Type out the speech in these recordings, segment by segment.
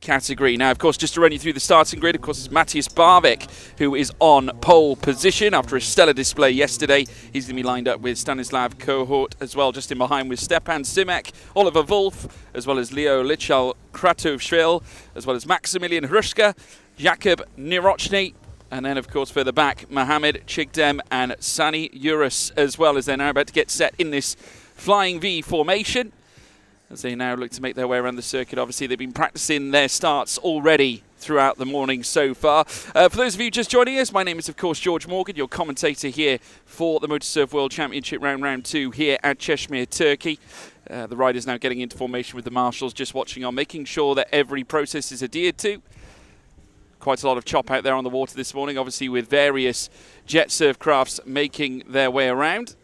category. Now, of course, just to run you through the starting grid, of course, it's Matthias Barvik, who is on pole position after a stellar display yesterday. He's going to be lined up with Stanislav Kohort as well, just in behind with Stepan Simek, Oliver Wolf, as well as Leo Lichal Kratovshvil, as well as Maximilian Hrushka, Jakub Nirochny, and then, of course, further back, Mohamed Chigdem and Sani Urus, as well, as they're now about to get set in this flying V formation, as they now look to make their way around the circuit. Obviously, they've been practicing their starts already throughout the morning so far. For those of you just joining us, my name is, of course, George Morgan, your commentator here for the MotoSurf World Championship Round 2 here at Cheshire, Turkey. The riders now getting into formation with the marshals, just watching on, making sure that every process is adhered to. Quite a lot of chop out there on the water this morning, obviously with various jet surf crafts making their way around.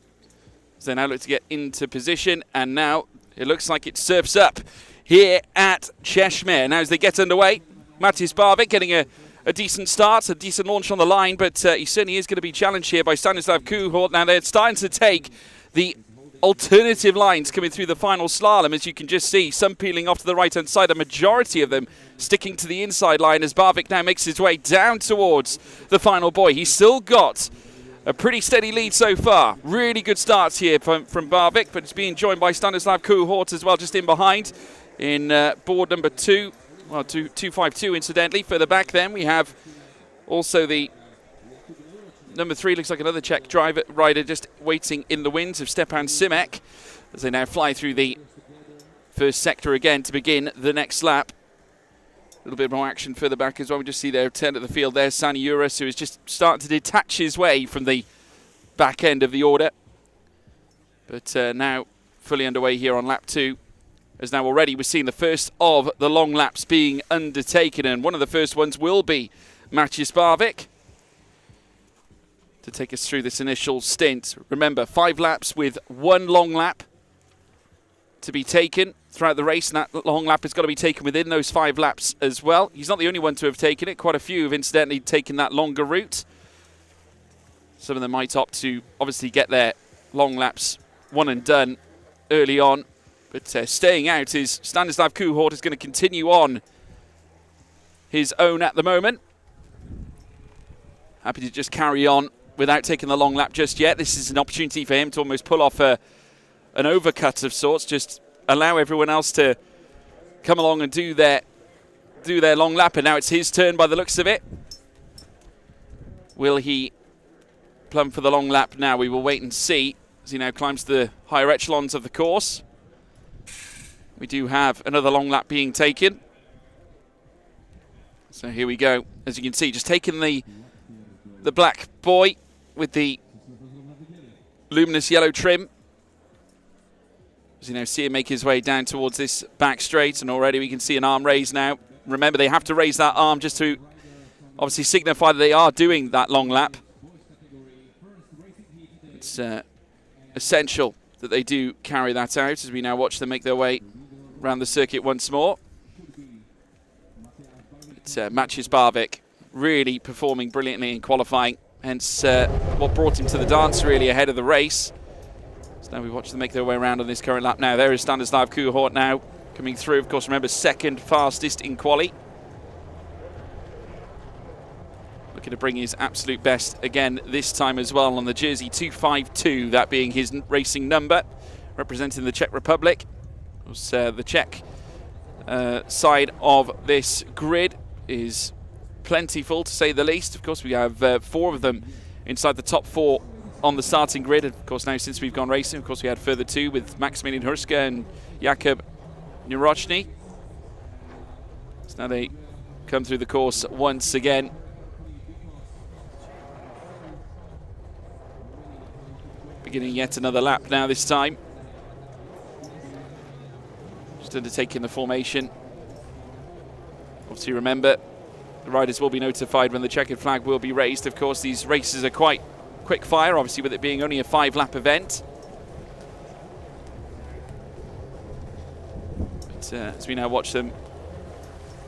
So they now look to get into position, and now it looks like it surfs up here at Cheshire. Now as they get underway, Matthias Barvik getting a decent start, a decent launch on the line, but he certainly is going to be challenged here by Stanislav Kohort. Now they're starting to take the alternative lines coming through the final slalom, as you can just see, some peeling off to the right-hand side, a majority of them sticking to the inside line as Barvik now makes his way down towards the final buoy. He's still got a pretty steady lead so far. Really good starts here from Barvik, but it's being joined by Stanislav Kohort as well, just in behind in board number 2. Well, 252 incidentally. Further back then we have also the number 3, looks like another Czech rider just waiting in the wings of Stepan Simek, as they now fly through the first sector again to begin the next lap. A little bit more action further back as well. We just see their 10 at the field there. Sani Urus, who is just starting to detach his way from the back end of the order. But now fully underway here on lap 2. As now already we're seeing the first of the long laps being undertaken. And one of the first ones will be Matthias Barvik to take us through this initial stint. Remember, 5 laps with 1 long lap to be taken throughout the race, and that long lap has got to be taken within those 5 laps as well. He's not the only one to have taken it. Quite a few have incidentally taken that longer route. Some of them might opt to obviously get their long laps one and done early on, but staying out is Stanislav Kohort, is going to continue on his own at the moment. Happy to just carry on without taking the long lap just yet. This is an opportunity for him to almost pull off an overcut of sorts, just allow everyone else to come along and do their long lap. And now it's his turn by the looks of it. Will he plumb for the long lap now? We will wait and see as he now climbs the higher echelons of the course. We do have another long lap being taken. So here we go. As you can see, just taking the black buoy with the luminous yellow trim. As you now see him make his way down towards this back straight, and already we can see an arm raise now. Remember, they have to raise that arm just to obviously signify that they are doing that long lap. It's essential that they do carry that out as we now watch them make their way around the circuit once more. It's Matthias Barvik really performing brilliantly in qualifying, hence what brought him to the dance really ahead of the race. So now we watch them make their way around on this current lap now. There is Stanislav Kohort now coming through. Of course, remember, second fastest in quali. Looking to bring his absolute best again this time as well on the jersey 252, that being his racing number, representing the Czech Republic. Of course, the Czech side of this grid is plentiful, to say the least. Of course, we have 4 of them inside the top 4 on the starting grid. Of course, now since we've gone racing, of course, we had further 2 with Maximilian Hrushka and Jakub Nirochny. So now they come through the course once again. Beginning yet another lap now this time. Just undertaking the formation. Obviously, remember, the riders will be notified when the checkered flag will be raised. Of course, these races are quite quick fire, obviously, with it being only a 5-lap event. But as we now watch them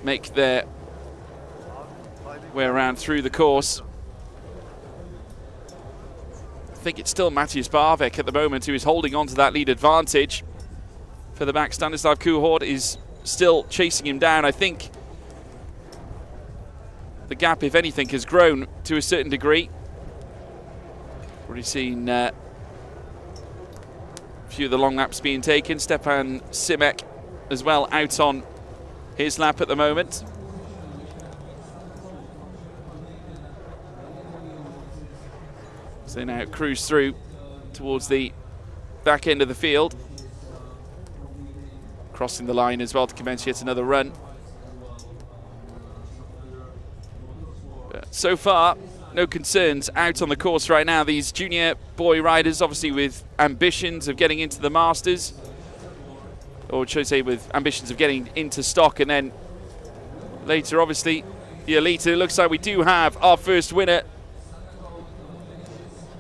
make their way around through the course, I think it's still Matthias Barvik at the moment who is holding on to that lead advantage. For the back, Stanislav Kohort is still chasing him down. I think the gap, if anything, has grown to a certain degree. Already seen a few of the long laps being taken. Stepan Simek as well out on his lap at the moment. So now cruise through towards the back end of the field. Crossing the line as well to commence yet another run. But so far, no concerns out on the course right now. These junior boy riders, obviously with ambitions of getting into the Masters, or should I say with ambitions of getting into stock, and then later, obviously, the elite. It looks like we do have our first winner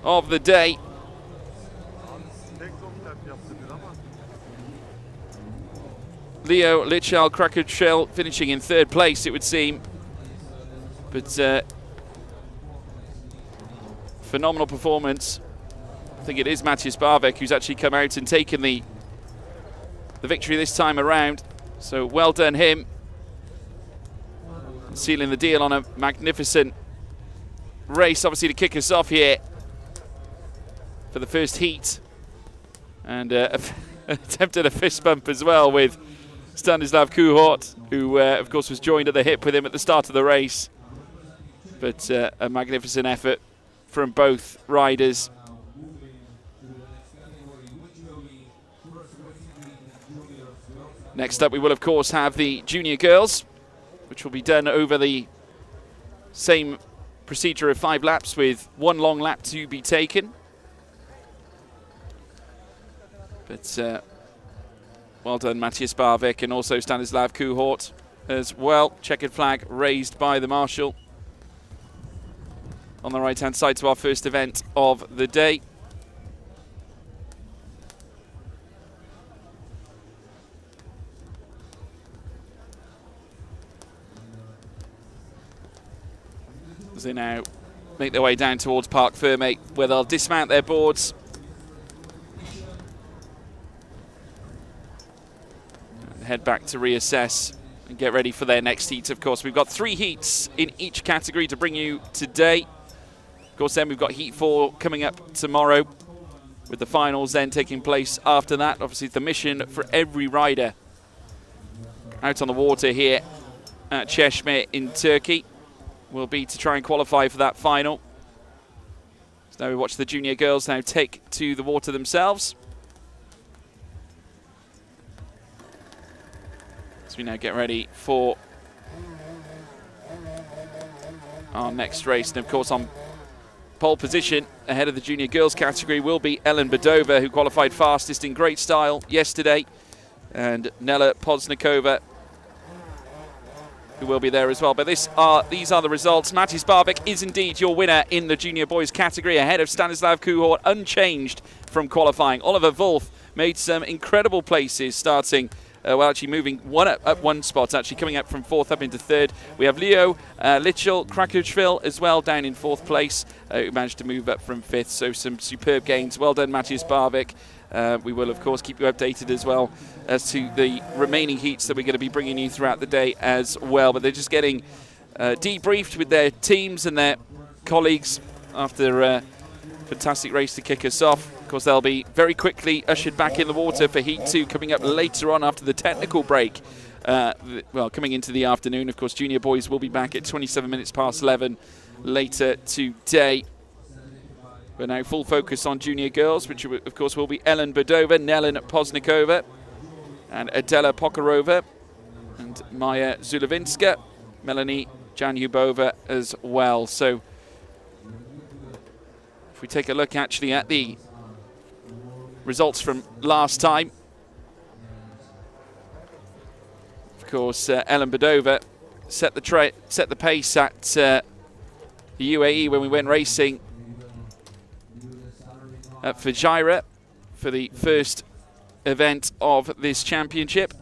of the day. Leo Lichal Krakaushel finishing in third place, it would seem. But phenomenal performance. I think it is Matthias Barvik who's actually come out and taken the victory this time around. So well done him. Sealing the deal on a magnificent race, obviously, to kick us off here for the first heat. And attempted a fist bump as well with Stanislav Kuhort, who of course was joined at the hip with him at the start of the race. But a magnificent effort from both riders. Next up, we will of course have the junior girls, which will be done over the same procedure of 5 laps with 1 long lap to be taken. But well done, Matthias Barvik, and also Stanislav Kuhort as well. Checkered flag raised by the marshal on the right-hand side to our first event of the day. As they now make their way down towards Parc Fermé, where they'll dismount their boards and head back to reassess and get ready for their next heat. Of course, we've got 3 heats in each category to bring you today. Of course, then we've got Heat 4 coming up tomorrow, with the finals then taking place after that. Obviously, the mission for every rider out on the water here at Çeşme in Turkey will be to try and qualify for that final. So now we watch the junior girls now take to the water themselves. So we now get ready for our next race. And of course, on pole position ahead of the junior girls category will be Ellen Badova, who qualified fastest in great style yesterday, and Nela Poznikova, who will be there as well. But these are the results. Matthias Barvik is indeed your winner in the junior boys category, ahead of Stanislav Kuhort, unchanged from qualifying. Oliver Wolf made some incredible places, starting actually moving up one spot, actually coming up from 4th up into 3rd. We have Leo Lichal Krakaushel as well down in 4th place, who managed to move up from 5th. So some superb gains. Well done, Matthias Barvik. We will, of course, keep you updated as well as to the remaining heats that we're going to be bringing you throughout the day as well. But they're just getting debriefed with their teams and their colleagues after a fantastic race to kick us off. Of course, they'll be very quickly ushered back in the water for Heat 2 coming up later on after the technical break. Coming into the afternoon. Of course, junior boys will be back at 27 minutes past 11 later today. We're now full focus on junior girls, which of course will be Ellen Badova, Nelen Poznikova, and Adela Pokarova, and Maya Zulevinska, Melanie Janubova as well. So if we take a look actually at the results from last time, of course, Ellen Badova set the pace at the UAE when we went racing at Fujairah for the first event of this championship.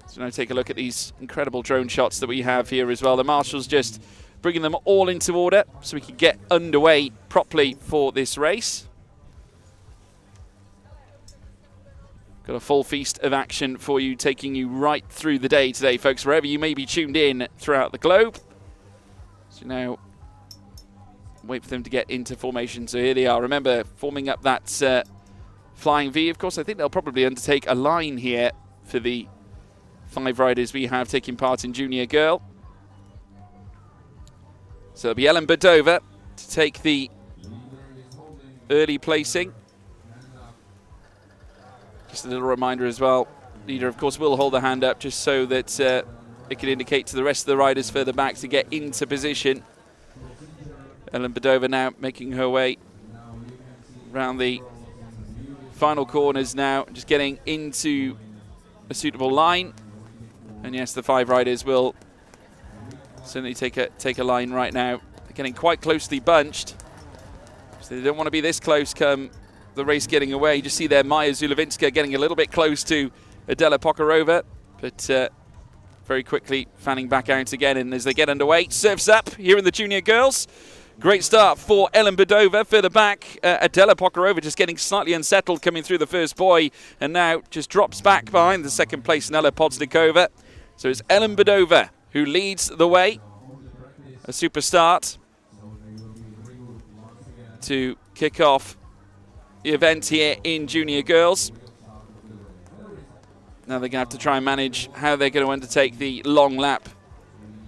So now take a look at these incredible drone shots that we have here as well. The marshals just bringing them all into order so we can get underway properly for this race. Got a full feast of action for you, taking you right through the day today, folks, wherever you may be tuned in throughout the globe. So now, wait for them to get into formation. So here they are. Remember, forming up that flying V. Of course, I think they'll probably undertake a line here for the 5 riders we have taking part in Junior Girl. So it'll be Ellen Badova to take the early placing. Just a little reminder as well, leader of course will hold the hand up just so that it can indicate to the rest of the riders further back to get into position. Ellen Badova now making her way around the final corners now, just getting into a suitable line. And yes, the 5 riders will certainly take a line right now. They're getting quite closely bunched, so they don't want to be this close come the race getting away. You just see there Maya Zulovinska getting a little bit close to Adela Pokarova, but very quickly fanning back out again. And as they get underway, surfs up here in the Junior Girls. Great start for Ellen Badova. Further back, Adela Pokarova just getting slightly unsettled coming through the first buoy, and now just drops back behind the second place Nela Podsnikova. So it's Ellen Badova who leads the way. A super start to kick off the event here in Junior Girls. Now they're going to have to try and manage how they're going to undertake the long lap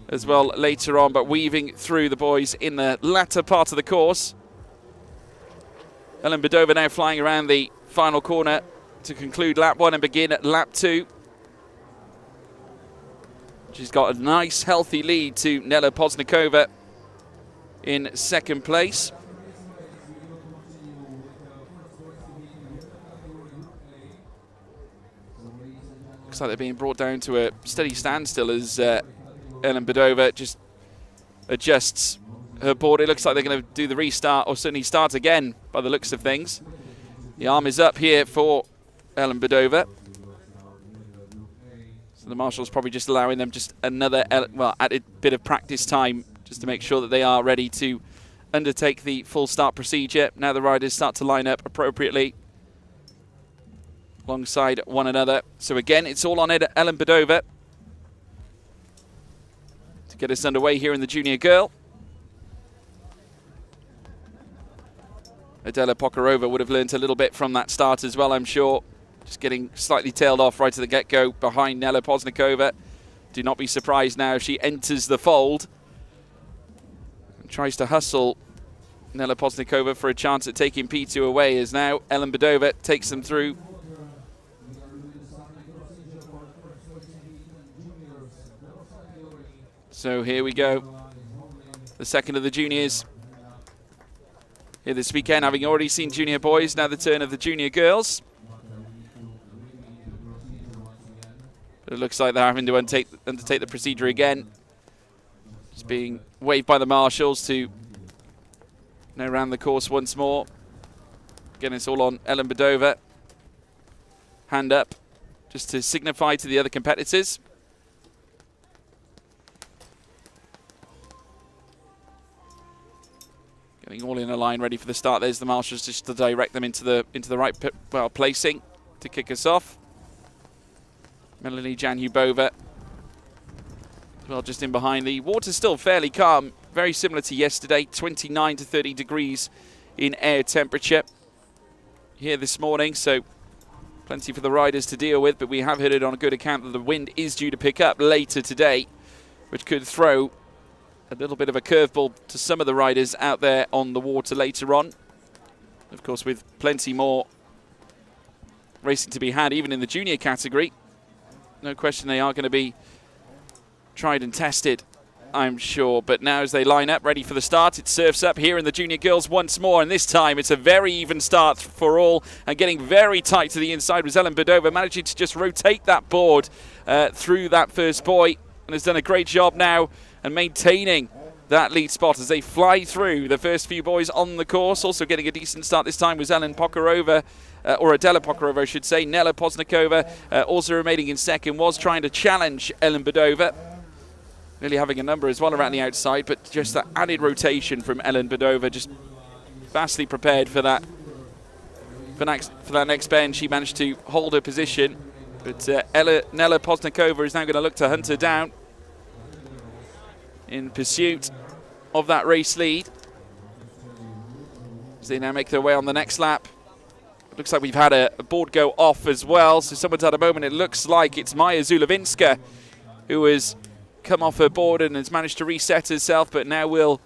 as well later on, but weaving through the boys in the latter part of the course. Ellen Badova now flying around the final corner to conclude lap 1 and begin at lap 2. She's got a nice healthy lead to Nela Podsnikova in second place. Looks like they're being brought down to a steady standstill as Ellen Badova just adjusts her board. It looks like they're going to do the restart, or certainly start again by the looks of things. The arm is up here for Ellen Badova. So the marshal's probably just allowing them just another added bit of practice time just to make sure that they are ready to undertake the full start procedure. Now the riders start to line up appropriately alongside one another. So again, it's all on Ellen Badova to get us underway here in the Junior Girl. Adela Pokarova would have learnt a little bit from that start as well, I'm sure. Just getting slightly tailed off right at the get-go behind Nela Podsnikova. Do not be surprised now if she enters the fold and tries to hustle Nela Podsnikova for a chance at taking P2 away, as now Ellen Badova takes them through. So here we go, the second of the juniors here this weekend, having already seen junior boys, now the turn of the junior girls. But it looks like they're having to undertake the procedure again. Just being waved by the marshals to now round the course once more. Again, it's all on Ellen Badova. Hand up, just to signify to the other competitors. Getting all in a line, ready for the start. There's the marshals just to direct them into the right placing to kick us off. Melanie Janhubova as well, just in behind. The water's still fairly calm, very similar to yesterday. 29 to 30 degrees in air temperature here this morning, so plenty for the riders to deal with. But we have heard it on a good account that the wind is due to pick up later today, which could throw a little bit of a curveball to some of the riders out there on the water later on. Of course, with plenty more racing to be had, even in the junior category. No question they are going to be tried and tested, I'm sure. But now as they line up, ready for the start, it surfs up here in the junior girls once more. And this time it's a very even start for all. And getting very tight to the inside was Ellen Badova, managing to just rotate that board through that first buoy. And has done a great job now and maintaining that lead spot as they fly through the first few boys on the course. Also getting a decent start this time was Ellen Pokarova, or Adela Pokarova, I should say. Nela Podsnikova also remaining in second, was trying to challenge Ellen Badova. Nearly having a number as well around the outside, but just that added rotation from Ellen Badova, just vastly prepared for that for that next bend. She managed to hold her position, but Nella Poznikova is now going to look to hunt her down in pursuit of that race lead as they now make their way on the next lap. It looks like we've had a board go off as well, so someone's had a moment. It looks like it's Maja Zulevinska who has come off her board and has managed to reset herself, but now will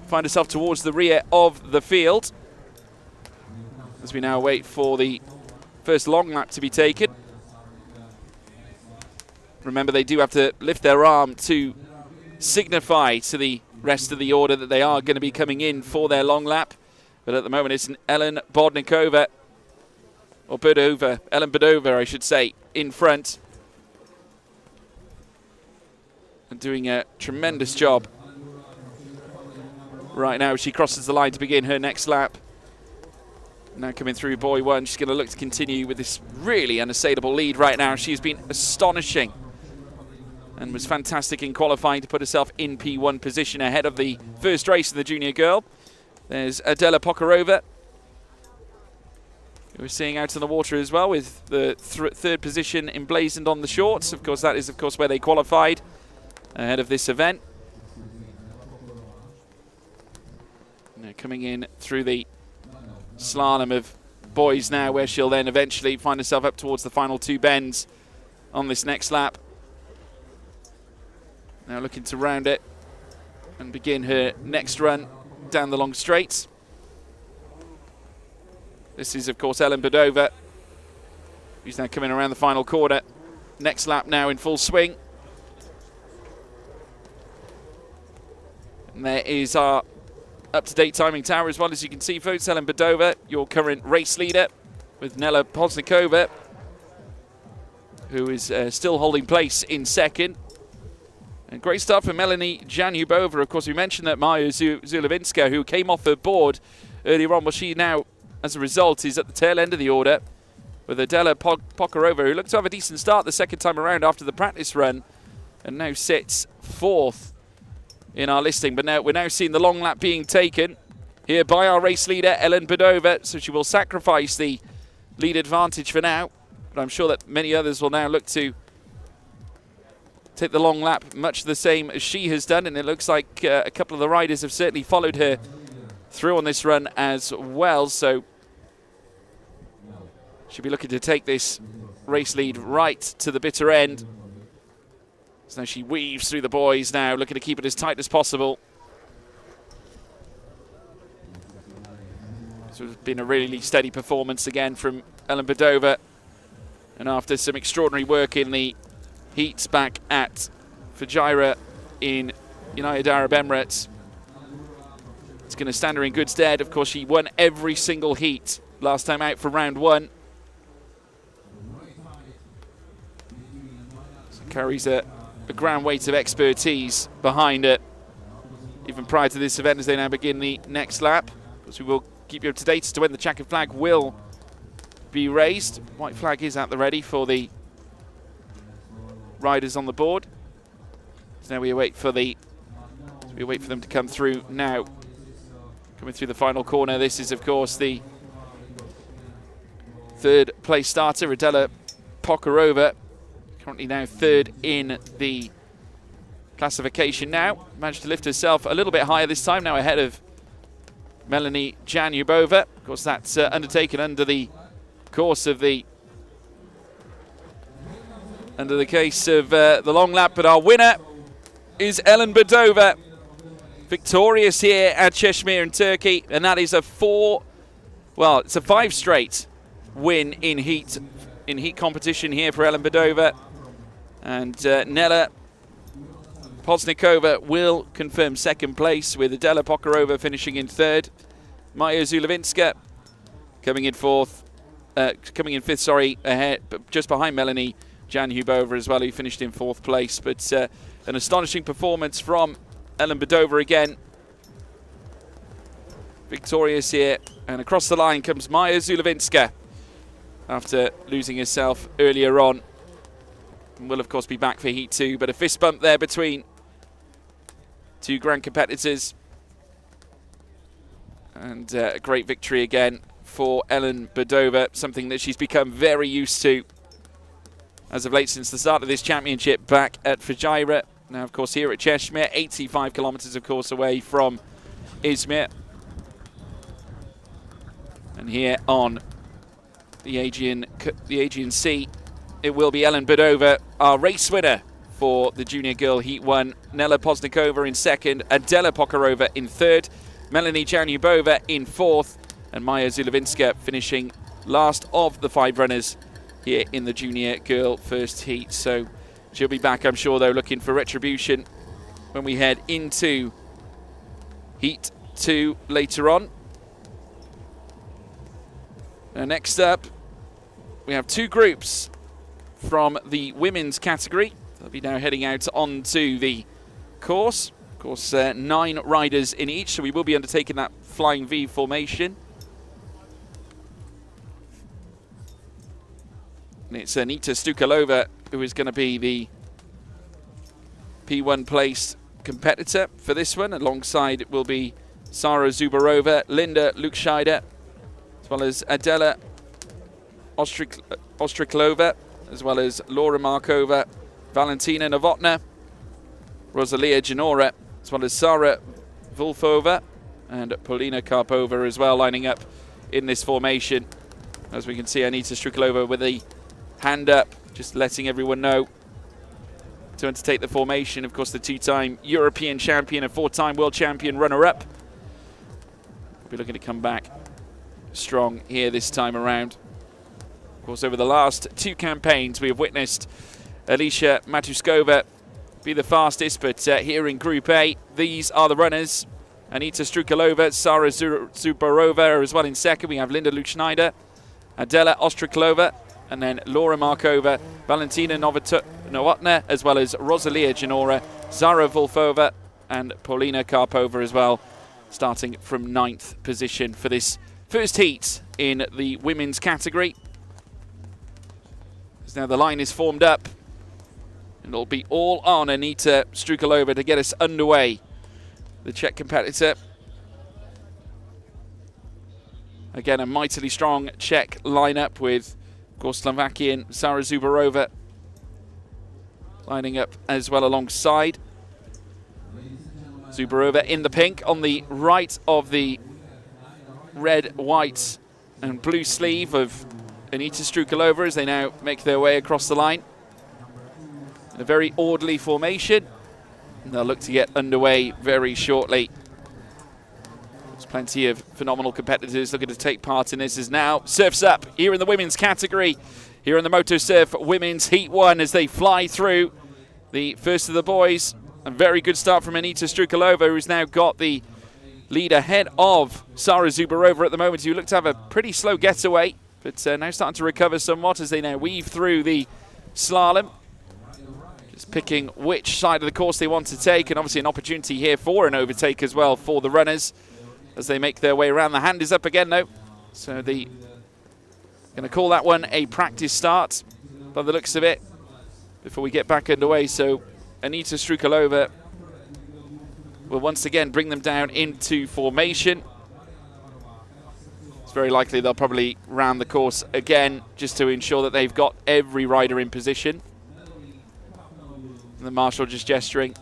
find herself towards the rear of the field as we now wait for the first long lap to be taken. Remember, they do have to lift their arm to signify to the rest of the order that they are going to be coming in for their long lap. But at the moment, it's Ellen Bodnikova, or Budova, Ellen Budova, I should say, in front. And doing a tremendous job right now. She crosses the line to begin her next lap. Now coming through buoy 1, she's going to look to continue with this really unassailable lead right now. She's been astonishing and was fantastic in qualifying to put herself in P1 position ahead of the first race of the junior girl. There's Adela Pokarova, who we're seeing out in the water as well, with the third position emblazoned on the shorts. Of course, that is, where they qualified ahead of this event. Now coming in through the slalom of boys now, where she'll then eventually find herself up towards the final 2 bends on this next lap. Now looking to round it and begin her next run down the long straights. This is, of course, Ellen Budova, who's now coming around the final corner. Next lap now in full swing. And there is our up-to-date timing tower as well, as you can see, folks. Ellen Budova, your current race leader, with Nella Poznikova, who is still holding place in second. And great start for Melanie Janubova. Of course, we mentioned that Maja Zulevinska, who came off her board earlier on, well, she now, as a result, is at the tail end of the order, with Adela Pokarova, who looked to have a decent start the second time around after the practice run, and now sits 4th in our listing. But now we're now seeing the long lap being taken here by our race leader, Ellen Budova, so she will sacrifice the lead advantage for now. But I'm sure that many others will now look to take the long lap much the same as she has done, and it looks like a couple of the riders have certainly followed her through on this run as well, so she'll be looking to take this race lead right to the bitter end. So now she weaves through the boys now, looking to keep it as tight as possible. So it's been a really steady performance again from Ellen Budova, and after some extraordinary work in the heats back at Fujairah in United Arab Emirates, it's going to stand her in good stead. Of course, she won every single heat last time out for round 1. So carries a ground weight of expertise behind it, even prior to this event, as they now begin the next lap. Of course, we will keep you up to date as to when the checkered flag will be raised. White flag is at the ready for the riders on the board. So now we wait for them to come through now. Coming through the final corner, this is, of course, the 3rd place starter, Adela Pokarova, currently now 3rd in the classification now. Managed to lift herself a little bit higher this time, now ahead of Melanie Janubova. Of course, that's undertaken under the course of the case of the long lap, but our winner is Ellen Budova, victorious here at Çeşme in Turkey, and that is it's a 5 straight win in heat competition here for Ellen Budova, and Nella Poznikova will confirm 2nd place, with Adela Pokarova finishing in 3rd. Maja Zulevinska coming in 5th, ahead, but just behind Melanie Janubova as well, who finished in 4th place. But an astonishing performance from Ellen Budova again. Victorious here. And across the line comes Maja Zulevinska after losing herself earlier on. And will, of course, be back for Heat 2. But a fist bump there between 2 grand competitors. And a great victory again for Ellen Badova, something that she's become very used to as of late since the start of this championship back at Fujairah. Now, of course, here at Cheshire, 85 kilometers, of course, away from Izmir. And here on the Aegean Sea, it will be Ellen Badova, our race winner for the Junior Girl Heat 1. Nela Poznikova in second, Adela Pokarova in third, Melanie Janubova in fourth, and Maya Zulovinska finishing last of the 5 runners here in the Junior Girl first heat. So she'll be back, I'm sure, though, looking for retribution when we head into Heat 2 later on. Now, next up, we have 2 groups from the women's category. They'll be now heading out onto the course. Of course, 9 riders in each, so we will be undertaking that flying V formation. And it's Anita Stukalova who is going to be the P1 placed competitor for this one. Alongside it will be Sara Zubarova, Linda Lukscheider, as well as Adela Ostriklova, as well as Laura Markova, Valentina Novotna, Rosalia Janora, as well as Sara Vulfova and Polina Karpova as well, lining up in this formation. As we can see, Anita Striklova with a hand up, just letting everyone know to undertake the formation. Of course, the 2-time European champion and 4-time world champion runner-up. We'll be looking to come back strong here this time around. Of course, over the last 2 campaigns, we have witnessed Alicia Matuskova be the fastest, but here in Group A, these are the runners. Anita Strukalova, Sara Zubarova as well in second. We have Linda Lukscheider, Adela Ostriklova, and then Laura Markova, Valentina Novotna, as well as Rosalia Janora, Zara Vulfova, and Polina Karpova as well, starting from 9th position for this first heat in the women's category. So now the line is formed up. It'll be all on Anita Strukalova to get us underway. The Czech competitor. Again, a mightily strong Czech lineup with, of course, Slovakian Sara Zubarova lining up as well alongside. Zubarova in the pink on the right of the red, white and blue sleeve of Anita Strukalova as they now make their way across the line. A very orderly formation, and they'll look to get underway very shortly. There's plenty of phenomenal competitors looking to take part in this as now surfs up here in the women's category, here in the MotoSurf Women's Heat 1 as they fly through the first of the boys. A very good start from Anita Strukalova, who's now got the lead ahead of Sara Zubarova at the moment, who looked to have a pretty slow getaway, but now starting to recover somewhat as they now weave through the slalom. Just picking which side of the course they want to take, and obviously an opportunity here for an overtake as well for the runners as they make their way around. The hand is up again though, so they're going to call that one a practice start by the looks of it before we get back underway. So Anita Strukalova will once again bring them down into formation. It's very likely they'll probably round the course again just to ensure that they've got every rider in position. And the marshal just gesturing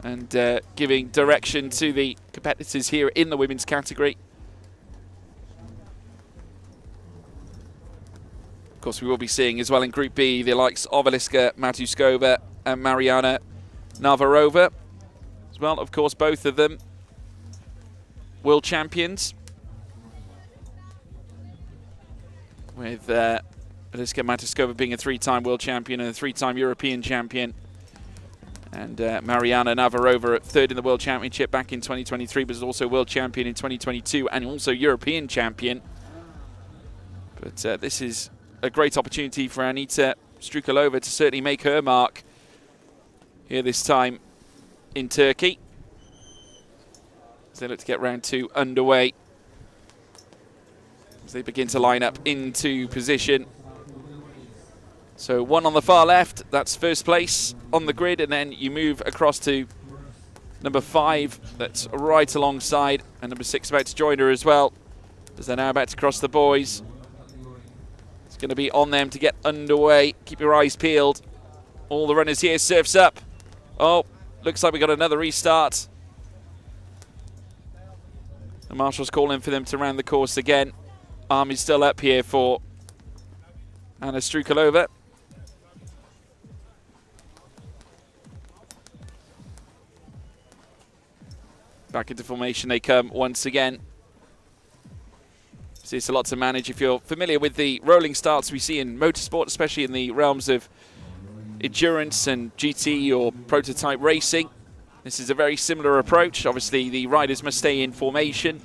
and giving direction to the competitors here in the women's category. Of course, we will be seeing as well in Group B the likes of Aliska Matuskova and Mariana Navarova. As well, of course, both of them world champions. With Aliska Matuskova being a 3-time world champion and a 3-time European champion. And Mariana Navarova at 3rd in the World Championship back in 2023, but is also World Champion in 2022 and also European Champion. But this is a great opportunity for Anita Strukalova to certainly make her mark here this time in Turkey, as they look to get round 2 underway. As they begin to line up into position. So 1 on the far left, that's first place on the grid, and then you move across to number 5, that's right alongside, and number 6 about to join her as well. as they're now about to cross the boys. It's going to be on them to get underway. Keep your eyes peeled. All the runners here, surfs up. Oh, looks like we got another restart. The marshal's calling for them to round the course again. Army's still up here for Anna Strukalova. Back into formation they come once again. So it's a lot to manage. If you're familiar with the rolling starts we see in motorsport, especially in the realms of endurance and GT or prototype racing, this is a very similar approach. Obviously, the riders must stay in formation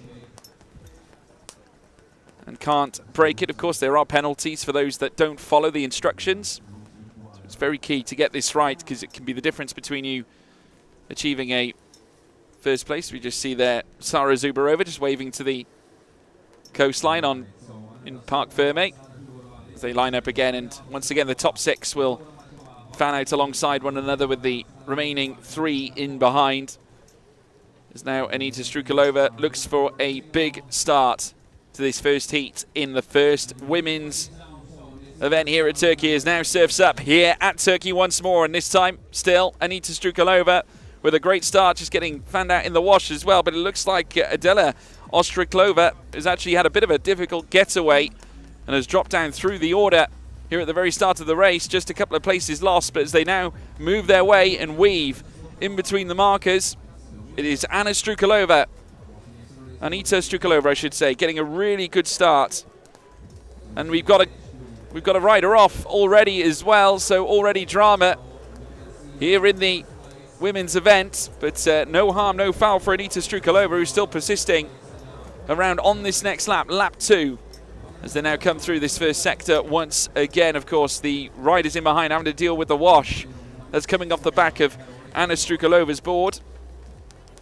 and can't break it. Of course, there are penalties for those that don't follow the instructions. So it's very key to get this right, because it can be the difference between you achieving a first place. We just see there Sara Zubarova just waving to the coastline in Parc Ferme as they line up again. And once again, the top 6 will fan out alongside one another with the remaining 3 in behind. As now Anita Strukalova looks for a big start to this first heat in the first women's event here at Turkey, as now surfs up here at Turkey once more, and this time still Anita Strukalova with a great start, just getting fanned out in the wash as well. But it looks like Adela Ostriklova has actually had a bit of a difficult getaway and has dropped down through the order here at the very start of the race. Just a couple of places lost, but as they now move their way and weave in between the markers, it is Anita Strukalova, I should say, getting a really good start. And we've got a rider off already as well, so already drama here in the women's event, but no harm, no foul for Anita Strukalova, who's still persisting around on this next lap, lap 2, as they now come through this first sector once again. Of course, the riders in behind having to deal with the wash that's coming off the back of Anna Strukalova's board.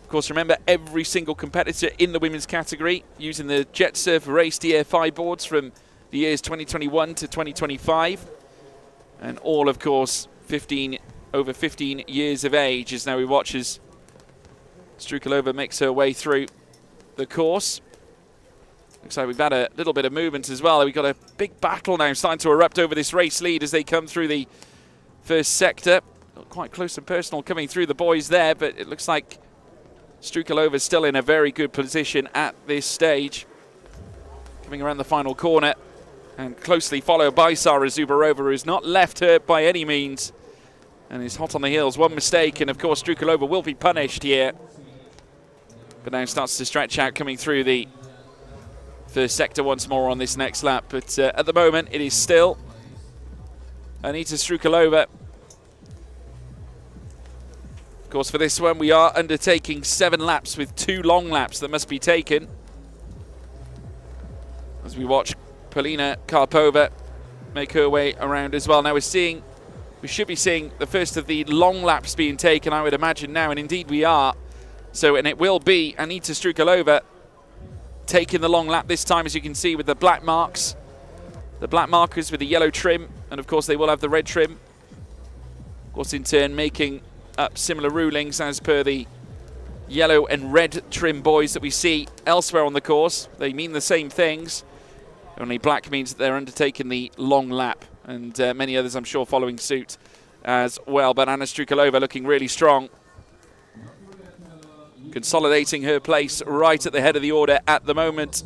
Of course, remember, every single competitor in the women's category using the Jet Surf Race DFI boards from the years 2021 to 2025, and all, of course, over 15 years of age, as now we watch as Strukalova makes her way through the course. Looks like we've had a little bit of movement as well. We've got a big battle now starting to erupt over this race lead as they come through the first sector. Quite close and personal coming through the boys there, but it looks like Strukalova is still in a very good position at this stage. Coming around the final corner and closely followed by Sara Zubarova, who's not left her by any means and is hot on the heels. One mistake and of course Strukalova will be punished here. But now starts to stretch out coming through the first sector once more on this next lap. But at the moment it is still Anita Strukalova. Of course, for this one we are undertaking 7 laps with 2 long laps that must be taken. As we watch Polina Karpova make her way around as well. Now we should be seeing the first of the long laps being taken, I would imagine now, and indeed we are. And it will be Anita Strukalova taking the long lap this time, as you can see, with the black marks. The black markers with the yellow trim, and of course they will have the red trim. Of course, in turn making up similar rulings as per the yellow and red trim boys that we see elsewhere on the course. They mean the same things, only black means that they're undertaking the long lap, and many others I'm sure following suit as well. But Anna Strukalova looking really strong, consolidating her place right at the head of the order at the moment.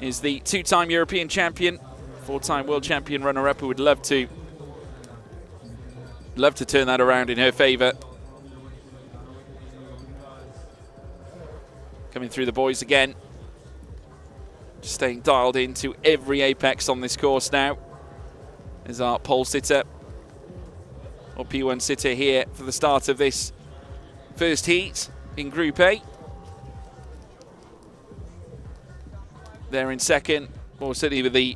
Is the 2-time European champion, 4-time world champion runner-up, who would love to turn that around in her favour. Coming through the boys again. Just staying dialed into every apex on this course now. Is our pole sitter, or P1 sitter here for the start of this first heat in Group A. There in second, or certainly with the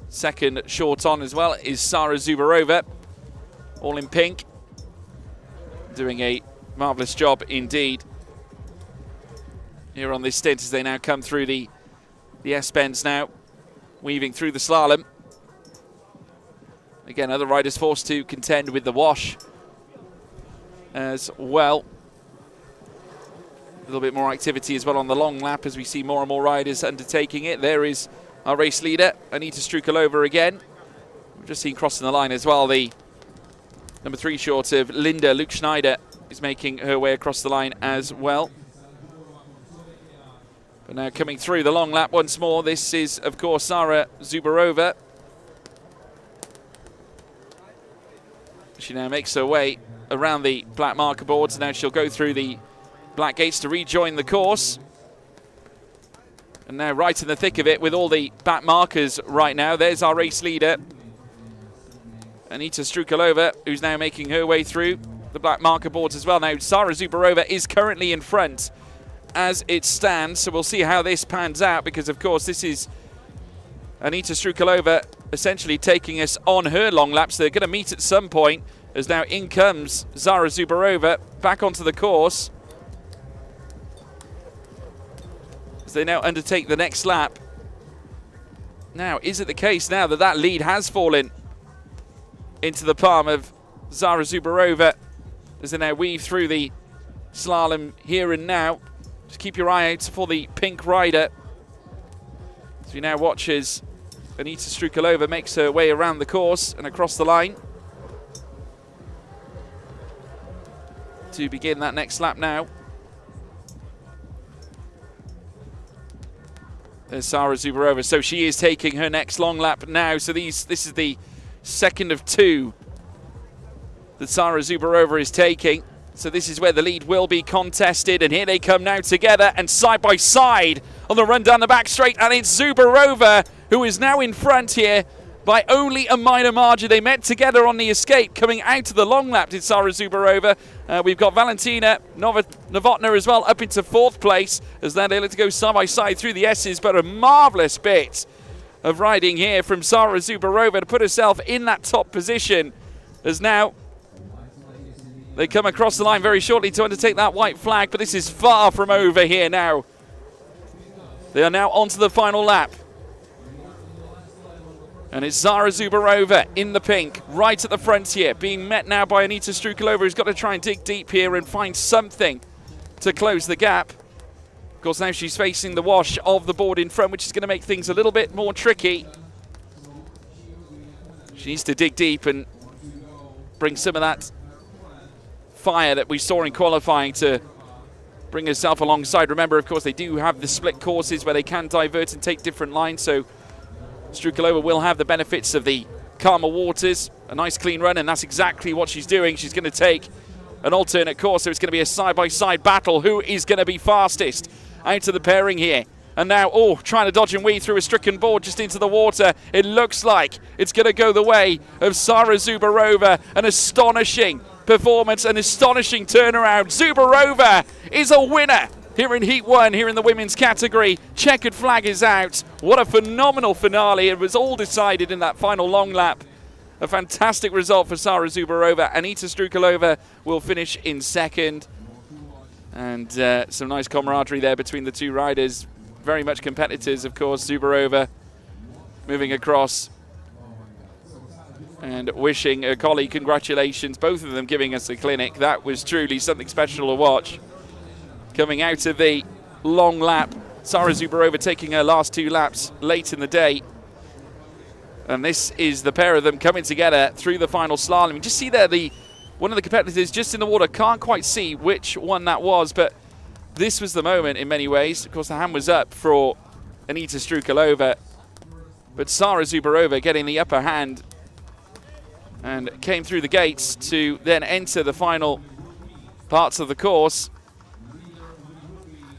second short on as well, is Sara Zubarova, all in pink, doing a marvellous job indeed here on this stint as they now come through the S-bends now, weaving through the slalom. Again, other riders forced to contend with the wash as well. little bit more activity as well on the long lap as we see more and more riders undertaking it. There is our race leader, Anita Strukalova again. We've just seen crossing the line as well, the number 3 short of Linda Luke Schneider is making her way across the line as well. But now coming through the long lap once more, this is, of course, Sara Zubarova. She now makes her way around the black marker boards. Now she'll go through the black gates to rejoin the course. And now right in the thick of it with all the back markers right now. There's our race leader, Anita Strukalova, who's now making her way through the black marker boards as well. Now Sara Zubarova is currently in front as it stands, so we'll see how this pans out, because of course this is Anita Strukalova essentially taking us on her long laps. They're going to meet at some point, as now in comes Sara Zubarova back onto the course as they now undertake the next lap. Now, is it the case now that that lead has fallen into the palm of Sara Zubarova as they now weave through the slalom here and now? Just keep your eye out for the pink rider as we now watch as Anita Strukalova makes her way around the course and across the line to begin that next lap now. There's Sara Zubarova, so she is taking her next long lap now. So this is the second of 2 that Sara Zubarova is taking. So this is where the lead will be contested, and here they come now together and side by side on the run down the back straight, and it's Zubarova who is now in front here by only a minor margin. They met together on the escape coming out of the long lap, did Sara Zubarova. We've got Valentina Novotna as well up into 4th place as then they look to go side by side through the S's, but a marvellous bit of riding here from Sara Zubarova to put herself in that top position as now they come across the line very shortly to undertake that white flag, but this is far from over here now. They are now onto the final lap. And it's Sara Zubarova in the pink, right at the front here, being met now by Anita Strukalova, who's got to try and dig deep here and find something to close the gap. Of course, now she's facing the wash of the board in front, which is going to make things a little bit more tricky. She needs to dig deep and bring some of that fire that we saw in qualifying to bring herself alongside. Remember, of course, they do have the split courses where they can divert and take different lines, so Strukalova will have the benefits of the calmer waters, a nice clean run, and that's exactly what she's doing. She's going to take an alternate course, so it's going to be a side-by-side battle. Who is going to be fastest out of the pairing here? And now, trying to dodge and weave through a stricken board just into the water. It looks like it's going to go the way of Sara Zubarova. An astonishing performance, an astonishing turnaround. Zubarova is a winner here in Heat 1, here in the women's category. Checkered flag is out. What a phenomenal finale. It was all decided in that final long lap. A fantastic result for Sara Zubarova. Anita Strukalova will finish in 2nd. And some nice camaraderie there between the 2 riders. Very much competitors, of course. Zubarova moving across and wishing a colleague congratulations. Both of them giving us a clinic. That was truly something special to watch. Coming out of the long lap, Sara Zubarova taking her last 2 laps late in the day. And this is the pair of them coming together through the final slalom. You just see there one of the competitors just in the water. Can't quite see which one that was, but this was the moment in many ways. Of course, the hand was up for Anita Strukalova, but Sara Zubarova getting the upper hand and came through the gates to then enter the final parts of the course.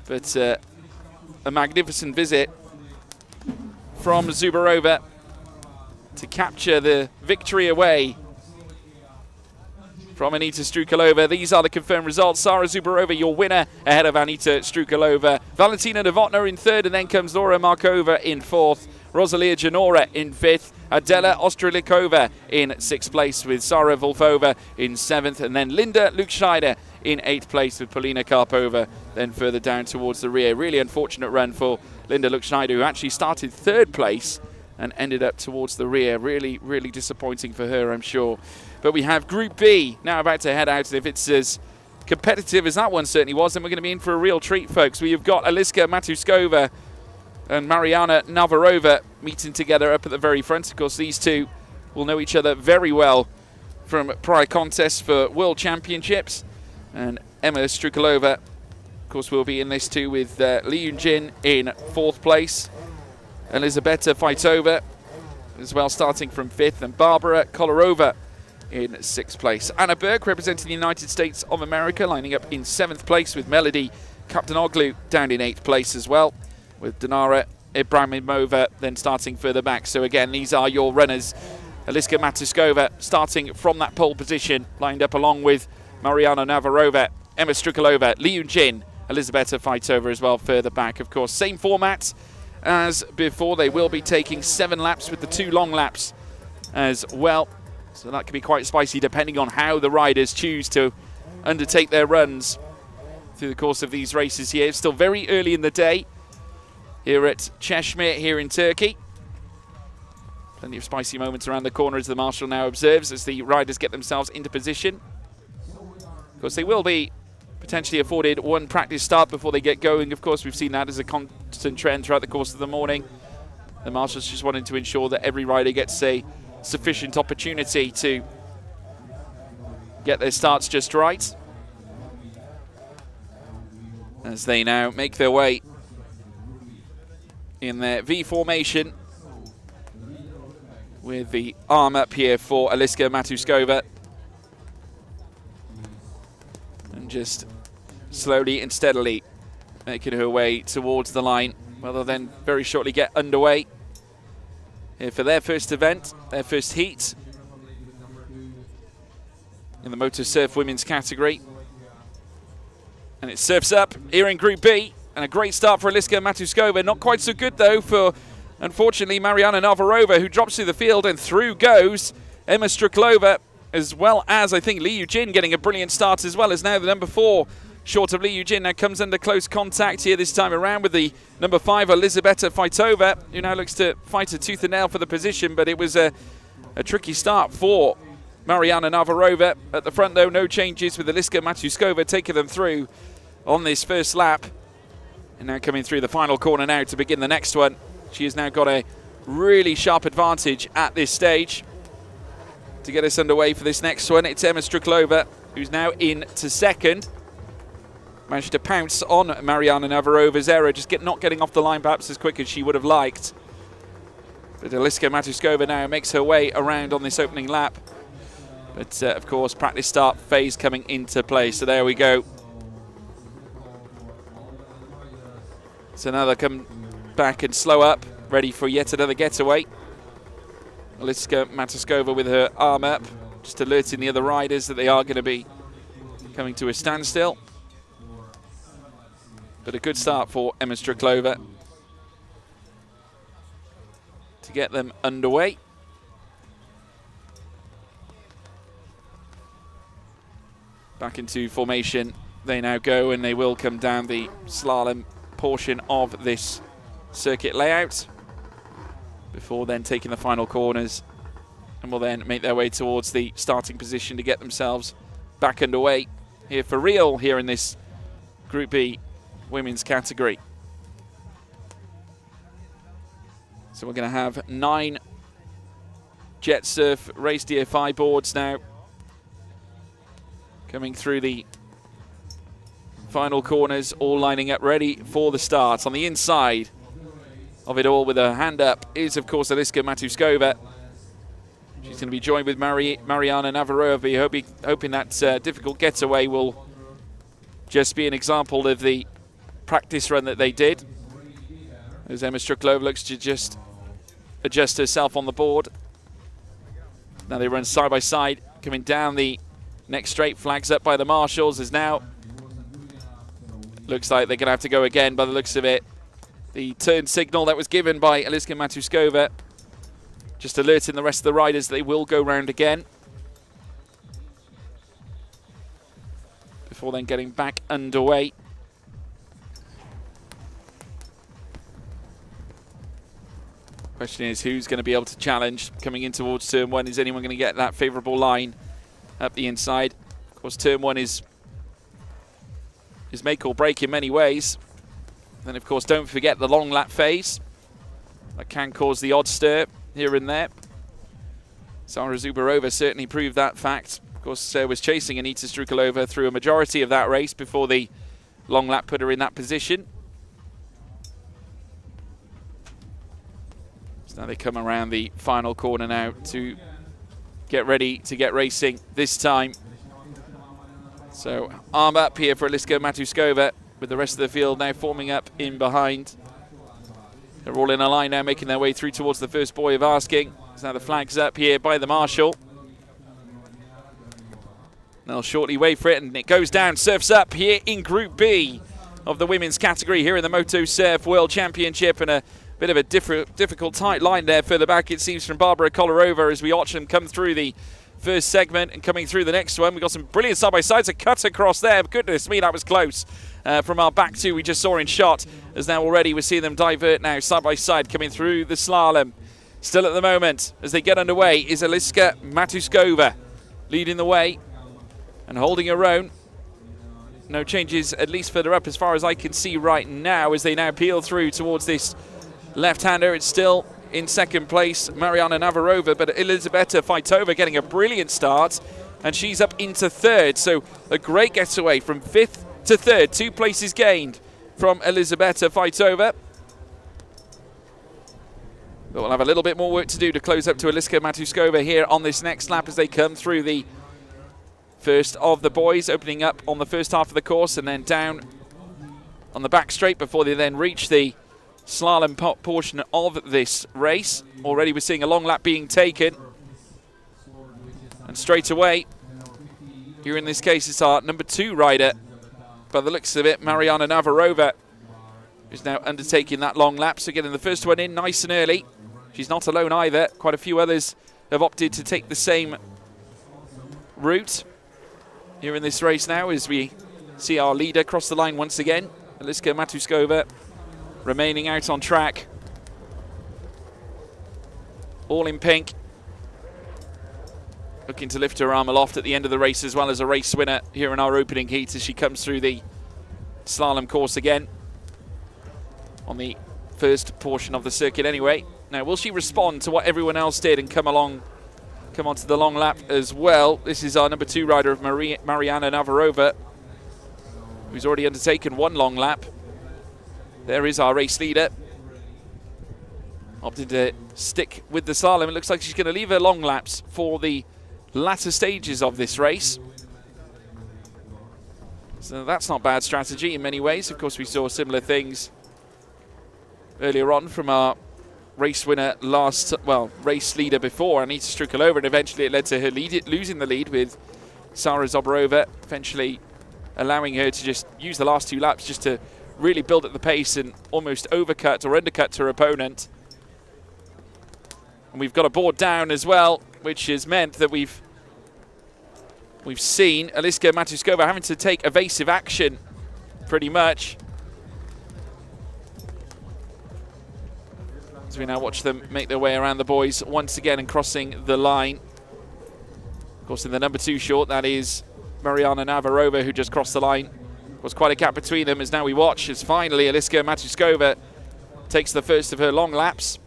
But a magnificent visit from Zubarova to capture the victory away from Anita Strukalova. These are the confirmed results. Sara Zubarova, your winner, ahead of Anita Strukalova. Valentina Novotna in 3rd, and then comes Laura Markova in 4th. Rosalia Janora in 5th. Adela Ostrolikova in 6th place, with Sara Volfova in 7th. And then Linda Luke Schneider in 8th place, with Polina Karpova then further down towards the rear. Really unfortunate run for Linda Luke Schneider, who actually started 3rd place and ended up towards the rear. Really, really disappointing for her, I'm sure. But we have Group B now about to head out. If it's as competitive as that one certainly was, then we're going to be in for a real treat, folks. We've got Eliska Matuskova and Mariana Navarova meeting together up at the very front. Of course, these two will know each other very well from prior contests for World Championships. And Emma Strukalova, of course, will be in this too, with Li Yunjin in 4th place. Elizabeta Faitova as well, starting from 5th, and Barbara Kolarova in 6th place. Anna Burke, representing the United States of America, lining up in 7th place, with Melody Kaptanoglu down in 8th place as well, with Dinara Ibrahimova then starting further back. So again, these are your runners. Eliska Matuskova starting from that pole position, lined up along with Mariana Navarova, Emma Strukalova, Li Yunjin, Elizabeta Faitova as well further back. Of course, same format as before. They will be taking 7 laps with the 2 long laps as well. So that can be quite spicy depending on how the riders choose to undertake their runs through the course of these races here. It's still very early in the day here at Çeşme here in Turkey. Plenty of spicy moments around the corner as the marshal now observes as the riders get themselves into position. Of course, they will be potentially afforded one practice start before they get going. Of course, we've seen that as a constant trend throughout the course of the morning. The marshals just wanting to ensure that every rider gets a sufficient opportunity to get their starts just right, as they now make their way in their V formation with the arm up here for Eliska Matuskova, and just slowly and steadily making her way towards the line. Well, they'll then very shortly get underway here for their first event, their first heat in the MotoSurf women's category. And it surfs up here in Group B, and a great start for Eliska Matuskova. Not quite so good though for, unfortunately, Mariana Navarova, who drops through the field, and through goes Emma Strukalova, as well as, I think, Li Yujin getting a brilliant start, as well as now the number 4 short of Li Yujin now comes under close contact here this time around with the number 5, Elizabeta Faitova, who now looks to fight a tooth and nail for the position, but it was a tricky start for Mariana Navarova. At the front, though, no changes, with Eliska Matuskova taking them through on this first lap. And now coming through the final corner now to begin the next one. She has now got a really sharp advantage at this stage. To get us underway for this next one, it's Emma Strukalova, who's now into second. Managed to pounce on Mariana Navarova's error, just not getting off the line perhaps as quick as she would have liked. But Eliska Matuskova now makes her way around on this opening lap. But of course, practice start phase coming into play. So there we go. So now they come back and slow up, ready for yet another getaway. Eliska Matuskova with her arm up, just alerting the other riders that they are going to be coming to a standstill. But a good start for Emma Strukalova to get them underway. Back into formation they now go, and they will come down the slalom portion of this circuit layout before then taking the final corners, and will then make their way towards the starting position to get themselves back underway here for real here in this Group B women's category. So we're going to have 9 Jet Surf Race DFI boards now coming through the final corners, all lining up ready for the start. On the inside of it all with her hand up is, of course, Eliska Matuskova. She's going to be joined with Mariana Navarova, hoping that difficult getaway will just be an example of the practice run that they did, as Emma Strukalova looks to just adjust herself on the board. Now they run side by side, coming down the next straight, flags up by the marshals, as now looks like they're going to have to go again by the looks of it. The turn signal that was given by Eliska Matuskova, just alerting the rest of the riders that they will go round again before then getting back underway. Question is, who's going to be able to challenge coming in towards turn 1? Is anyone going to get that favourable line up the inside? Of course, turn 1 is is make or break in many ways. Then, of course, don't forget the long lap phase. That can cause the odd stir here and there. Sara Zubarova certainly proved that fact. Of course, was chasing Anita Strukalova through a majority of that race before the long lap put her in that position. So now they come around the final corner now to get ready to get racing this time. So arm up here for Eliska Matuskova, with the rest of the field now forming up in behind. They're all in a line now, making their way through towards the first buoy of asking. So now the flag's up here by the marshal. They'll shortly wait for it, and it goes down, surfs up here in Group B of the women's category here in the MotoSurf World Championship, and a bit of a difficult tight line there further back, it seems, from Barbara Kolarova as we watch them come through the first segment and coming through the next one. We've got some brilliant side-by-sides, a cut across there. Goodness me, that was close. From our back two we just saw in shot, as now already we're seeing them divert now side-by-side coming through the slalom. Still at the moment, as they get underway, is Eliska Matuskova leading the way and holding her own. No changes, at least further up as far as I can see right now, as they now peel through towards this left-hander. It's still in second place, Mariana Navarova, but Elizabeta Fajtova getting a brilliant start, and she's up into third. So a great getaway from fifth to third, 2 places gained from Elizabeta Fajtova. But we'll have a little bit more work to do to close up to Eliska Matuskova here on this next lap as they come through the first of the boys, opening up on the first half of the course and then down on the back straight before they then reach the slalom portion of this race. Already we're seeing a long lap being taken. And straight away, here in this case, it's our number 2 rider, by the looks of it, Mariana Navarova, who's now undertaking that long lap. So getting the first one in nice and early. She's not alone either. Quite a few others have opted to take the same route here in this race now, as we see our leader cross the line once again. Eliska Matuskova remaining out on track. All in pink. Looking to lift her arm aloft at the end of the race, as well as a race winner here in our opening heat as she comes through the slalom course again. On the first portion of the circuit anyway. Now, will she respond to what everyone else did and come onto the long lap as well? This is our number 2 rider of Mariana Navarova, who's already undertaken 1 long lap. There is our race leader. Opted to stick with the slalom. It looks like she's going to leave her long laps for the latter stages of this race. So that's not bad strategy in many ways. Of course, we saw similar things earlier on from our race winner race leader before, Anita Strukalova, and eventually it led to her losing the lead with Sara Zubarova, eventually allowing her to just use the last 2 laps just to really build up the pace and almost overcut or undercut her opponent. And we've got a board down as well, which has meant that we've seen Eliska Matuskova having to take evasive action pretty much. As we now watch them make their way around the boys once again and crossing the line. Of course, in the number 2 short, that is Mariana Navarova, who just crossed the line. Was quite a gap between them, as now we watch as finally Eliska Matuskova takes the first of her long laps.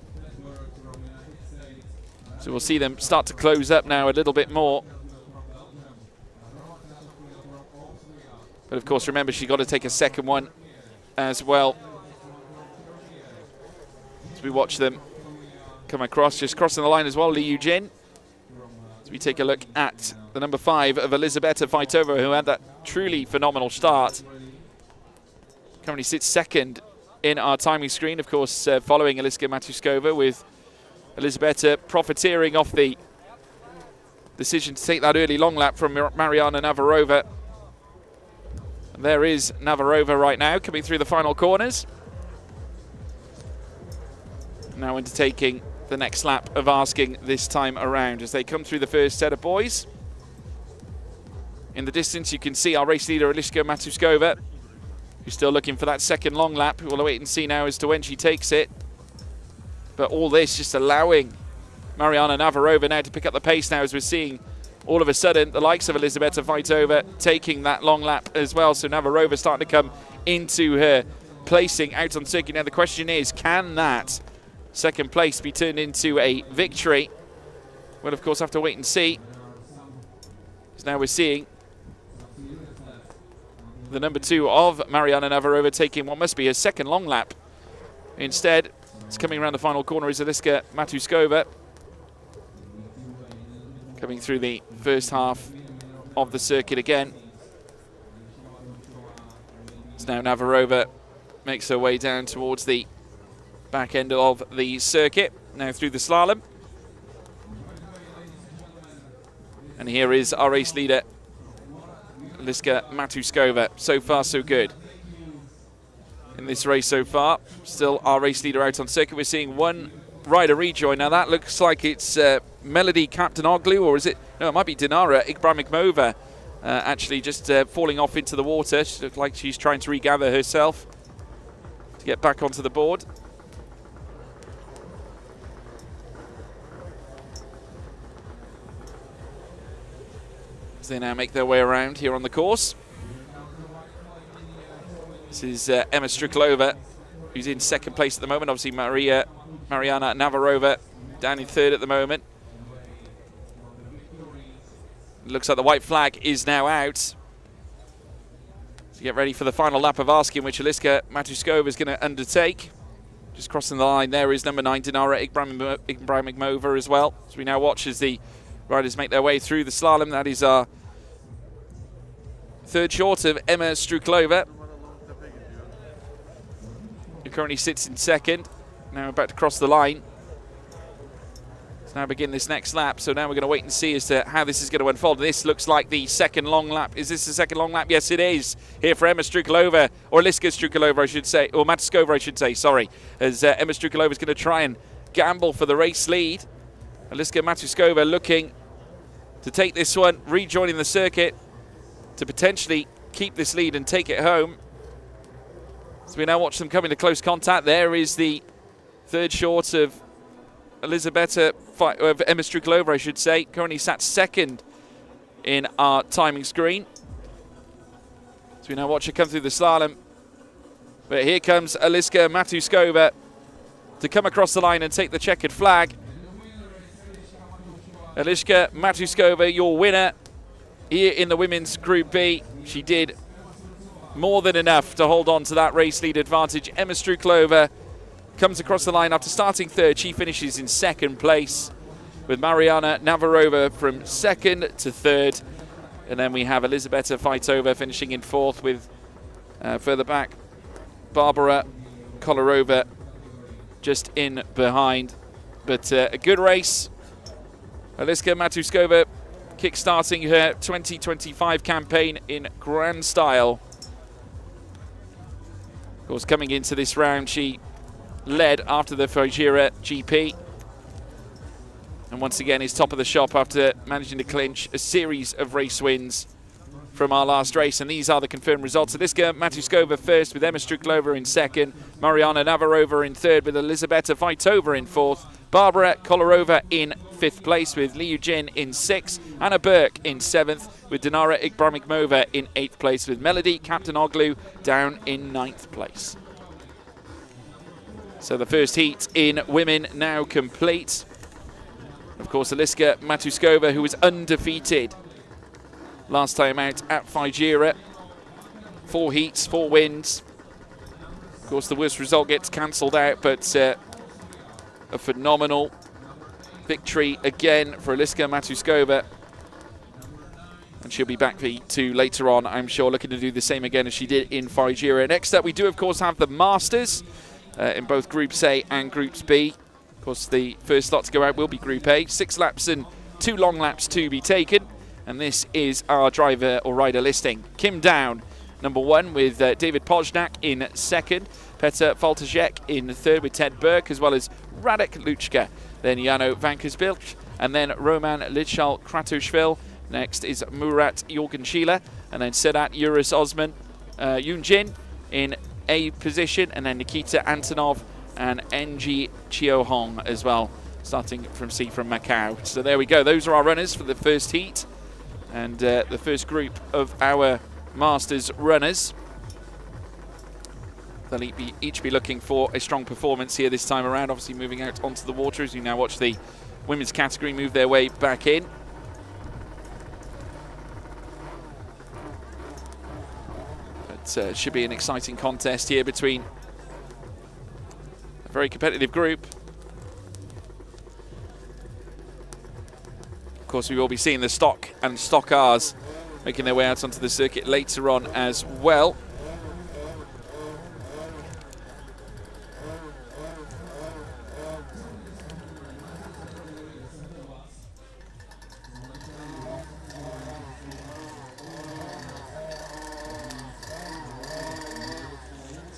So we'll see them start to close up now a little bit more. But of course, remember, she's got to take a second one as well. As we watch them come across, just crossing the line as well, Li Yujin. As we take a look at the number 5 of Elizabeta Fajtova, who had that truly phenomenal start. Currently sits second in our timing screen, of course, following Eliska Matuskova, with Elizabeta profiteering off the decision to take that early long lap from Mariana Navarova. And there is Navarova right now, coming through the final corners. Now undertaking the next lap of asking this time around as they come through the first set of boys. In the distance, you can see our race leader, Eliska Matuskova, who's still looking for that second long lap. We'll wait and see now as to when she takes it. But all this just allowing Mariana Navarova now to pick up the pace now, as we're seeing all of a sudden, the likes of Elisabetta Vajtova taking that long lap as well. So Navarova starting to come into her placing out on circuit. Now the question is, can that second place be turned into a victory? We'll of course have to wait and see. So now we're seeing the number 2 of Mariana Navarova taking what must be her second long lap. Instead, it's coming around the final corner is Eliska Matuskova, coming through the first half of the circuit again. So now Navarova makes her way down towards the back end of the circuit, now through the slalom. And here is our race leader, Eliska Matuskova. So far, so good in this race so far. Still our race leader out on circuit. We're seeing one rider rejoin. Now that looks like it's Melody Kaptanoglu, or is it? No, it might be Dinara Ibrahimova, actually just falling off into the water. She looks like she's trying to regather herself to get back onto the board. As they now make their way around here on the course. This is Emma Striklova, who's in second place at the moment. Obviously Mariana Navarova down in third at the moment. It looks like the white flag is now out. So get ready for the final lap of asking, which Eliska Matuskova is going to undertake. Just crossing the line there is number 9, Dinara Ibrahimova as well. So we now watch as the riders make their way through the slalom. That is our third short of Emma Striklova, who currently sits in second. Now about to cross the line. Let's now begin this next lap. So now we're going to wait and see as to how this is going to unfold. This looks like the second long lap. Is this the second long lap? Yes, it is. Here for Emma Striklova, or Eliska Striklova, I should say, or Matuskova, I should say, sorry. As Emma Striklova is going to try and gamble for the race lead. Eliska Matuskova looking to take this one, rejoining the circuit to potentially keep this lead and take it home. So we now watch them come into close contact. There is the third short of Emma Striklova, I should say. Currently sat second in our timing screen. So we now watch her come through the slalom. But here comes Eliska Matuskova to come across the line and take the checkered flag. Eliska Matuskova, your winner here in the women's Group B. She did more than enough to hold on to that race lead advantage. Emma Striklova comes across the line after starting third. She finishes in second place, with Mariana Navarova from second to third. And then we have Elisabetta Vajtova finishing in fourth, with further back Barbara Kolarova just in behind. But a good race. Eliska Matuskova kick-starting her 2025 campaign in grand style. Of course, coming into this round, she led after the Fajira GP. And once again is top of the shop after managing to clinch a series of race wins from our last race. And these are the confirmed results. Eliska Matuskova first, with Emma Striklova in second. Mariana Navarova in third, with Elisabetta Vajtova in fourth. Barbara Kolarova in fifth place, with Liu Jin in sixth. Anna Burke in seventh, with Dinara Ibrahimova in eighth place, with Melody Kaptanoglu down in ninth place. So the first heat in women now complete. Of course, Eliska Matuskova, who was undefeated last time out at Fajira. 4 heats, 4 wins. Of course, the worst result gets cancelled out, but a phenomenal victory again for Eliska Matuskova. And she'll be back for Heat 2 later on, I'm sure, looking to do the same again as she did in Fajira. Next up, we do, of course, have the Masters in both Groups A and Groups B. Of course, the first slot to go out will be Group A. 6 laps and 2 long laps to be taken. And this is our driver or rider listing. Kim Down, number 1, with David Poznak in second. Petr Faltazek in third, with Ted Burke, as well as Radek Luchka. Then Jano Vankersbilch, and then Roman Lichal Kratoshvili. Next is Murat Jorgenschila, and then Sedat Yuris Osman Yoonjin in A position, and then Nikita Antonov and NG Chiohong as well, starting from C from Macau. So there we go. Those are our runners for the first heat And the first group of our Masters runners, they'll each be looking for a strong performance here this time around, obviously moving out onto the water as you now watch the women's category move their way back in. But it should be an exciting contest here between a very competitive group. Of course, we will be seeing the stock and stock Rs making their way out onto the circuit later on as well.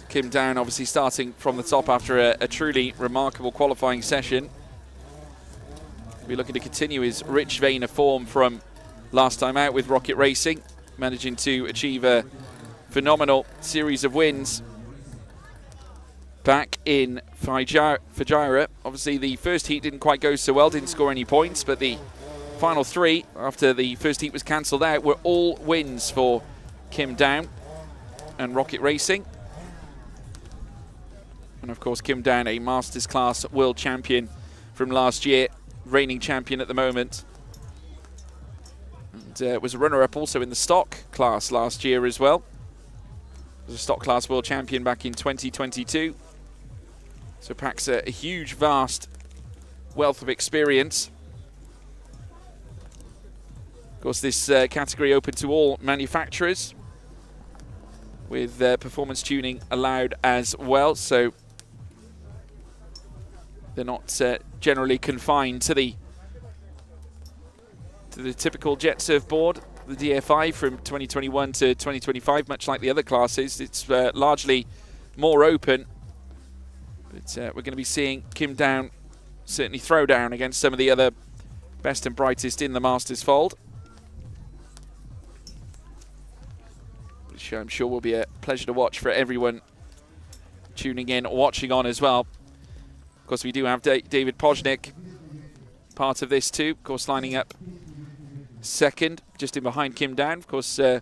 Kim Down obviously starting from the top after a truly remarkable qualifying session. We'll be looking to continue his rich vein of form from last time out with Rocket Racing, managing to achieve a phenomenal series of wins back in Fujairah. Obviously the first heat didn't quite go so well, didn't score any points, but the final three after the first heat was cancelled out were all wins for Kim Down and Rocket Racing. And of course Kim Down, a Masters class world champion from last year, reigning champion at the moment. And was a runner-up also in the stock class last year as well. Was a stock class world champion back in 2022. So packs a huge, vast wealth of experience. Of course, this category open to all manufacturers, with performance tuning allowed as well. So they're not generally confined to the typical jet surf board, the DFI from 2021 to 2025, much like the other classes. It's largely more open, but we're going to be seeing Kim Down certainly throw down against some of the other best and brightest in the Masters fold, which I'm sure will be a pleasure to watch for everyone tuning in, watching on as well. Of course, we do have David Pojnik part of this too, of course, lining up second, just in behind Kim Down. Of course, also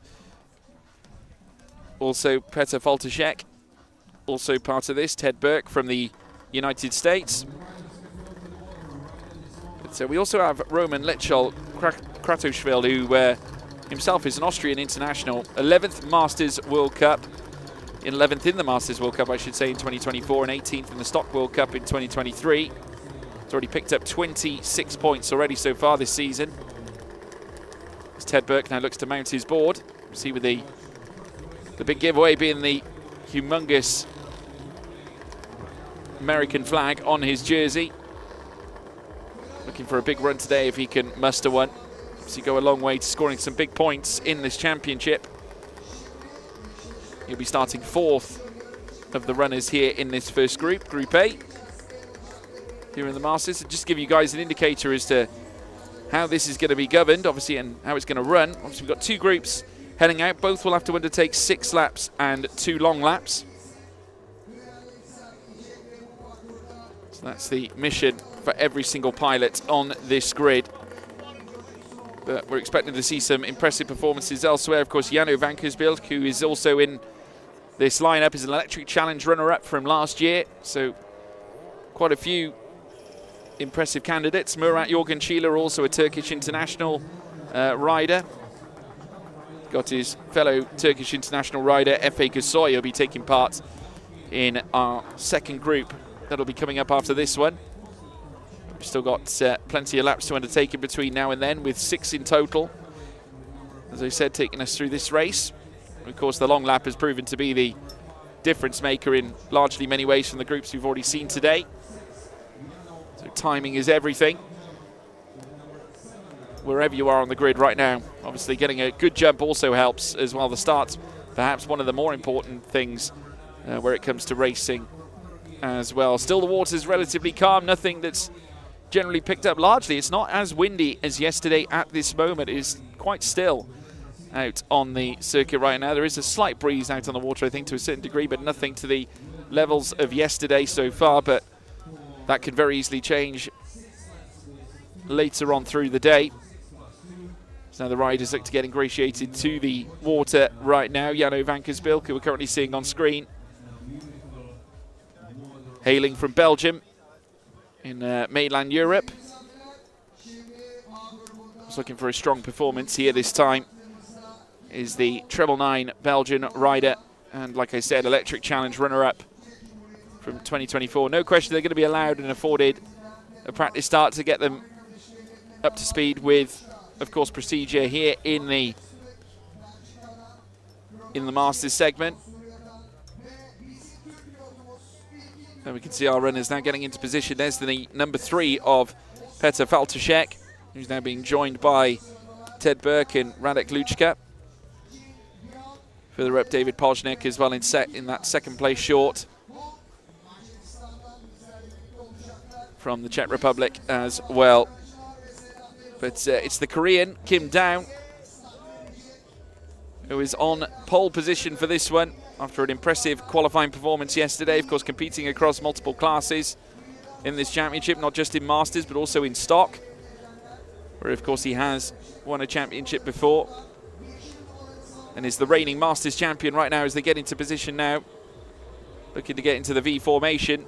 Petr Foltashek, also part of this. Ted Burke from the United States. But we also have Roman Lichol Kratoshvili, who himself is an Austrian international. 11th Masters World Cup. 11th in the Masters World Cup, I should say, in 2024, and 18th in the Stock World Cup in 2023. He's already picked up 26 points already so far this season. As Ted Burke now looks to mount his board. See, with the big giveaway being the humongous American flag on his jersey. Looking for a big run today if he can muster one. So go a long way to scoring some big points in this championship. He'll be starting fourth of the runners here in this first group, Group A, here in the Masters. And just to give you guys an indicator as to how this is going to be governed, obviously, and how it's going to run. Obviously, we've got two groups heading out. Both will have to undertake 6 laps and 2 long laps. So that's the mission for every single pilot on this grid. But we're expecting to see some impressive performances elsewhere. Of course, Jano Vankersbild, who is also in this lineup, is an Electric Challenge runner-up from last year. So quite a few impressive candidates. Murat Jorgen Çiler, also a Turkish international rider. Got his fellow Turkish international rider, Efe Kasoy, will be taking part in our second group. That'll be coming up after this one. We've still got plenty of laps to undertake in between now and then, with 6 in total. As I said, taking us through this race. Of course, the long lap has proven to be the difference maker in largely many ways from the groups we've already seen today. So timing is everything, wherever you are on the grid right now. Obviously, getting a good jump also helps as well. The start's perhaps one of the more important things where it comes to racing as well. Still, the water's relatively calm. Nothing that's generally picked up largely. It's not as windy as yesterday at this moment. It is quite still out on the circuit right now. There is a slight breeze out on the water, I think, to a certain degree, but nothing to the levels of yesterday so far. But that could very easily change later on through the day. So now the riders look to get ingratiated to the water right now. Jano Vankersbilk, who we're currently seeing on screen, hailing from Belgium in mainland Europe. He's looking for a strong performance here this time. Is the 999 Belgian rider, and like I said, Electric Challenge runner-up from 2024. No question they're going to be allowed and afforded a practice start to get them up to speed with, of course, procedure here in the Masters segment. And we can see our runners now getting into position. There's the number 3 of Petr Faltušek, who's now being joined by Ted Burke and Radek Lučka. Further up, David Požnek as well in that second place short from the Czech Republic as well. But it's the Korean, Kim Daum, who is on pole position for this one after an impressive qualifying performance yesterday. Of course, competing across multiple classes in this championship, not just in Masters, but also in stock, where, of course, he has won a championship before and is the reigning Masters champion right now as they get into position now, looking to get into the V formation.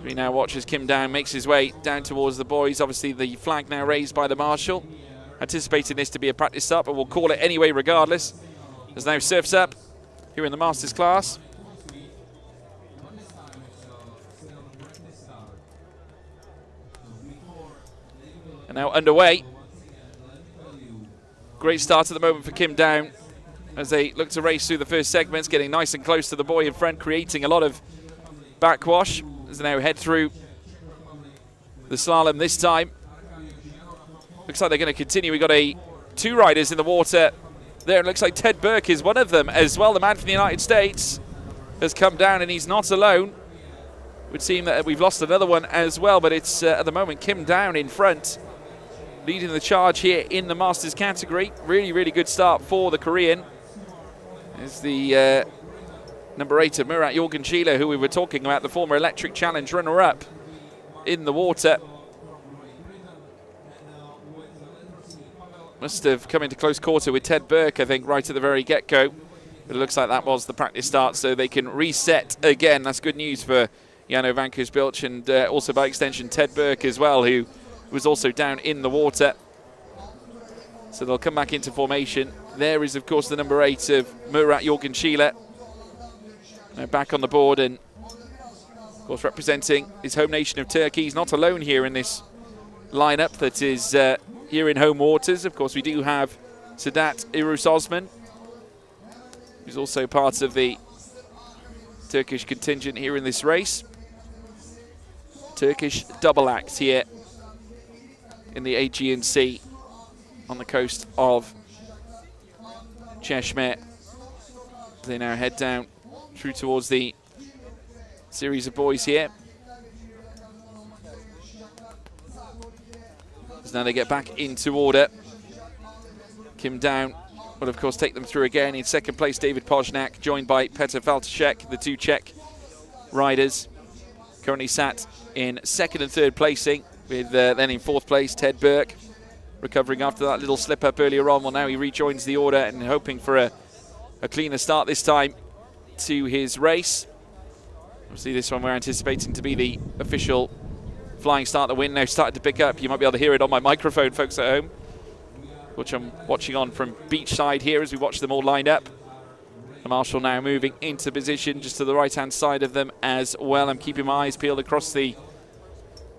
We now watch as Kim Daum makes his way down towards the boys. Obviously, the flag now raised by the marshal, anticipating this to be a practice start, but we'll call it anyway regardless, as now surfs up here in the Masters class. And now underway. Great start at the moment for Kim Daum as they look to race through the first segments, getting nice and close to the boy in front, creating a lot of backwash as they now head through the slalom this time. Looks like they're going to continue. We've got 2 riders in the water there. It looks like Ted Burke is one of them as well. The man from the United States has come down, and he's not alone. It would seem that we've lost another one as well, but it's at the moment Kim Daum in front, leading the charge here in the Masters category. Really, really good start for the Korean. Is the number 8 of Murat Jorgenschila, who we were talking about, the former Electric Challenge runner-up in the water. Must have come into close quarter with Ted Burke, I think, right at the very get-go. But it looks like that was the practice start, so they can reset again. That's good news for Jano Vankersbilk and also, by extension, Ted Burke as well, who was also down in the water. So they'll come back into formation. There is, of course, the number 8 of Murat Jorgenschila. Now back on the board and, of course, representing his home nation of Turkey. He's not alone here in this lineup that is here in home waters. Of course, we do have Sedat Irus Osman, who's also part of the Turkish contingent here in this race. Turkish double act here in the Aegean Sea on the coast of Çeşme. They now head down through towards the series of boys here. So now they get back into order. Kim Daum will, of course, take them through again. In second place, David Požnek, joined by Petr Faltušek, the 2 Czech riders. Currently sat in second and third placing, with then in fourth place, Ted Burke, recovering after that little slip-up earlier on. Well, now he rejoins the order and hoping for a cleaner start this time to his race. Obviously, this one we're anticipating to be the official flying start. The wind now started to pick up. You might be able to hear it on my microphone, folks at home, which I'm watching on from beachside here as we watch them all lined up. The marshal now moving into position just to the right-hand side of them as well. I'm keeping my eyes peeled across the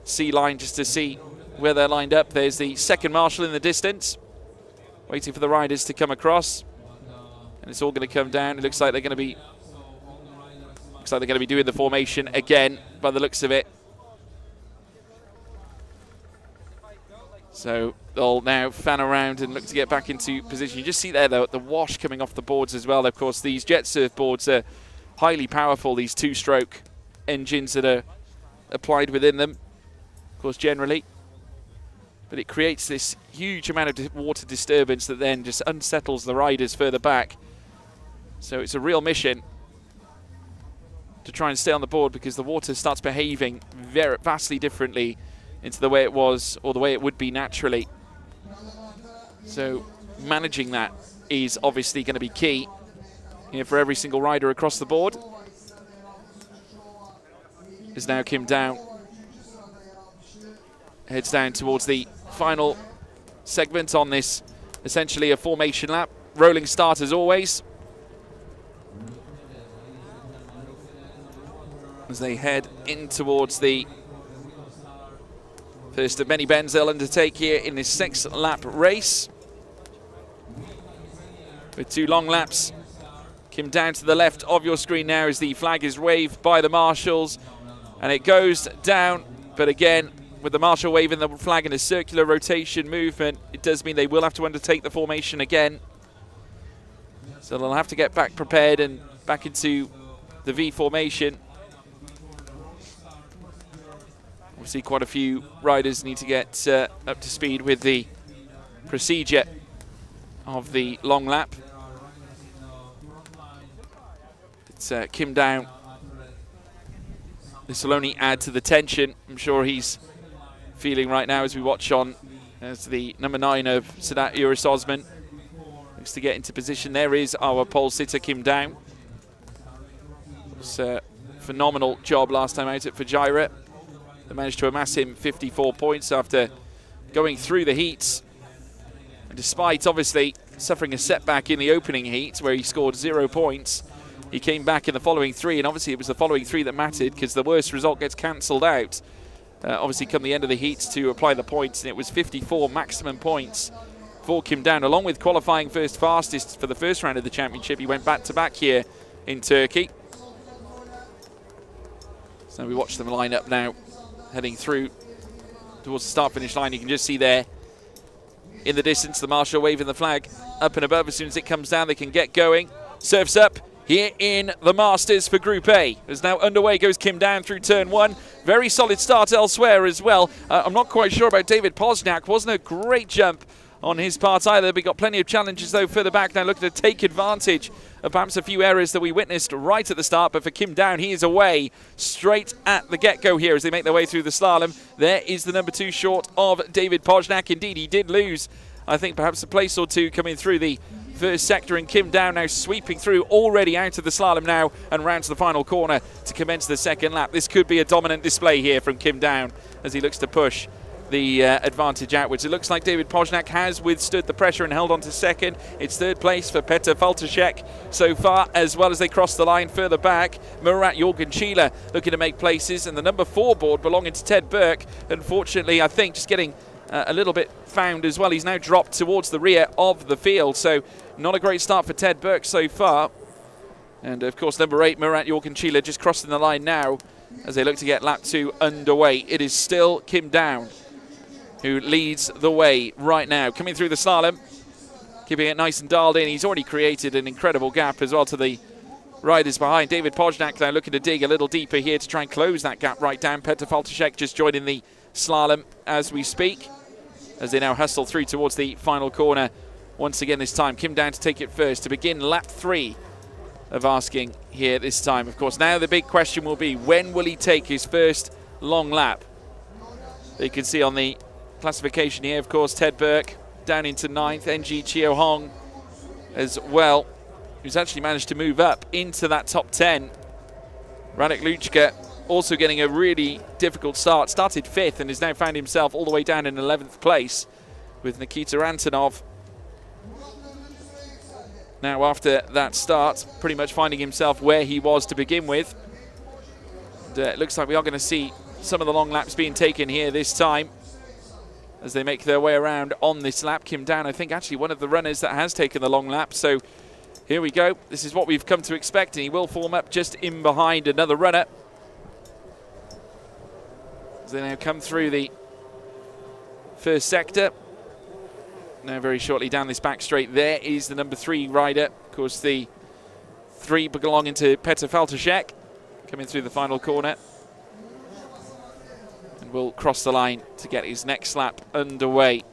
sea line just to see where they're lined up. There's the second marshal in the distance, waiting for the riders to come across. And it's all going to come down. It looks like they're going to be doing the formation again by the looks of it. So they'll now fan around and look to get back into position. You just see there the wash coming off the boards as well. Of course, these jet surf boards are highly powerful, these 2-stroke engines that are applied within them, of course, generally. But it creates this huge amount of water disturbance that then just unsettles the riders further back. So it's a real mission to try and stay on the board, because the water starts behaving vastly differently into the way it was, or the way it would be naturally. So managing that is obviously going to be key here for every single rider across the board. Is now Kim Down. Heads down towards the final segment on this, essentially a formation lap. Rolling start as always. As they head in towards the first of many bends they'll undertake here in this 6th lap race. With 2 long laps. Kim Down to the left of your screen now as the flag is waved by the marshals. And it goes down, but again, with the marshal waving the flag in a circular rotation movement, it does mean they will have to undertake the formation again. So they'll have to get back prepared and back into the V formation. Obviously, quite a few riders need to get up to speed with the procedure of the long lap. It's Kim Down. This will only add to the tension. I'm sure he's feeling right now as we watch on as the number 9 of Sedat Uris Osman looks to get into position. There is our pole sitter, Kim Down. It was a phenomenal job last time out at Fujairah. They managed to amass him 54 points after going through the heats. And despite obviously suffering a setback in the opening heat where he scored 0 points, he came back in the following 3, and obviously it was the following 3 that mattered because the worst result gets cancelled out. Obviously come the end of the heats to apply the points, and it was 54 maximum points for Kim Down, along with qualifying first fastest for the first round of the championship. He went back-to-back here in Turkey. So we watch them line up now, heading through towards the start-finish line. You can just see there in the distance the marshal waving the flag up and above. As soon as it comes down, they can get going. Surfs up here in the Masters for Group A. As now underway goes Kim Down through turn 1. Very solid start elsewhere as well. I'm not quite sure about David Pozniak. Wasn't a great jump on his part either. We got plenty of challenges though further back now, looking to take advantage of perhaps a few errors that we witnessed right at the start. But for Kim Down, he is away straight at the get-go here as they make their way through the slalom. There is the number 2 short of David Pozniak. Indeed, he did lose, I think, perhaps a place or two coming through the first sector, and Kim Down now sweeping through already out of the slalom now and round to the final corner to commence the second lap. This could be a dominant display here from Kim Down as he looks to push the advantage outwards. It looks like David Pozniak has withstood the pressure and held on to second. It's third place for Petr Faltashek so far, as well as they cross the line further back. Murat Jorgenchila looking to make places, and the number 4 board belonging to Ted Burke, unfortunately, I think, just getting a little bit found as well. He's now dropped towards the rear of the field, so not a great start for Ted Burke so far. And of course number 8, Murat Jorgenchila, just crossing the line now as they look to get lap 2 underway. It is still Kim Down who leads the way right now, coming through the slalom, keeping it nice and dialed in. He's already created an incredible gap as well to the riders behind. David Pozniak now looking to dig a little deeper here to try and close that gap right down. Petr Faltashek just joining the slalom as we speak, as they now hustle through towards the final corner. Once again this time, Kim Down to take it first to begin lap 3 of asking here this time. Of course, now the big question will be, when will he take his first long lap? You can see on the classification here, of course, Ted Burke down into 9th, NG Chio Hong as well, who's actually managed to move up into that top 10. Radek Luchka also getting a really difficult start, started 5th and has now found himself all the way down in 11th place with Nikita Antonov. Now after that start, pretty much finding himself where he was to begin with. And, it looks like we are going to see some of the long laps being taken here this time as they make their way around on this lap. Kim Down, I think, actually one of the runners that has taken the long lap. So here we go. This is what we've come to expect, and he will form up just in behind another runner as they now come through the first sector. Now very shortly down this back straight, there is the number 3 rider. Of course, the 3 belonging to Petr Faltashek, coming through the final corner. And will cross the line to get his next lap underway.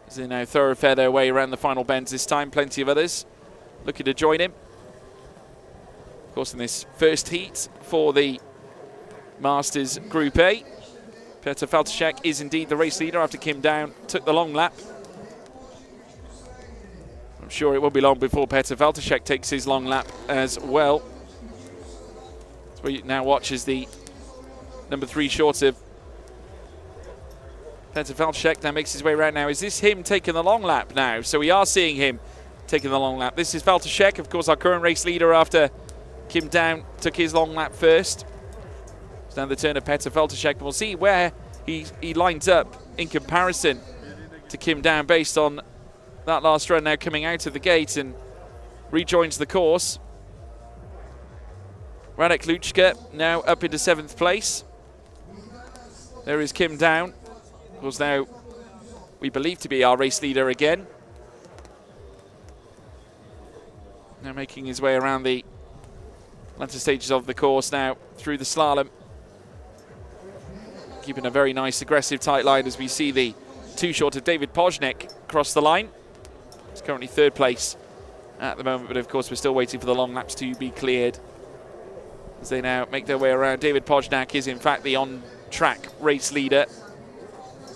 As they now thoroughfare their way around the final bends this time. Plenty of others looking to join him. Of course, in this first heat for the Masters Group A, Petr Faltashek is indeed the race leader after Kim Down took the long lap. I'm sure it won't be long before Petr Valtešek takes his long lap as well. So we now watch as the number 3 short of Petr Valtešek now makes his way around now. Is this him taking the long lap now? So we are seeing him taking the long lap. This is Valtešek, of course, our current race leader after Kim Down took his long lap first. It's now the turn of Petr Valtešek. We'll see where he lines up in comparison to Kim Down based on that last run now coming out of the gate and rejoins the course. Radek Lučka now up into 7th place. There is Kim Down. Of course, now we believe to be our race leader again. Now making his way around the latter stages of the course now through the slalom. Keeping a very nice, aggressive, tight line as we see the 2 short of David Pojnik cross the line. It's currently 3rd place at the moment, but of course we're still waiting for the long laps to be cleared. As they now make their way around, David Pojnik is in fact the on-track race leader.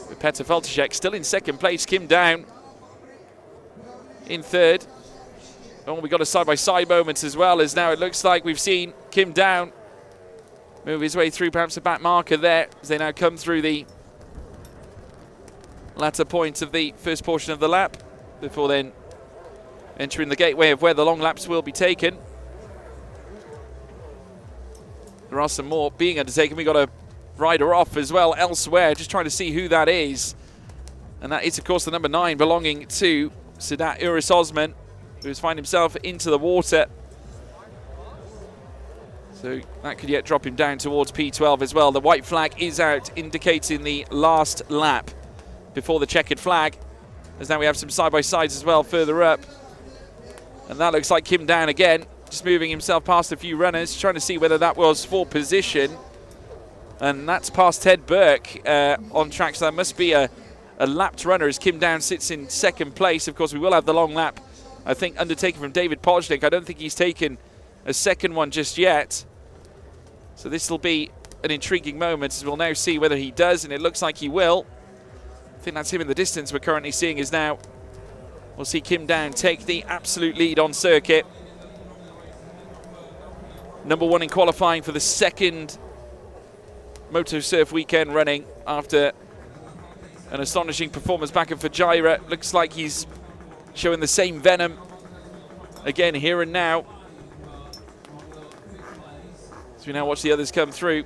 With Petr Valtešek still in 2nd place, Kim Down in 3rd. Oh, we got a side-by-side moment as well, as now it looks like we've seen Kim Down move his way through perhaps a back marker there as they now come through the latter point of the first portion of the lap before then entering the gateway of where the long laps will be taken. There are some more being undertaken. We got a rider off as well elsewhere, just trying to see who that is. And that is, of course, the number 9 belonging to Sedat Uris Osman, who has found himself into the water. So that could yet drop him down towards P12 as well. The white flag is out, indicating the last lap before the checkered flag. As now we have some side-by-sides as well further up. And that looks like Kim Down again, just moving himself past a few runners, trying to see whether that was for position. And that's past Ted Burke on track, so that must be a lapped runner as Kim Down sits in 2nd place. Of course, we will have the long lap, I think, undertaken from David Pojnik. I don't think he's taken a 2nd one just yet. So this will be an intriguing moment as we'll now see whether he does, and it looks like he will. I think that's him in the distance we're currently seeing is now. We'll see Kim Down take the absolute lead on circuit. Number 1 in qualifying for the 2nd MotoSurf weekend running after an astonishing performance back in Fujairah. Looks like he's showing the same venom again here and now. As we now watch the others come through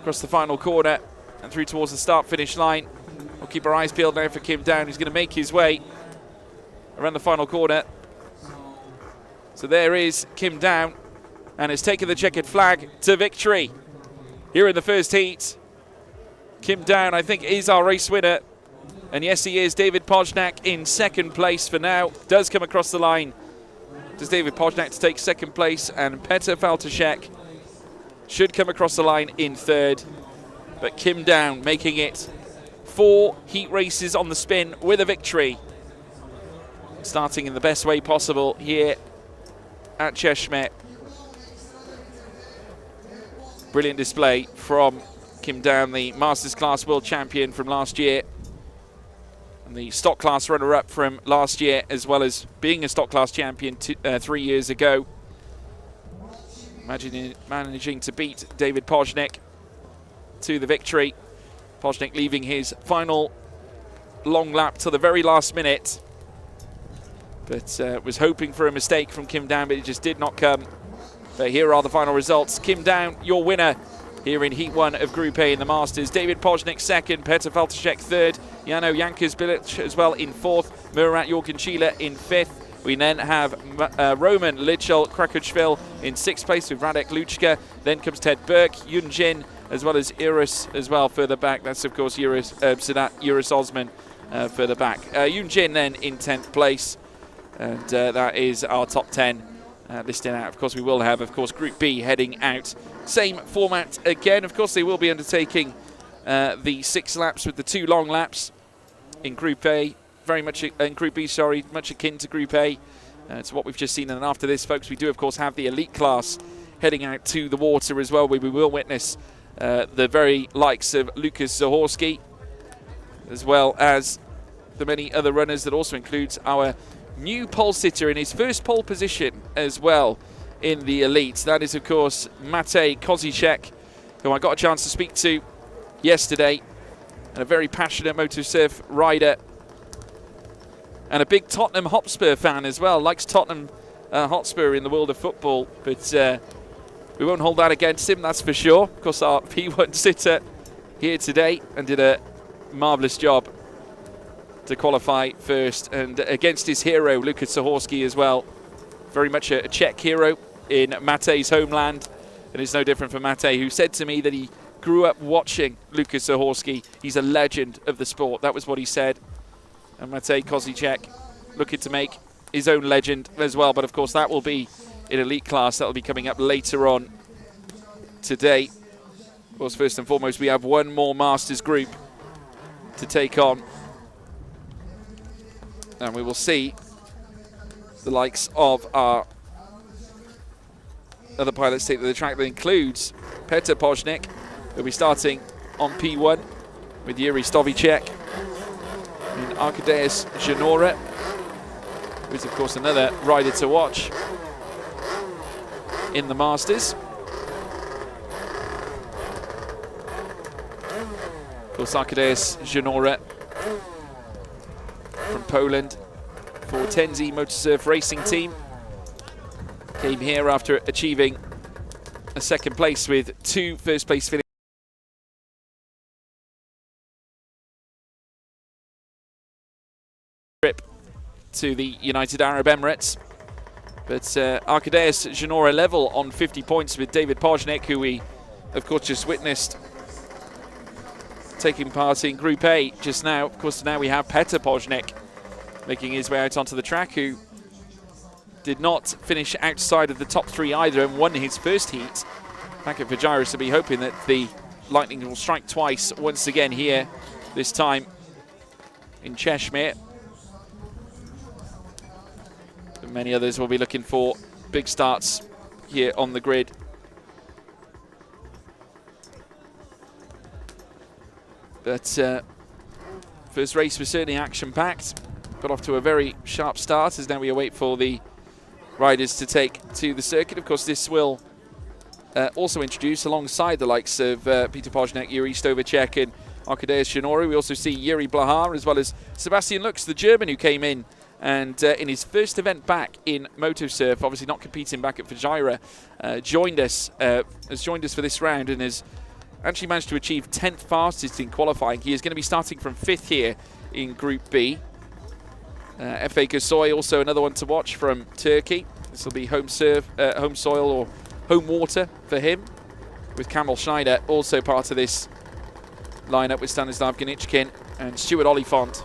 across the final corner and through towards the start-finish line. We'll keep our eyes peeled now for Kim Down, who's going to make his way around the final corner. So there is Kim Down, and has taken the checkered flag to victory here in the first heat. Kim Down, I think, is our race winner. And yes, he is. David Pojnik in 2nd place for now. Does come across the line. Does David Pojnik to take 2nd place, and Petr Valtešek should come across the line in 3rd. But Kim Down making it 4 heat races on the spin with a victory. Starting in the best way possible here at Češme. Brilliant display from Kim Down, the Masters Class World Champion from last year. And the Stock Class runner-up from last year, as well as being a Stock Class champion 3 years ago. Managing to beat David Pojnik to the victory. Pojnik leaving his final long lap to the very last minute. But was hoping for a mistake from Kim Down, but it just did not come. But here are the final results. Kim Down, your winner here in Heat 1 of Group A in the Masters. David Pojnik 2nd, Petr Valtešek 3rd, Jano Jankas-Bilic as well in 4th, Murat Jorgenčíla in 5th. We then have Roman Lichel Krakuchvil in 6th place with Radek Lučka. Then comes Ted Burke, Yun Jin, as well as Uris as well further back. That's, of course, Sedat Uris Osman further back. Yun Jin then in 10th place. And that is our top 10 listed out. Of course, we will have, of course, Group B heading out. Same format again. Of course, they will be undertaking the 6 laps with the 2 long laps in Group A. Very much in Group B, sorry, much akin to Group A. It's what we've just seen. And after this, folks, we do, of course, have the elite class heading out to the water as well, where we will witness the very likes of Lukas Zahorski, as well as the many other runners. That also includes our new pole sitter in his first pole position as well in the elite. That is, of course, Matej Kozicek, who I got a chance to speak to yesterday, and a very passionate MotoSurf rider, and a big Tottenham Hotspur fan as well. Likes Tottenham Hotspur in the world of football, but we won't hold that against him, that's for sure. Of course, our P1 sitter here today, and did a marvellous job to qualify first, and against his hero, Lukas Zahorski, as well. Very much a Czech hero in Matej's homeland, and it's no different for Matej, who said to me that he grew up watching Lukas Zahorski. He's a legend of the sport. That was what he said. And Matej Kozicek looking to make his own legend as well. But of course, that will be in elite class. That will be coming up later on today. Of course, first and foremost, we have one more Masters group to take on. And we will see the likes of our other pilots take to the track. That includes Petr Požník, who'll be starting on P1 with Yuri Stovicek and Arkadiusz Janora, who's of course another rider to watch in the Masters. Of course, Arkadiusz Janora from Poland for Tenzi MotoSurf Racing Team. Came here after achieving a second place with 2 first place finishes trip to the United Arab Emirates. But Arkadiusz Janora level on 50 points with David Požník, who we of course just witnessed taking part in Group A just now. Of course, now we have Petr Požník making his way out onto the track, who did not finish outside of the top 3 either, and won his first heat back at Fujairah. So be hoping that the lightning will strike twice once again here, this time in Cheshire. But many others will be looking for big starts here on the grid. But first race was certainly action-packed. Got off to a very sharp start, as now we await for the riders to take to the circuit. Of course, this will also introduce, alongside the likes of Petr Požník, Yuri Stovicek and Arkadiusz Janora, we also see Yuri Blahar, as well as Sebastian Lux, the German, who came in and in his first event back in MotoSurf, obviously not competing back at Fujairah, has joined us for this round, and has actually managed to achieve 10th fastest in qualifying. He is going to be starting from 5th here in Group B. Efe Gürsoy, also another one to watch from Turkey. This will be home soil or home water for him, with Kamil Schneider also part of this lineup, with Stanislav Ganichkin and Stuart Oliphant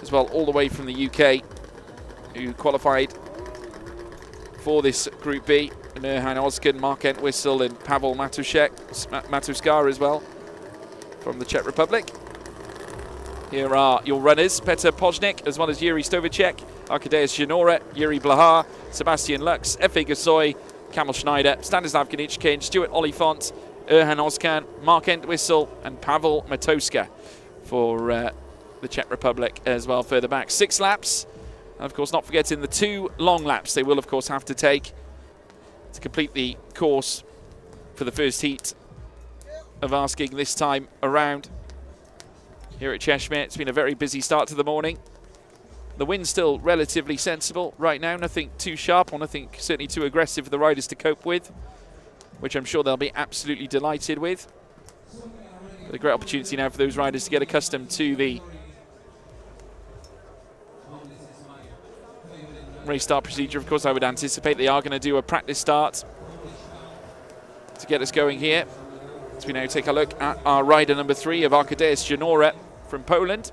as well, all the way from the UK, who qualified for this Group B. And Erhan Ozkan, Mark Entwistle and Pavel Matuska as well from the Czech Republic. Here are your runners: Petr Požník, as well as Yuri Stovicek, Arkadiusz Janora, Yuri Blahar, Sebastian Lux, Efe Gürsoy, Kamil Schneider, Stanislav Ganichkin, Stuart Oliphant, Erhan Ozkan, Mark Entwistle and Pavel Matuska for the Czech Republic as well further back. 6 laps, and of course not forgetting the 2 long laps they will of course have to take to complete the course for the first heat of asking this time around here at Cheshire. It's been a very busy start to the morning. The wind's still relatively sensible right now, nothing too sharp or nothing certainly too aggressive for the riders to cope with, which I'm sure they'll be absolutely delighted with. But a great opportunity now for those riders to get accustomed to the race start procedure. Of course, I would anticipate they are going to do a practice start to get us going here. So we now take a look at our rider number 3 of Arkadiusz Janora from Poland,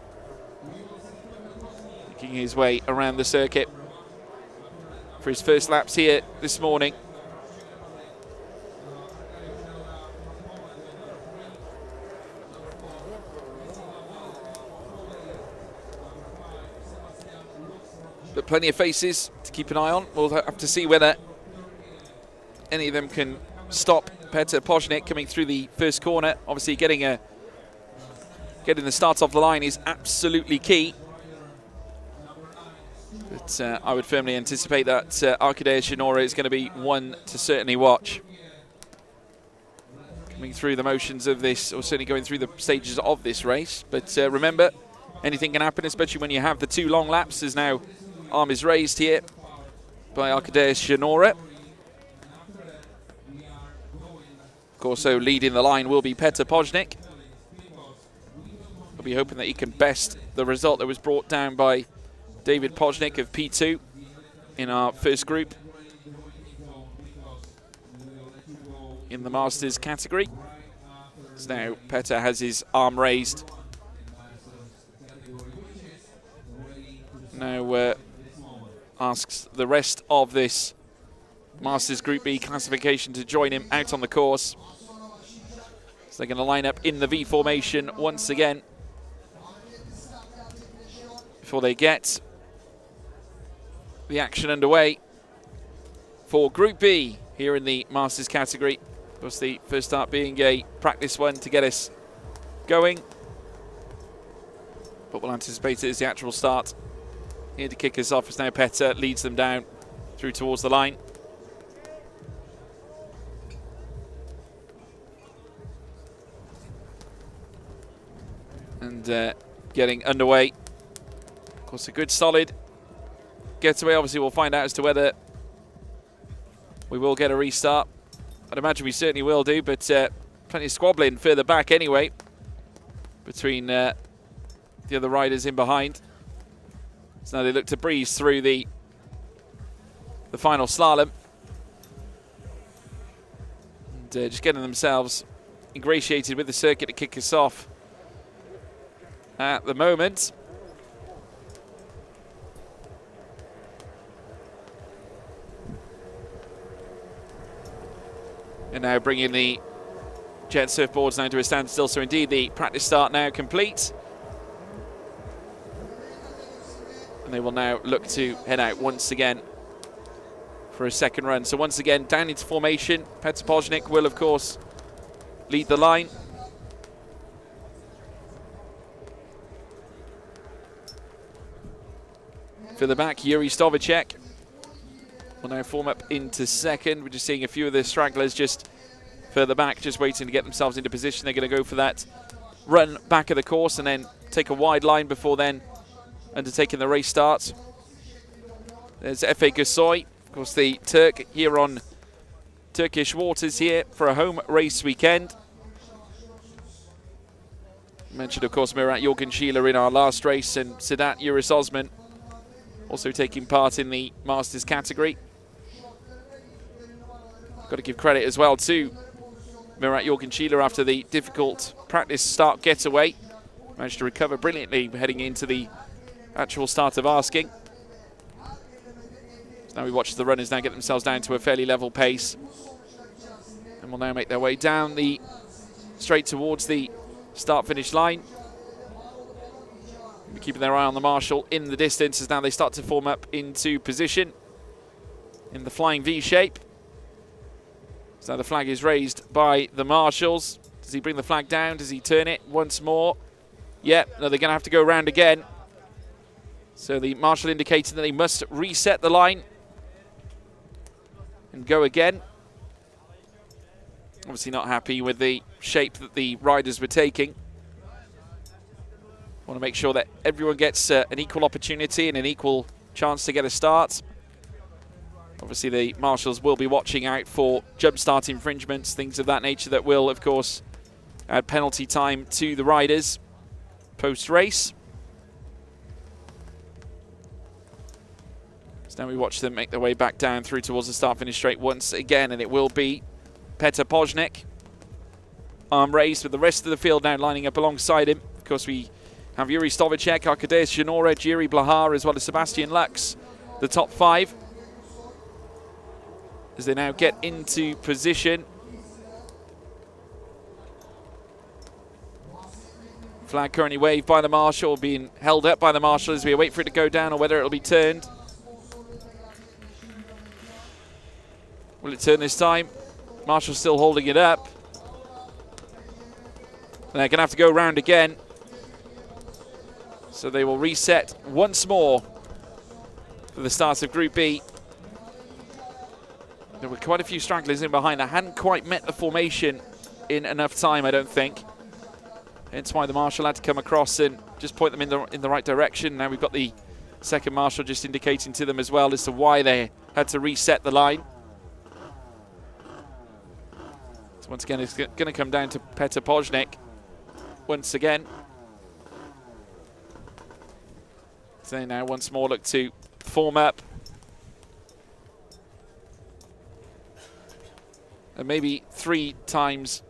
making his way around the circuit for his first laps here this morning. But plenty of faces to keep an eye on. We'll have to see whether any of them can stop Petr Požník coming through the first corner. Obviously getting the start off the line is absolutely key. But But I would firmly anticipate that Arkadiusz Janora is going to be one to certainly watch. Coming through the motions of this, or certainly going through the stages of this race. But remember, anything can happen, especially when you have the 2 long laps, as now arm is raised here by Arkadiusz Janora. Of course, so leading the line will be Petr Poźnik. We'll be hoping that he can best the result that was brought down by David Poźnik of P2 in our first group in the Masters category. So now Petr has his arm raised. Now asks the rest of this Masters Group B classification to join him out on the course. So they're going to line up in the V formation once again before they get the action underway for Group B here in the Masters category. Of course, the first start being a practice one to get us going, but we'll anticipate it as the actual start. Here to kick us off as now Petr leads them down through towards the line. And getting underway. Of course, a good solid getaway. Obviously, we'll find out as to whether we will get a restart. I'd imagine we certainly will do, but plenty of squabbling further back anyway between the other riders in behind. So now they look to breeze through the final slalom. And just getting themselves ingratiated with the circuit to kick us off at the moment. And now bringing the jet surfboards down to a standstill. So indeed the practice start now complete. And they will now look to head out once again for a second run. So once again, down into formation. Petr Poźnik will, of course, lead the line. Further back, Yuri Stovacek will now form up into second. We're just seeing a few of the stragglers just further back, just waiting to get themselves into position. They're going to go for that run back of the course and then take a wide line before then undertaking the race start. There's Efe Gürsoy, of course the Turk here on Turkish waters here for a home race weekend. Mentioned, of course, Murat Jorgenschieler in our last race, and Sedat Yunus Osman also taking part in the Masters category. Got to give credit as well to Murat Jorgenschieler after the difficult practice start getaway. Managed to recover brilliantly heading into the actual start of asking. So now we watch the runners now get themselves down to a fairly level pace. And will now make their way down the straight towards the start-finish line. We're keeping their eye on the marshal in the distance as now they start to form up into position in the flying V shape. So the flag is raised by the marshals. Does he bring the flag down? Does he turn it once more? Yep, no, they're going to have to go around again. So the marshal indicating that they must reset the line and go again. Obviously not happy with the shape that the riders were taking. Want to make sure that everyone gets an equal opportunity and an equal chance to get a start. Obviously the marshals will be watching out for jump start infringements, things of that nature that will, of course, add penalty time to the riders post-race. So now we watch them make their way back down through towards the start-finish straight once again, and it will be Petr Poźnik, arm raised with the rest of the field now lining up alongside him. Of course, we have Yuri Stovacek, Arkadiusz Janora, Jiří Blahar, as well as Sebastian Lux, the top 5. As they now get into position. Flag currently waved by the marshal, being held up by the marshal as we wait for it to go down or whether it'll be turned. Will it turn this time? Marshal's still holding it up. And they're going to have to go round again. So they will reset once more for the start of Group B. There were quite a few stragglers in behind. I hadn't quite met the formation in enough time, I don't think. Hence why the marshal had to come across and just point them in the right direction. Now we've got the second marshal just indicating to them as well as to why they had to reset the line. So once again, it's going to come down to Petr Pojnik once again. So now once more look to form up. And maybe 3 times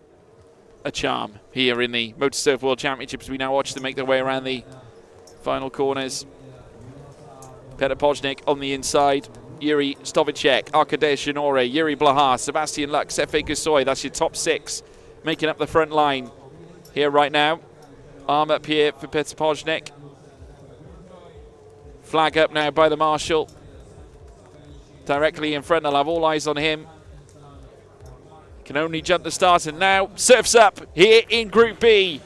a charm here in the MotoSurf World Championships. We now watch them make their way around the final corners. Petr Pojnik on the inside. Yuri Stovicek, Arkadej Shinore, Yuri Blahar, Sebastian Lux, Efe Gasoy. That's your top 6 making up the front line here right now. Arm up here for Petr Pojnik. Flag up now by the marshal. Directly in front, I'll have all eyes on him. Can only jump the start, and now surfs up here in Group B.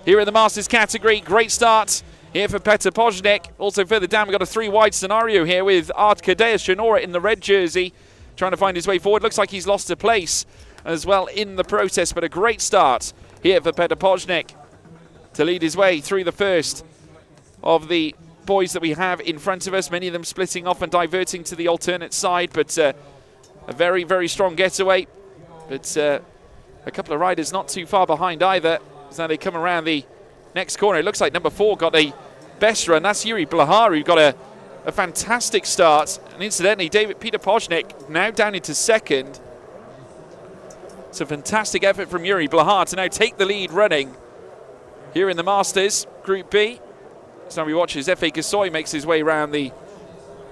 Here in the Masters category, great start here for Petr Pojnik. Also further down, we've got a 3-wide scenario here with Arkadej Shinore in the red jersey, trying to find his way forward. Looks like he's lost a place as well in the process, but a great start here for Petr Pojnik to lead his way through the first of the boys that we have in front of us. Many of them splitting off and diverting to the alternate side, but a very, very strong getaway. But a couple of riders not too far behind either. So now they come around the next corner. It looks like number 4 got a best run. That's Yuri Blahar, who got a fantastic start. And incidentally, Petr Pojnik now down into second. It's a fantastic effort from Yuri Blahar to now take the lead running here in the Masters Group B. So now we watch as Efe Gasoy makes his way around the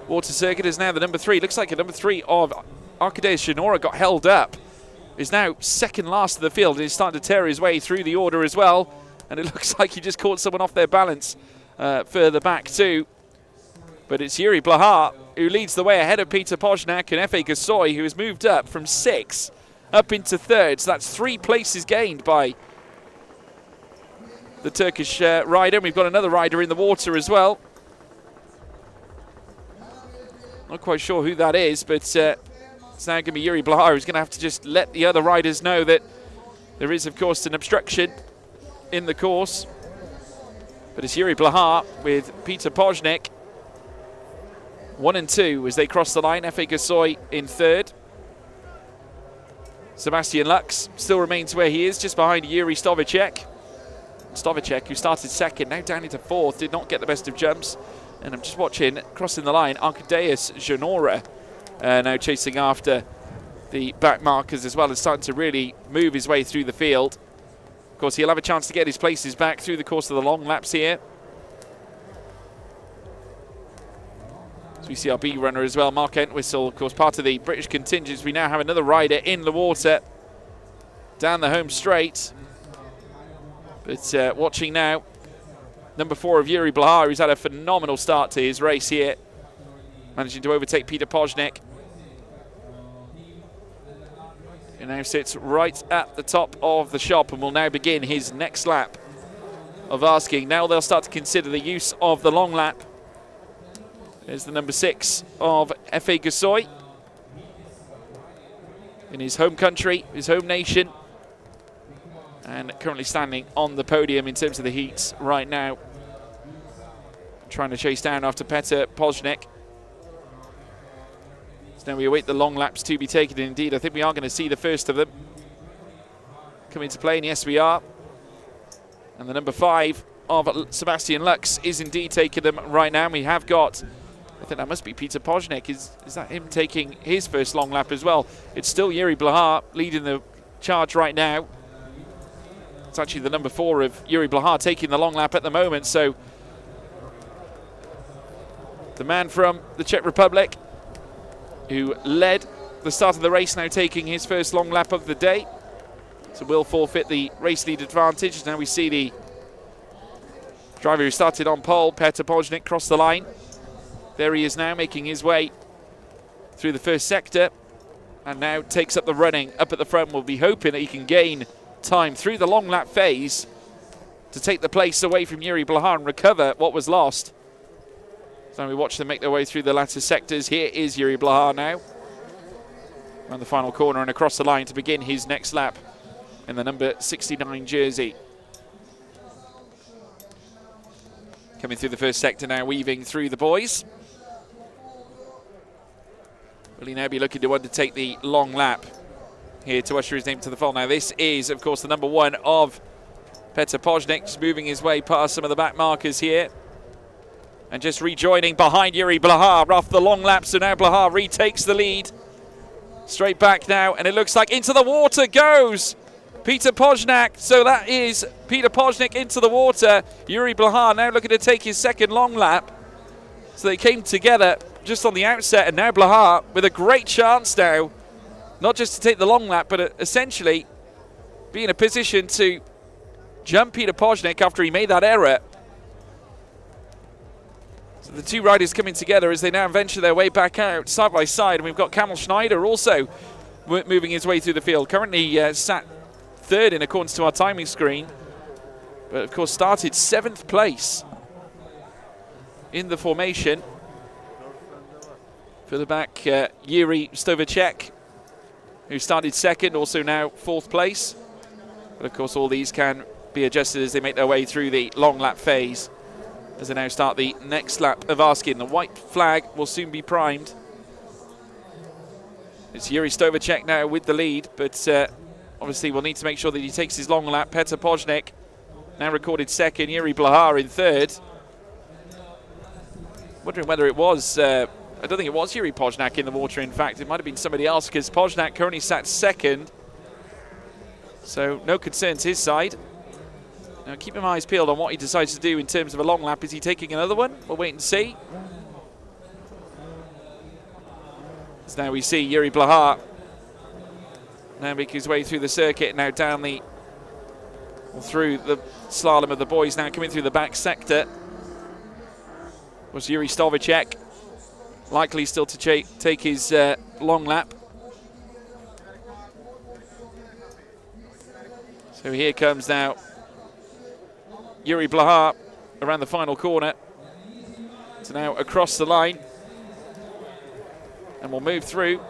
water circuit as now the number 3. Looks like a number 3 of Arkadej Shinore got held up. Is now second last of the field and is starting to tear his way through the order as well. And it looks like he just caught someone off their balance further back too. But it's Yuri Blahar who leads the way ahead of Petr Pojnik and Efe Gasoy, who has moved up from 6 up into 3rd. So that's 3 places gained by the Turkish rider. And we've got another rider in the water as well. Not quite sure who that is, but it's now going to be Yuri Blahar who's going to have to just let the other riders know that there is, of course, an obstruction in the course. But it's Yuri Blahar with Petr Pojnik 1 and 2 as they cross the line. Efe Gasoy in 3rd. Sebastian Lux still remains where he is, just behind Yuri Stovicek. Stovicek, who started 2nd, now down into 4th, did not get the best of jumps. And I'm just watching, crossing the line, Arkadej Shinore now chasing after the back markers as well, and starting to really move his way through the field. Of course, he'll have a chance to get his places back through the course of the long laps here. So we see our B runner as well, Mark Entwistle, of course, part of the British contingent. We now have another rider in the water down the home straight. But watching now, number 4 of Yuri Blahar, who's had a phenomenal start to his race here, managing to overtake Petr Pojnik. He now sits right at the top of the shop and will now begin his next lap of asking. Now they'll start to consider the use of the long lap. There's the number 6 of Efe Gasoy in his home country, his home nation, and currently standing on the podium in terms of the heats right now. Trying to chase down after Petr Pojnik. So now we await the long laps to be taken. Indeed, I think we are going to see the first of them come into play, and yes, we are. And the number 5 of Sebastian Lux is indeed taking them right now. And we have got, I think that must be Petr Pojnik. Is that him taking his first long lap as well? It's still Yuri Blahar leading the charge right now. It's actually the number 4 of Yuri Blahar taking the long lap at the moment. So the man from the Czech Republic, who led the start of the race, now taking his first long lap of the day. So will forfeit the race lead advantage. Now we see the driver who started on pole, Petr Pojnik, cross the line. There he is now, making his way through the first sector, and now takes up the running up at the front. We'll be hoping that he can gain time through the long lap phase to take the place away from Yuri Blahar and recover what was lost. So we watch them make their way through the latter sectors. Here is Yuri Blahar now. Around the final corner and across the line to begin his next lap in the number 69 jersey. Coming through the first sector now, weaving through the boys. Will he now be looking to undertake the long lap here to usher his name to the fold? Now this is, of course, the number 1 of Petr Pojnik, just moving his way past some of the back markers here. And just rejoining behind Yuri Blahar off the long lap. So now Blahar retakes the lead. Straight back now, and it looks like into the water goes Petr Pojnik. So that is Petr Pojnik into the water. Yuri Blahar now looking to take his second long lap. So they came together just on the outset, and now Blahar with a great chance now, not just to take the long lap, but essentially be in a position to jump Petr Pojnik after he made that error. So the two riders coming together as they now venture their way back out side by side. And we've got Kamil Schneider also moving his way through the field. Currently sat third in accordance to our timing screen, but of course started 7th place in the formation. Further back, Yuri Stovacek, who started 2nd, also now 4th place. But of course all these can be adjusted as they make their way through the long lap phase, as they now start the next lap of Arskin. The white flag will soon be primed. It's Yuri Stovacek now with the lead, but obviously we'll need to make sure that he takes his long lap. Petr Pojnik now recorded 2nd, Yuri Blahar in 3rd. Wondering whether it was, I don't think it was Yuri Pojnik in the water, in fact. It might have been somebody else, because Pojnik currently sat 2nd. So no concerns his side. Now keep my eyes peeled on what he decides to do in terms of a long lap. Is he taking another one? We'll wait and see. So now we see Yuri Blahar now make his way through the circuit, now down the, through the slalom of the boys, now coming through the back sector. Was Yuri Stovacek likely still to take his long lap. So here comes now Yuri Blahar around the final corner. So now across the line. And we'll move through.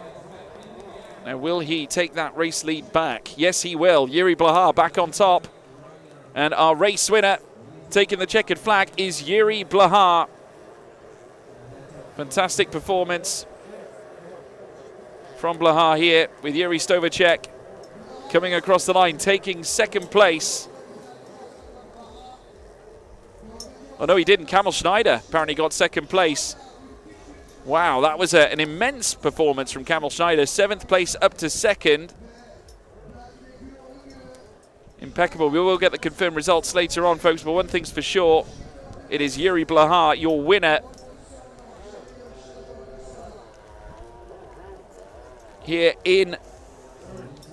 Now will he take that race lead back? Yes, he will. Yuri Blahar back on top. And our race winner, taking the checkered flag, is Yuri Blahar. Fantastic performance from Blahar here, with Yuri Stovacek coming across the line, taking 2nd place. Oh no, he didn't. Kamil Schneider apparently got 2nd place. Wow, that was an immense performance from Kamil Schneider. 7th place up to 2nd. Impeccable. We will get the confirmed results later on, folks, but one thing's for sure, it is Yuri Blahar, your winner here in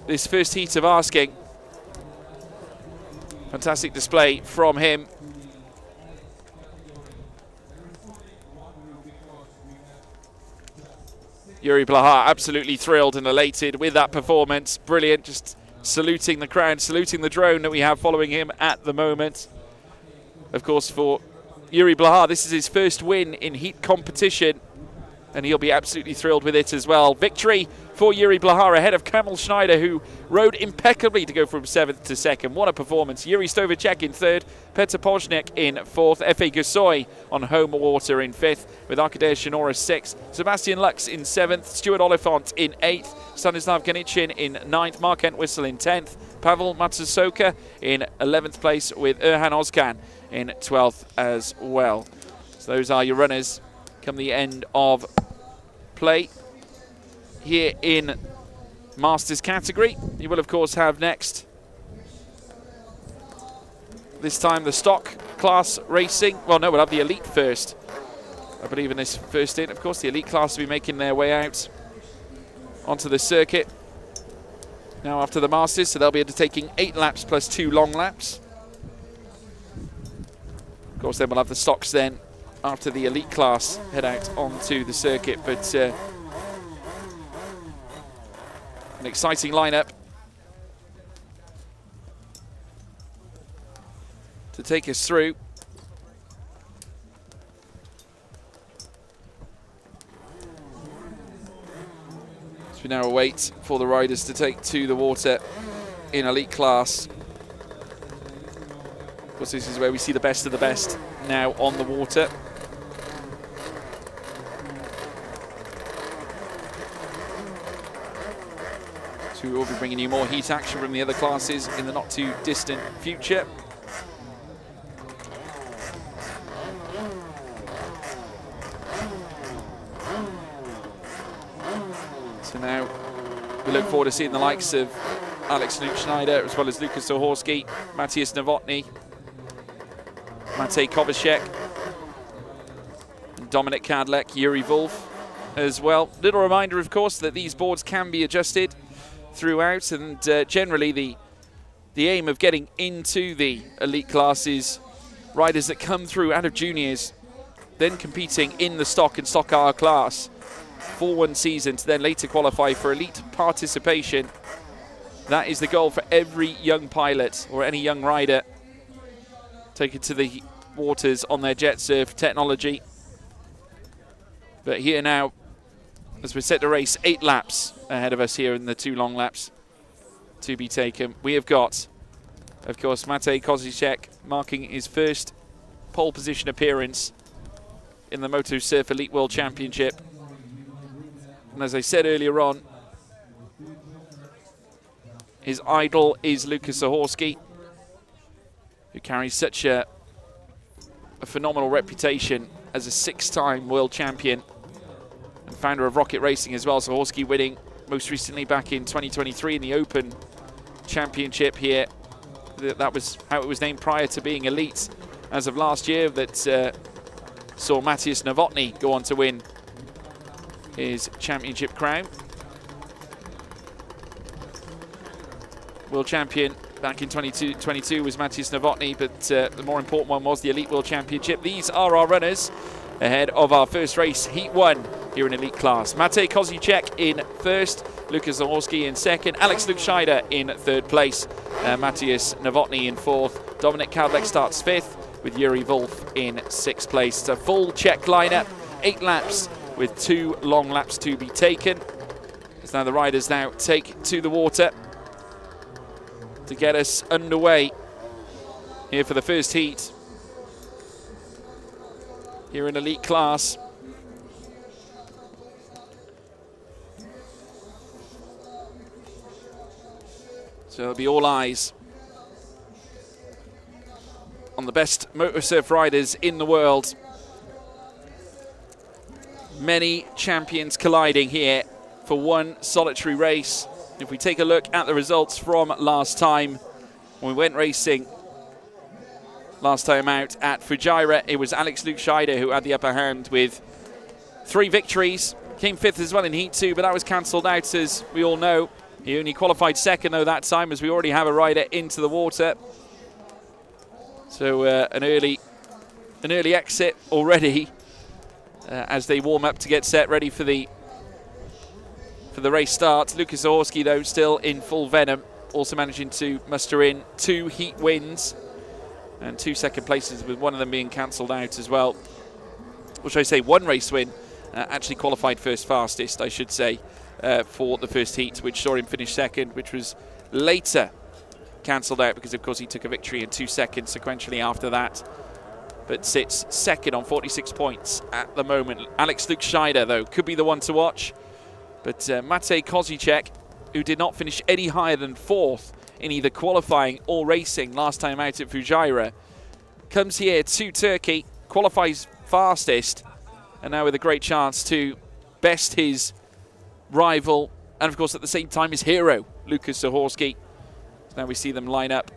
this first heat of Arsking. Fantastic display from him. Yuri Blahar absolutely thrilled and elated with that performance. Brilliant, just saluting the crowd, saluting the drone that we have following him at the moment. Of course, for Yuri Blahar, this is his first win in heat competition, and he'll be absolutely thrilled with it as well. Victory for Yuri Blahar ahead of Kamil Schneider, who rode impeccably to go from 7th to 2nd. What a performance. Yuri Stovacek in 3rd, Petr Pojnik in 4th, Efe Gasoy on home water in 5th, with Arkadiusz Shinora 6th, Sebastian Lux in 7th, Stuart Oliphant in 8th, Stanislav Ganichin in 9th, Mark Entwistle in 10th, Pavel Matsusoka in 11th place, with Erhan Ozkan in 12th as well. So those are your runners come the end of play here in Masters category. You will of course have next, this time, the stock class racing. Well, no, we'll have the elite first, I believe, in this first in. Of course, the elite class will be making their way out onto the circuit now after the Masters, so they'll be undertaking 8 laps plus 2 long laps. Of course, then we'll have the stocks then after the elite class head out onto the circuit. But an exciting lineup to take us through. we now await for the riders to take to the water in elite class. Of course, this is where we see the best of the best now on the water. So we will be bringing you more heat action from the other classes in the not too distant future. So now we look forward to seeing the likes of Alex Schneider, as well as Lukas Zahorsky, Matthias Novotny, Matej Kovacic, Dominik Kadlec, Yuri Wolf as well. Little reminder, of course, that these boards can be adjusted throughout, and generally the aim of getting into the elite classes, riders that come through out of juniors, then competing in the stock and stock R class for one season to then later qualify for elite participation. That is the goal for every young pilot or any young rider taken to the waters on their jet surf technology. But here now, as we're set to race 8 laps ahead of us here in the 2 long laps to be taken, we have got, of course, Matej Kovacic marking his first pole position appearance in the MotoSurf Elite World Championship. And as I said earlier on, his idol is Lukas Zahorsky, who carries such a phenomenal reputation as a 6-time world champion and founder of Rocket Racing as well. Zahorsky winning most recently back in 2023 in the Open Championship here. That was how it was named prior to being elite as of last year, that saw Matthias Novotny go on to win his championship crown. World champion back in 2022 was Matthias Novotny, but the more important one was the Elite World Championship. These are our runners ahead of our first race, Heat 1 here in elite class. Matej Kovacic in first, Lukas Zahorsky in second, Alex Schneider in third place, Matthias Novotny in fourth, Dominik Kadlec starts fifth, with Yuri Wolf in sixth place. It's a full Czech lineup, 8 laps with 2 long laps to be taken. As now the riders now take to the water to get us underway here for the first heat here in elite class. So it'll be all eyes on the best MotoSurf riders in the world. Many champions colliding here for one solitary race. If we take a look at the results from last time, when we went racing last time out at Fujairah, it was Alex Schneider who had the upper hand with 3 victories. Came 5th as well in Heat 2, but that was cancelled out, as we all know. He only qualified 2nd, though, that time, as we already have a rider into the water. So an early exit already as they warm up to get set ready for the race start. Lukas Zahorsky, though, still in full venom, also managing to muster in 2 heat wins and 2 second places, with one of them being cancelled out as well. Or should I say 1 race win, actually qualified first fastest, I should say, for the first heat, which saw him finish 2nd, which was later cancelled out because, of course, he took a victory in 2 seconds sequentially after that, but sits 2nd on 46 points at the moment. Alex Schneider, though, could be the one to watch. But Matej Kovacic, who did not finish any higher than 4th in either qualifying or racing last time out at Fujairah, comes here to Turkey, qualifies fastest, and now with a great chance to best his rival, and of course at the same time his hero, Lukas Zahorsky. So now we see them line up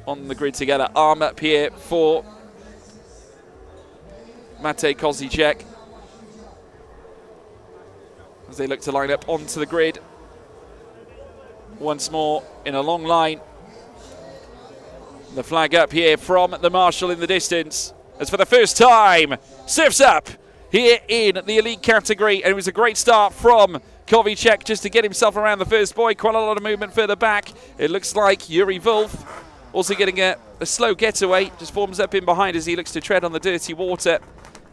on the grid together. Arm up here for Matej Kovacic as they look to line up onto the grid once more in a long line. The flag up here from the marshal in the distance, as for the first time, surfs up here in the elite category. And it was a great start from Kovacic just to get himself around the first buoy. Quite a lot of movement further back. It looks like Yuri Wolf also getting a slow getaway, just forms up in behind as he looks to tread on the dirty water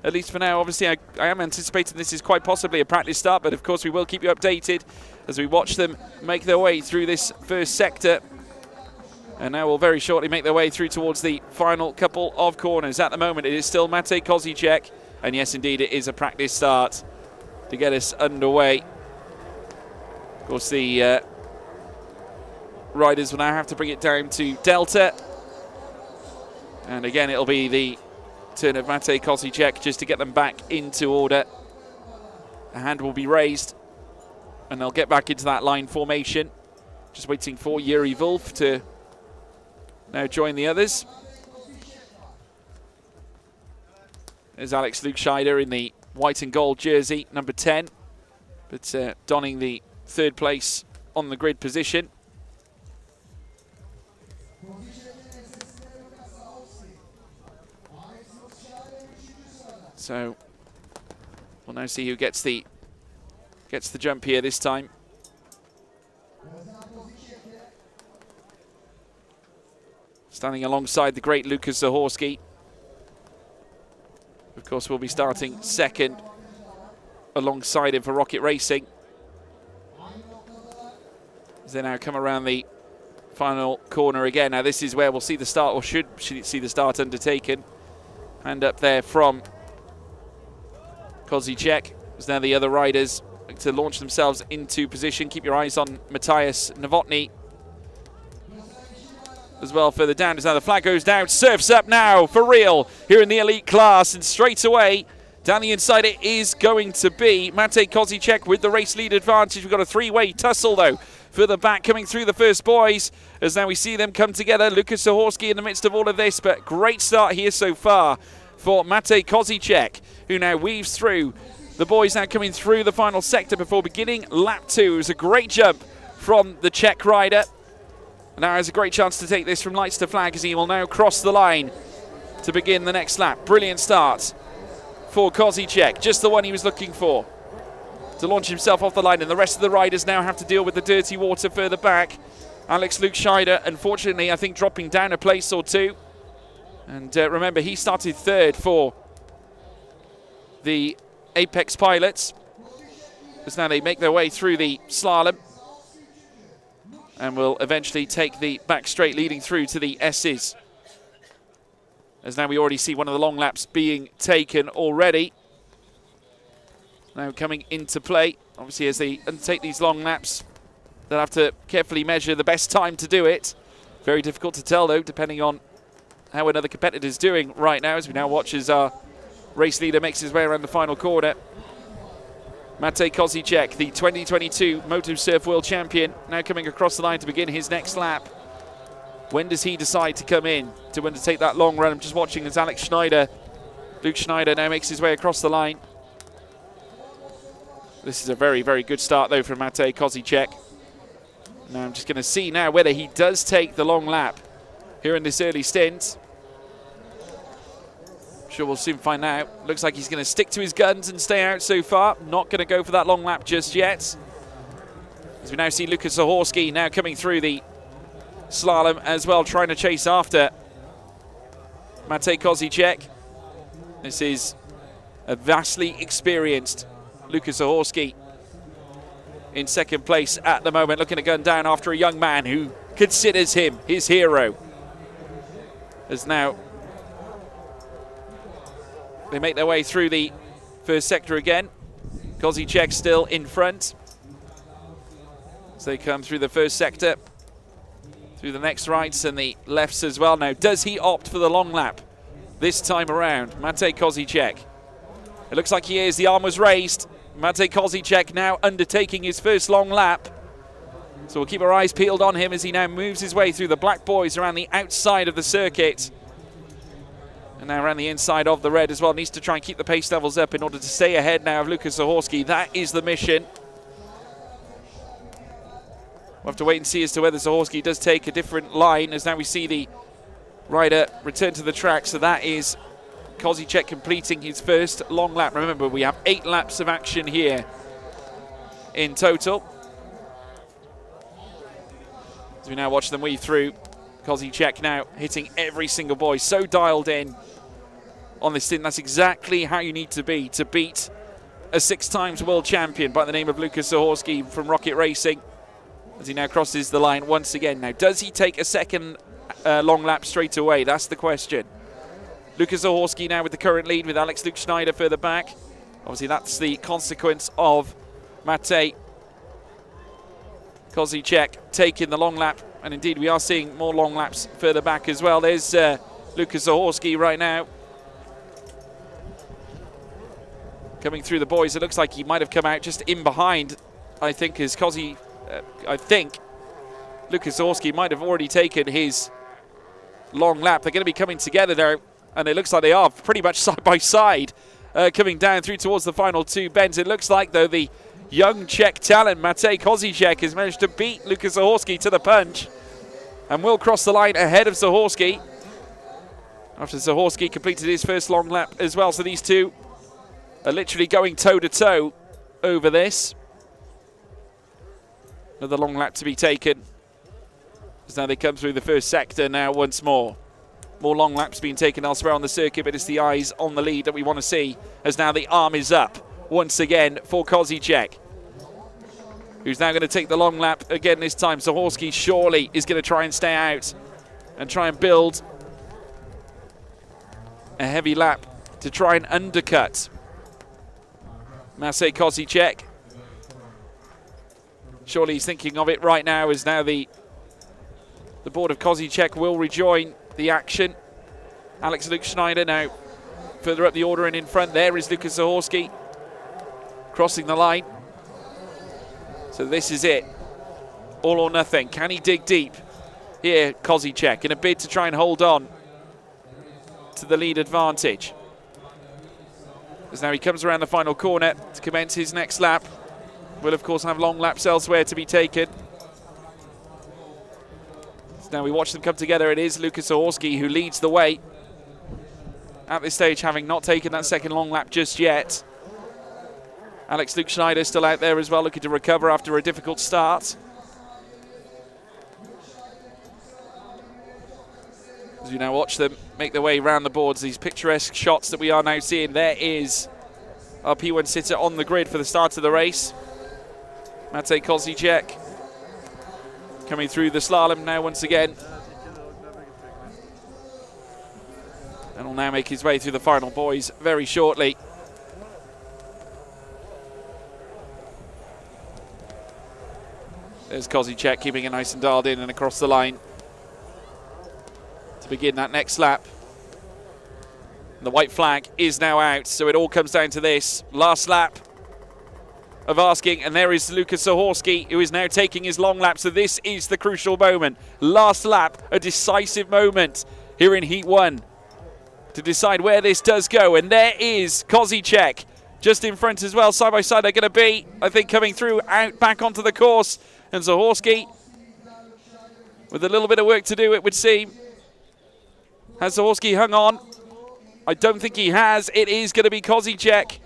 at least for now. Obviously, I am anticipating this is quite possibly a practice start, but of course we will keep you updated as we watch them make their way through this first sector. And now will very shortly make their way through towards the final couple of corners. At the moment, it is still Matej Kozicek. And yes, indeed, it is a practice start to get us underway. Of course, the riders will now have to bring it down to Delta. And again, it'll be the turn of Matej Kozicek just to get them back into order. A hand will be raised, and they'll get back into that line formation. Just waiting for Yuri Wolf to now join the others. There's Alex Lukscheider in the white and gold jersey, number 10, but donning the third place on the grid position. So we'll now see who gets the jump here this time. Standing alongside the great Lukas Zahorski. Of course, we'll be starting second alongside him for Rocket Racing. As they now come around the final corner again. Now this is where we'll see the start, or should see the start undertaken. Hand up there from Kozicek. As now the other riders like to launch themselves into position. Keep your eyes on Matthias Novotny as well further down. As now the flag goes down, surfs up now for real here in the elite class, and straight away down the inside it is going to be Matej Kozicek with the race lead advantage. We've got a three-way tussle though further back coming through the first boys, as now we see them come together. Lukas Zahorski in the midst of all of this, but great start here so far for Matej Kozicek, who now weaves through the boys now coming through the final sector before beginning lap 2. It was a great jump from the Czech rider. Now has a great chance to take this from lights to flag, as he will now cross the line to begin the next lap. Brilliant start for Kozicek, just the one he was looking for to launch himself off the line, and the rest of the riders now have to deal with the dirty water further back. Alex Lukscheider, unfortunately, I think dropping down a place or two. And remember, he started third for the Apex pilots, as now they make their way through the slalom and will eventually take the back straight leading through to the S's. As now we already see one of the long laps being taken already. Now coming into play, obviously as they undertake these long laps, they'll have to carefully measure the best time to do it. Very difficult to tell though, depending on how another competitor's doing right now, as we now watch as our race leader makes his way around the final corner. Matej Kozicek, the 2022 MotoSurf World Champion, now coming across the line to begin his next lap. When does he decide to come in to undertake that long run? I'm just watching as Luke Schneider now makes his way across the line. This is a very, very good start though from Matej Kozicek. Now I'm just going to see now whether he does take the long lap here in this early stint. Sure, we'll soon find out. Looks like he's going to stick to his guns and stay out so far. Not going to go for that long lap just yet. As we now see Lukas Zahorski now coming through the slalom as well, trying to chase after Matej Kozicek. This is a vastly experienced Lukas Zahorski in second place at the moment, looking to gun down after a young man who considers him his hero. As now they make their way through the first sector again. Kozicek still in front as they come through the first sector, through the next rights and the lefts as well. Now, does he opt for the long lap this time around? Matej Kozicek. It looks like he is. The arm was raised. Matej Kozicek now undertaking his first long lap. So we'll keep our eyes peeled on him as he now moves his way through the black boys around the outside of the circuit. And now around the inside of the red as well. Needs to try and keep the pace levels up in order to stay ahead now of Lukas Zahorski. That is the mission. We'll have to wait and see as to whether Zahorski does take a different line, as now we see the rider return to the track. So that is Kozicek completing his first long lap. Remember, we have 8 laps of action here in total. As we now watch them weave through, Kozicek now hitting every single boy, so dialed in on this stint. That's exactly how you need to be to beat a 6-times world champion by the name of Lukas Zahorsky from Rocket Racing, as he now crosses the line once again. Now, does he take a second long lap straight away? That's the question. Lukas Zahorsky now with the current lead, with Alex Luke Schneider further back. Obviously, that's the consequence of Matej Kozicek taking the long lap. And indeed, we are seeing more long laps further back as well. There's Lukas Zahorsky right now, coming through the boys. It looks like he might have come out just in behind, I think, as I think Lukas Zahorsky might have already taken his long lap. They're going to be coming together there, and it looks like they are pretty much side by side, coming down through towards the final 2 bends. It looks like, though, the young Czech talent Matej Kozicek has managed to beat Lukas Zahorsky to the punch, and will cross the line ahead of Zahorsky after Zahorsky completed his first long lap as well. So these two are literally going toe-to-toe over this. Another long lap to be taken, as now they come through the first sector now once more. More long laps being taken elsewhere on the circuit, but it's the eyes on the lead that we want to see, as now the arm is up once again for Kozicek, who's now going to take the long lap again this time. Zahorsky surely is going to try and stay out and try and build a heavy lap to try and undercut Matej Kozicek. Surely he's thinking of it right now, as now the board of Kozicek will rejoin the action. Alex Luke Schneider now further up the order and in front. There is Lukas Zahorsky crossing the line. So this is it. All or nothing. Can he dig deep? Here, Kozicek, in a bid to try and hold on to the lead advantage. As now he comes around the final corner to commence his next lap. Will, of course, have long laps elsewhere to be taken. So now we watch them come together. It is Lukas Zahorsky who leads the way at this stage, having not taken that second long lap just yet. Alex Luke Schneider still out there as well, looking to recover after a difficult start. As we now watch them make their way around the boards, these picturesque shots that we are now seeing. There is our P1 sitter on the grid for the start of the race. Matej Kozicek coming through the slalom now once again, and will now make his way through the final boys very shortly. There's Kozicek keeping it nice and dialed in and across the line to begin that next lap. The white flag is now out, so it all comes down to this last lap of asking, and there is Lukas Zahorsky, who is now taking his long lap. So this is the crucial moment. Last lap, a decisive moment here in Heat 1 to decide where this does go. And there is Kozicek just in front as well. Side by side they're going to be, I think, coming through out back onto the course. And Zahorsky, with a little bit of work to do, it would seem. Has Zahorsky hung on? I don't think he has. It is going to be Kozicek,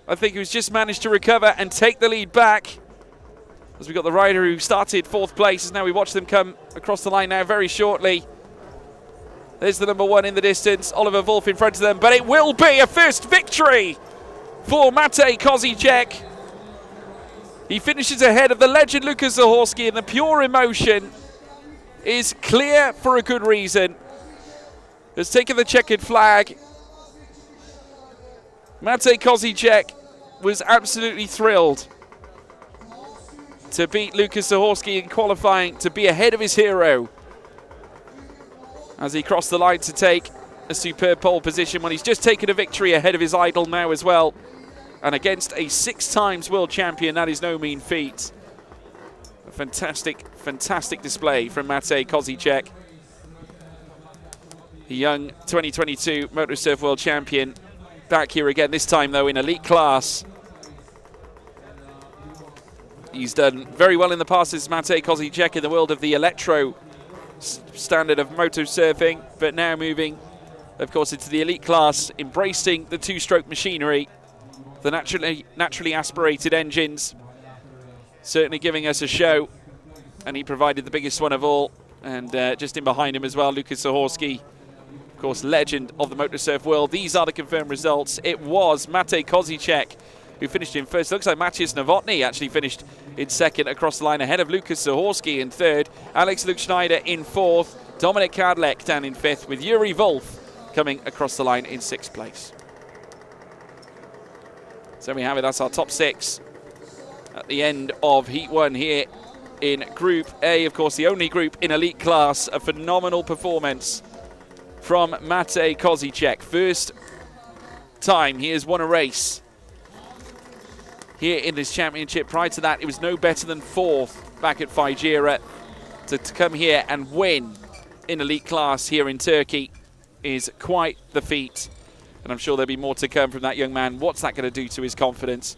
I think, who's just managed to recover and take the lead back. As we got the rider who started 4th place, as now we watch them come across the line now very shortly. There's the number 1 in the distance, Oliver Wolf in front of them, but it will be a first victory for Matej Kozicek. He finishes ahead of the legend Lukas Zahorsky, and the pure emotion is clear for a good reason. Has taken the checkered flag. Matej Kozicek was absolutely thrilled to beat Lukas Zahorsky in qualifying, to be ahead of his hero, as he crossed the line to take a superb pole position when he's just taken a victory ahead of his idol now as well. And against a 6-times world champion, that is no mean feat. A fantastic, fantastic display from Matej Kozicek, the young 2022 MotoSurf world champion, back here again, this time though in elite class. He's done very well in the past as Matej Kozicek in the world of the electro standard of motosurfing, but now moving, of course, into the elite class, embracing the 2-stroke machinery, the naturally aspirated engines, certainly giving us a show, and he provided the biggest one of all. And just in behind him as well, Lukas Zahorsky, of course, legend of the MotoSurf world. These are the confirmed results. It was Matej Kozicek who finished in first. Looks like Maciej Novotny actually finished in second across the line, ahead of Lukas Zahorski in third, Alex Luke Schneider in fourth, Dominik Kadlec down in fifth, with Yuri Wolf coming across the line in sixth place. So we have it, that's our top six at the end of Heat 1 here in Group A. Of course, the only group in elite class. A phenomenal performance from Matej Kozicek. First time he has won a race here in this championship. Prior to that, it was no better than fourth back at Fajira. To come here and win in elite class here in Turkey is quite the feat. And I'm sure there'll be more to come from that young man. What's that going to do to his confidence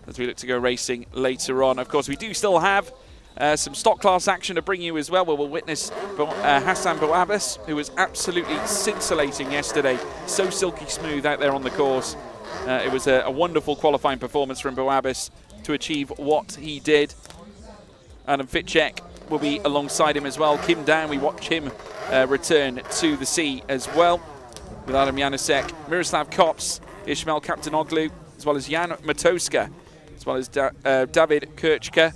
as we look to go racing later on? Of course, we do still have some stock class action to bring you as well, where we'll witness Hassan Bouabas, who was absolutely scintillating yesterday. So silky smooth out there on the course. It was a wonderful qualifying performance from Bouabas to achieve what he did. Adam Fitchek will be alongside him as well. Kim Down, we watch him return to the sea as well, with Adam Janusek, Miroslav Kops, Ismail Kaptanoglu, as well as Jan Matoska, as well as David Kirchke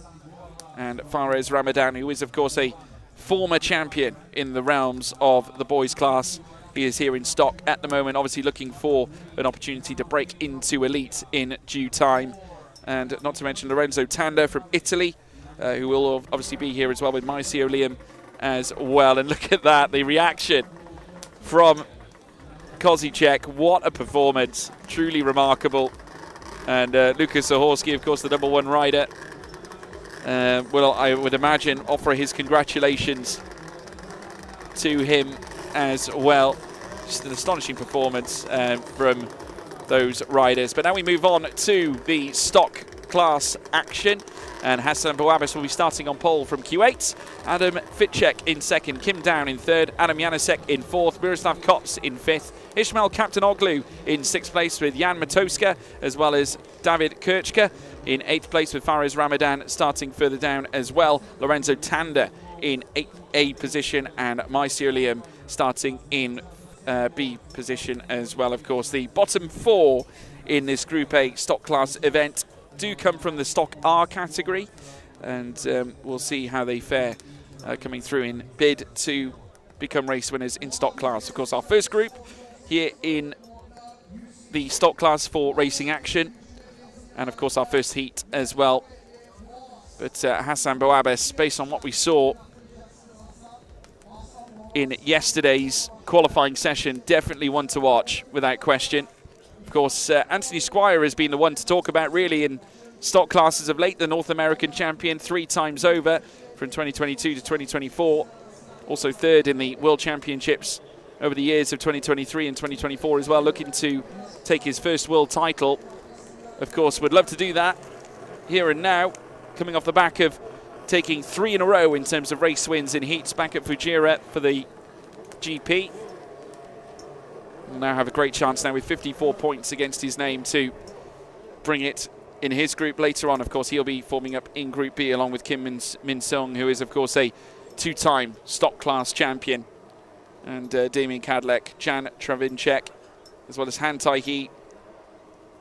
and Fares Ramadan, who is, of course, a former champion in the realms of the boys class. He is here in stock at the moment, obviously looking for an opportunity to break into elite in due time. And not to mention Lorenzo Tanda from Italy, who will obviously be here as well, with Mauricio Liam as well. And look at that, the reaction from Kozicek. What a performance, truly remarkable. And Lukas Zahorski, of course, the #1 rider, will, I would imagine, offer his congratulations to him as well. Just an astonishing performance from those riders. But now we move on to the stock class action, and Hassan Bouabas will be starting on pole from Q8, Adam Fitchek in second, Kim Down in third, Adam Janusek in fourth, Miroslav Kops in fifth, Ismail Kaptanoglu in sixth place with Jan Matoska, as well as David Kirchke in eighth place with Fares Ramadan starting further down as well, Lorenzo Tanda in 8A position, and Mauricio Liam starting in B position as well. Of course, the bottom four in this Group A stock class event do come from the Stock R category, and we'll see how they fare coming through in bid to become race winners in stock class. Of course, our first group here in the stock class for racing action, and of course our first heat as well. But Hassan Bouabas, based on what we saw in yesterday's qualifying session, definitely one to watch without question. Of course, Anthony Squire has been the one to talk about really in stock classes of late, the North American champion 3 times over from 2022 to 2024. Also third in the World Championships over the years of 2023 and 2024 as well, looking to take his first world title. Of course, would love to do that here and now, coming off the back of taking 3 in a row in terms of race wins in heats back at Fujira for the GP. Will now have a great chance now with 54 points against his name to bring it in his group later on. Of course, he'll be forming up in Group B along with Kim Min Sung, who is, of course, a 2-time stock class champion, and Damien Kadlec, Jan Travinček, as well as Han Tai-hee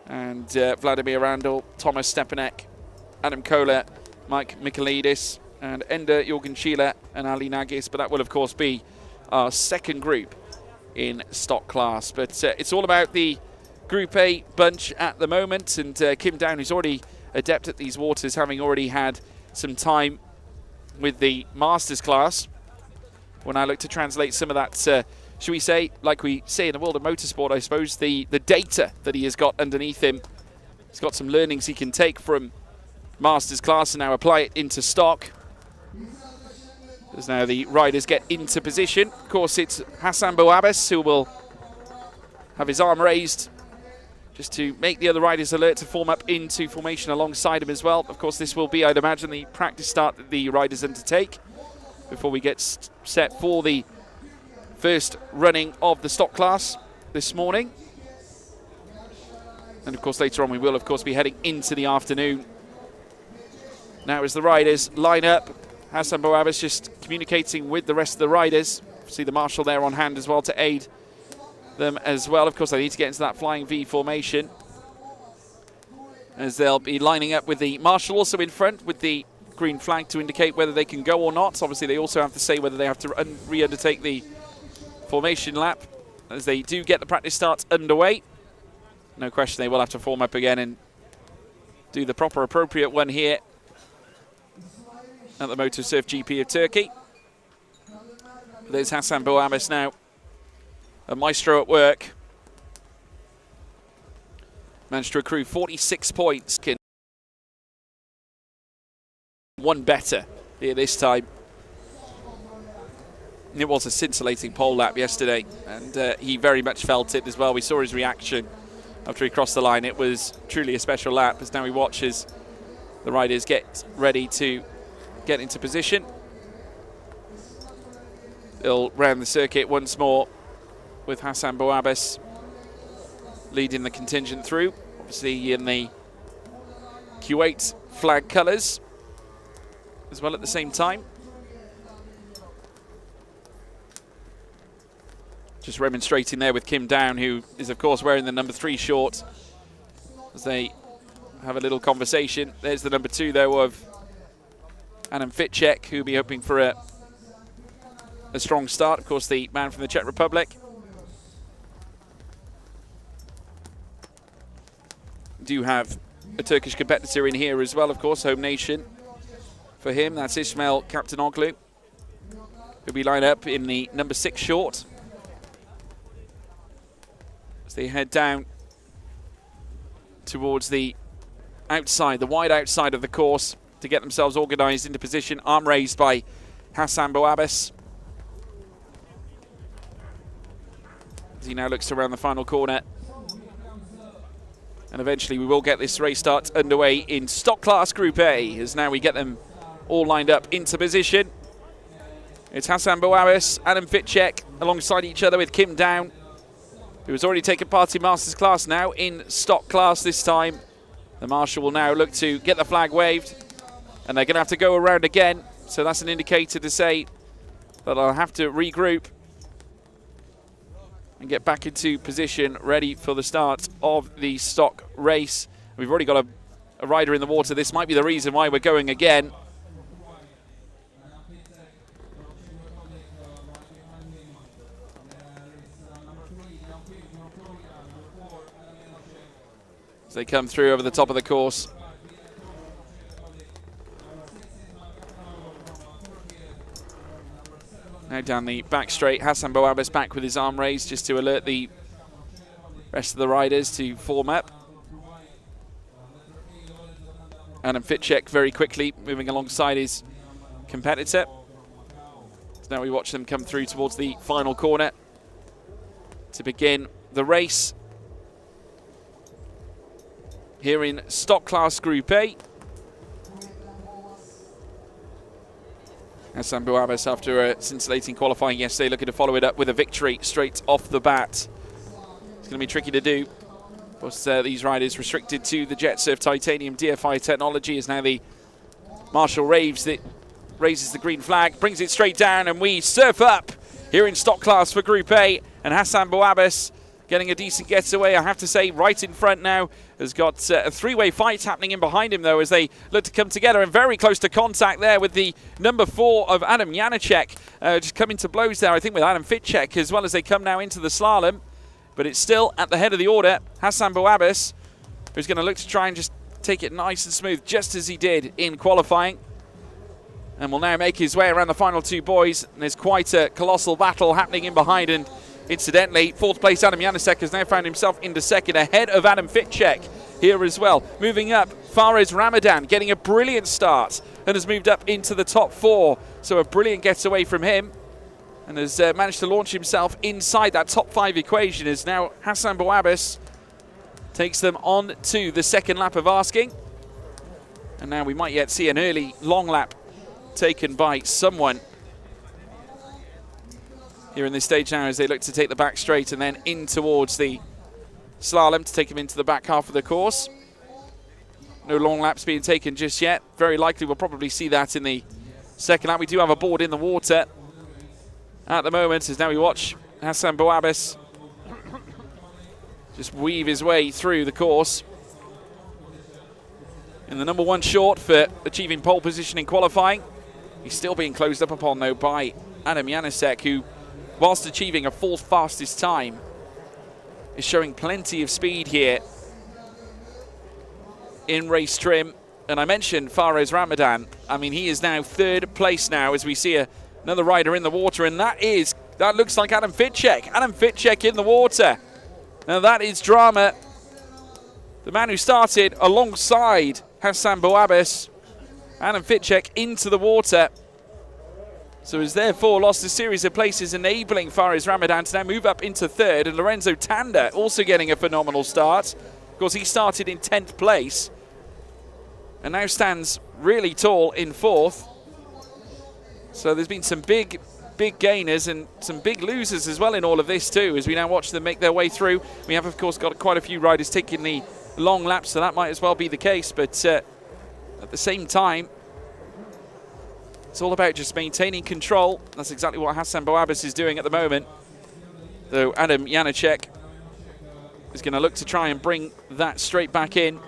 and Vladimir Randall, Thomas Stepanek, Adam Kohler, Mike Michaelidis, and Ender Jorgen Schiele and Ali Nagis. But that will, of course, be our second group in stock class. But it's all about the Group A bunch at the moment, and Kim Down, who's already adept at these waters, having already had some time with the Masters class. When I look to translate some of that, should we say, like we say in the world of motorsport, I suppose, the data that he has got underneath him. He's got some learnings he can take from Masters class and now apply it into stock. As now the riders get into position. Of course, it's Hassan Bouabas who will have his arm raised just to make the other riders alert to form up into formation alongside him as well. Of course, this will be, I'd imagine, the practice start that the riders undertake before we get set for the first running of the stock class this morning. And of course, later on we will, of course, be heading into the afternoon. Now as the riders line up, Hassan Bouabas just communicating with the rest of the riders. See the marshal there on hand as well to aid them as well. Of course, they need to get into that flying V formation, as they'll be lining up with the marshal also in front with the green flag to indicate whether they can go or not. Obviously, they also have to say whether they have to re-undertake the formation lap, as they do get the practice starts underway. No question they will have to form up again and do the proper appropriate one here at the MotoSurf GP of Turkey. There's Hassan Bouabes now, a maestro at work. Managed to accrue 46 points. One better here this time. It was a scintillating pole lap yesterday, and he very much felt it as well. We saw his reaction after he crossed the line. It was truly a special lap, as now he watches the riders get ready to get into position. They'll round the circuit once more with Hassan Bouabes leading the contingent through, obviously in the Kuwait flag colours as well at the same time. Just remonstrating there with Kim Down, who is of course wearing the number 3 short, as they have a little conversation. There's the number 2 though of Adam Fitchek, who'll be hoping for a strong start. Of course, the man from the Czech Republic. Do have a Turkish competitor in here as well, of course, home nation for him. That's Ismail Kaptanoglu, who'll be lined up in the number 6 short as they head down towards the outside, the wide outside of the course, to get themselves organised into position. Arm raised by Hassan Bouabes, as he now looks around the final corner. And eventually we will get this race start underway in stock class Group A, as now we get them all lined up into position. It's Hassan Bouabes, Adam Fitchek alongside each other with Kim Down, who has already taken part in Masters class, now in stock class this time. The marshal will now look to get the flag waved, and they're going to have to go around again. So that's an indicator to say that I'll have to regroup and get back into position, ready for the start of the stock race. We've already got a rider in the water. This might be the reason why we're going again. As they come through over the top of the course. Now down the back straight, Hassan Bouabes back with his arm raised just to alert the rest of the riders to form up. Adam Fitchek very quickly moving alongside his competitor. So now we watch them come through towards the final corner to begin the race here in stock class Group A. Hassan Bouabes, after a scintillating qualifying yesterday, looking to follow it up with a victory straight off the bat. It's going to be tricky to do. Of course, these riders restricted to the JetSurf Titanium DFI technology, as now the marshal raises the green flag, brings it straight down, and we surf up here in stock class for Group A. And Hassan Bouabes getting a decent getaway, I have to say, right in front now. Has got a three-way fight happening in behind him, though, as they look to come together, and very close to contact there with the number 4 of Adam Janacek. Just coming to blows there, I think, with Adam Fitchek, as well as they come now into the slalom. But it's still at the head of the order, Hassan Bouabes, who's going to look to try and just take it nice and smooth, just as he did in qualifying. And will now make his way around the final 2 boys. And there's quite a colossal battle happening in behind, and incidentally, 4th place Adam Janacek has now found himself into 2nd, ahead of Adam Fitchek here as well. Moving up, Fares Ramadan getting a brilliant start and has moved up into the top 4. So a brilliant getaway from him, and has managed to launch himself inside that top 5 equation, as now Hassan Bouabes takes them on to the 2nd lap of asking. And now we might yet see an early long lap taken by someone here in this stage now, as they look to take the back straight and then in towards the slalom to take him into the back half of the course. No long laps being taken just yet. Very likely we'll probably see that in the 2nd lap. We do have a board in the water at the moment, as now we watch Hassan Bouabes just weave his way through the course. In the number 1 short for achieving pole position in qualifying. He's still being closed up upon, though, by Adam Janacek, who, whilst achieving a 4th fastest time, is showing plenty of speed here in race trim. And I mentioned Fares Ramadan. I mean, he is now 3rd place now as we see another rider in the water, and that looks like Adam Fitchek. Adam Fitchek in the water. Now that is drama. The man who started alongside Hassan Bouabas, Adam Fitchek, into the water. So has therefore lost a series of places, enabling Fares Ramadan to now move up into 3rd, and Lorenzo Tanda also getting a phenomenal start. Of course, he started in 10th place and now stands really tall in 4th. So there's been some big gainers and some big losers as well in all of this too, as we now watch them make their way through. We have, of course, got quite a few riders taking the long laps, so that might as well be the case. But at the same time, it's all about just maintaining control. That's exactly what Hassan Bouabas is doing at the moment. Though Adam Janacek is going to look to try and bring that straight back in.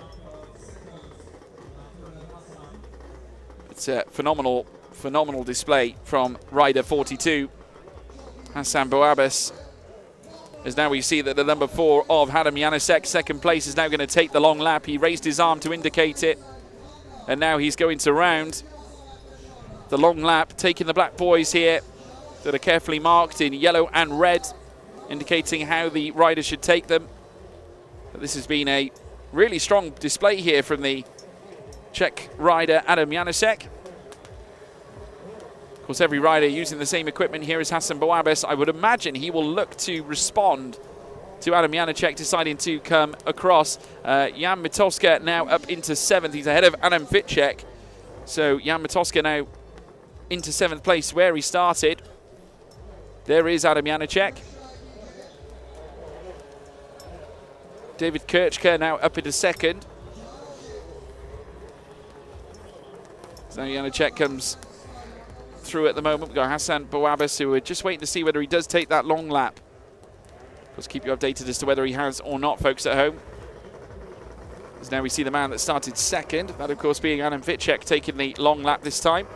It's a phenomenal display from rider 42, Hassan Bouabas. As now we see that the number 4 of Adam Janacek, 2nd place, is now going to take the long lap. He raised his arm to indicate it, and now he's going to round the long lap, taking the black boys here that are carefully marked in yellow and red, indicating how the rider should take them. But this has been a really strong display here from the Czech rider Adam Janacek. Of course, every rider using the same equipment here as Hassan Bouabas. I would imagine he will look to respond to Adam Janacek deciding to come across. Jan Matoska now up into 7th. He's ahead of Adam Fitchek. So Jan Matoska now into 7th place where he started. There is Adam Janacek. David Kirchker now up into 2nd. So Janacek comes through at the moment. We've got Hassan Bouabas, who we're just waiting to see whether he does take that long lap. Let's keep you updated as to whether he has or not, folks at home. As now we see the man that started 2nd, that of course being Adam Fitchek, taking the long lap this time.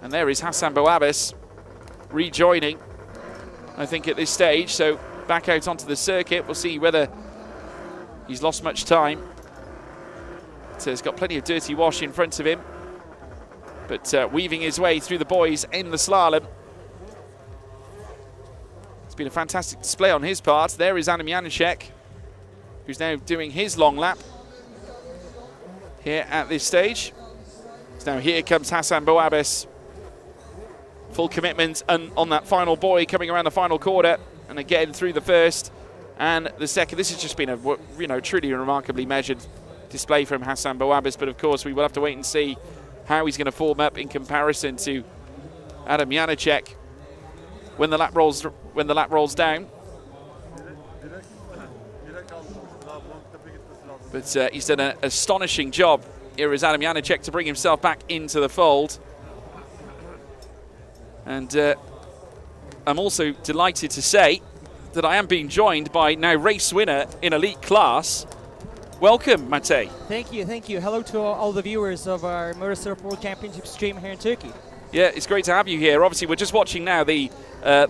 And there is Hassan Bouabas rejoining, I think, at this stage. So back out onto the circuit. We'll see whether he's lost much time. So he's got plenty of dirty wash in front of him. But weaving his way through the boys in the slalom. It's been a fantastic display on his part. There is Adam Janacek, who's now doing his long lap here at this stage. So now here comes Hassan Bouabas. Full commitment on that final boy coming around the final quarter. And again through the 1st and the 2nd. This has just been a truly remarkably measured display from Hassan Bouabas. But of course we will have to wait and see how he's going to form up in comparison to Adam Janacek when the lap rolls down. But he's done an astonishing job here as Adam Janacek to bring himself back into the fold. And I'm also delighted to say that I am being joined by now race winner in elite class. Welcome, Mate. Thank you, thank you. Hello to all the viewers of our MotoSurf World Championship stream here in Turkey. Yeah, it's great to have you here. Obviously, we're just watching now the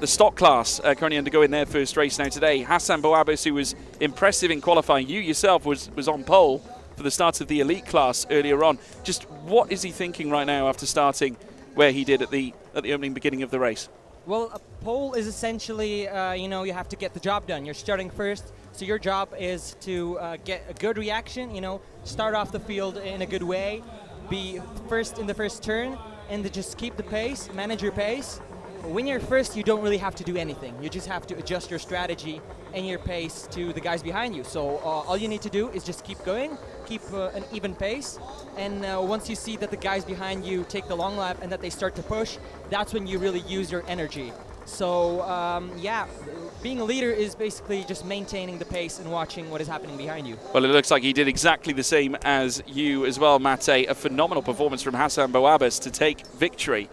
stock class currently undergoing their first race now today. Hassan Bouabas, who was impressive in qualifying. You yourself was on pole for the start of the elite class earlier on. Just what is he thinking right now after starting where he did at the opening beginning of the race? Well, a pole is essentially, you have to get the job done. You're starting first, so your job is to get a good reaction, start off the field in a good way, be first in the first turn, and to just keep the pace, manage your pace. When you're first, you don't really have to do anything. You just have to adjust your strategy and your pace to the guys behind you. So all you need to do is just keep going, keep an even pace, and once you see that the guys behind you take the long lap and that they start to push, that's when you really use your energy. So being a leader is basically just maintaining the pace and watching what is happening behind you. Well, it looks like he did exactly the same as you as well, Mate. A phenomenal performance from Hassan Bouabas to take victory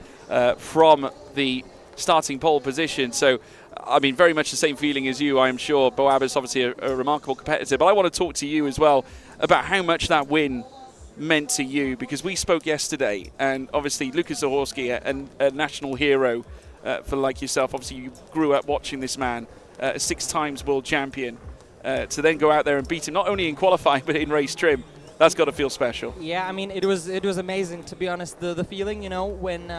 from the starting pole position. So I mean, very much the same feeling as you, I'm sure. Bo Abbas, obviously a remarkable competitor. But I want to talk to you as well about how much that win meant to you, because we spoke yesterday, and obviously Lukas Zahorsky, a national hero for like yourself. Obviously, you grew up watching this man, a 6 times world champion, to then go out there and beat him, not only in qualifying, but in race trim. That's got to feel special. Yeah, I mean, it was amazing, to be honest. The feeling, you know, when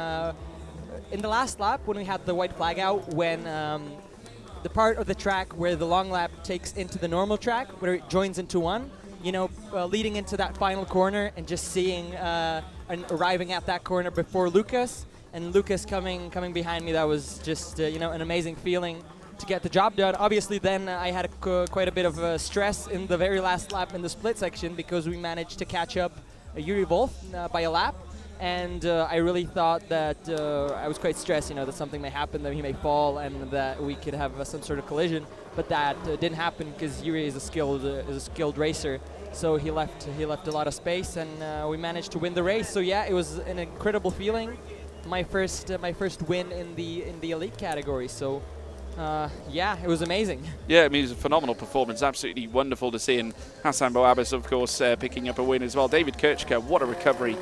in the last lap, when we had the white flag out, when the part of the track where the long lap takes into the normal track, where it joins into one, you know, leading into that final corner and just seeing and arriving at that corner before Lukas, and Lukas coming behind me, that was just, you know, an amazing feeling to get the job done. Obviously, then I had quite a bit of stress in the very last lap in the split section, because we managed to catch up Yuri Wolf by a lap. And I really thought that I was quite stressed, you know, that something may happen, that he may fall, and that we could have some sort of collision. But that didn't happen, because Yuri is a skilled racer. So he left a lot of space, and we managed to win the race. So yeah, it was an incredible feeling. My first win in the elite category. So. Yeah, it was amazing. Yeah, I mean, it was a phenomenal performance. Absolutely wonderful to see. And Hassan Bo Abbas, of course, picking up a win as well. David Kirchke, what a recovery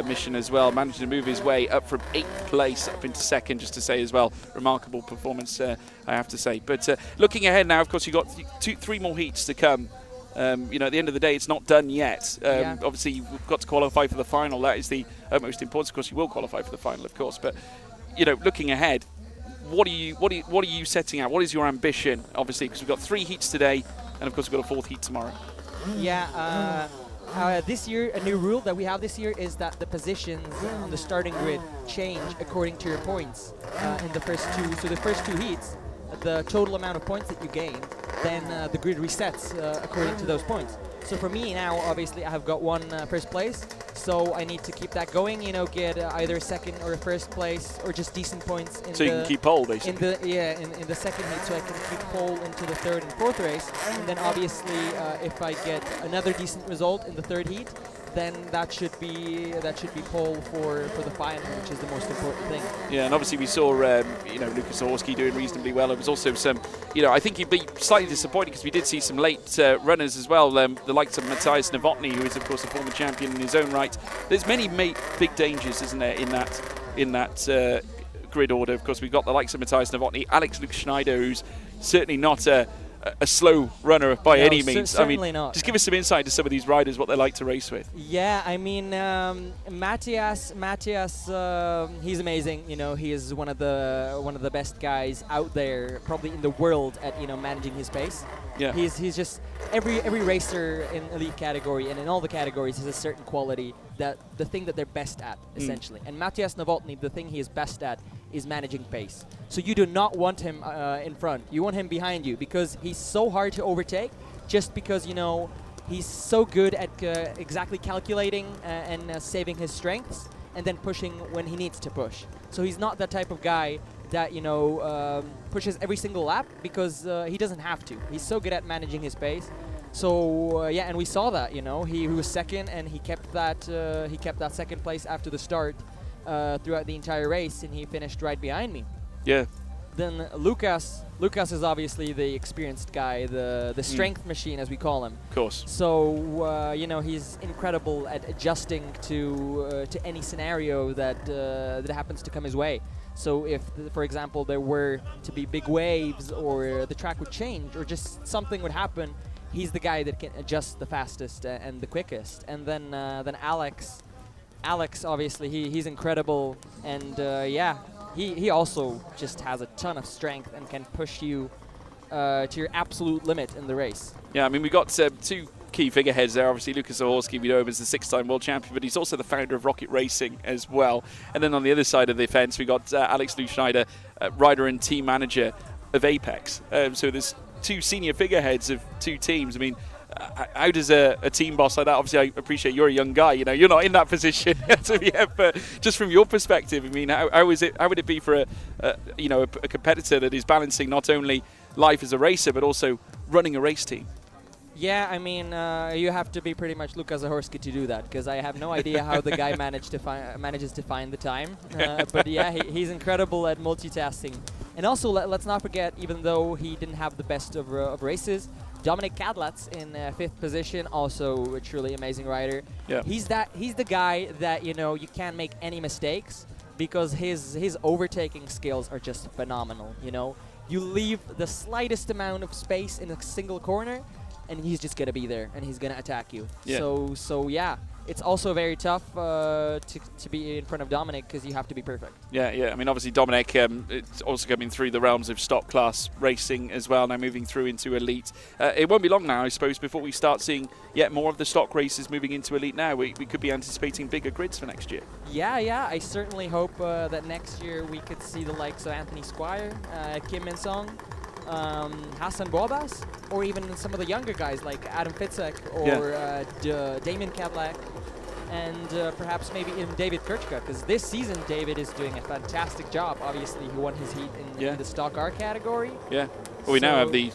mission as well. Managing to move his way up from 8th place up into 2nd, just to say as well. Remarkable performance, I have to say. But looking ahead now, of course, you've got 3 more heats to come. You know, at the end of the day, it's not done yet. Obviously, you've got to qualify for the final. That is the most important. Of course, you will qualify for the final, of course. But, you know, looking ahead, what are you setting out? What is your ambition? Obviously, because we've got 3 heats today, and of course we've got a 4th heat tomorrow. Yeah. This year, a new rule that we have this year is that the positions on the starting grid change according to your points in the first 2. So the first 2 heats, the total amount of points that you gain, then the grid resets according to those points. So for me now, obviously, I have got 1 first place. So I need to keep that going, you know, get either a 2nd or a 1st place, or just decent points. So you can keep pole, basically. In the 2nd heat, so I can keep pole into the 3rd and 4th race. And then obviously, if I get another decent result in the 3rd heat, then that should be pole for the final, which is the most important thing. Yeah, and obviously we saw you know, Lukas Zahorsky doing reasonably well. There was also some, you know, I think he'd be slightly disappointed, because we did see some late runners as well. The likes of Matthias Novotny, who is of course a former champion in his own right. There's many big dangers, isn't there, in that grid order. Of course, we've got the likes of Matthias Novotny, Alex Luke Schneider, who's certainly not a slow runner by any means. I mean, not. Just give us some insight to some of these riders, what they like to race with. Yeah, I mean, Matthias, he's amazing. You know, he is one of the best guys out there, probably in the world, at, you know, managing his pace. Yeah. He's just every racer in elite category and in all the categories has a certain quality, that the thing that they're best at, essentially. And Matthias Novotny, the thing he is best at is managing pace. So you do not want him in front. You want him behind you, because he's so hard to overtake, just because, you know, he's so good at exactly calculating and saving his strengths, and then pushing when he needs to push. So he's not that type of guy that, you know, pushes every single lap, because he doesn't have to. He's so good at managing his pace. So yeah, and we saw that, you know, he was 2nd, and he kept that 2nd place after the start throughout the entire race, and he finished right behind me. Yeah. Then Lukas is obviously the experienced guy, the strength machine, as we call him. Of course. So you know, he's incredible at adjusting to any scenario that happens to come his way. So if, for example, there were to be big waves, or the track would change, or just something would happen, he's the guy that can adjust the fastest and the quickest. And then Alex, obviously, he's incredible, and yeah, he also just has a ton of strength and can push you to your absolute limit in the race. Yeah, I mean, we got 2 key figureheads there. Obviously, Lukas Zahorsky, we know him as the 6-time world champion, but he's also the founder of Rocket Racing as well. And then on the other side of the fence, we got Alex Luke Schneider, rider and team manager of Apex. So there's 2 senior figureheads of 2 teams. I mean, how does a team boss like that, obviously I appreciate you're a young guy, you know, you're not in that position, but just from your perspective, I mean, how would it be for a competitor that is balancing not only life as a racer, but also running a race team? Yeah, I mean, you have to be pretty much Lukas Zahorsky to do that, because I have no idea how the guy manages to find the time. But yeah, he's incredible at multitasking. And also, let's not forget, even though he didn't have the best of races, Dominic Cadlats in 5th position, also a truly amazing rider. Yeah. He's the guy that, you know, you can't make any mistakes, because his overtaking skills are just phenomenal. You know, you leave the slightest amount of space in a single corner, and he's just gonna be there, and he's gonna attack you. Yeah. So yeah, it's also very tough to be in front of Dominic, because you have to be perfect. Yeah. I mean, obviously Dominic, it's also coming through the realms of stock class racing as well, now moving through into elite. It won't be long now, I suppose, before we start seeing yet more of the stock races moving into elite now. We could be anticipating bigger grids for next year. Yeah. I certainly hope that next year we could see the likes of Anthony Squire, Kim Min-sung, Hassan Bobas, or even some of the younger guys like Adam Fitzek or Damien Cadillac, and perhaps maybe even David Kirchka, because this season David is doing a fantastic job. Obviously, he won his heat in the Stock R category. Yeah. Well, we now have the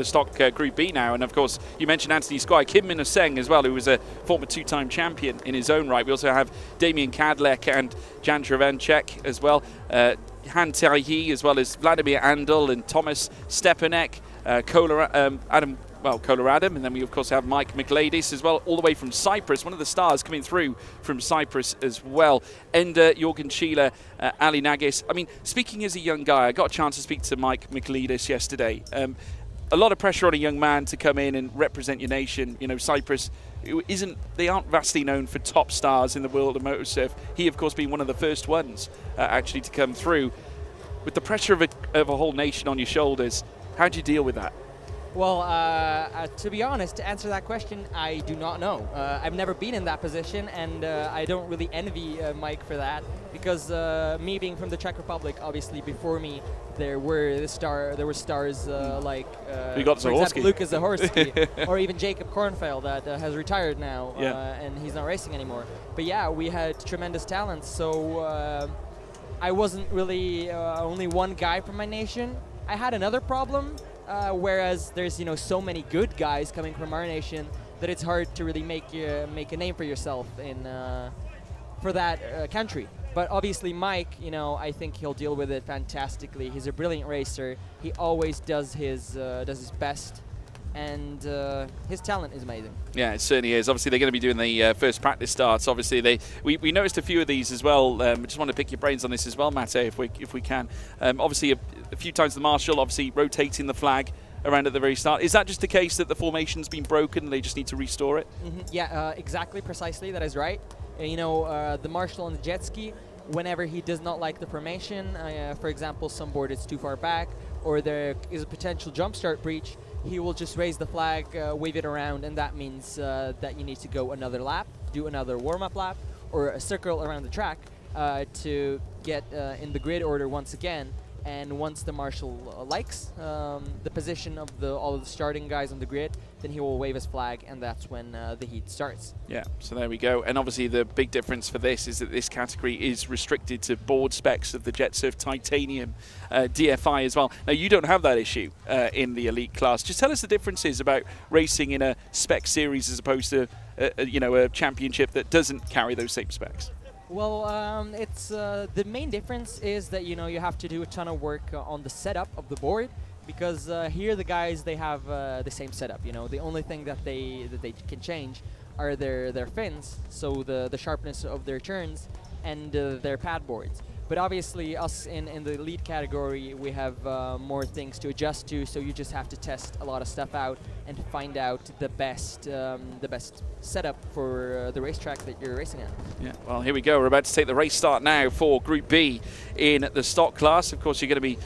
stock Group B now, and of course you mentioned Anthony Squire, Kim Min-sung as well, who was a former 2-time champion in his own right. We also have Damien Cadillac and Jan Travenchek as well. Han Tae-hee, as well as Vladimir Andel and Thomas Stepanek, Koloradam, and then we of course have Mike Michaelidis as well, all the way from Cyprus, one of the stars coming through from Cyprus as well. Ender, Jorgen Schiele, Ali Nagis. I mean, speaking as a young guy, I got a chance to speak to Mike Michaelidis yesterday. A lot of pressure on a young man to come in and represent your nation. You know, Cyprus they aren't vastly known for top stars in the world of motorsurf. He, of course, being one of the first ones actually to come through. With the pressure of a whole nation on your shoulders, how do you deal with that? Well, to be honest, to answer that question, I do not know. I've never been in that position, and I don't really envy Mike for that, because me being from the Czech Republic, obviously before me, there were stars like, we got for example, Lucas Zahorsky, or even Jacob Kornfeld that has retired now, and he's not racing anymore. But yeah, we had tremendous talents, so I wasn't really only one guy from my nation. I had another problem. Whereas there's so many good guys coming from our nation that it's hard to really make a name for yourself for that country. But obviously Mike, I think he'll deal with it fantastically. He's a brilliant racer. He always does his best, and his talent is amazing. Yeah, it certainly is. Obviously, they're going to be doing the first practice starts. Obviously, we noticed a few of these as well. I just want to pick your brains on this as well, Mate, if we can. Obviously, a few times the marshal, obviously rotating the flag around at the very start. Is that just the case that the formation's been broken and they just need to restore it? Yeah, exactly, precisely. That is right. The marshal on the jet ski, whenever he does not like the formation, for example, some board is too far back, or there is a potential jump start breach, he will just raise the flag, wave it around, and that means that you need to go another lap, do another warm-up lap, or a circle around the track to get in the grid order once again. And once the marshal likes the position of all of the starting guys on the grid, then he will wave his flag, and that's when the heat starts. Yeah, so there we go. And obviously the big difference for this is that this category is restricted to board specs of the JetSurf Titanium DFI as well. Now, you don't have that issue in the elite class. Just tell us the differences about racing in a spec series as opposed to a championship that doesn't carry those same specs. Well, it's the main difference is that you have to do a ton of work on the setup of the board, because here the guys, they have the same setup. The only thing that they can change are their fins, so the sharpness of their turns and their pad boards. But obviously, us in the elite category, we have more things to adjust to. So you just have to test a lot of stuff out and find out the best setup for the racetrack that you're racing at. Yeah. Well, here we go. We're about to take the race start now for Group B in the stock class. Of course, you're going to be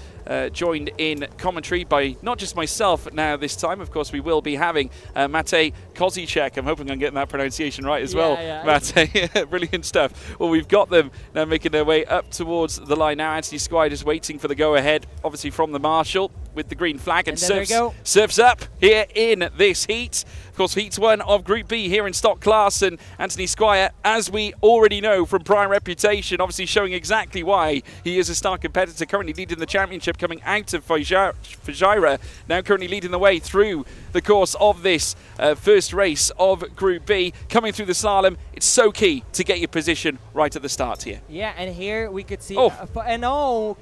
joined in commentary by not just myself now this time. Of course, we will be having Mate Kozicek. I'm hoping I'm getting that pronunciation right as well. Yeah. Mate, brilliant stuff. Well, we've got them now making their way up towards the line now. Anthony Squire just waiting for the go-ahead, obviously from the marshal. with the green flag and there we go. surfs up here in this heat. Of course, Heat 1 of Group B here in stock class, and Anthony Squire, as we already know from prior reputation, obviously showing exactly why he is a star competitor, currently leading the championship coming out of Fujairah, now currently leading the way through the course of this first race of Group B. Coming through the slalom, it's so key to get your position right at the start here. Yeah, and here we could see,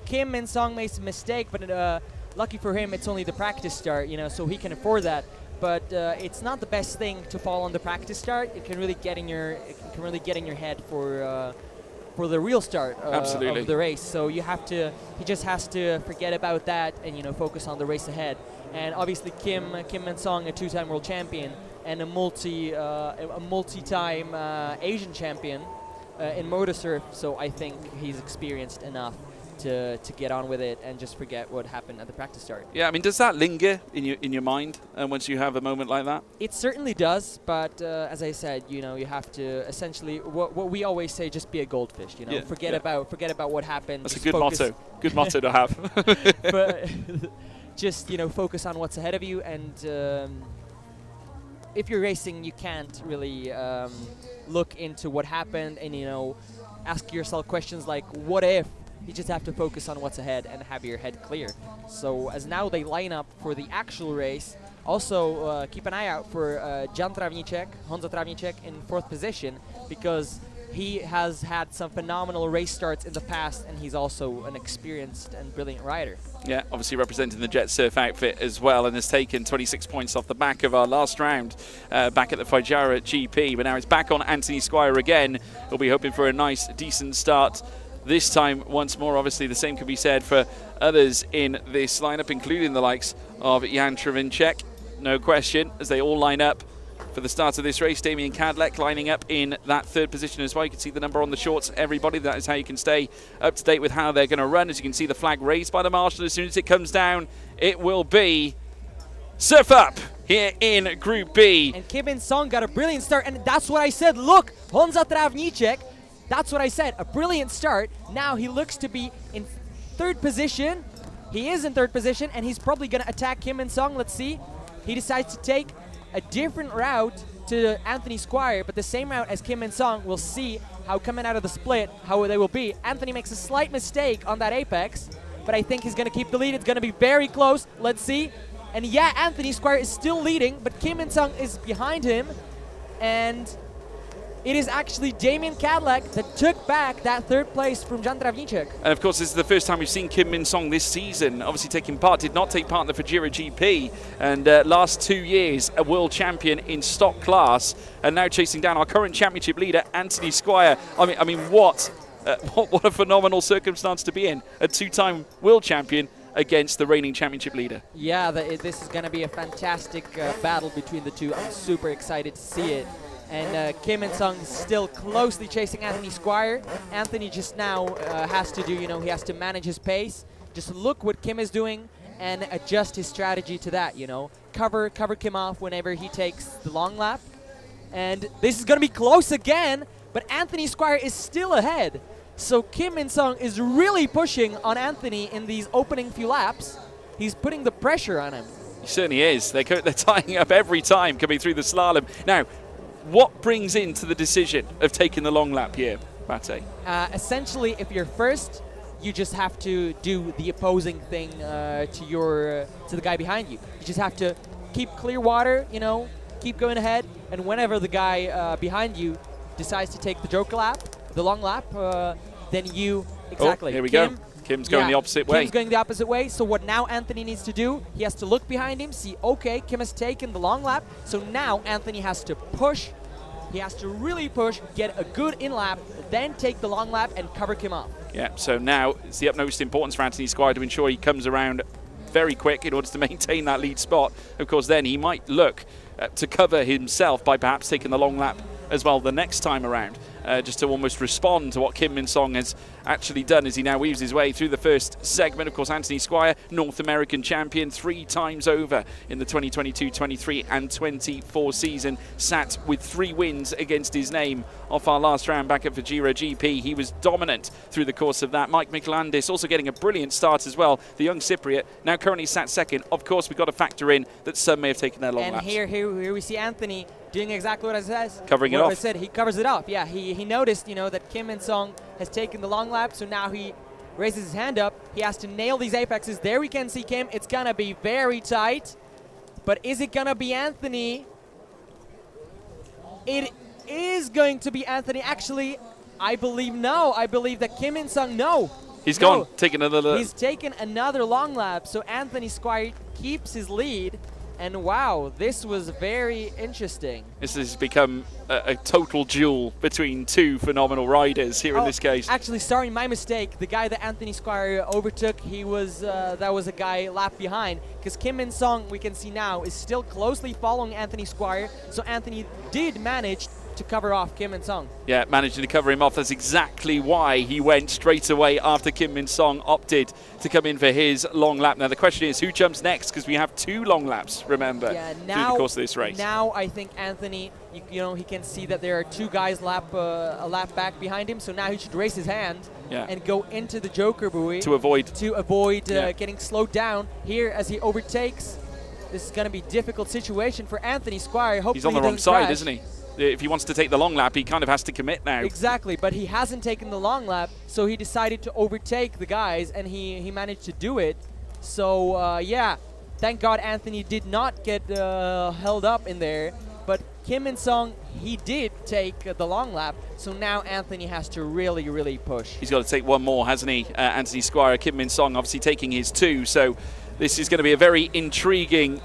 Kim Min-sung makes a mistake, but lucky for him, it's only the practice start, so he can afford that. But it's not the best thing to fall on the practice start. It can really get in your head for the real start of the race. So he just has to forget about that and focus on the race ahead. And obviously Kim Min-sung, a two-time world champion and a multi-time Asian champion in MotoSurf. So I think he's experienced enough to get on with it and just forget what happened at the practice start. Yeah, I mean, does that linger in your mind once you have a moment like that? It certainly does, but as I said, you have to essentially what we always say: just be a goldfish. Forget about what happened. That's a good motto. Good motto to have. But just focus on what's ahead of you, and if you're racing, you can't really look into what happened and ask yourself questions like, what if? You just have to focus on what's ahead and have your head clear. So as now they line up for the actual race, also keep an eye out for Honza Travnicek in 4th position, because he has had some phenomenal race starts in the past, and he's also an experienced and brilliant rider. Yeah, obviously representing the Jet Surf outfit as well, and has taken 26 points off the back of our last round back at the Fujairah GP. But now it's back on Anthony Squire again. We'll be hoping for a nice, decent start this time once more. Obviously, the same can be said for others in this lineup, including the likes of Jan Travinček, no question, as they all line up for the start of this race. Damien Cadleck lining up in that 3rd position as well. You can see the number on the shorts, everybody. That is how you can stay up to date with how they're going to run. As you can see, the flag raised by the marshal. As soon as it comes down, it will be surf up here in Group B. And Kim In-sung got a brilliant start, and that's what I said. Look, Honza Travnicek, that's what I said, a brilliant start. Now he looks to be in 3rd position. He is in 3rd position, and he's probably going to attack Kim In-sung. Let's see. He decides to take a different route to Anthony Squire, but the same route as Kim In-sung. We'll see how coming out of the split, how they will be. Anthony makes a slight mistake on that apex, but I think he's going to keep the lead. It's going to be very close. Let's see. And yeah, Anthony Squire is still leading, but Kim In-sung is behind him, and it is actually Damien Cadleck that took back that 3rd place from Jan Travnicek. And of course, this is the first time we've seen Kim Min-sung this season, obviously taking part, did not take part in the Fujairah GP, and last 2 years a world champion in stock class, and now chasing down our current championship leader, Anthony Squire. I mean, what a phenomenal circumstance to be in, a 2-time world champion against the reigning championship leader. Yeah, this is going to be a fantastic battle between the two. I'm super excited to see it. And Kim In-sung is still closely chasing Anthony Squire. Anthony just now has to do, he has to manage his pace. Just look what Kim is doing and adjust his strategy to that, Cover Kim off whenever he takes the long lap. And this is going to be close again, but Anthony Squire is still ahead. So Kim In-sung is really pushing on Anthony in these opening few laps. He's putting the pressure on him. He certainly is. They're tying up every time coming through the slalom. Now, what brings into the decision of taking the long lap here, Mate? Essentially, if you're first, you just have to do the opposing thing to the guy behind you. You just have to keep clear water, keep going ahead, and whenever the guy behind you decides to take the joker lap, the long lap, then you exactly. Oh, here we go. Kim's going the opposite way. Kim's going the opposite way. So what now Anthony needs to do, he has to look behind him, see, okay, Kim has taken the long lap. So now Anthony has to push. He has to really push, get a good in lap, then take the long lap and cover Kim off. Yeah, so now it's the utmost importance for Anthony Squire to ensure he comes around very quick in order to maintain that lead spot. Of course, then he might look to cover himself by perhaps taking the long lap as well the next time around. just to almost respond to what Kim Min-song has actually done as he now weaves his way through the first segment. Of course, Anthony Squire, North American champion 3 times over in the 2022, 23 and 24 season, sat with 3 wins against his name off our last round back at Fajira GP. He was dominant through the course of that. Mike Michelandis also getting a brilliant start as well. The young Cypriot now currently sat second. Of course, we've got to factor in that some may have taken their long laps. And here we see Anthony doing exactly what I said. Covering it off. I said, he covers it up. Yeah, he noticed, that Kim Min-song has taken the long lap, so now he raises his hand up. He has to nail these apexes. There we can see Kim. It's going to be very tight. But is it going to be Anthony? It is going to be Anthony. Actually, I believe no. I believe that Kim Min-song, no. He's gone, taking another. He's taken another long lap, so Anthony Squire keeps his lead. And wow, this was very interesting. This has become a total duel between 2 phenomenal riders here in this case. Actually, sorry, my mistake. The guy that Anthony Squire overtook, he was that was a guy lap behind. Because Kim Min-song, we can see now, is still closely following Anthony Squire. So Anthony did manage to cover off Kim Min-song. Yeah, managing to cover him off. That's exactly why he went straight away after Kim Min-song opted to come in for his long lap. Now the question is, who jumps next? Because we have 2 long laps, remember, through the course of this race. Now I think Anthony, he can see that there are 2 guys a lap back behind him. So now he should raise his hand and go into the Joker buoy to avoid getting slowed down here as he overtakes. This is going to be a difficult situation for Anthony Squire. Hopefully he's on the wrong side, isn't he? If he wants to take the long lap, he kind of has to commit now. Exactly, but he hasn't taken the long lap, so he decided to overtake the guys, and he managed to do it. So, yeah, thank God Anthony did not get held up in there. But Kim Min-song, he did take the long lap, so now Anthony has to really, really push. He's got to take one more, hasn't he? Anthony Squire, Kim Min-song obviously taking his 2, so this is going to be a very intriguing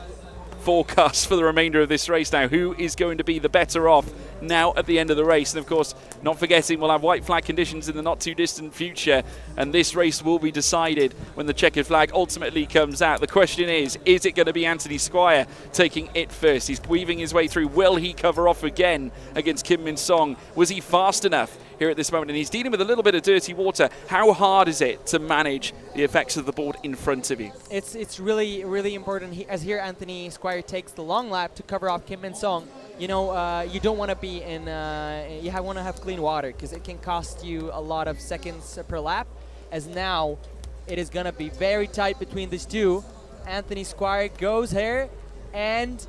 forecast for the remainder of this race now. Who is going to be the better off now at the end of the race? And of course, not forgetting, we'll have white flag conditions in the not too distant future, and this race will be decided when the checkered flag ultimately comes out. The question is it going to be Anthony Squire taking it first? He's weaving his way through. Will he cover off again against Kim Min-song? Was he fast enough here at this moment? And he's dealing with a little bit of dirty water. How hard is it to manage the effects of the board in front of you? It's really, really important. As here Anthony Squire takes the long lap to cover off Kim Min-song. You don't want to be in, you want to have clean water, because it can cost you a lot of seconds per lap, as now it is going to be very tight between these 2. Anthony Squire goes here, and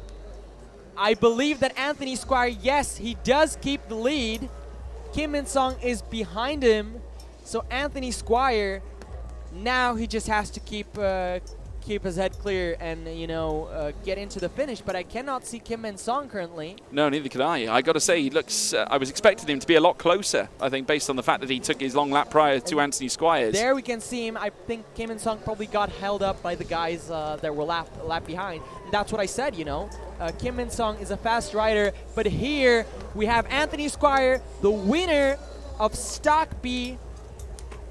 I believe that Anthony Squire, yes, he does keep the lead. Kim Min-song is behind him, so Anthony Squire, now he just has to keep his head clear and get into the finish. But I cannot see Kim Min-song currently. No, neither can I. I got to say, he looks. I was expecting him to be a lot closer, I think, based on the fact that he took his long lap prior to Anthony Squire's. There we can see him. I think Kim Min-song probably got held up by the guys that were lap behind. And that's what I said. Kim Min-song is a fast rider, but here we have Anthony Squire, the winner of Stock B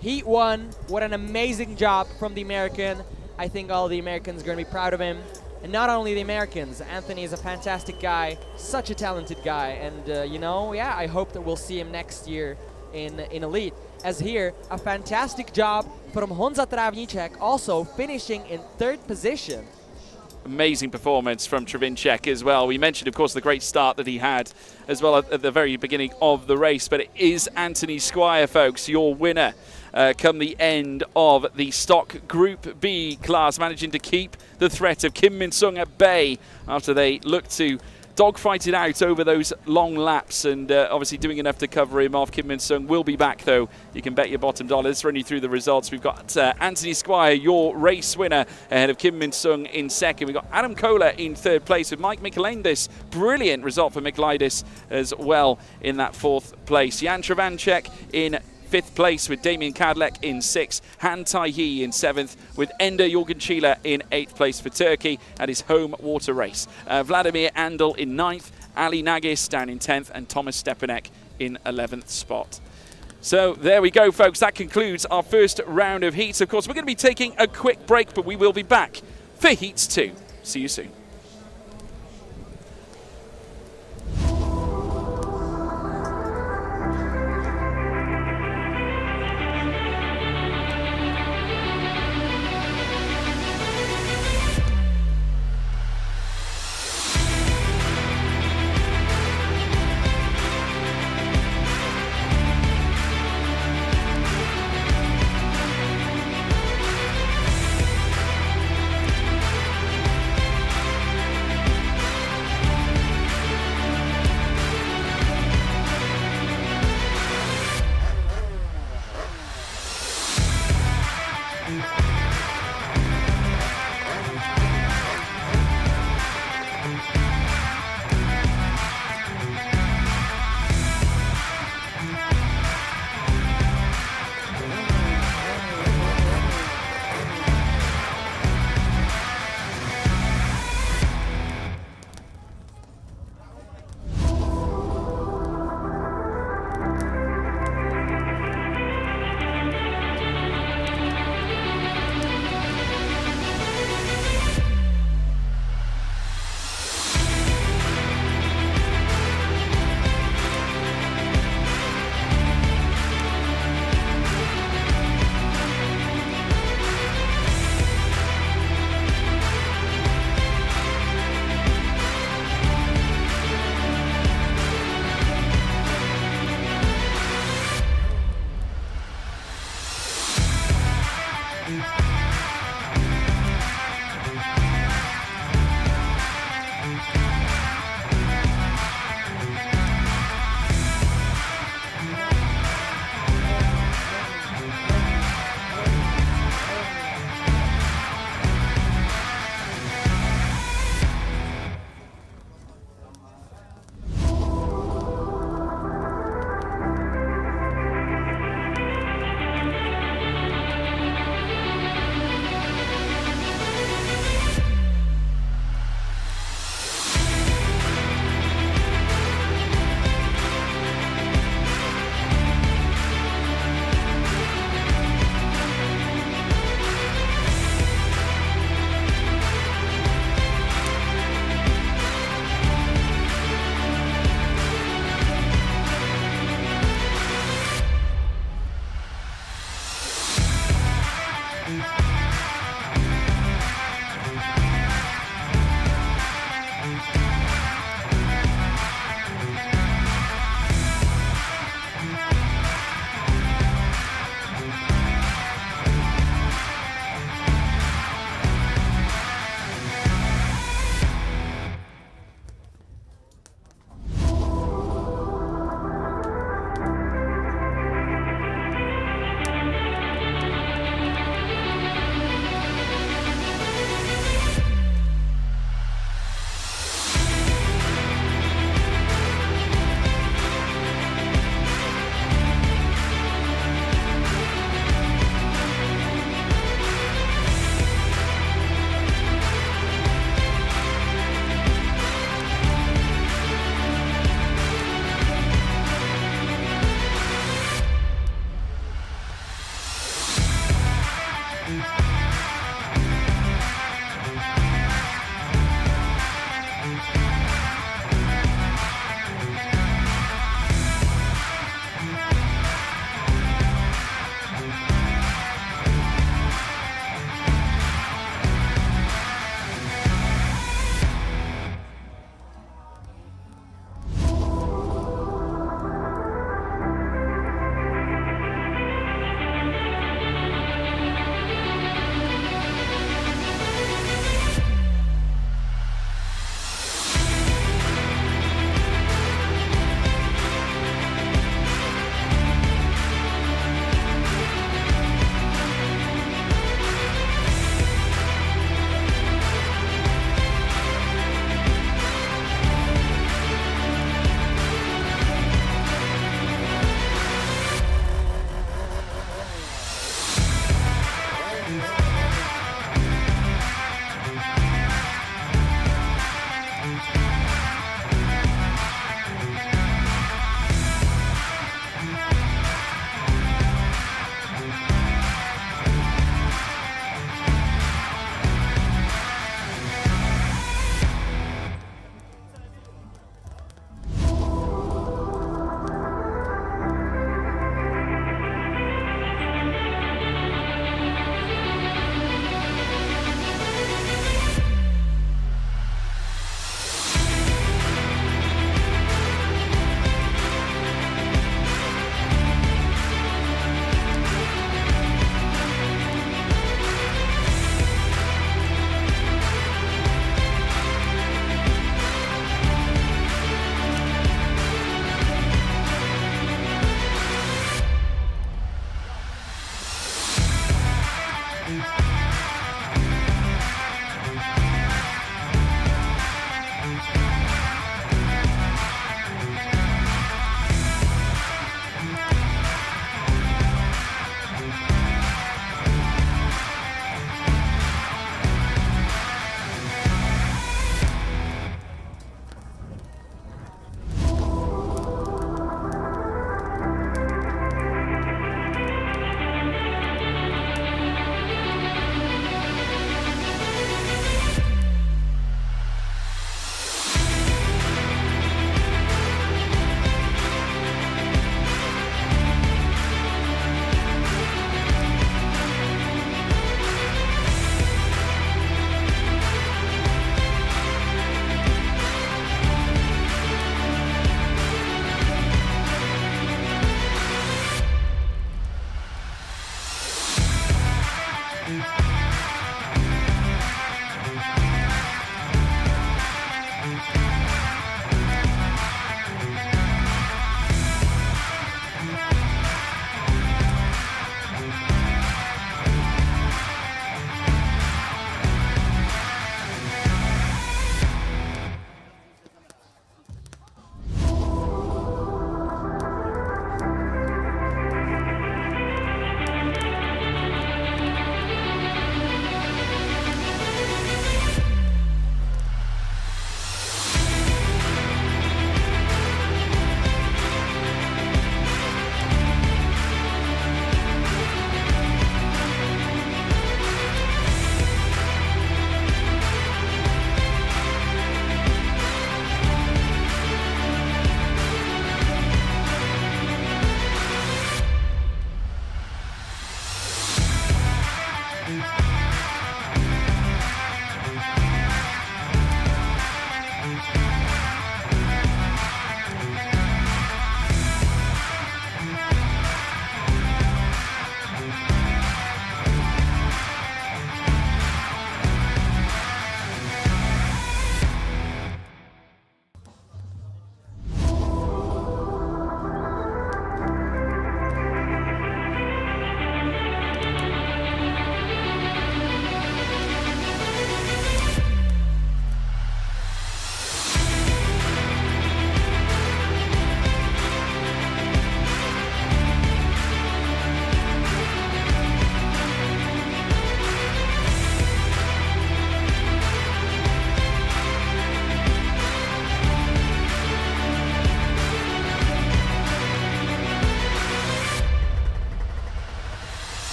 Heat 1. What an amazing job from the American. I think all the Americans are going to be proud of him. And not only the Americans, Anthony is a fantastic guy, such a talented guy. And, I hope that we'll see him next year in Elite. As here, a fantastic job from Honza Travnicek, also finishing in 3rd position. Amazing performance from Travnicek as well. We mentioned, of course, the great start that he had as well at the very beginning of the race. But it is Anthony Squire, folks, your winner. Come the end of the Stock Group B class, managing to keep the threat of Kim Min-song at bay after they looked to dogfight it out over those long laps, and obviously doing enough to cover him off. Kim Min-song will be back, though. You can bet your bottom dollar. Let's run you through the results. We've got Anthony Squire, your race winner, ahead of Kim Min-song in 2nd. We've got Adam Kohler in 3rd place with Mike Michelandis. Brilliant result for Michelandis as well in that 4th place. Jan Travnicek in 5th place with Damien Kadlec in 6th, Han Tai-hee in 7th, with Ender Jorgenschila in 8th place for Turkey at his home water race. Vladimir Andel in 9th, Ali Nagis down in 10th, and Thomas Stepanek in 11th spot. So there we go, folks. That concludes our first round of heats. Of course, we're going to be taking a quick break, but we will be back for Heats 2. See you soon.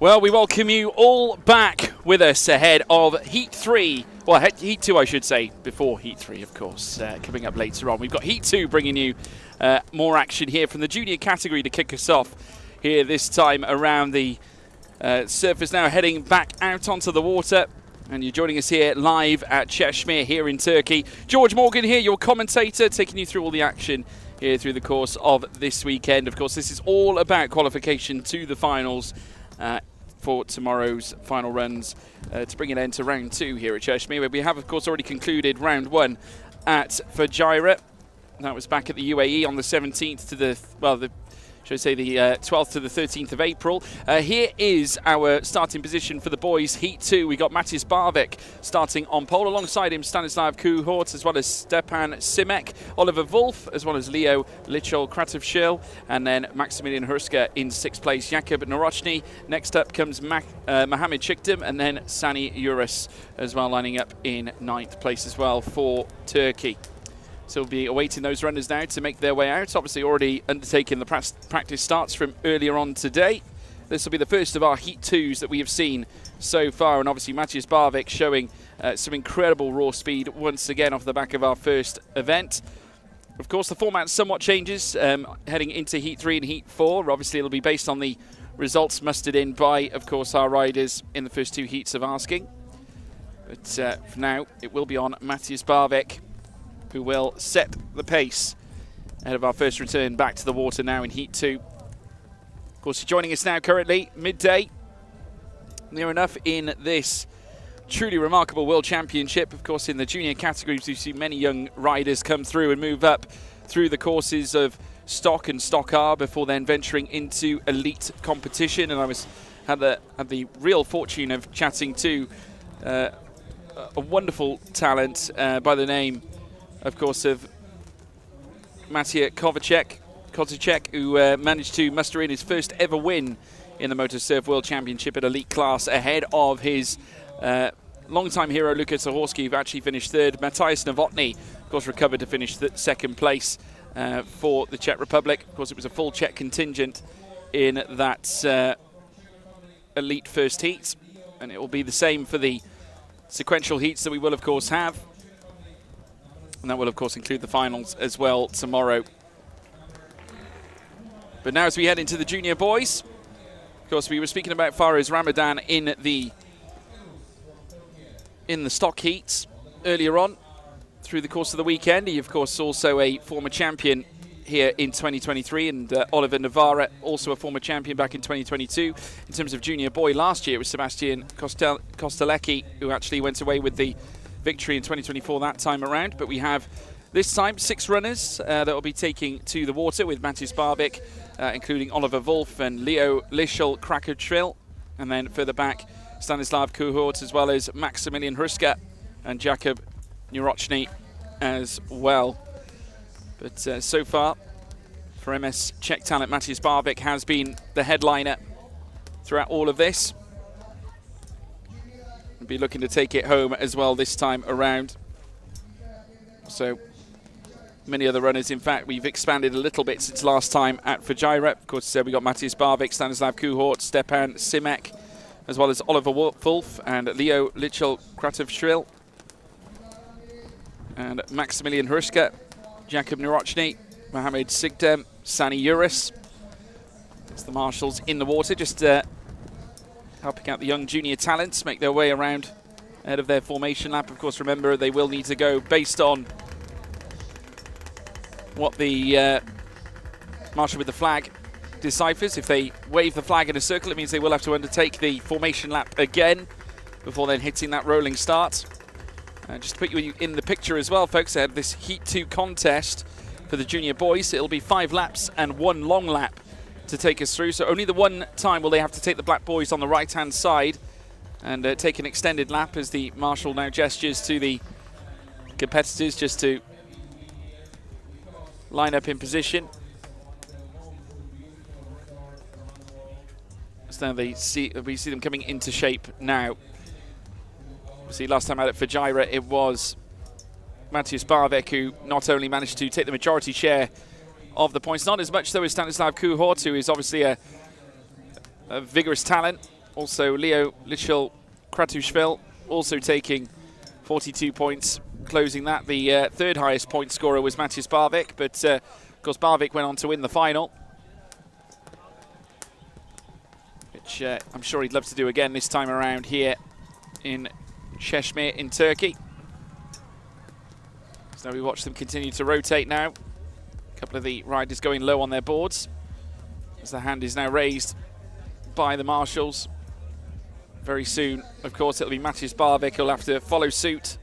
Well, we welcome you all back with us ahead of Heat 3. Well, Heat 2, I should say, before Heat 3, of course, coming up later on. We've got Heat 2 bringing you more action here from the junior category to kick us off here this time around. The surfers now heading back out onto the water. And you're joining us here live at Çeşme here in Turkey. George Morgan here, your commentator, taking you through all the action here through the course of this weekend. Of course, this is all about qualification to the finals for tomorrow's final runs to bring an end to round 2 here at Çeşme, where we have, of course, already concluded round 1 at Fujairah. That was back at the UAE on the 17th to the 12th to the 13th of April. Here is our starting position for the boys' Heat 2. We got Matis Barvik starting on pole. Alongside him, Stanislav Kuhort, as well as Stepan Simek, Oliver Wolf, as well as Leo Lichol-Kratovshil, and then Maximilian Hurska in 6th place, Jakub Narochny. Next up comes Mohamed Chikdem, and then Sani Uras as well, lining up in 9th place as well for Turkey. So we'll be awaiting those runners now to make their way out. Obviously already undertaking the practice starts from earlier on today. This will be the first of our Heat 2s that we have seen so far. And obviously Matis Barvik showing some incredible raw speed once again off the back of our first event. Of course, the format somewhat changes heading into Heat 3 and Heat 4. Obviously, it'll be based on the results mustered in by, of course, our riders in the first 2 heats of asking. But for now, it will be on Matis Barvik, who will set the pace ahead of our first return back to the water now in Heat 2. Of course, joining us now currently, midday, near enough in this truly remarkable World Championship. Of course, in the junior categories, we've seen many young riders come through and move up through the courses of Stock and Stock R before then venturing into elite competition. And I had the real fortune of chatting to a wonderful talent by the name, of course, of Matija Kovacic, who managed to muster in his first ever win in the MotoSurf World Championship at elite class ahead of his longtime hero Luka Zahorski, who actually finished 3rd. Mateusz Novotny, of course, recovered to finish 2nd place for the Czech Republic. Of course, it was a full Czech contingent in that elite first heat, and it will be the same for the sequential heats that we will, of course, have. And that will, of course, include the finals as well tomorrow. But now as we head into the junior boys, of course, we were speaking about Faraz Ramadan in the stock heats earlier on through the course of the weekend. He, of course, also a former champion here in 2023, and Oliver Navarra, also a former champion back in 2022. In terms of junior boy, last year it was Sebastian Kostelecki who actually went away with the victory in 2024 that time around. But we have this time 6 runners that will be taking to the water with Matis Barvik, including Oliver Wolf and Leo Lichol-Krakovshil, and then further back Stanislav Kuhort, as well as Maximilian Hruska and Jakub Narochny as well. But so far for MS Czech talent, Matis Barvik has been the headliner throughout all of this. Be looking to take it home as well this time around. So many other runners. In fact, we've expanded a little bit since last time at Fujairah. Of course, we got Matis Barvik, Stanislav Kuhort, Stepan Simek, as well as Oliver Wolf and Leo Lichol-Kratovshil, and Maximilian Hruska, Jakub Narochny, Mohamed Chikdem, Sani Uras. It's the marshals in the water, just helping out the young junior talents make their way around ahead of their formation lap. Of course, remember, they will need to go based on what the marshal with the flag deciphers. If they wave the flag in a circle, it means they will have to undertake the formation lap again before then hitting that rolling start. Just to put you in the picture as well, folks, I had this Heat 2 contest for the junior boys. It'll be 5 laps and 1 long lap to take us through. So only the one time will they have to take the black boys on the right-hand side and take an extended lap, as the marshal now gestures to the competitors just to line up in position. So we see them coming into shape now. See, last time out at Fujairah, it was Matis Barvik who not only managed to take the majority share of the points, not as much though as Stanislav Kuhort, who is obviously a vigorous talent, Also, Leo Lichel Kratushvili also taking 42 points, closing that. The third highest point scorer was Matis Barvik, but of course Barvik went on to win the final, which I'm sure he'd love to do again this time around here in Çeşme in Turkey. So we watch them continue to rotate now. A couple of the riders going low on their boards as the hand is now raised by the marshals. Very soon, of course, it'll be Matis Barvik who'll have to follow suit.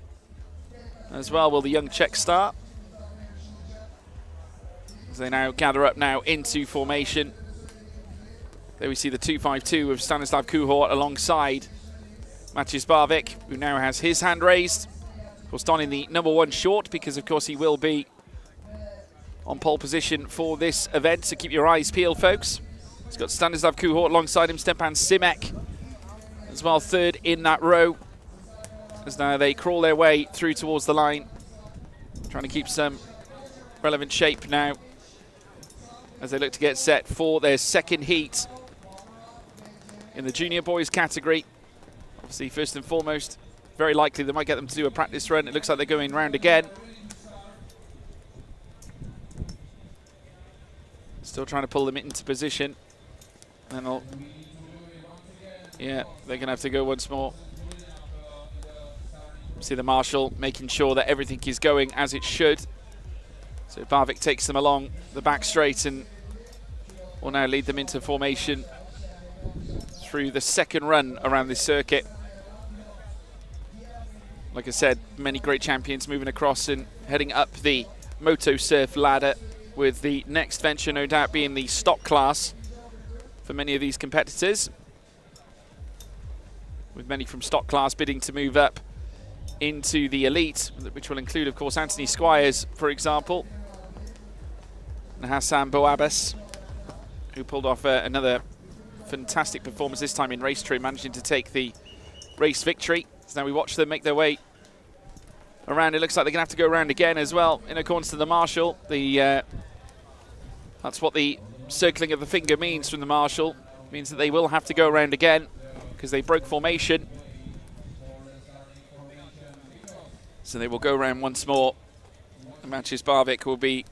As well will the young Czech star. As they now gather up now into formation. There we see the 252 of Stanislav Kuhort alongside Matis Barvik, who now has his hand raised. Of course, donning the #1 short because, of course, he will be on pole position for this event. So keep your eyes peeled, folks. He's got Stanislav Kuhort alongside him, Stepan Simek as well, third in that row. As now they crawl their way through towards the line, trying to keep some relevant shape now as they look to get set for their second heat in the junior boys category. Obviously, first and foremost, very likely they might get them to do a practice run. It looks like they're going round again. Still trying to pull them into position. And yeah, they're going to have to go once more. See the marshal making sure that everything is going as it should. So Barvik takes them along the back straight and will now lead them into formation through the second run around this circuit. Like I said, many great champions moving across and heading up the MotoSurf ladder, with the next venture no doubt being the stock class for many of these competitors, with many from stock class bidding to move up into the elite, which will include, of course, Anthony Squires, for example, and Hassan Boabas, who pulled off another fantastic performance, this time in race trim, managing to take the race victory. So now we watch them make their way around. It looks like they're going to have to go around again as well, in accordance to the marshal. That's what the circling of the finger means from the marshal. It means that they will have to go around again because they broke formation. So they will go around once more. And Matis Barvik will be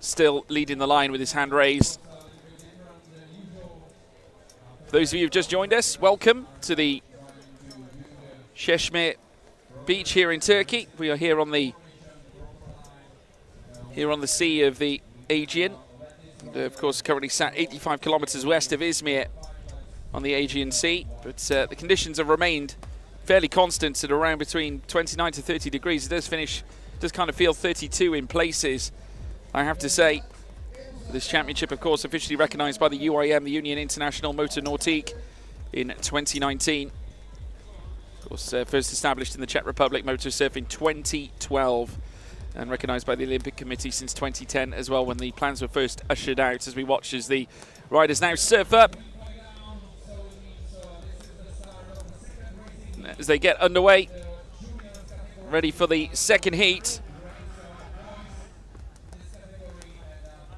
still leading the line with his hand raised. For those of you who've just joined us, welcome to the Çeşme beach here in Turkey. We are here on the sea of the Aegean. And of course, currently sat 85 kilometers west of Izmir on the Aegean Sea. But the conditions have remained fairly constant at around between 29 to 30 degrees. It does kind of feel 32 in places, I have to say. This championship, of course, officially recognized by the UIM, the Union International Motor Nautique, in 2019. Of course, first established in the Czech Republic, MotoSurf in 2012, and recognized by the Olympic Committee since 2010 as well, when the plans were first ushered out, as we watch as the riders now surf up as they get underway, ready for the second heat.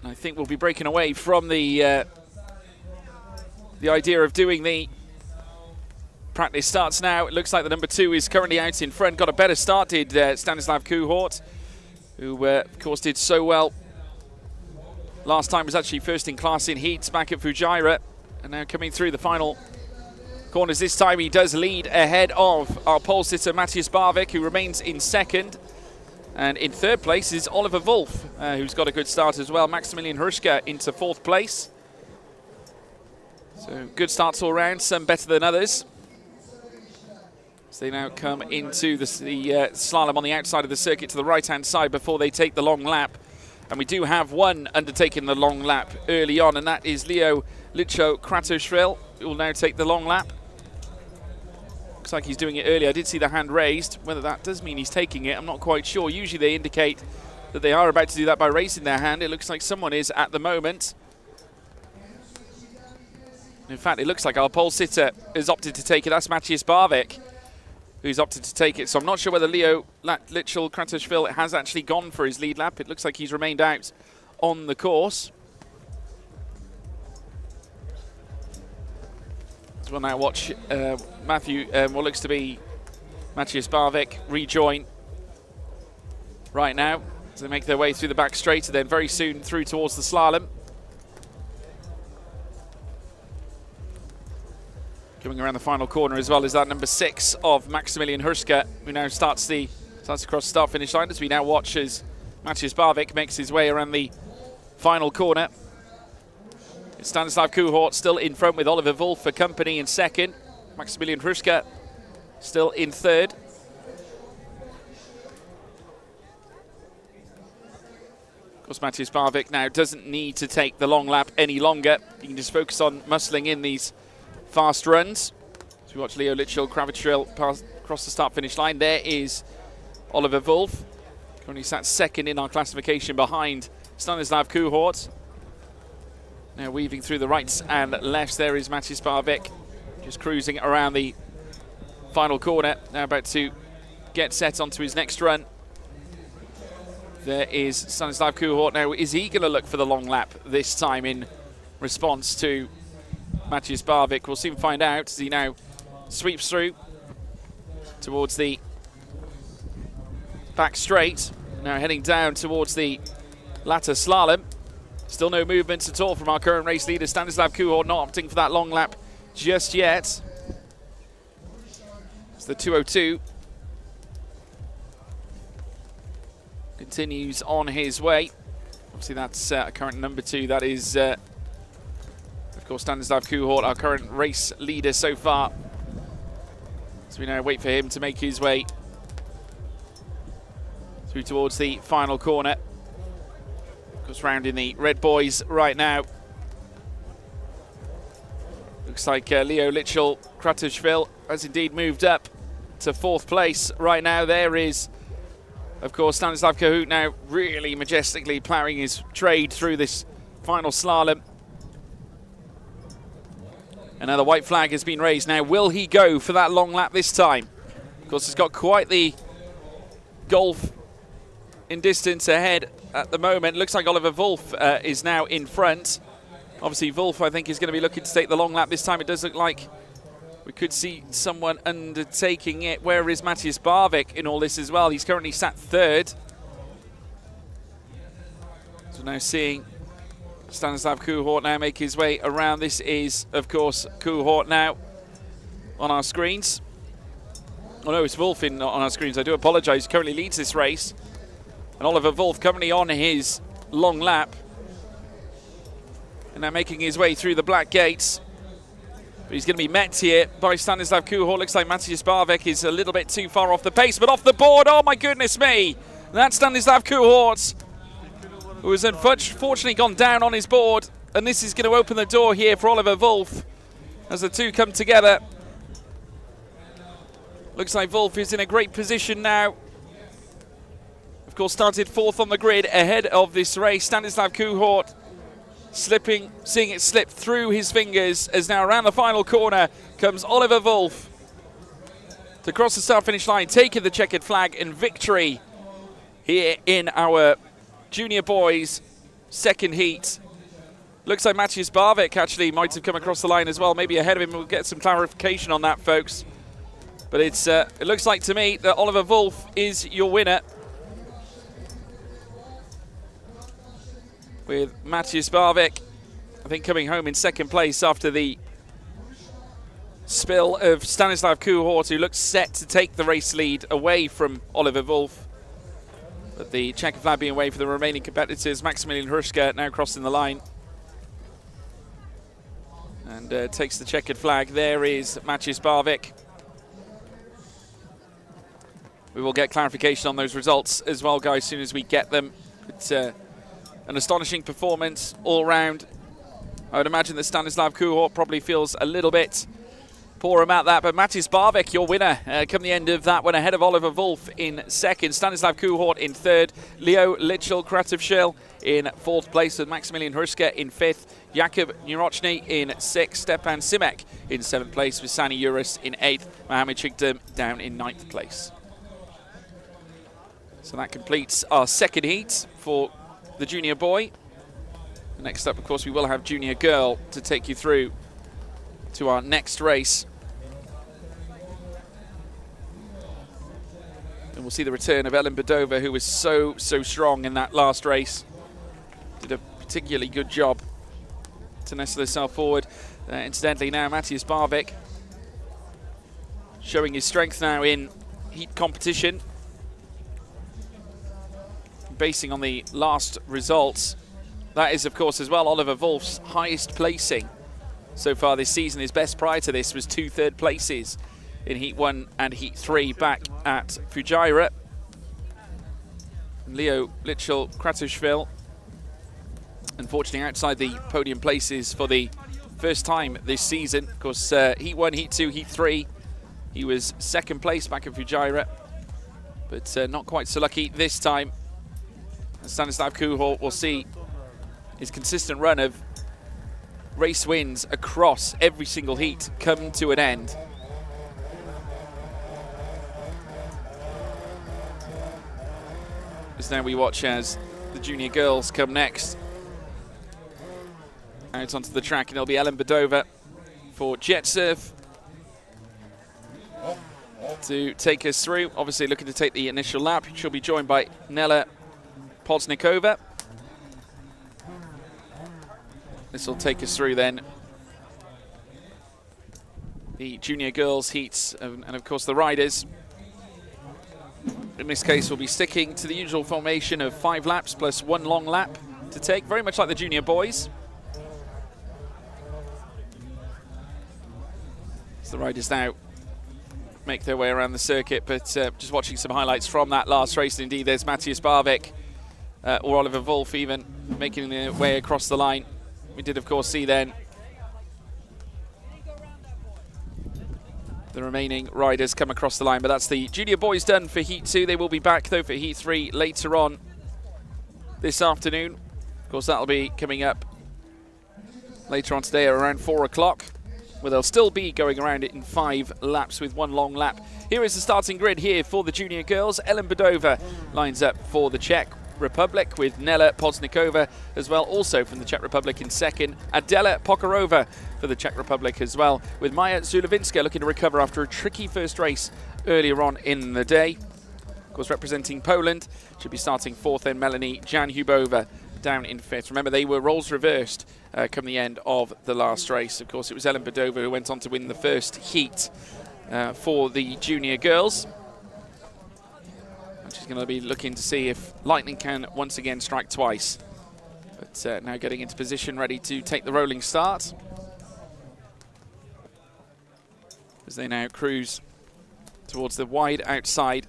And I think we'll be breaking away from the idea of doing the practice starts now. It looks like the #2 is currently out in front. Got a better start, did Stanislav Kuhort, who of course did so well last time. Was actually first in class in heats back at Fujairah, and now coming through the final corners this time, he does lead ahead of our pole sitter Matis Barvik, who remains in second. And in third place is Oliver Wolf, who's got a good start as well. Maximilian Hruška into fourth place. So good starts all round, some better than others. So they now come into the slalom on the outside of the circuit to the right-hand side before they take the long lap. And we do have one undertaking the long lap early on, and that is Leo Lichel Kratushvili, who will now take the long lap. Looks like he's doing it early. I did see the hand raised. Whether that does mean he's taking it, I'm not quite sure. Usually they indicate that they are about to do that by raising their hand. It looks like someone is at the moment. In fact, it looks like our pole sitter has opted to take it. That's Matis Barvik, who's opted to take it. So I'm not sure whether Leo Lichel Kratushvili has actually gone for his lead lap. It looks like he's remained out on the course. So we'll now watch what looks to be Matthias Barvik rejoin right now as they make their way through the back straight and then very soon through towards the slalom. Coming around the final corner as well is that number 6 of Maximilian Hurska, who now starts across the start-finish line as we now watch as Matthias Barvik makes his way around the final corner. It's Stanislav Kuhort still in front with Oliver Wolf for company in second. Maximilian Hruska still in third. Of course, Matthias Barvik now doesn't need to take the long lap any longer. He can just focus on muscling in these fast runs. So we watch Leo Litchell, Kravitschril pass across the start-finish line. There is Oliver Wolf. Currently sat second in our classification behind Stanislav Kuhort. Now weaving through the rights and lefts, there is Matthias Barvik, just cruising around the final corner. Now about to get set onto his next run. There is Stanislav Kuhort. Now, is he going to look for the long lap this time in response to Matthias Barvik? We'll soon find out as he now sweeps through towards the back straight. Now heading down towards the latter slalom. Still no movement at all from our current race leader, Stanislav Kuhort, not opting for that long lap just yet. It's the 2:02. Continues on his way. Obviously that's current number 2. That is, of course, Stanislav Kuhort, our current race leader so far. So we now wait for him to make his way through towards the final corner. Of course, rounding the red boys right now. Looks like Leo Litchell Kratishvili has indeed moved up to 4th place right now. There is, of course, Stanislav Kuhort now really majestically ploughing his trade through this final slalom. Another white flag has been raised. Now, will he go for that long lap this time? Of course, he's got quite the gulf in distance ahead at the moment. Looks like Oliver Wolf is now in front. Obviously, Wolf, I think, is going to be looking to take the long lap this time. It does look like we could see someone undertaking it. Where is Matthias Barvik in all this as well? He's currently sat 3rd. So now seeing Stanislav Kuhort now make his way around. This is, of course, Kuhort now on our screens. Oh no, it's Wolf on our screens. I do apologize. He currently leads this race. And Oliver Wolf currently on his long lap. And now making his way through the black gates. But he's going to be met here by Stanislav Kuhort. Looks like Matthias Barvik is a little bit too far off the pace, but off the board. Oh my goodness me. That's Stanislav Kuhort, who has unfortunately gone down on his board. And this is going to open the door here for Oliver Wolf as the two come together. Looks like Wolf is in a great position now. Of course, started 4th on the grid ahead of this race. Stanislav Kuhort slipping, seeing it slip through his fingers as now around the final corner comes Oliver Wolf to cross the start-finish line, taking the checkered flag and victory here in our junior boys second heat. Looks like Matthias Barvik actually might have come across the line as well, maybe ahead of him. We'll get some clarification on that, folks. But it's it looks like to me that Oliver Wolf is your winner, with Matthias Barvik, I think, coming home in second place after the spill of Stanislav Kuhort, who looks set to take the race lead away from Oliver Wolf. But the checkered flag being away for the remaining competitors. Maximilian Hruska now crossing the line and takes the checkered flag. There is Matthias Barvik. We will get clarification on those results as well, guys, as soon as we get them. It's an astonishing performance all round. I would imagine that Stanislav Kuhort probably feels a little bit poor about that, but Matthias Barvik, your winner, come the end of that one, ahead of Oliver Wolf in second, Stanislav Kuhort in 3rd, Leo Litchell Kratishvili in 4th place, with Maximilian Hruska in 5th, Jakub Nurochny in 6th, Stepan Simek in 7th place, with Sani Uris in 8th, Mohamed Chigdam down in 9th place. So that completes our second heat for the junior boy. Next up, of course, we will have junior girl to take you through to our next race. And we'll see the return of Ellen Badova, who was so strong in that last race. Did a particularly good job to nestle herself forward. Incidentally, now Matthias Barvik showing his strength now in heat competition. Basing on the last results, that is, of course, as well, Oliver Wolf's highest placing so far this season. His best prior to this was 2 third places in Heat 1 and Heat 3 back at Fujairah. Leo Lichel-Kratochvil, unfortunately, outside the podium places for the first time this season. Of course, Heat 1, Heat 2, Heat 3, he was 2nd place back at Fujairah, but not quite so lucky this time. Stanislav Kuhor will see his consistent run of race wins across every single heat come to an end. As now we watch as the junior girls come next out onto the track, and it'll be Ellen Badova for jet surf to take us through. Obviously looking to take the initial lap. She'll be joined by Nela Poznikova. This will take us through then the junior girls heats, and of course the riders. In this case, we'll be sticking to the usual formation of 5 laps plus 1 long lap to take, very much like the junior boys. As the riders now make their way around the circuit, but just watching some highlights from that last race. Indeed, there's Matthias Barvik, or Oliver Wolf even, making their way across the line. We did, of course, see then the remaining riders come across the line, but that's the junior boys done for Heat 2. They will be back, though, for Heat 3 later on this afternoon. Of course, that'll be coming up later on today at around 4 o'clock, where they'll still be going around it in 5 laps with 1 long lap. Here is the starting grid here for the junior girls. Ellen Badova lines up for the Czech Republic with Nela Poznikova as well, also from the Czech Republic in 2nd. Adela Pokarova for the Czech Republic as well, with Maja Zulovinska looking to recover after a tricky first race earlier on in the day. Of course, representing Poland, should be starting 4th, then Melanie Janhubova down in 5th. Remember, they were roles reversed come the end of the last race. Of course, it was Ellen Badova who went on to win the first heat for the junior girls. She's going to be looking to see if lightning can once again strike twice. But now getting into position, ready to take the rolling start. As they now cruise towards the wide outside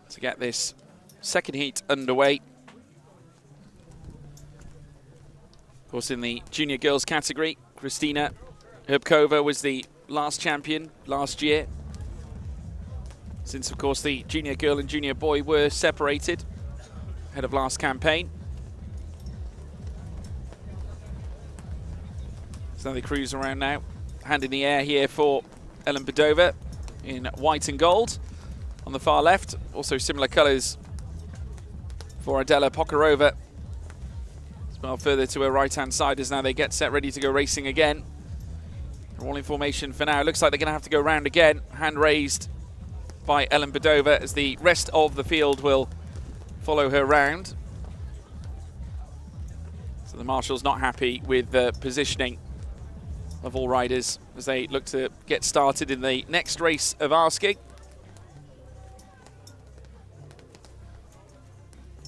to get this second heat underway. Of course, in the junior girls category, Kristina Herbkova was the last champion last year, since of course the junior girl and junior boy were separated ahead of last campaign. So they cruise around now, hand in the air here for Ellen Badova in white and gold on the far left. Also similar colours for Adela Pokarova as well, further to her right hand side, as now they get set ready to go racing again. All in formation for now. Looks like they're going to have to go round again. Hand raised by Ellen Badova as the rest of the field will follow her round. So the marshal's not happy with the positioning of all riders as they look to get started in the next race of asking.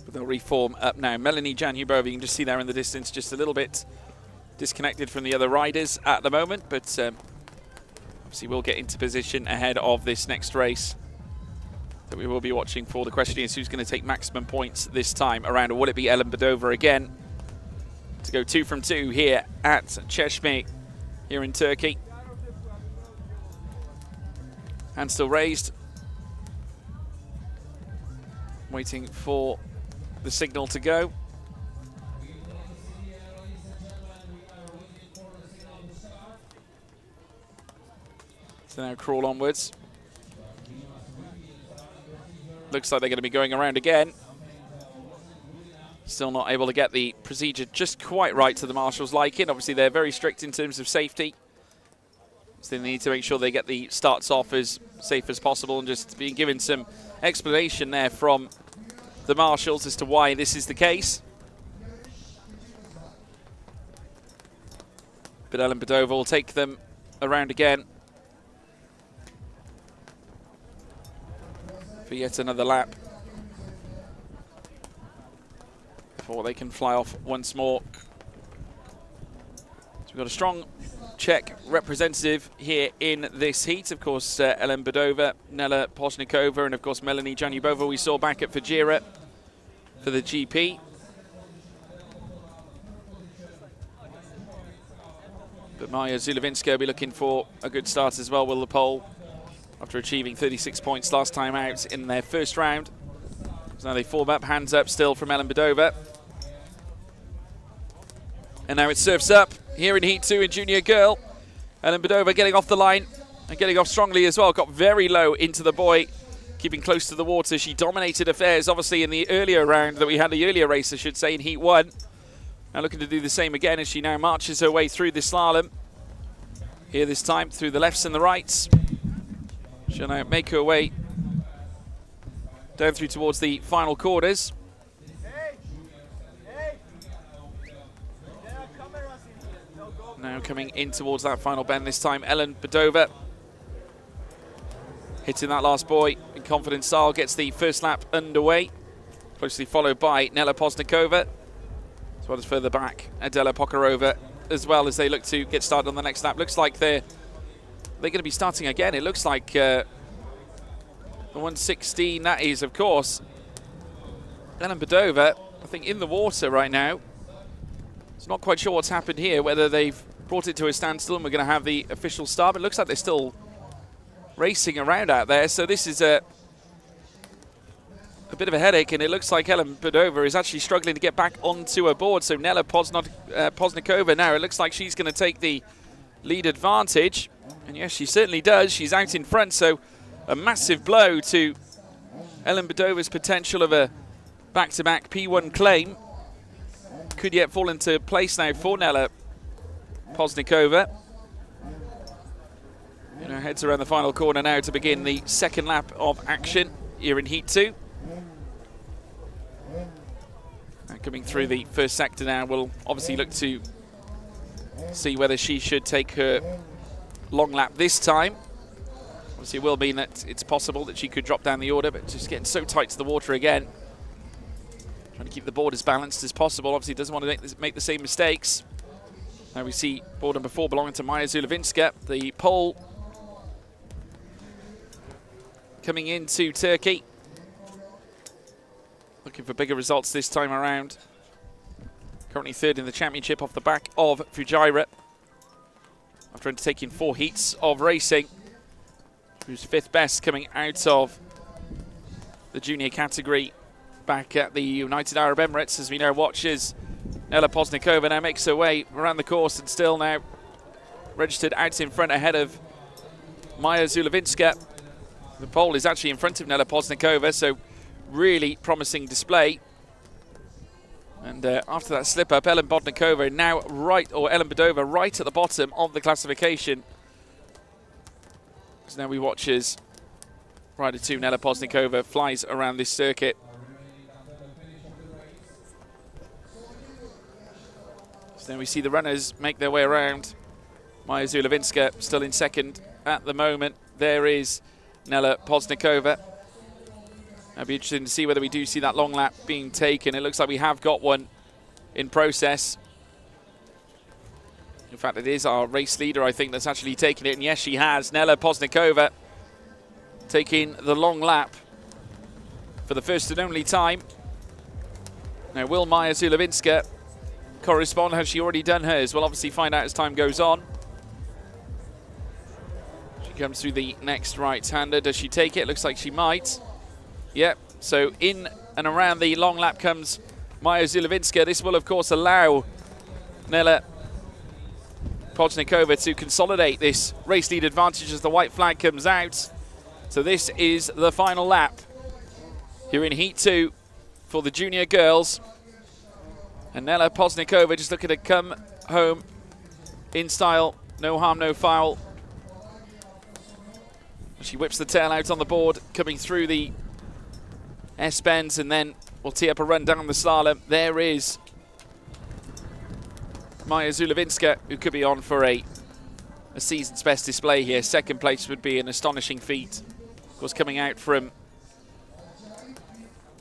But they'll reform up now. Melanie Janhubova, you can just see there in the distance, just a little bit disconnected from the other riders at the moment, but obviously we'll get into position ahead of this next race that we will be watching for. The question is, who's going to take maximum points this time around, or will it be Ellen Badova again to go 2 from 2 here at Çeşme here in Turkey? Hand still raised, waiting for the signal to go. So now crawl onwards. Looks like they're going to be going around again. Still not able to get the procedure just quite right to the Marshals' liking. Obviously, they're very strict in terms of safety. So they need to make sure they get the starts off as safe as possible, and just being given some explanation there from the Marshals as to why this is the case. But Ellen Badova will take them around again for yet another lap before they can fly off once more. So we've got a strong Czech representative here in this heat. Of course, Ellen Badova, Nela Poznikova, and of course Melanie Janubova we saw back at Fajira for the GP. But Maja Zulevinska will be looking for a good start as well, will the pole, after achieving 36 points last time out in their first round. So now they form up, hands up still from Ellen Badova. And now it surfs up here in Heat 2 in Junior Girl. Ellen Badova getting off the line and getting off strongly as well. Got very low into the buoy, keeping close to the water. She dominated affairs, obviously, in the earlier round that we had, the earlier race, I should say, in Heat 1. Now looking to do the same again as she now marches her way through this slalom. Here this time through the lefts and the rights. She'll now make her way down through towards the final quarters. Now coming in towards that final bend this time, Ellen Badova hitting that last buoy in confident style, gets the first lap underway, closely followed by Nela Poznikova, as well as further back Adela Pokarova, as well as they look to get started on the next lap. Looks like they're going to be starting again. It looks like the 116, that is, of course, Ellen Badova, I think, in the water right now. It's not quite sure what's happened here, whether they've brought it to a standstill and we're going to have the official start, but it looks like they're still racing around out there. So this is a bit of a headache, and it looks like Ellen Badova is actually struggling to get back onto her board. So Nela Poznikova now, it looks like she's going to take the lead advantage. And yes, she certainly does. She's out in front, so a massive blow to Ellen Badova's potential of a back-to-back P1 claim could yet fall into place now for Nela Poznikova. You know, heads around the final corner now to begin the second lap of action here in Heat 2. And coming through the first sector now, we'll obviously look to see whether she should take her long lap this time. Obviously it will mean that it's possible that she could drop down the order, but just getting so tight to the water again. Trying to keep the board as balanced as possible. Obviously doesn't want to make the same mistakes. Now we see board number 4 belonging to Maja Zulevinska, the pole coming into Turkey. Looking for bigger results this time around. Currently third in the championship off the back of Fujira, after undertaking 4 heats of racing. Who's 5th best coming out of the junior category back at the United Arab Emirates, as we now watch as Nela Poznikova now makes her way around the course and still now registered out in front ahead of Maja Zulevinska. The pole is actually in front of Nela Poznikova, so really promising display. And after that slip up, Ellen Bodnikova now right, or Ellen Badova right at the bottom of the classification. So now we watch as rider 2 Nela Poznikova flies around this circuit. So then we see the runners make their way around. Maja Zulevinska still in second at the moment. There is Nela Poznikova. It'll be interesting to see whether we do see that long lap being taken. It looks like we have got one in process. In fact, it is our race leader, I think, that's actually taken it. And yes, she has. Nela Poznikova taking the long lap for the first and only time. Now, will Maja Zulevinska correspond? Has she already done hers? We'll obviously find out as time goes on. She comes through the next right-hander. Does she take it? Looks like she might. Yep. So in and around the long lap comes Maja Zulevinska. This will, of course, allow Nela Poznikova to consolidate this race lead advantage as the white flag comes out. So this is the final lap here in Heat 2 for the junior girls. And Nela Poznikova just looking to come home in style. No harm, no foul. She whips the tail out on the board, coming through the S-bends, and then will tee up a run down the slalom. There is Maja Zulevinska, who could be on for a season's best display here. Second place would be an astonishing feat. Of course, coming out from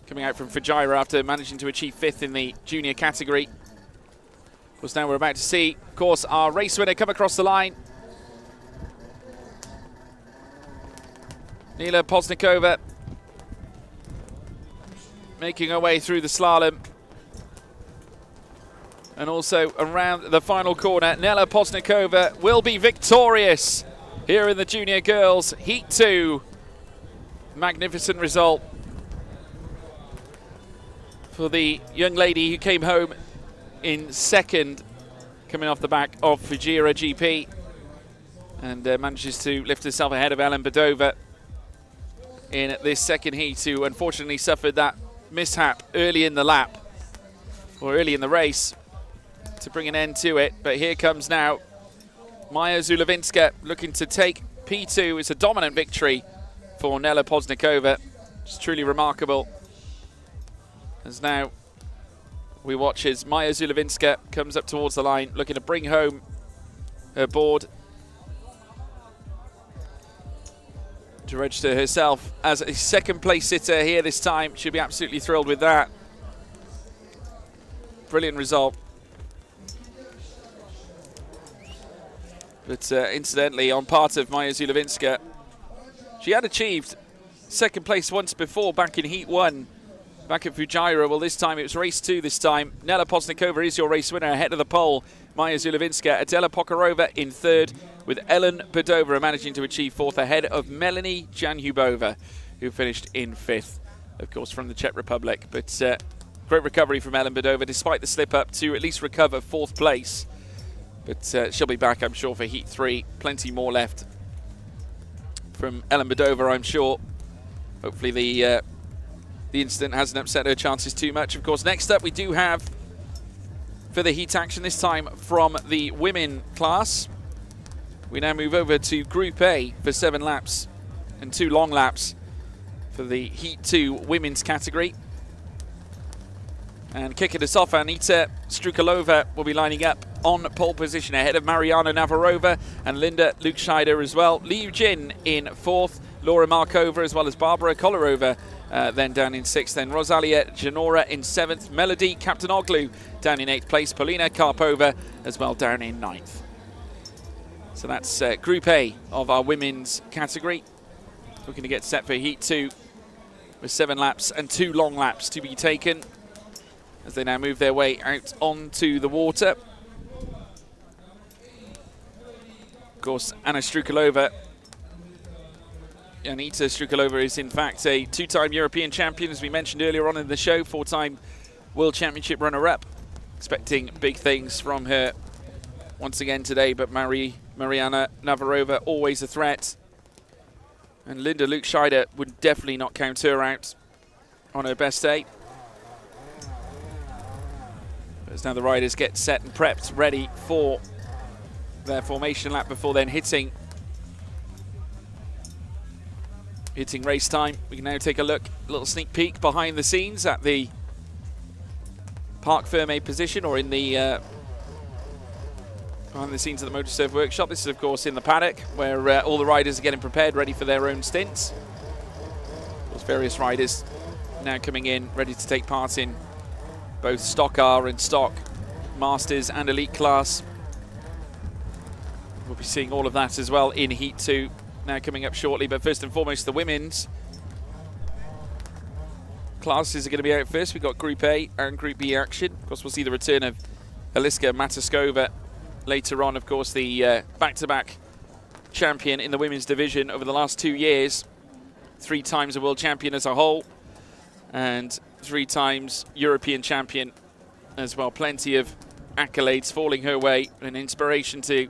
Fujairah after managing to achieve 5th in the junior category. Of course, now we're about to see, of course, our race winner come across the line. Nela Poznikova making her way through the slalom. And also around the final corner, Nela Poznikova will be victorious here in the junior girls Heat 2. Magnificent result for the young lady who came home in 2nd, coming off the back of Fujairah GP, and manages to lift herself ahead of Ellen Badova in this second heat, who unfortunately suffered that mishap early in the lap, or early in the race, to bring an end to it. But here comes now Maja Zulevinska looking to take P2. It's a dominant victory for Nela Poznikova. It's truly remarkable. As now we watch as Maja Zulevinska comes up towards the line, looking to bring home her board to register herself as a 2nd place sitter here this time. She'll be absolutely thrilled with that. Brilliant result. But incidentally, on part of Maja Zulevinska, she had achieved 2nd place once before, back in Heat 1, back at Fujairah. Well, this time it was race 2 this time. Nela Poznikova is your race winner ahead of the pole. Maja Zulevinska, Adela Pokarova in 3rd, with Ellen Badova managing to achieve 4th ahead of Melanie Janhubova, who finished in 5th, of course, from the Czech Republic. But great recovery from Ellen Badova, despite the slip-up, to at least recover 4th place. But she'll be back, I'm sure, for Heat 3. Plenty more left from Ellen Badova, I'm sure. Hopefully the incident hasn't upset her chances too much. Of course, next up we do have, for the heat action, this time from the women class, we now move over to Group A for 7 laps and 2 long laps for the Heat 2 women's category. And kicking us off, Anita Strukalova will be lining up on pole position ahead of Mariana Navarova and Linda Lukscheider as well. Liu Jin in 4th, Laura Markova as well as Barbara Kolarova then down in 6th. Then Rosalia Janora in 7th. Melody Captain Oglu down in 8th place. Polina Karpova as well down in 9th. So that's Group A of our women's category. Looking to get set for Heat 2 with 7 laps and 2 long laps to be taken as they now move their way out onto the water. Of course, Anita Strukalova is in fact a 2-time European champion, as we mentioned earlier on in the show, 4-time World Championship runner-up. Expecting big things from her once again today, but Mariana Navarova always a threat. And Linda Lukscheider would definitely not count her out on her best day. As now the riders get set and prepped, ready for their formation lap before then hitting race time. We can now take a look, a little sneak peek behind the scenes at the Parc Fermé position, or in the behind the scenes of the MotoSurf workshop. This is of course in the paddock, where all the riders are getting prepared, ready for their own stints. There's various riders now coming in, ready to take part in both Stock R and Stock Masters and Elite class. We'll be seeing all of that as well in Heat 2 now coming up shortly. But first and foremost, the women's classes are going to be out first. We've got Group A and Group B action. Of course, we'll see the return of Eliska Mataskova later on. Of course, the back-to-back champion in the women's division over the last 2 years. 3 times a world champion as a whole, and 3 times European champion as well. Plenty of accolades falling her way, an inspiration to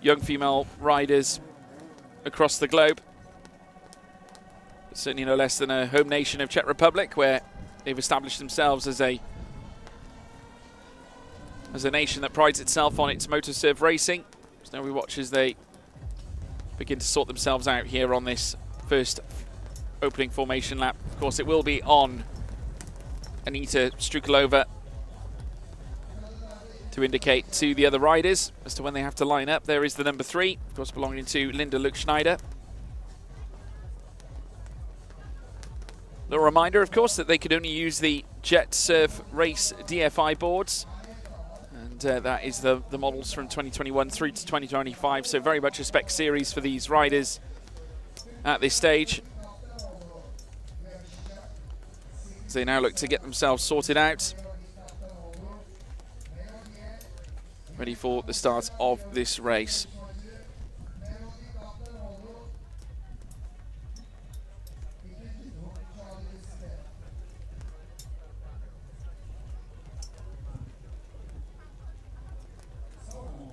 young female riders across the globe. Certainly no less than a home nation of Czech Republic, where they've established themselves as a as a nation that prides itself on its MotoSurf racing. So now we watch as they begin to sort themselves out here on this first opening formation lap. Of course, it will be on Anita Strukalova to indicate to the other riders as to when they have to line up. There is the number 3, of course, belonging to Linda Luckschneider. A reminder, of course, that they could only use the Jet Surf Race DFI boards. And that is the models from 2021 through to 2025. So very much a spec series for these riders at this stage. So they now look to get themselves sorted out. Ready for the start of this race.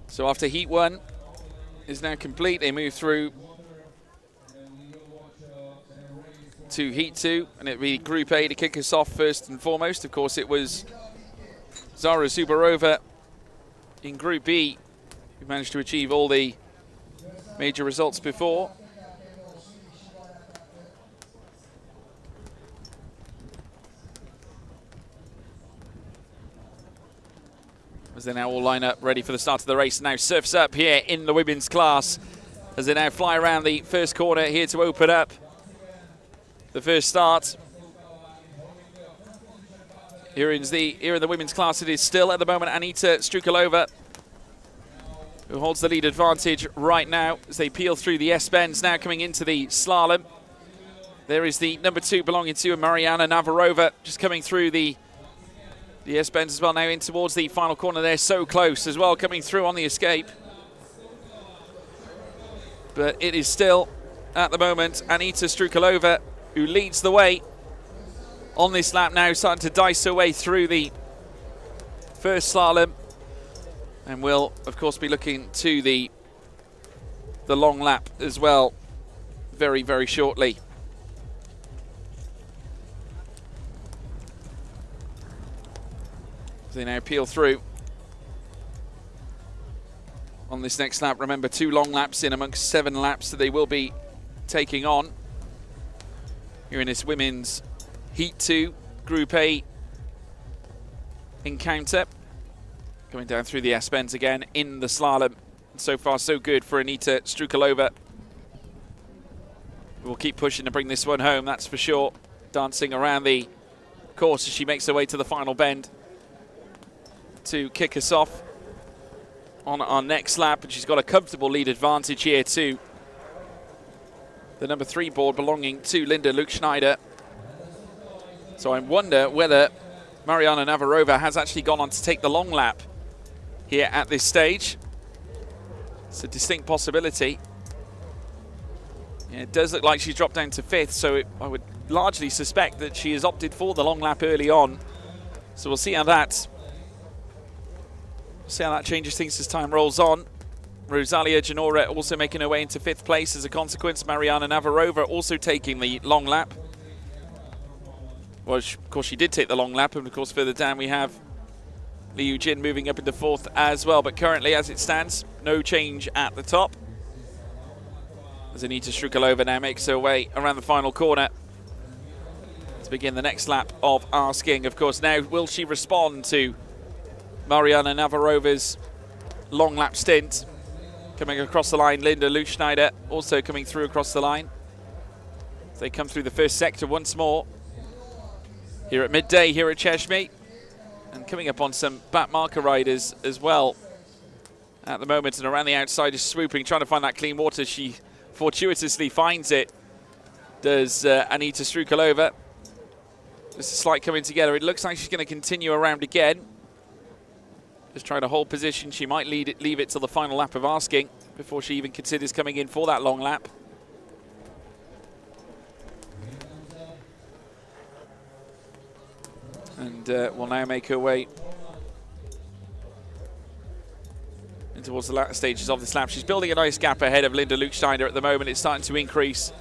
So after Heat 1 is now complete, they move through to Heat 2, and it'll be Group A to kick us off first and foremost. Of course, it was Zara Zubarova in Group B who managed to achieve all the major results before. As they now all line up ready for the start of the race. Now Surf's Up here in the women's class as they now fly around the first corner here to open up the first start. Here in the women's class, it is still at the moment Anita Strukalova who holds the lead advantage right now as they peel through the S-bends, now coming into the slalom. There is the number 2 belonging to Mariana Navarova, just coming through the S-bends as well, now in towards the final corner. They're so close as well, coming through on the escape. But it is still, at the moment, Anita Strukalova who leads the way on this lap now, starting to dice her way through the first slalom. And will, of course, be looking to the long lap as well very, very shortly. They now peel through on this next lap. Remember, 2 long laps in amongst 7 laps that they will be taking on here in this women's Heat 2 Group A encounter. Going down through the S-bends again in the slalom. So far, so good for Anita Strukalova. We'll keep pushing to bring this one home, that's for sure. Dancing around the course as she makes her way to the final bend to kick us off on our next lap, and she's got a comfortable lead advantage here too. The number 3 board belonging to Linda Luckschneider. So I wonder whether Mariana Navarova has actually gone on to take the long lap here at this stage. It's a distinct possibility. Yeah, it does look like she's dropped down to 5th, so I would largely suspect that she has opted for the long lap early on. So we'll see how that changes things as time rolls on. Rosalia Janora also making her way into 5th place as a consequence. Mariana Navarova also taking the long lap. Well, of course, she did take the long lap, and of course, further down we have Liu Jin moving up into 4th as well. But currently, as it stands, no change at the top. As Anita Strukalova now makes her way around the final corner to begin the next lap of our skiing. Of course, now will she respond to Mariana Navarova's long lap stint? Coming across the line, Linda Luckschneider also coming through across the line. They come through the first sector once more here at midday here at Cheshme, and coming up on some back marker riders as well at the moment, and around the outside is swooping, trying to find that clean water. She fortuitously finds it, does Anita Strukalova. Just a slight coming together. It looks like she's going to continue around again. Just trying to hold position. She might leave it till the final lap of asking before she even considers coming in for that long lap. And will now make her way in towards the latter stages of this lap. She's building a nice gap ahead of Linda Luckschneider at the moment. It's starting to increase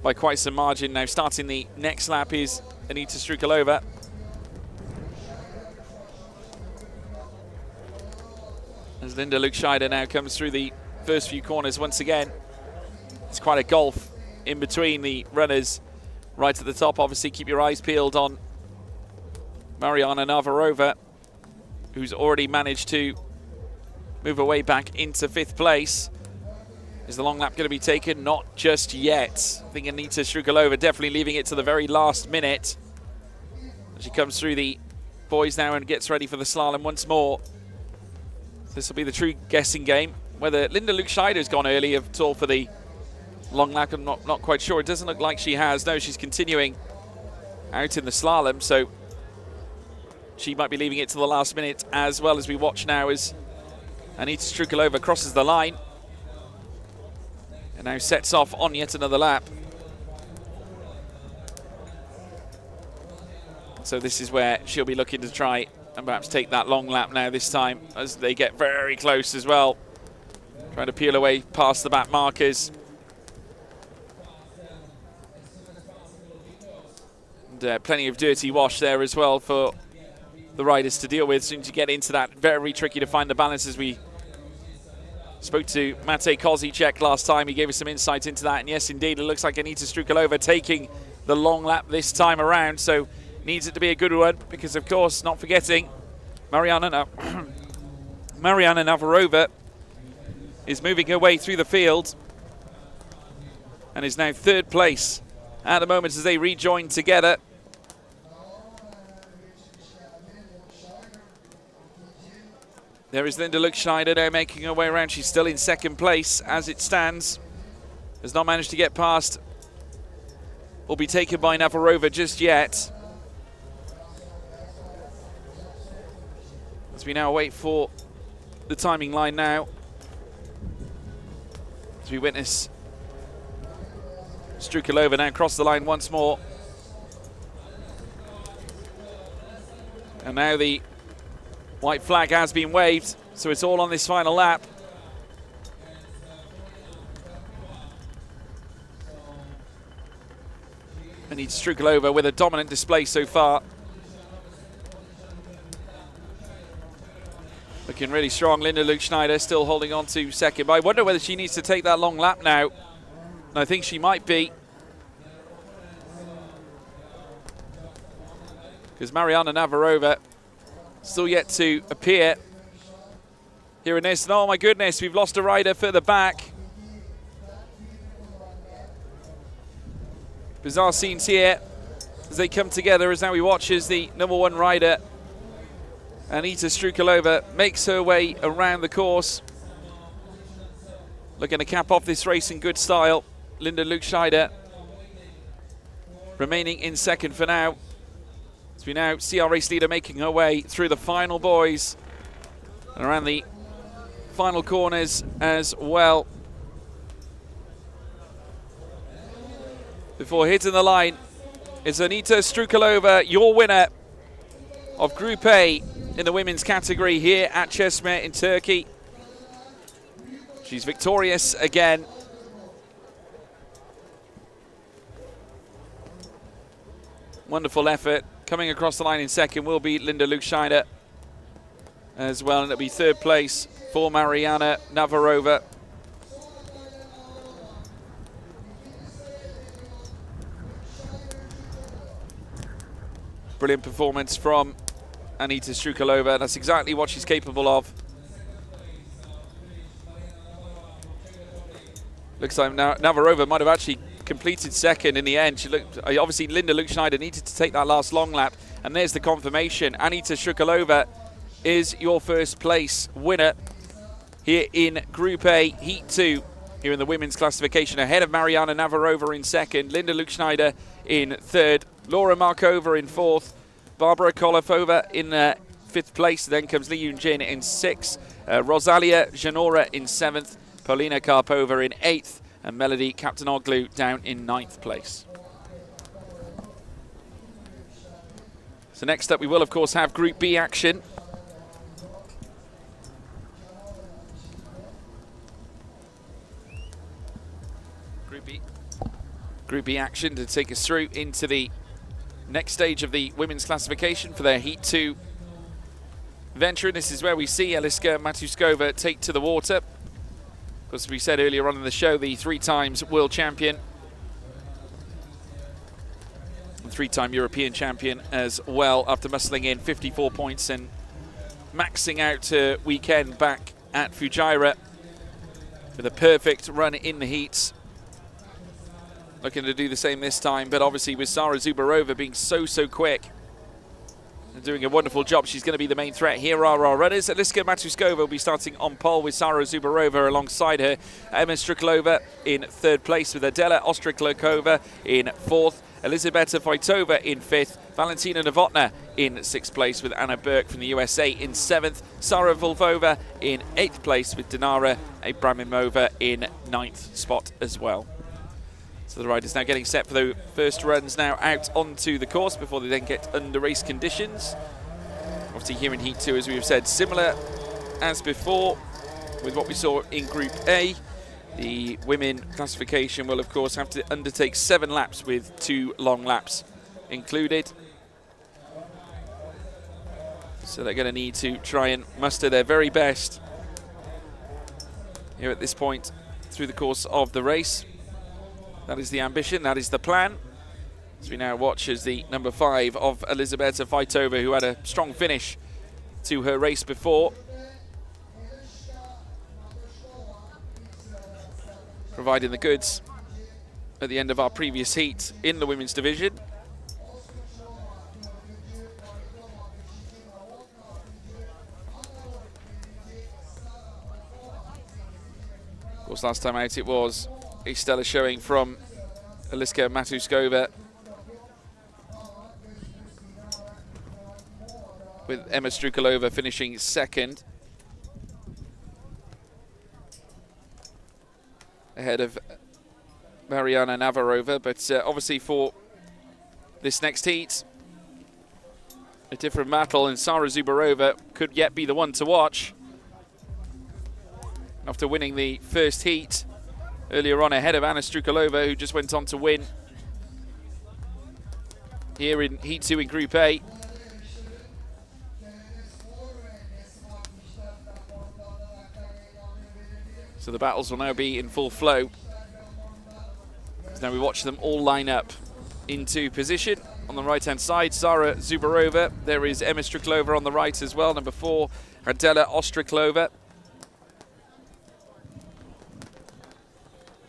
by quite some margin now. Starting the next lap is Anita Strukalova. As Linda Luke-Scheider now comes through the first few corners once again. It's quite a gulf in between the runners right at the top. Obviously, keep your eyes peeled on Mariana Navarova, who's already managed to move her way back into 5th place. Is the long lap going to be taken? Not just yet. I think Anita Strukalova definitely leaving it to the very last minute. She comes through the boys now and gets ready for the slalom once more. This will be the true guessing game. Whether Linda Luke-Scheider has gone early at all for the long lap, I'm not quite sure. It doesn't look like she has. No, she's continuing out in the slalom, so she might be leaving it to the last minute as well, as we watch now as Anita Strukalova crosses the line and now sets off on yet another lap. So this is where she'll be looking to try and perhaps take that long lap now this time, as they get very close as well. Trying to peel away past the back markers. And plenty of dirty wash there as well for the riders to deal with. Soon to get into that, very tricky to find the balance. As we spoke to Matej Kozicek last time, he gave us some insight into that. And yes, indeed, it looks like Anita Strukalova taking the long lap this time around. So needs it to be a good one, because of course, not forgetting, Mariana Navarova is moving her way through the field and is now 3rd place at the moment as they rejoin together. There is Linda Luke-Scheider now making her way around. She's still in 2nd place as it stands. Has not managed to get past or be taken by Navarova just yet. As we now wait for the timing line now, as we witness Strukalova now cross the line once more. And now the white flag has been waved, so it's all on this final lap. And it's Strukalova with a dominant display so far. Looking really strong. Linda Luke-Scheider still holding on to 2nd. But I wonder whether she needs to take that long lap now. And I think she might be. Because Mariana Navarova still yet to appear here in this. And oh my goodness, we've lost a rider further back. Bizarre scenes here as they come together, as now we watch as the #1 rider, Anita Strukalova, makes her way around the course. Looking to cap off this race in good style. Linda Luke-Scheider remaining in 2nd for now. As we now see our race leader making her way through the final boys and around the final corners as well. Before hitting the line, it's Anita Strukalova, your winner of Group A in the women's category here at Çeşme in Turkey. She's victorious again. Wonderful effort. Coming across the line in 2nd will be Linda Luke-Scheider as well, and it'll be 3rd place for Mariana Navarova. Brilliant performance from Anita Strukalova. That's exactly what she's capable of. Looks like Navarova might have actually completed 2nd in the end. She looked, obviously Linda Luke-Scheider needed to take that last long lap, and there's the confirmation. Anita Strukalova is your 1st place winner here in Group A, Heat 2, here in the women's classification, ahead of Mariana Navarova in 2nd, Linda Luke-Scheider in 3rd, Laura Markova in 4th, Barbara Kolofova in 5th place, then comes Lee Yoon-jin in 6th, Rosalia Janora in 7th, Paulina Karpova in 8th, and Melody Captain-Oglu down in 9th place. So next up we will of course have Group B action. Group B action to take us through into the next stage of the women's classification for their Heat 2 veteran. This is where we see Eliska Matuskova take to the water. As we said earlier on in the show, the 3 times world champion. And 3-time European champion as well, after muscling in 54 points and maxing out her weekend back at Fujairah with a perfect run in the heats. Looking to do the same this time, but obviously with Sara Zubarova being so quick and doing a wonderful job, she's going to be the main threat. Here are our runners. Eliska Matuskova will be starting on pole with Sara Zubarova alongside her. Emma Striklova in 3rd place with Adela Ostrikova in 4th. Elizabeta Vojtova in 5th. Valentina Novotná in 6th place with Anna Burke from the USA in 7th. Sara Volvova in 8th place with Dinara Abramimova in 9th spot as well. So the riders now getting set for the first runs now out onto the course before they then get under race conditions. Obviously here in Heat 2, as we've said, similar as before with what we saw in Group A. The women classification will of course have to undertake 7 laps with 2 long laps included. So they're going to need to try and muster their very best here at this point through the course of the race. That is the ambition, that is the plan. As we now watch as the number 5 of Elizabeta Vojtova, who had a strong finish to her race before, providing the goods at the end of our previous heat in the women's division. Of course, last time out it was a stellar showing from Eliska Matuskova, with Emma Striklova finishing 2nd, ahead of Mariana Navarova. But obviously for this next heat, a different battle, and Sara Zubarova could yet be the one to watch. After winning the first heat earlier on ahead of Anna Striklova, who just went on to win here in Heat 2 in Group A. So the battles will now be in full flow. So now we watch them all line up into position. On the right-hand side, Sara Zubarova. There is Emma Striklova on the right as well, number 4, Adela Ostrikova.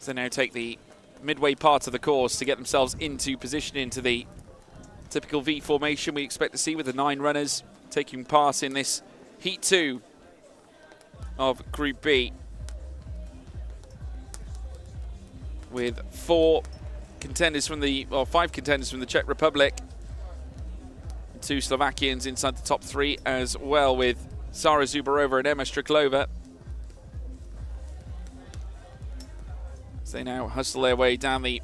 So now take the midway part of the course to get themselves into position into the typical V formation we expect to see with the 9 runners taking part in this Heat 2 of Group B, with 5 contenders from the Czech Republic, and 2 Slovakians inside the top 3 as well, with Sara Zubarova and Emma Striklova. So they now hustle their way down the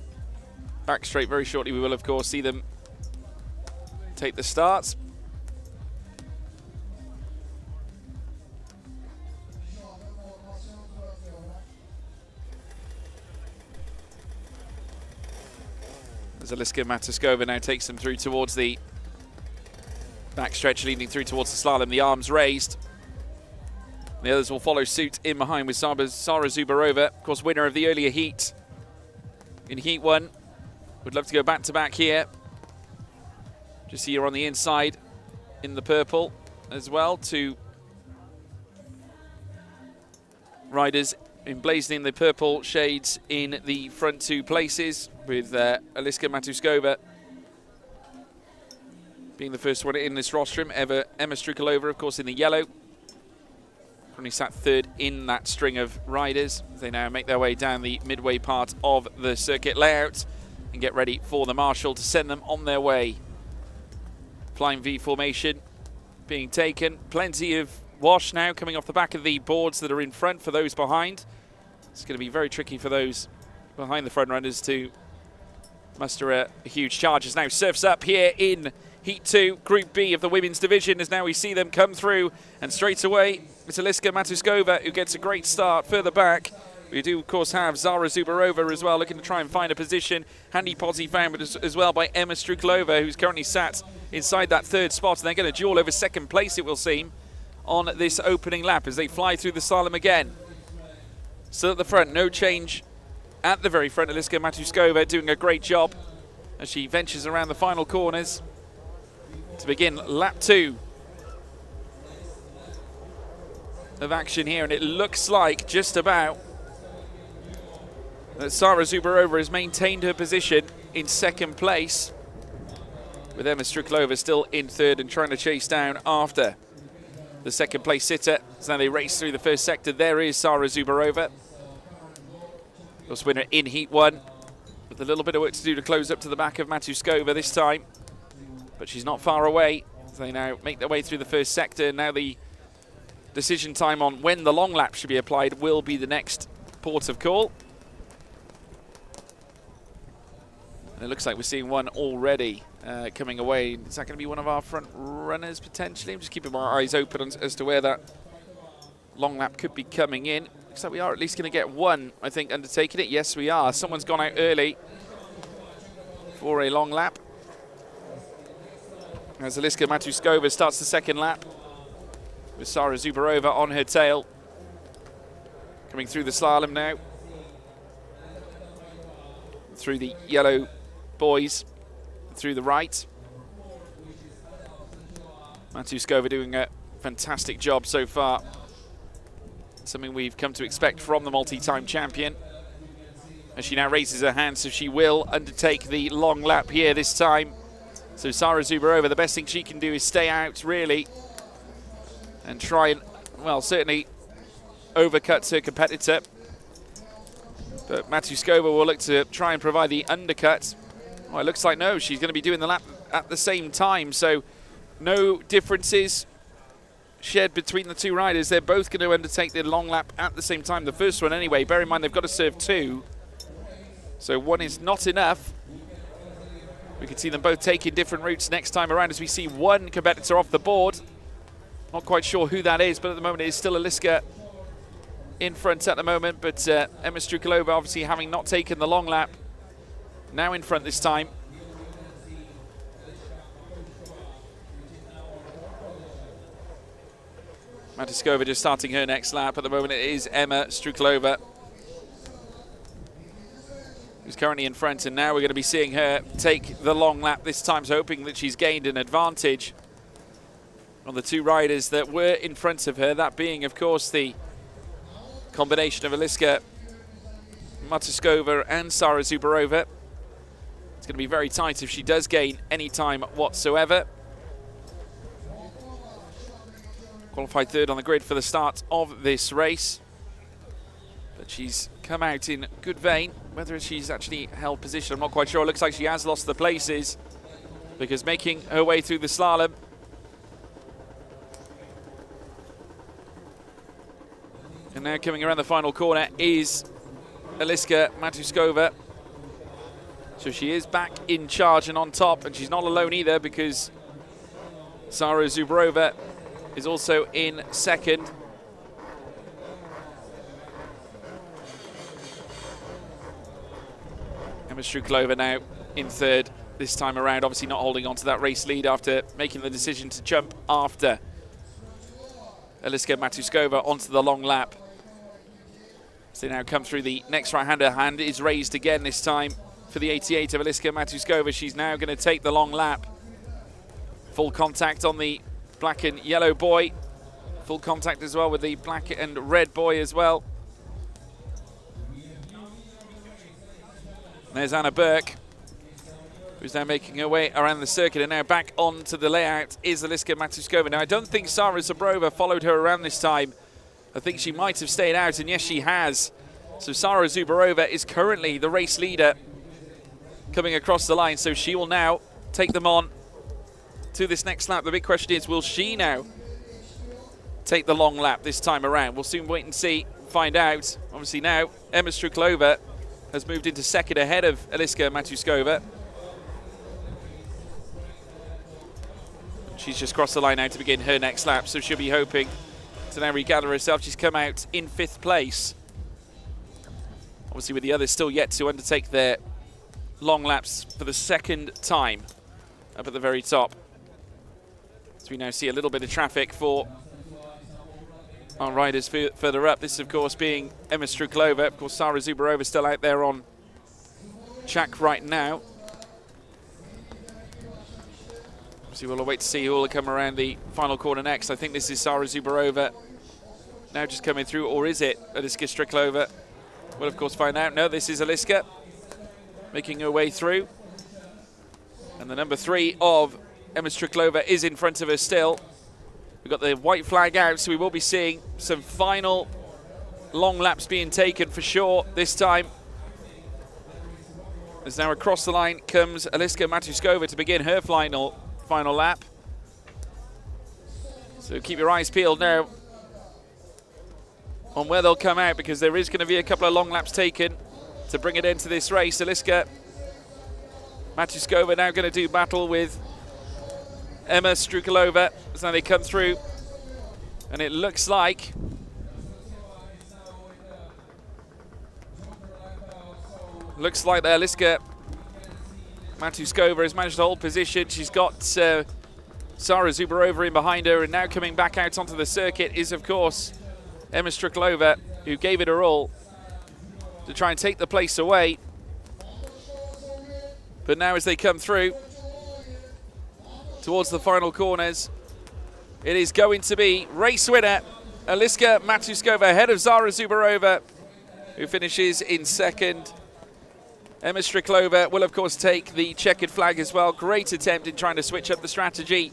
back straight. Very shortly we will of course see them take the starts. As Eliska Matuskova now takes them through towards the backstretch, leading through towards the slalom, the arms raised. The others will follow suit in behind with Sara Zubarova, of course winner of the earlier heat in Heat 1. Would love to go back-to-back here. Just here on the inside in the purple as well. 2 riders emblazoning the purple shades in the front 2 places, with Eliska Matuskova being the first one in this rostrum. Emma Striklova, of course, in the yellow. Currently sat 3rd in that string of riders. They now make their way down the midway part of the circuit layout and get ready for the marshal to send them on their way. Flying V formation being taken. Plenty of wash now coming off the back of the boards that are in front for those behind. It's going to be very tricky for those behind the front runners to muster a huge charge. As now surfs up here in Heat 2, Group B of the women's division, as now we see them come through, and straight away it's Eliska Matuskova who gets a great start further back. We do of course have Sara Zubarova as well, looking to try and find a position. Handy posse found as well by Emma Striklova, who's currently sat inside that 3rd spot, and they're going to duel over 2nd place, it will seem, on this opening lap as they fly through the slalom again. Still at the front, no change at the very front. Eliska Matuskova doing a great job as she ventures around the final corners to begin lap 2 of action here. And it looks like just about that Sara Zubarova has maintained her position in second place, with Emma Striklova still in third and trying to chase down after the second place sitter. So now they race through the first sector. There is Sara Zubarova, course winner in Heat 1, with a little bit of work to do to close up to the back of Matuskova this time. But she's not far away. So they now make their way through the first sector. Now the decision time on when the long lap should be applied will be the next port of call. And it looks like we're seeing one already coming away. Is that going to be one of our front runners potentially? I'm just keeping my eyes open as to where that long lap could be coming in. Looks like we are at least going to get one, I think, undertaking it. Yes, we are. Someone's gone out early for a long lap, as Eliska Matuskova starts the second lap with Sara Zubarova on her tail. Coming through the slalom now, through the yellow boys, through the right. Matuskova doing a fantastic job so far. Something we've come to expect from the multi-time champion. As she now raises her hand, so she will undertake the long lap here this time. So Sara Zubarova, the best thing she can do is stay out, really, and try and, well, certainly overcut her competitor. But Matuskova will look to try and provide the undercut. Well, it looks like no, she's going to be doing the lap at the same time, so no differences shared between the two riders. They're both going to undertake the long lap at the same time. The first one anyway. Bear in mind they've got to serve 2, so 1 is not enough. We can see them both taking different routes next time around as we see one competitor off the board. Not quite sure who that is, but at the moment it is still Eliska in front at the moment. But Emma Striklova, obviously having not taken the long lap, now in front this time. Matuskova just starting her next lap. At the moment it is Emma Striklova who's currently in front, and now we're going to be seeing her take the long lap this time, so hoping that she's gained an advantage on the two riders that were in front of her, that being of course the combination of Eliska Matuskova and Sara Zubarova. It's going to be very tight if she does gain any time whatsoever. Qualified third on the grid for the start of this race, but she's come out in good vein. Whether she's actually held position, I'm not quite sure. It looks like she has lost the places, because making her way through the slalom, and now coming around the final corner is Eliska Matuskova. So she is back in charge and on top, and she's not alone either, because Sara Zubarova is also in second. Emma Striklova now in third this time around, obviously not holding on to that race lead after making the decision to jump after Eliska Matuskova onto the long lap. So they now come through the next right-hander. Hand is raised again this time for the 88 of Eliska Matuskova. She's now going to take the long lap. Full contact on the black and yellow boy. Full contact as well with the black and red boy as well. There's Anna Burke, who's now making her way around the circuit, and now back onto the layout is Eliska Matuskova. Now, I don't think Sara Zubarova followed her around this time. I think she might have stayed out, and yes, she has. So Sara Zubarova is currently the race leader coming across the line, so she will now take them on to this next lap. The big question is, will she now take the long lap this time around? We'll soon wait and see, find out. Obviously now, Emma Striklova has moved into second ahead of Eliska Matuskova. She's just crossed the line now to begin her next lap, so she'll be hoping to now regather herself. She's come out in 5th place. Obviously with the others still yet to undertake their long laps for the second time up at the very top. So we now see a little bit of traffic for our riders further up. This, of course, being Emma Strukova. Of course, Sara Zubarova still out there on track right now. So we'll wait to see who will come around the final corner next. I think this is Sara Zubarova now just coming through, or is it Aliska Striklova? We'll, of course, find out. No, this is Aliska making her way through. And the number 3 of Emma Striklova is in front of her still. We've got the white flag out, so we will be seeing some final long laps being taken for sure this time. As now across the line comes Aliska Matuskova to begin her final lap. So keep your eyes peeled now on where they'll come out, because there is going to be a couple of long laps taken to bring it into this race. Aliska Matuskova now going to do battle with Emma Strukova as now they come through, and it looks like that Aliska Matuskova has managed to hold position. She's got Sara Zubarova in behind her, and now coming back out onto the circuit is, of course, Emma Striklova, who gave it her all to try and take the place away. But now as they come through towards the final corners, it is going to be race winner Aliska Matuskova ahead of Sara Zubarova, who finishes in second. Emma Striklova will, of course, take the checkered flag as well. Great attempt in trying to switch up the strategy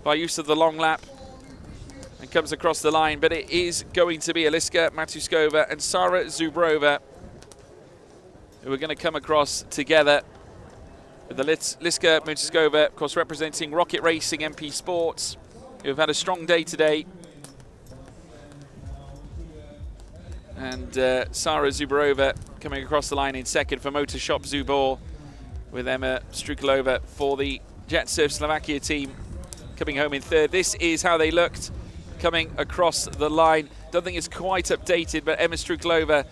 by use of the long lap, and comes across the line. But it is going to be Aliska Matuskova and Sara Zubarova who are going to come across together. With the Aliska Matuskova, of course, representing Rocket Racing MP Sports, who have had a strong day today. And Sara Zubarova coming across the line in second for Motorshop Zubor, with Emma Striklova for the Jet Surf Slovakia team coming home in third. This is how they looked coming across the line. Don't think it's quite updated, but Emma Striklova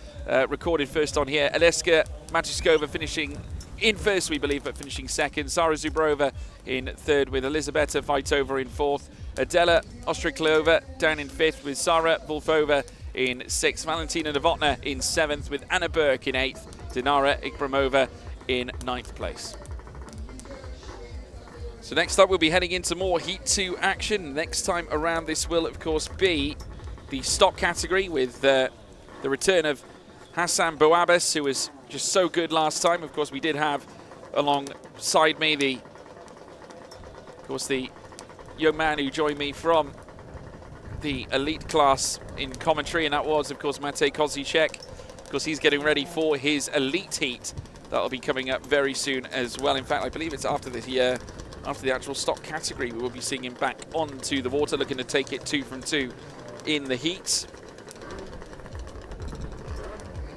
recorded first on here. Aliska Matuskova finishing in first, we believe, but finishing second. Sara Zubarova in third, with Elisabetta Vaitova in fourth. Adela Ostriklova down in fifth, with Sara Vulfova in sixth. Valentina Novotna in seventh, with Anna Burke in eighth. Dinara Ikramova in ninth place. So next up, we'll be heading into more Heat 2 action. Next time around, this will, of course, be the stock category, with the return of Hassan Bouabas, who was just so good last time. Of course, we did have alongside me the young man who joined me from the elite class in commentary, and that was, of course, Matej Kozicek. Of course, he's getting ready for his elite heat. That'll be coming up very soon as well. In fact, I believe it's after the actual stock category, we will be seeing him back onto the water, looking to take it 2 from 2 in the heats.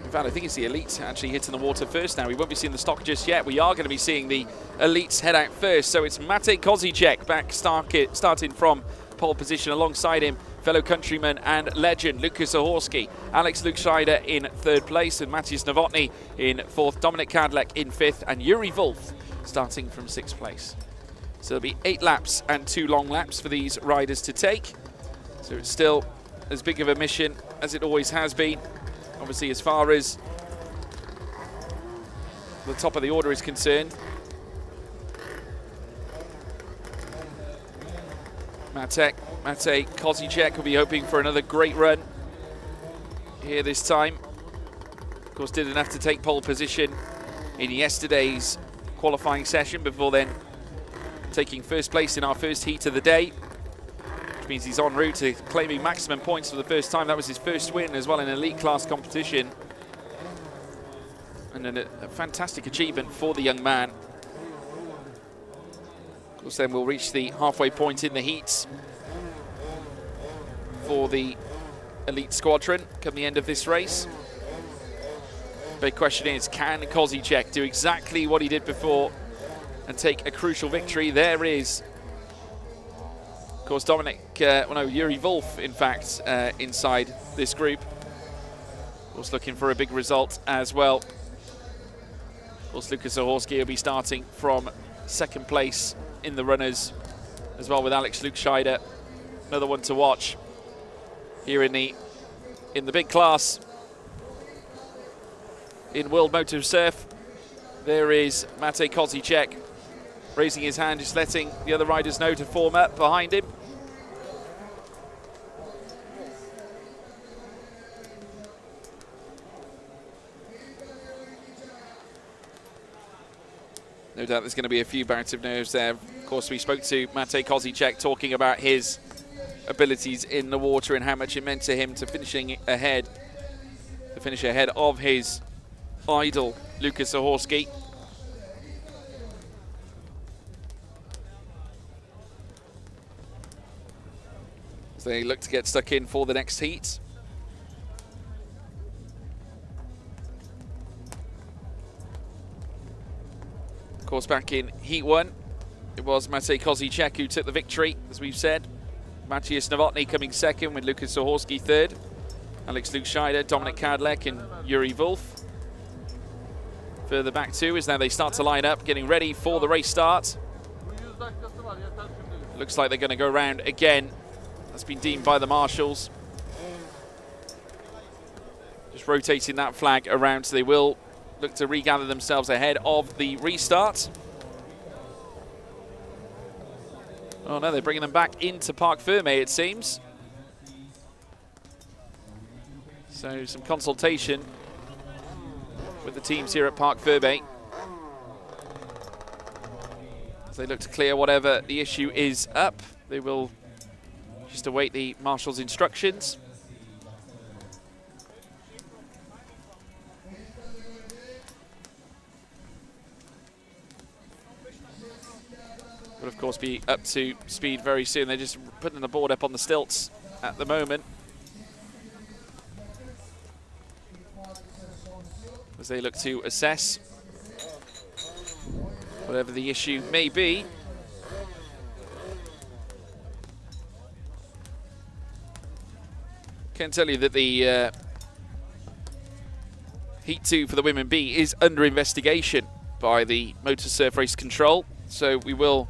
In fact, I think it's the elites actually hitting the water first now. We won't be seeing the stock just yet. We are going to be seeing the elites head out first. So it's Matej Kozicek back starting from pole position, alongside him fellow countryman and legend Lukas Zahorski. Alex Lukscheider in third place, and Matthias Novotny in fourth. Dominik Kadlec in fifth, and Yuri Wolf starting from sixth place. So there'll be 8 laps and 2 long laps for these riders to take. So it's still as big of a mission as it always has been. Obviously, as far as the top of the order is concerned, Matej Kozicek will be hoping for another great run here this time. Of course, did enough to take pole position in yesterday's qualifying session before then taking first place in our first heat of the day, which means he's en route to claiming maximum points for the first time. That was his first win as well in elite class competition, and a fantastic achievement for the young man. Of course, then we'll reach the halfway point in the heats for the elite squadron come the end of this race. Big question is, can Kozicek do exactly what he did before and take a crucial victory? There is, of course, Yuri Wolf, in fact, inside this group. Of course, looking for a big result as well. Of course, Lukas Zahorski will be starting from second place in the runners as well, with Alex Lukscheider, another one to watch. here in the big class in World MotoSurf. There is Matej Kozicek raising his hand, just letting the other riders know to form up behind him. No doubt there's going to be a few bouts of nerves there. Of course, we spoke to Matej Kozicek talking about his abilities in the water and how much it meant to him to finish ahead of his idol, Lukas Zahorski. So they look to get stuck in for the next heat. Of course, back in Heat 1, it was Matej Kozicek who took the victory, as we've said. Matthias Novotny coming second with Lukas Zahorski third. Alex Lukscheider, Dominic Kadlec and Yuri Wolf. Further back too, as now they start to line up, getting ready for the race start. Looks like they're going to go around again. That's been deemed by the marshals. Just rotating that flag around, so they will look to regather themselves ahead of the restart. Oh no, they're bringing them back into Parc Ferme, it seems. So some consultation with the teams here at Parc Ferme as they look to clear whatever the issue is up. They will just await the marshal's instructions. Will of course be up to speed very soon. They're just putting the board up on the stilts at the moment as they look to assess whatever the issue may be. Can tell you that the Heat 2 for the Women B is under investigation by the MotoSurf Race Control, so we will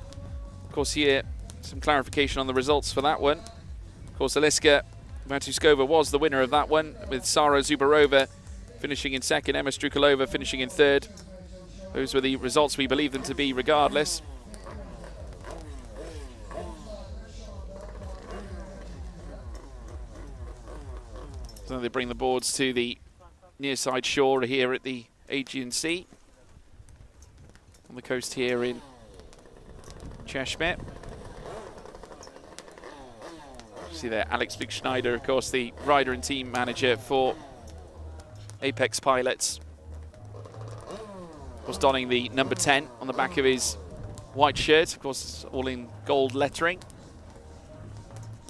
of course hear some clarification on the results for that one. Of course, Aliska Matuskova was the winner of that one, with Sara Zubarova finishing in second, Emma Strukalova finishing in third. Those were the results we believe them to be regardless. So they bring the boards to the near side shore here at the Aegean Sea, on the coast here in Cheshire. See there, Alex Schneider, of course, the rider and team manager for Apex Pilots, was donning the number 10 on the back of his white shirt. Of course, it's all in gold lettering.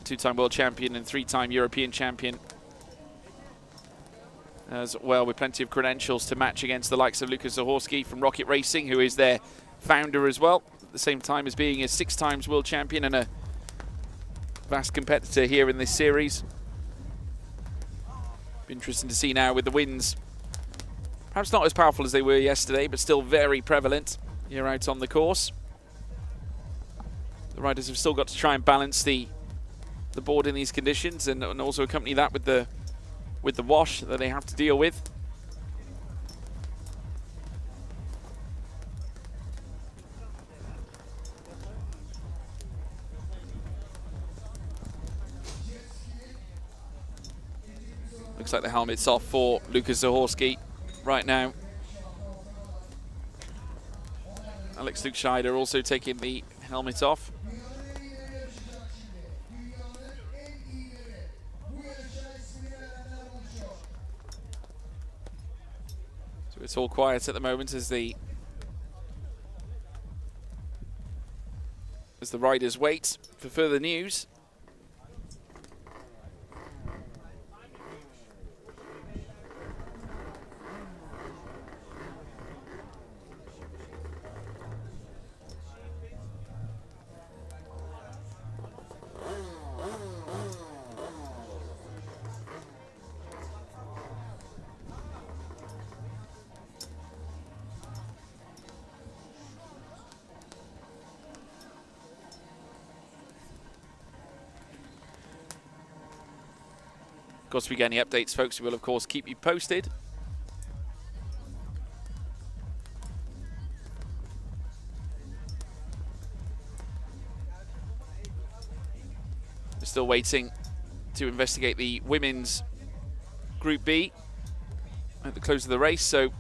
Two-time world champion and three-time European champion as well, with plenty of credentials to match against the likes of Lukas Zahorski from Rocket Racing, who is their founder as well, at the same time as being a 6 times world champion and a vast competitor here in this series. Be interesting to see now with the winds, perhaps not as powerful as they were yesterday, but still very prevalent here out on the course. The riders have still got to try and balance the board in these conditions, and also accompany that with the wash that they have to deal with. Looks like the helmet's off for Lukas Zahorski right now. Alex Lukscheider also taking the helmet off. So it's all quiet at the moment as the riders wait for further news. course, if we get any updates, folks, we will, of course, keep you posted. We're still waiting to investigate the women's Group B at the close of the race. So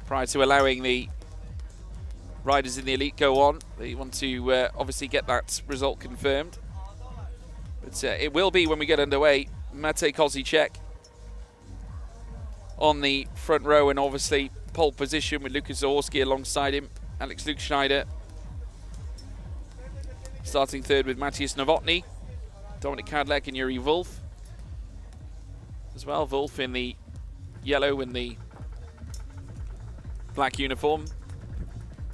prior to allowing the riders in the elite go on, they want to obviously get that result confirmed. But it will be when we get underway. Matej Kozicek on the front row, and obviously pole position with Lukas Zaworski alongside him. Alex Lukschneider starting third with Matthias Novotny, Dominik Kadlec and Yuri Wolf as well. Wolf in the yellow and the black uniform,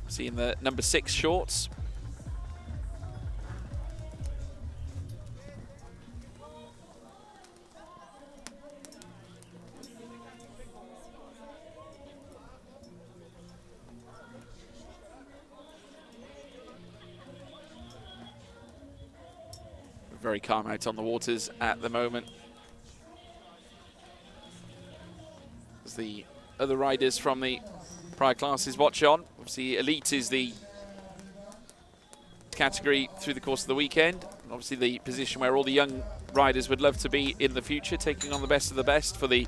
seeing the number 6 shorts. Very calm out on the waters at the moment, as the other riders from the prior classes watch on. Obviously, elite is the category through the course of the weekend, and obviously the position where all the young riders would love to be in the future, taking on the best of the best for the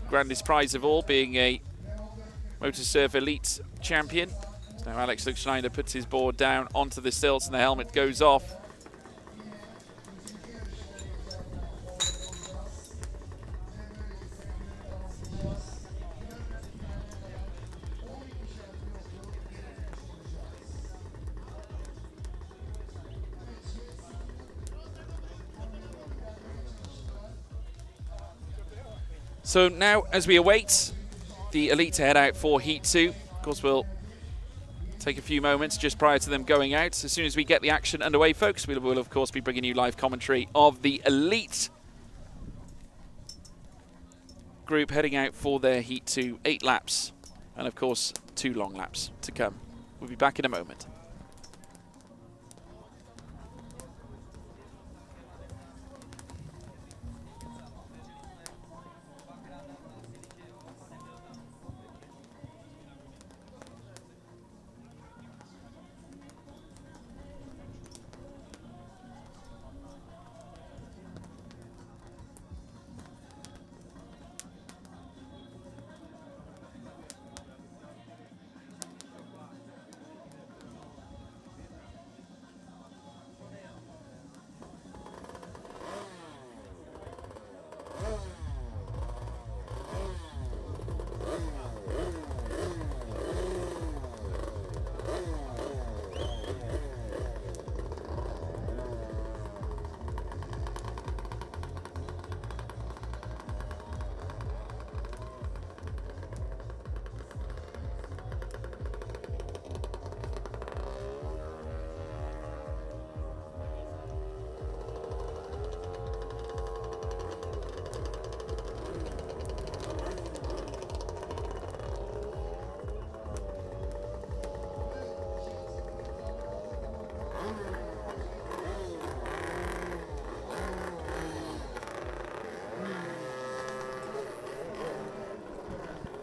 grandest prize of all, being a MotoSurf Elite champion. So now Alex Lukschneider puts his board down onto the stilts and the helmet goes off. So now, as we await the elite to head out for Heat 2, of course we'll take a few moments just prior to them going out. As soon as we get the action underway, folks, we will of course be bringing you live commentary of the elite group heading out for their Heat 2, 8 laps, and of course 2 long laps to come. We'll be back in a moment.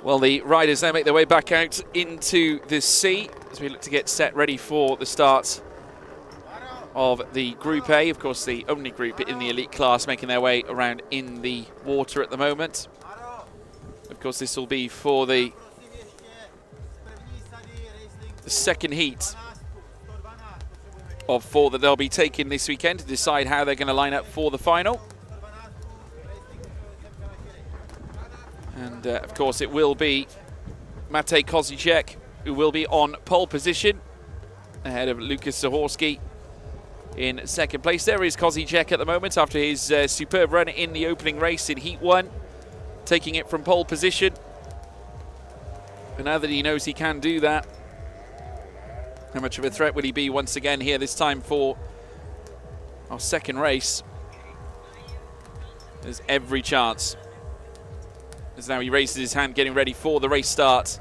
Well, the riders now make their way back out into the sea as we look to get set ready for the start of the Group A. Of course, the only group in the elite class making their way around in the water at the moment. Of course, this will be for the second heat of 4 that they'll be taking this weekend to decide how they're going to line up for the final. And of course it will be Matej Kozicek who will be on pole position ahead of Lukas Zaworski in second place. There is Kozicek at the moment after his superb run in the opening race in Heat 1, taking it from pole position. But now that he knows he can do that, how much of a threat will he be once again here this time for our second race? There's every chance. As now he raises his hand, getting ready for the race start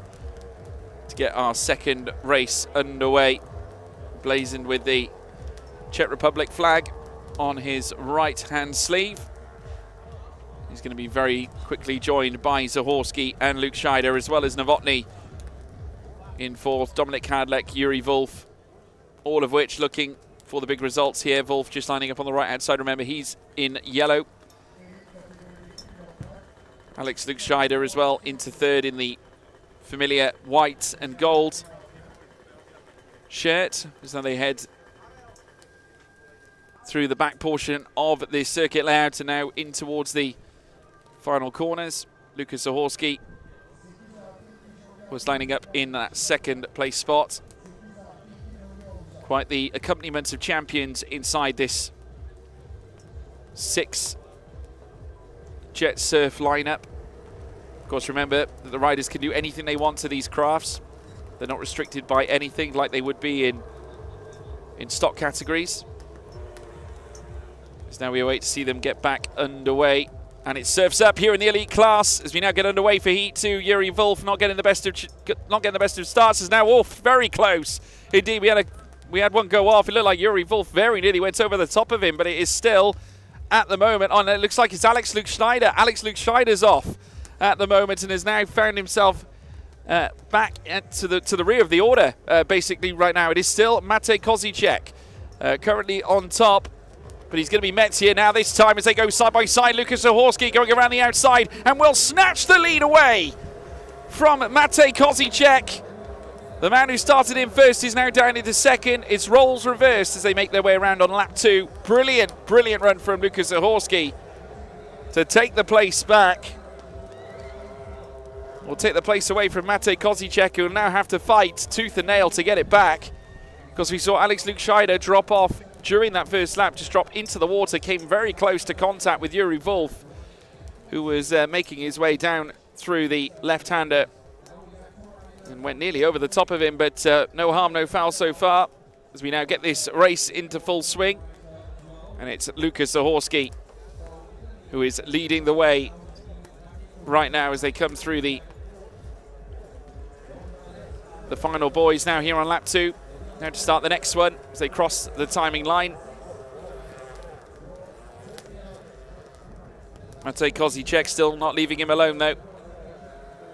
to get our second race underway. Blazoned with the Czech Republic flag on his right-hand sleeve. He's going to be very quickly joined by Zahorski and Luke Scheider, as well as Novotny in fourth. Dominik Kadlec, Yuri Wolf, all of which looking for the big results here. Wolf just lining up on the right-hand side. Remember, he's in yellow. Alex Luke Scheider as well into third in the familiar white and gold shirt, as now they head through the back portion of the circuit layout and now in towards the final corners. Lukas Zahorski was lining up in that second place spot. Quite the accompaniment of champions inside this 6 jet surf lineup. Of course, remember that the riders can do anything they want to these crafts. They're not restricted by anything like they would be in stock categories. So now we await to see them get back underway. And it surfs up here in the elite class as we now get underway for Heat 2. Yuri Wolf not getting the best of starts, is now off very close. Indeed, we had one go off. It looked like Yuri Wolf very nearly went over the top of him, but it is still at the moment on. It looks like it's Alex Luke Schneider. Alex Luke Schneider's off at the moment and has now found himself back to the rear of the order. Basically, right now it is still Matej Kozicek currently on top. But he's going to be met here now this time as they go side by side. Lukas Zahorski going around the outside and will snatch the lead away from Matej Kozicek. The man who started in first is now down into second. It's roles reversed as they make their way around on lap 2. Brilliant, brilliant run from Lukas Zahorski to take the place back. Will take the place away from Matej Kozicek, who will now have to fight tooth and nail to get it back. Because we saw Alex Luke Scheider drop off during that first lap, just drop into the water, came very close to contact with Yuri Wolf, who was making his way down through the left-hander and went nearly over the top of him, but no harm, no foul so far, as we now get this race into full swing. And it's Lukas Zahorski who is leading the way right now as they come through the final boys now here on lap 2. Now to start the next one as they cross the timing line. Matej Kozicek still not leaving him alone though.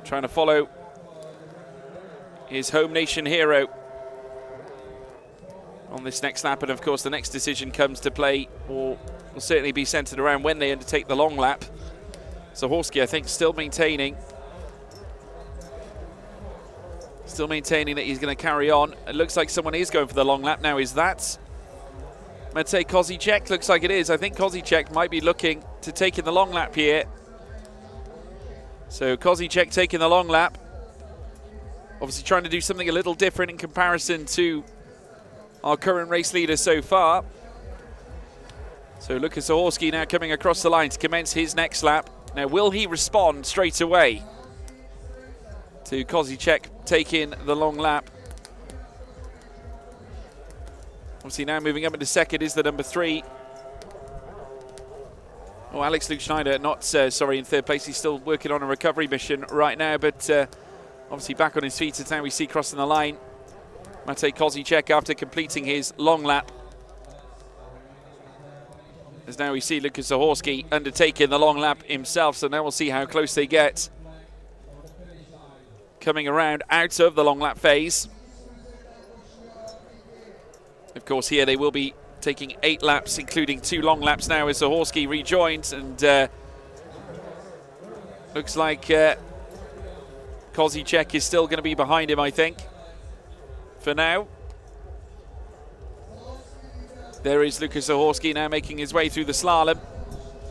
Trying to follow his home nation hero on this next lap. And of course the next decision comes to play, or will certainly be centered around when they undertake the long lap. Zahorski, I think, still maintaining that he's going to carry on. It looks like someone is going for the long lap now. Is that Matej Kozicek? Looks like it is. I think Kozicek might be looking to take in the long lap here. So Kozicek taking the long lap. Obviously trying to do something a little different in comparison to our current race leader so far. So Lukas Zahorski now coming across the line to commence his next lap. Now, will he respond straight away to Kozicek taking the long lap? Obviously now moving up into second is the number 3. Oh, Alex Luke Schneider, not in third place. He's still working on a recovery mission right now, but obviously back on his feet as now we see crossing the line Matej Kozicek after completing his long lap. As now we see Lukas Zahorski undertaking the long lap himself, so now we'll see how close they get coming around out of the long lap phase. Of course, here they will be taking 8 laps, including 2 long laps now as Zahorski rejoins, and looks like Kozicek is still going to be behind him, I think, for now. There is Lukas Zahorski now making his way through the slalom.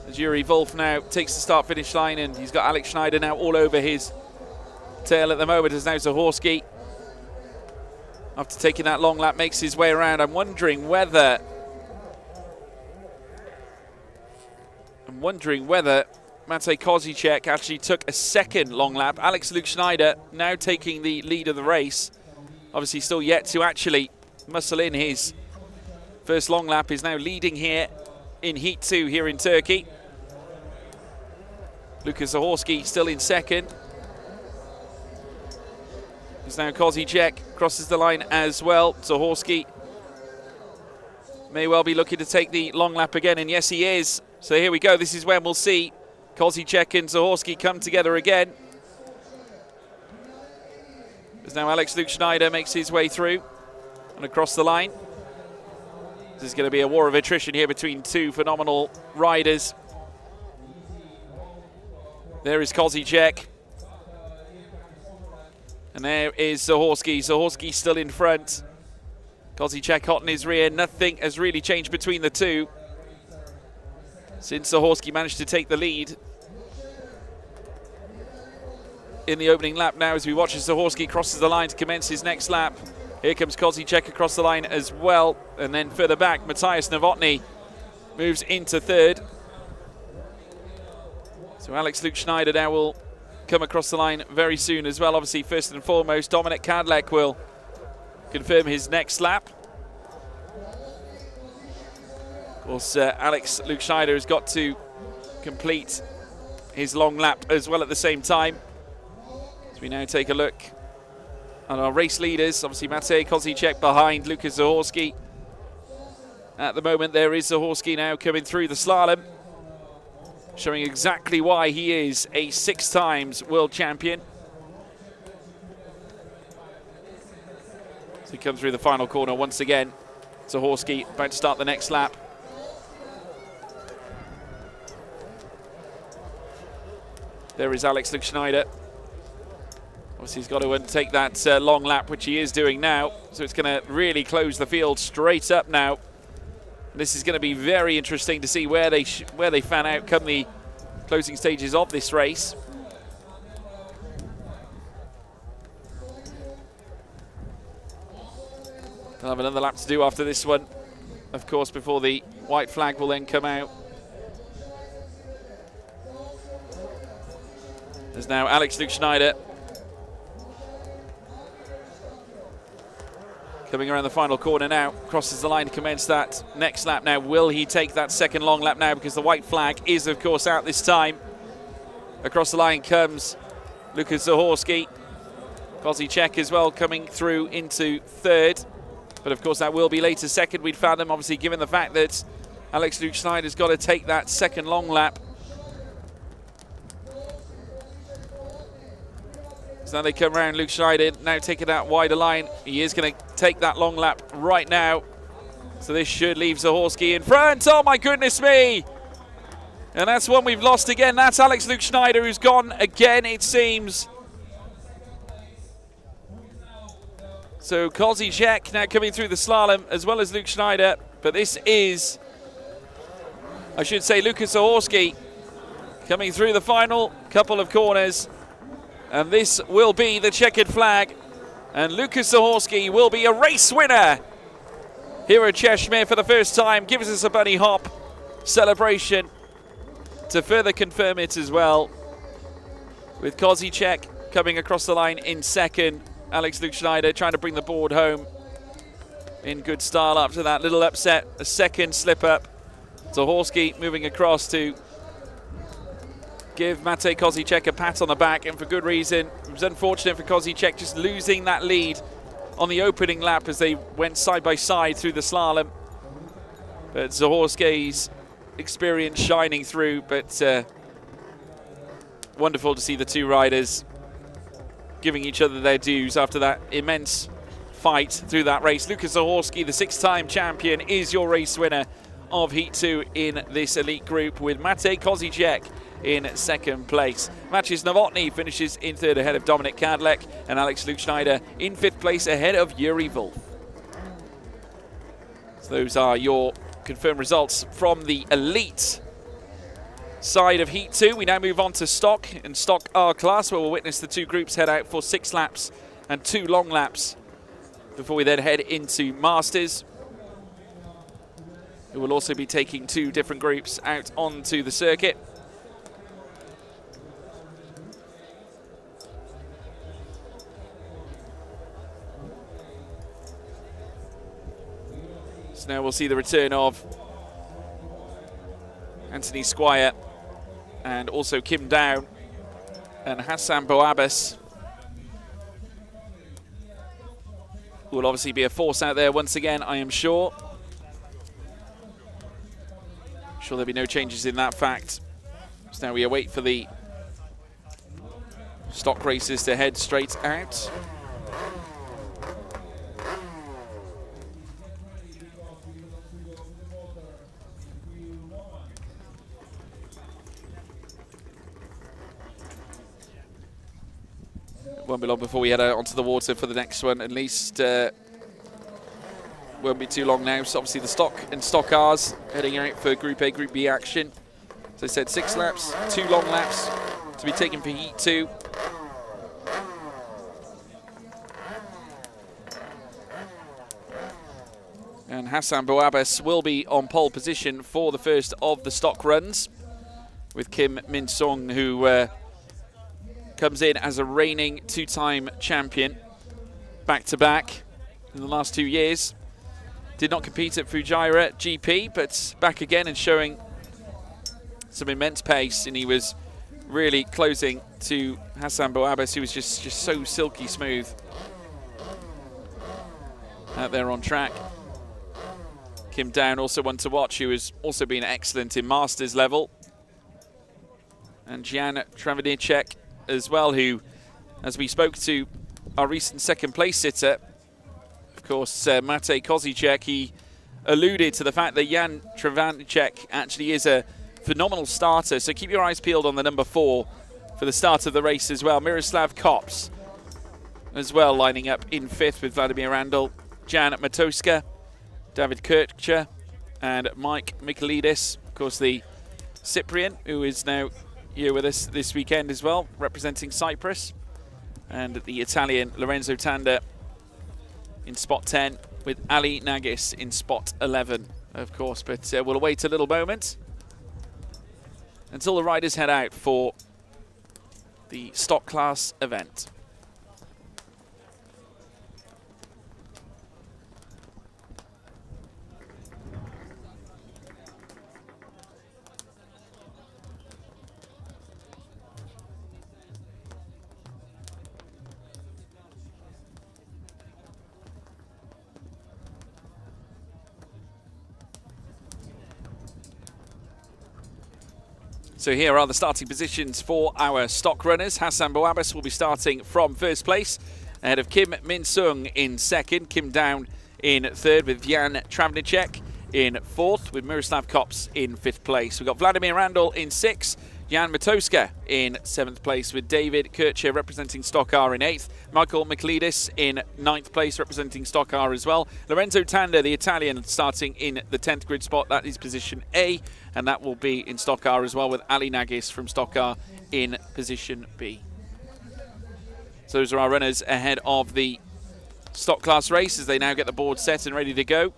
As Yuri Wolf now takes the start-finish line, and he's got Alex Schneider now all over his tail at the moment, as now Zahorski, after taking that long lap, makes his way around. I'm wondering whether Matej Kozicek actually took a second long lap. Alex Luke Schneider now taking the lead of the race. Obviously still yet to actually muscle in his first long lap, is now leading here in Heat 2 here in Turkey. Lukas Zahorski still in second. As now Kozicek crosses the line as well. Zahorski may well be looking to take the long lap again, and yes, he is. So here we go. This is when we'll see Kozicek and Zahorsky come together again. As now Alex Luke Schneider makes his way through and across the line. This is going to be a war of attrition here between two phenomenal riders. There is Kozicek. And there is Zahorsky. Zahorsky still in front. Kozicek hot in his rear. Nothing has really changed between the two since Zahorsky managed to take the lead in the opening lap now, as we watch as Zahorsky crosses the line to commence his next lap. Here comes Kozicek across the line as well. And then further back, Matthias Novotny moves into third. So Alex Luke Schneider now will come across the line very soon as well. Obviously, first and foremost, Dominik Kadlec will confirm his next lap. Of course, Alex Luke Schneider has got to complete his long lap as well at the same time. As we now take a look at our race leaders, obviously Matej Kozicek behind Lukas Zahorsky. At the moment, there is Zahorsky now coming through the slalom, showing exactly why he is a 6 times world champion. So he comes through the final corner once again. Zahorsky about to start the next lap. There is Alex Luke Schneider. Obviously, he's got to take that long lap, which he is doing now. So it's going to really close the field straight up now. This is going to be very interesting to see where they fan out come the closing stages of this race. They'll have another lap to do after this one, of course, before the white flag will then come out. There's now Alex Luke Schneider coming around the final corner now, crosses the line to commence that next lap now. Will he take that second long lap now, because the white flag is, of course, out this time. Across the line comes Lukas Zahorsky. Kozicek as well coming through into third. But, of course, that will be later second, we'd fathom, obviously, given the fact that Alex Luke Schneider's got to take that second long lap. So now they come around, Luke Schneider now taking that wider line. He is going to take that long lap right now. So this should leave Zahorsky in front. Oh my goodness me! And that's one we've lost again. That's Alex Luke Schneider, who's gone again, it seems. So Kozicek now coming through the slalom, as well as Luke Schneider. But this is, I should say, Lukas Zahorsky coming through the final couple of corners. And this will be the checkered flag. And Lukas Zahorsky will be a race winner here at Cheshire for the first time. Gives us a bunny hop celebration to further confirm it as well. With Kozicek coming across the line in second. Alex Luke Schneider trying to bring the board home in good style after that little upset. A second slip up. Zahorsky moving across to give Matej Kozicek a pat on the back, and for good reason. It was unfortunate for Kozicek just losing that lead on the opening lap as they went side by side through the slalom. But Zahorsky's experience shining through, but wonderful to see the two riders giving each other their dues after that immense fight through that race. Lukas Zahorsky, the 6-time champion, is your race winner of Heat 2 in this elite group, with Matej Kozicek in second place. Matthias Novotny finishes in third ahead of Dominik Kadlec, and Alex Luke Schneider in fifth place ahead of Yuri Wolf. So those are your confirmed results from the elite side of Heat 2. We now move on to Stock and Stock R class, where we'll witness the two groups head out for 6 laps and 2 long laps before we then head into Masters, who will also be taking 2 different groups out onto the circuit. So now we'll see the return of Anthony Squire and also Kim Down and Hassan Boabas, who will obviously be a force out there once again, I am sure. Sure there'll be no changes in that fact. So now we await for the stock races to head straight out. Won't be long before we head out onto the water for the next one. At least won't be too long now. So obviously the stock and stock cars heading out for Group A, Group B action. As I said, 6 laps, 2 long laps to be taken for Heat 2. And Hassan Bouabbas will be on pole position for the first of the stock runs, with Kim Min-sung, who comes in as a reigning 2-time champion, back-to-back in the last 2 years. Did not compete at Fujairah GP, but back again and showing some immense pace, and he was really closing to Hassan Bouabbas, who was just so silky smooth out there on track. Kim Down, also one to watch, who has also been excellent in Masters level. And Jan Travenicek as well, who, as we spoke to our recent second place sitter, of course, Matej Kozicek, he alluded to the fact that Jan Travenicek actually is a phenomenal starter. So keep your eyes peeled on the number 4 for the start of the race as well. Miroslav Kops as well, lining up in 5th with Vladimir Randl, Jan Matoska, David Kircher, and Mike Michaelidis. Of course, the Cyprian, who is now here with us this weekend as well, representing Cyprus. And the Italian Lorenzo Tanda in spot 10, with Ali Nagis in spot 11, of course. But we'll wait a little moment until the riders head out for the stock class event. So here are the starting positions for our stock runners. Hassan Bouabbas will be starting from first place, ahead of Kim Min-sung in second, Kim Down in third, with Jan Travenicek in fourth, with Miroslav Kops in 5th place. We've got Vladimir Randl in 6th, Jan Matoska in 7th place, with David Kircher representing Stock R in 8th, Michael Michaelidis in 9th place representing Stock R as well, Lorenzo Tanda, the Italian, starting in the 10th grid spot. That is position A, and that will be in Stock R as well, with Ali Nagis from Stock R in position B. So those are our runners ahead of the stock class race, as they now get the board set and ready to go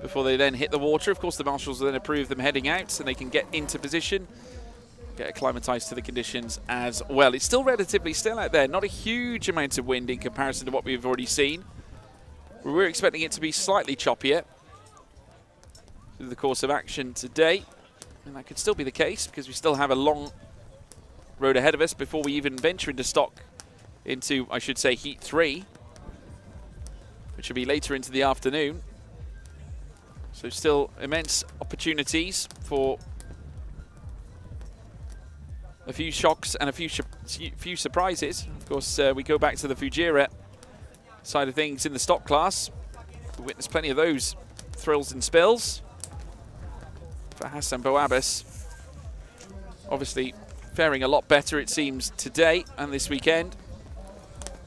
before they then hit the water. Of course, the marshals will then approve them heading out, and they can get into position, get acclimatized to the conditions as well. It's still relatively still out there, not a huge amount of wind in comparison to what we've already seen. We were expecting it to be slightly choppier through the course of action today, and that could still be the case because we still have a long road ahead of us before we even venture into stock, into, I should say, Heat 3, which will be later into the afternoon. So still immense opportunities for a few shocks and a few surprises. Of course, we go back to the Fujairah side of things in the stock class. We witnessed plenty of those thrills and spills. For Hassan Bouabbas, obviously faring a lot better, it seems, today and this weekend.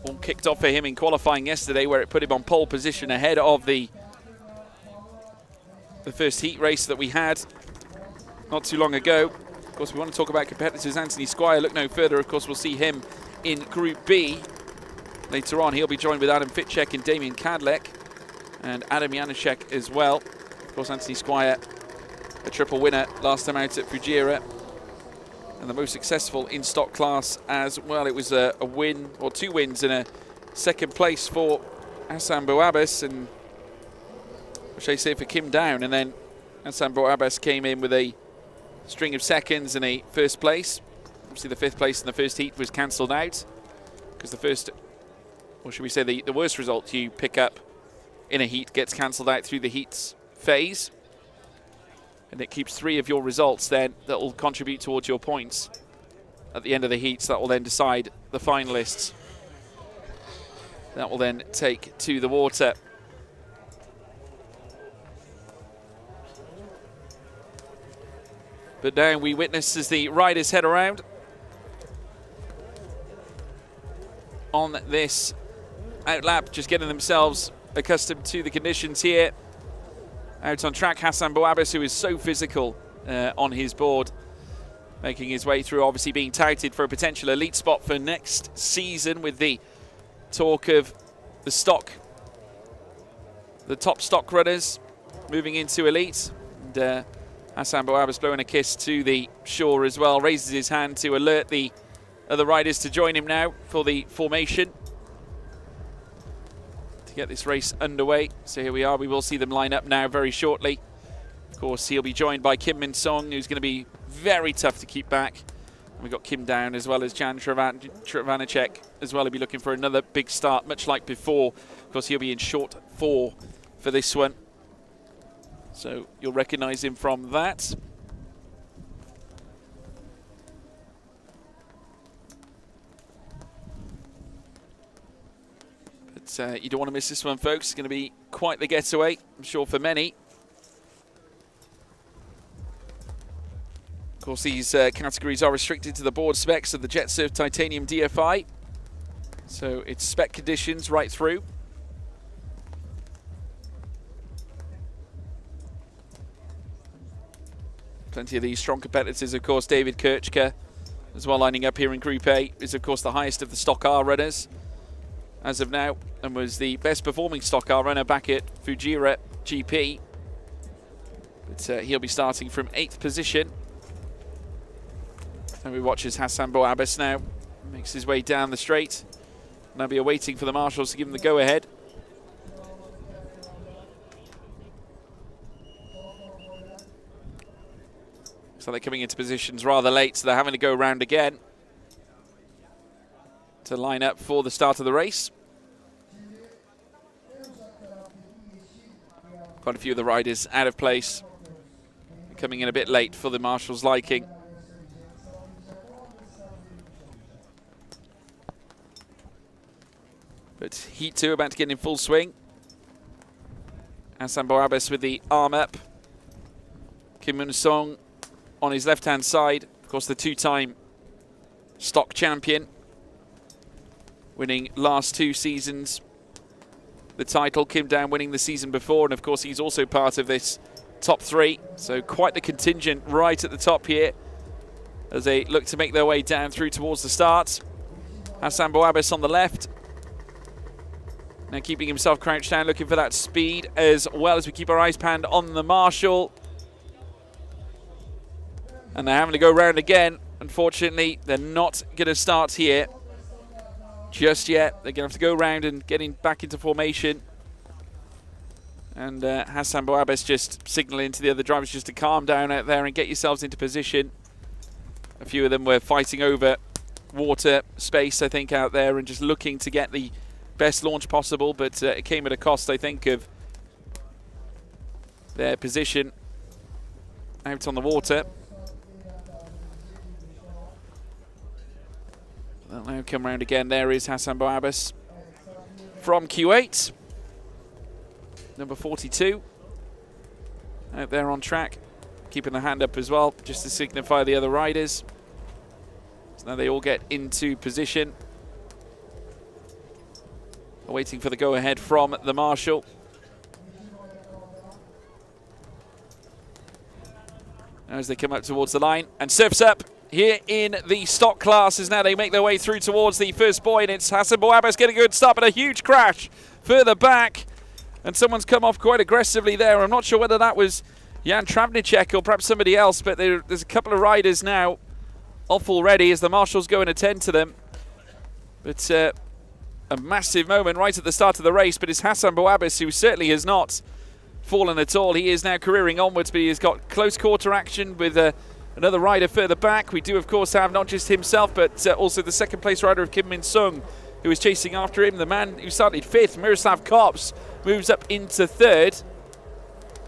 All kicked off for him in qualifying yesterday, where it put him on pole position ahead of the first heat race that we had not too long ago. Of course, we want to talk about competitors. Anthony Squire, look no further. Of course, we'll see him in Group B. Later on, he'll be joined with Adam Fitchek and Damien Kadlec, and Adam Janaszek as well. Of course, Anthony Squire, a triple winner last time out at Fujairah, and the most successful in stock class as well. It was a win, or 2 wins, and a second place for Hassan Bouabbas, and what should I say, for Kim Down. And then Hassan Bouabbas came in with a string of seconds and a first place. Obviously, the 5th place in the first heat was cancelled out because the first, or should we say the worst result you pick up in a heat gets cancelled out through the heats phase. And it keeps 3 of your results then that will contribute towards your points at the end of the heats. That will then decide the finalists. That will then take to the water. But now we witness as the riders head around on this outlap, just getting themselves accustomed to the conditions here. Out on track, Hassan Bouabbas, who is so physical on his board, making his way through, obviously being touted for a potential elite spot for next season, with the talk of the top stock runners moving into elite. And Hassan Bouabbas blowing a kiss to the shore as well, raises his hand to alert the other riders to join him now for the formation to get this race underway. So here we are, we will see them line up now very shortly. Of course, he'll be joined by Kim Min-sung, who's going to be very tough to keep back. And we've got Kim down as well as Jan Trvanacek as well. He'll be looking for another big start, much like before. Of course, he'll be in short 4 for this one. So you'll recognise him from that. But you don't want to miss this one, folks. It's going to be quite the getaway, I'm sure, for many. Of course, these categories are restricted to the board specs of the JetSurf Titanium DFI. So it's spec conditions right through. Plenty of these strong competitors, of course. David Kirchke as well lining up here in Group A is, of course, the highest of the Stock R runners as of now, and was the best performing Stock R runner back at Fujairah GP. But he'll be starting from 8th position. And we watch as Hassan Bouabbas now makes his way down the straight. And I'll be awaiting for the marshals to give him the go-ahead. So they're coming into positions rather late, so they're having to go round again to line up for the start of the race. Quite a few of the riders out of place, coming in a bit late for the marshals' liking. But Heat 2 about to get in full swing. Hassan Bouabbas with the arm up. Kim Min-sung on his left-hand side. Of course, the 2-time stock champion, winning last 2 seasons the title. Kim down winning the season before, and of course he's also part of this top 3. So quite the contingent right at the top here as they look to make their way down through towards the start. Hassan Bouabbas on the left. Now keeping himself crouched down, looking for that speed as well as we keep our eyes panned on the marshal. And they're having to go round again. Unfortunately, they're not going to start here just yet. They're going to have to go round and getting back into formation. And Hassan Bouabbas just signalling to the other drivers just to calm down out there and get yourselves into position. A few of them were fighting over water space, I think, out there and just looking to get the best launch possible. But it came at a cost, I think, of their position out on the water. They'll now come round again. There is Hassan Bouabbas from Q8. Number 42. Out there on track. Keeping the hand up as well, just to signify the other riders. So now they all get into position. Waiting for the go-ahead from the marshal. As they come up towards the line. And surfs up here in the stock classes. Now they make their way through towards the first buoy, and it's Hassan Bouabbas getting a good start, but a huge crash further back. And someone's come off quite aggressively there. I'm not sure whether that was Jan Trvanacek or perhaps somebody else, but there's a couple of riders now off already as the marshals go and attend to them. But a massive moment right at the start of the race, but it's Hassan Bouabbas who certainly has not fallen at all. He is now careering onwards, but he has got close quarter action with another rider further back. We do, of course, have not just himself, but also the second place rider of Kim Min-sung, who is chasing after him. The man who started 5th, Miroslav Kops, moves up into 3rd.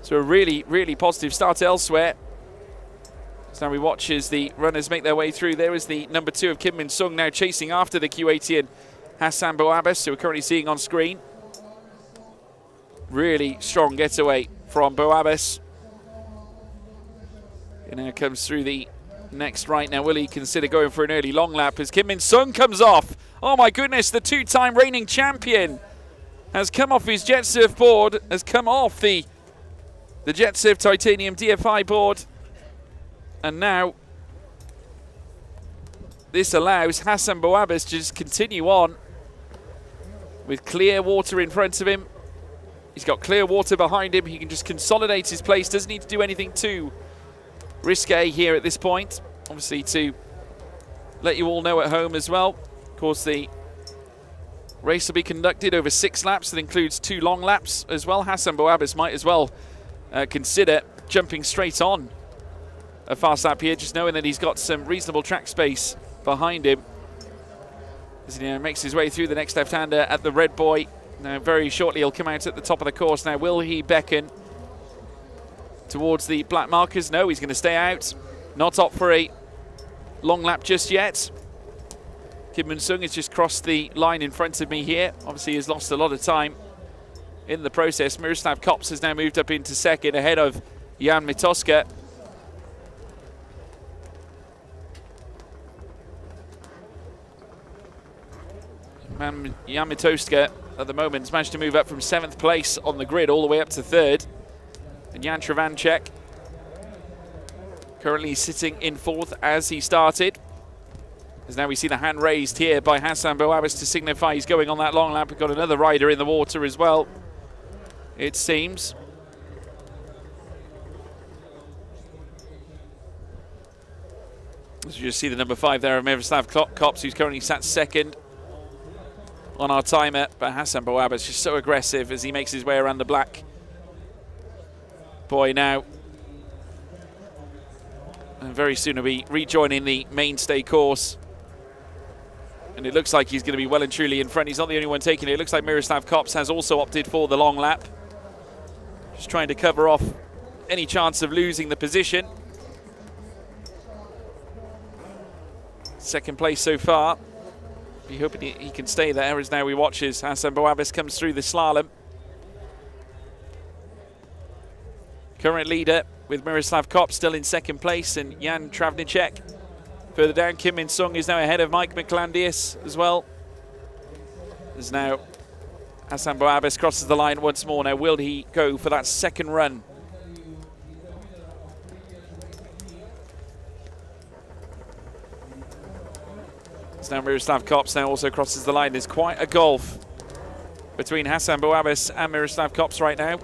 So a really, really positive start elsewhere. So now we watch as the runners make their way through. There is the number 2 of Kim Min-sung now chasing after the Kuwaitian Hassan Bouabes, who we're currently seeing on screen. Really strong getaway from Bouabes. And now comes through the next right. Now will he consider going for an early long lap as Kim Min-sung comes off? Oh my goodness, the 2-time reigning champion has come off his jet surf board, has come off the jet surf titanium DFI board. And now this allows Hassan Bouabes to just continue on with clear water in front of him. He's got clear water behind him. He can just consolidate his place. Doesn't need to do anything too risque here at this point. Obviously, to let you all know at home as well, of course, the race will be conducted over 6 laps. That includes 2 long laps as well. Hassan Bouabes might as well consider jumping straight on a fast lap here, just knowing that he's got some reasonable track space behind him as he makes his way through the next left-hander at the red boy. Now very shortly he'll come out at the top of the course. Now will he beckon towards the black markers? No, he's going to stay out. Not up for a long lap just yet. Kim Min-sung has just crossed the line in front of me here. Obviously he's lost a lot of time in the process. Miroslav Kops has now moved up into second ahead of Jan Mitoska. Jan Mitoska at the moment has managed to move up from 7th place on the grid all the way up to 3rd. And Jan Travanchek currently sitting in 4th as he started. As now we see the hand raised here by Hassan Bouabes to signify he's going on that long lap. We've got another rider in the water as well, it seems. As you just see the number 5 there of Miroslav Kops, who's currently sat 2nd on our timer. But Hassan Bouabes just so aggressive as he makes his way around the black boy now. And very soon he'll be rejoining the mainstay course. And it looks like he's going to be well and truly in front. He's not the only one taking it. It looks like Miroslav Kops has also opted for the long lap. Just trying to cover off any chance of losing the position. 2nd place so far. Be hoping he can stay there as now we watch as Hassan Bouabes comes through the slalom. Current leader with Miroslav Kops still in 2nd place, and Jan Travanchek further down. Kim Min-sung is now ahead of Mike McClandius as well. As now Hassan Bouabes crosses the line once more. Now will he go for that 2nd run? As now Miroslav Kops now also crosses the line. There's quite a gulf between Hassan Bouabes and Miroslav Kops right now.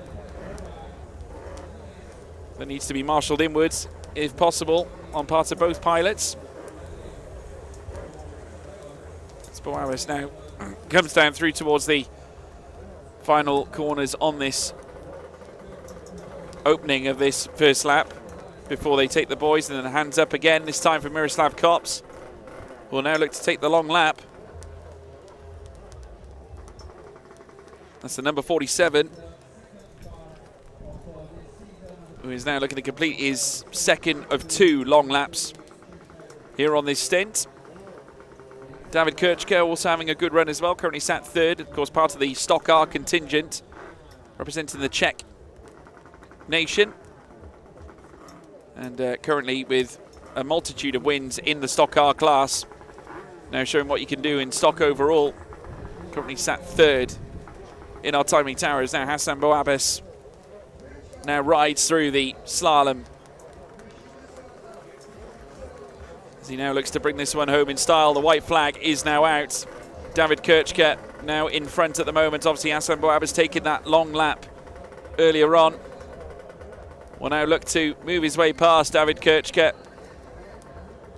That needs to be marshalled inwards, if possible, on part of both pilots. As Bouabes now comes down through towards the final corners on this opening of this first lap before they take the boys, and then hands up again, this time for Miroslav Kops. Will now look to take the long lap. That's the number 47. Who is now looking to complete his 2nd of 2 long laps here on this stint. David Kirchke also having a good run as well, currently sat 3rd, of course part of the Stock R contingent, representing the Czech nation. And currently with a multitude of wins in the Stock R class. Now showing what you can do in stock overall. Currently sat 3rd in our timing tower as now Hassan Bouabes now rides through the slalom. As he now looks to bring this one home in style. The white flag is now out. David Kirchke now in front at the moment. Obviously Hassan Bouabes taking that long lap earlier on. Will now look to move his way past David Kirchke,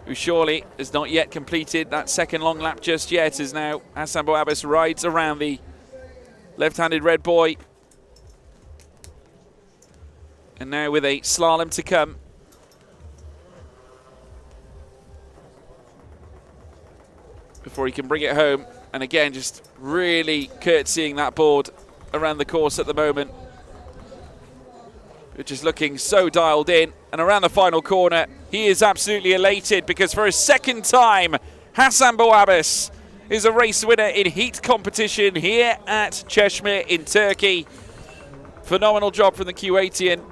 who surely has not yet completed that 2nd long lap just yet, as now Hassan Bouabes rides around the left-handed red boy. And now with a slalom to come. Before he can bring it home. And again, just really curtsying that board around the course at the moment. just looking so dialed in. And around the final corner, he is absolutely elated because for a second time, Hasan Bouabas is a race winner in heat competition here at Çeşme in Turkey. Phenomenal job from the Kuwaitian.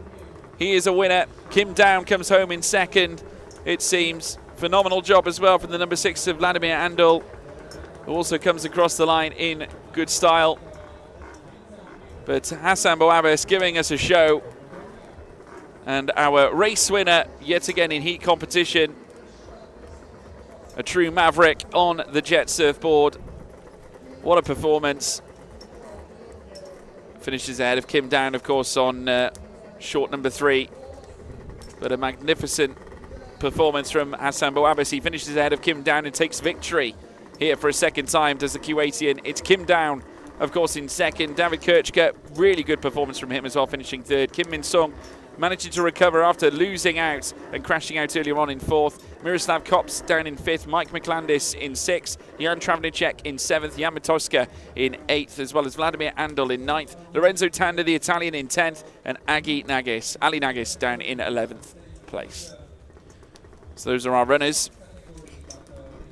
He is a winner. Kim Down comes home in second, it seems. Phenomenal job as well from the number 6 of Vladimir Andul, who also comes across the line in good style. But Hasan Bouabas giving us a show. And our race winner, yet again in heat competition. A true maverick on the jet surfboard. What a performance. Finishes ahead of Kim Down, of course, on short number 3. But a magnificent performance from Hasan Bouabas. He finishes ahead of Kim Down and takes victory here for a second time, does the Kuwaitian. It's Kim Down, of course, in second. David Kirchke, really good performance from him as well, finishing third. Kim Min Sung managing to recover after losing out and crashing out earlier on in fourth. Miroslav Kops down in fifth. Mike McLandis in sixth. Jan Travnicek in seventh. Jan Matoska in eighth, as well as Vladimir Andul in ninth. Lorenzo Tanda, the Italian, in 10th. And Ali Nagis down in 11th place. So those are our runners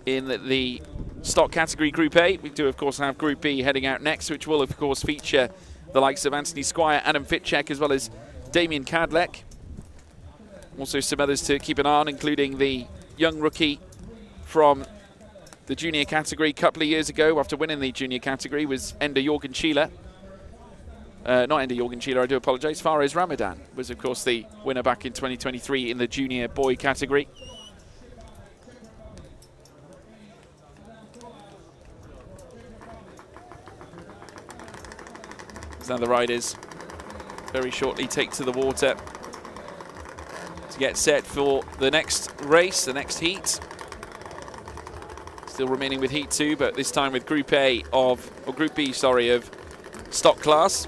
in the stock category Group A. We do, of course, have Group B heading out next, which will, of course, feature the likes of Anthony Squire, Adam Fitchek, as well as Damien Kadlec. Also some others to keep an eye on, including the young rookie from the junior category a couple of years ago after winning the junior category was Ender Jorgen Chila. Not Ender Jorgen Chila, I do apologise. Fares Ramadan was, of course, the winner back in 2023 in the junior boy category. So now the riders very shortly take to the water to get set for the next race, the next heat. Still remaining with Heat 2, but this time with Group B, of stock class.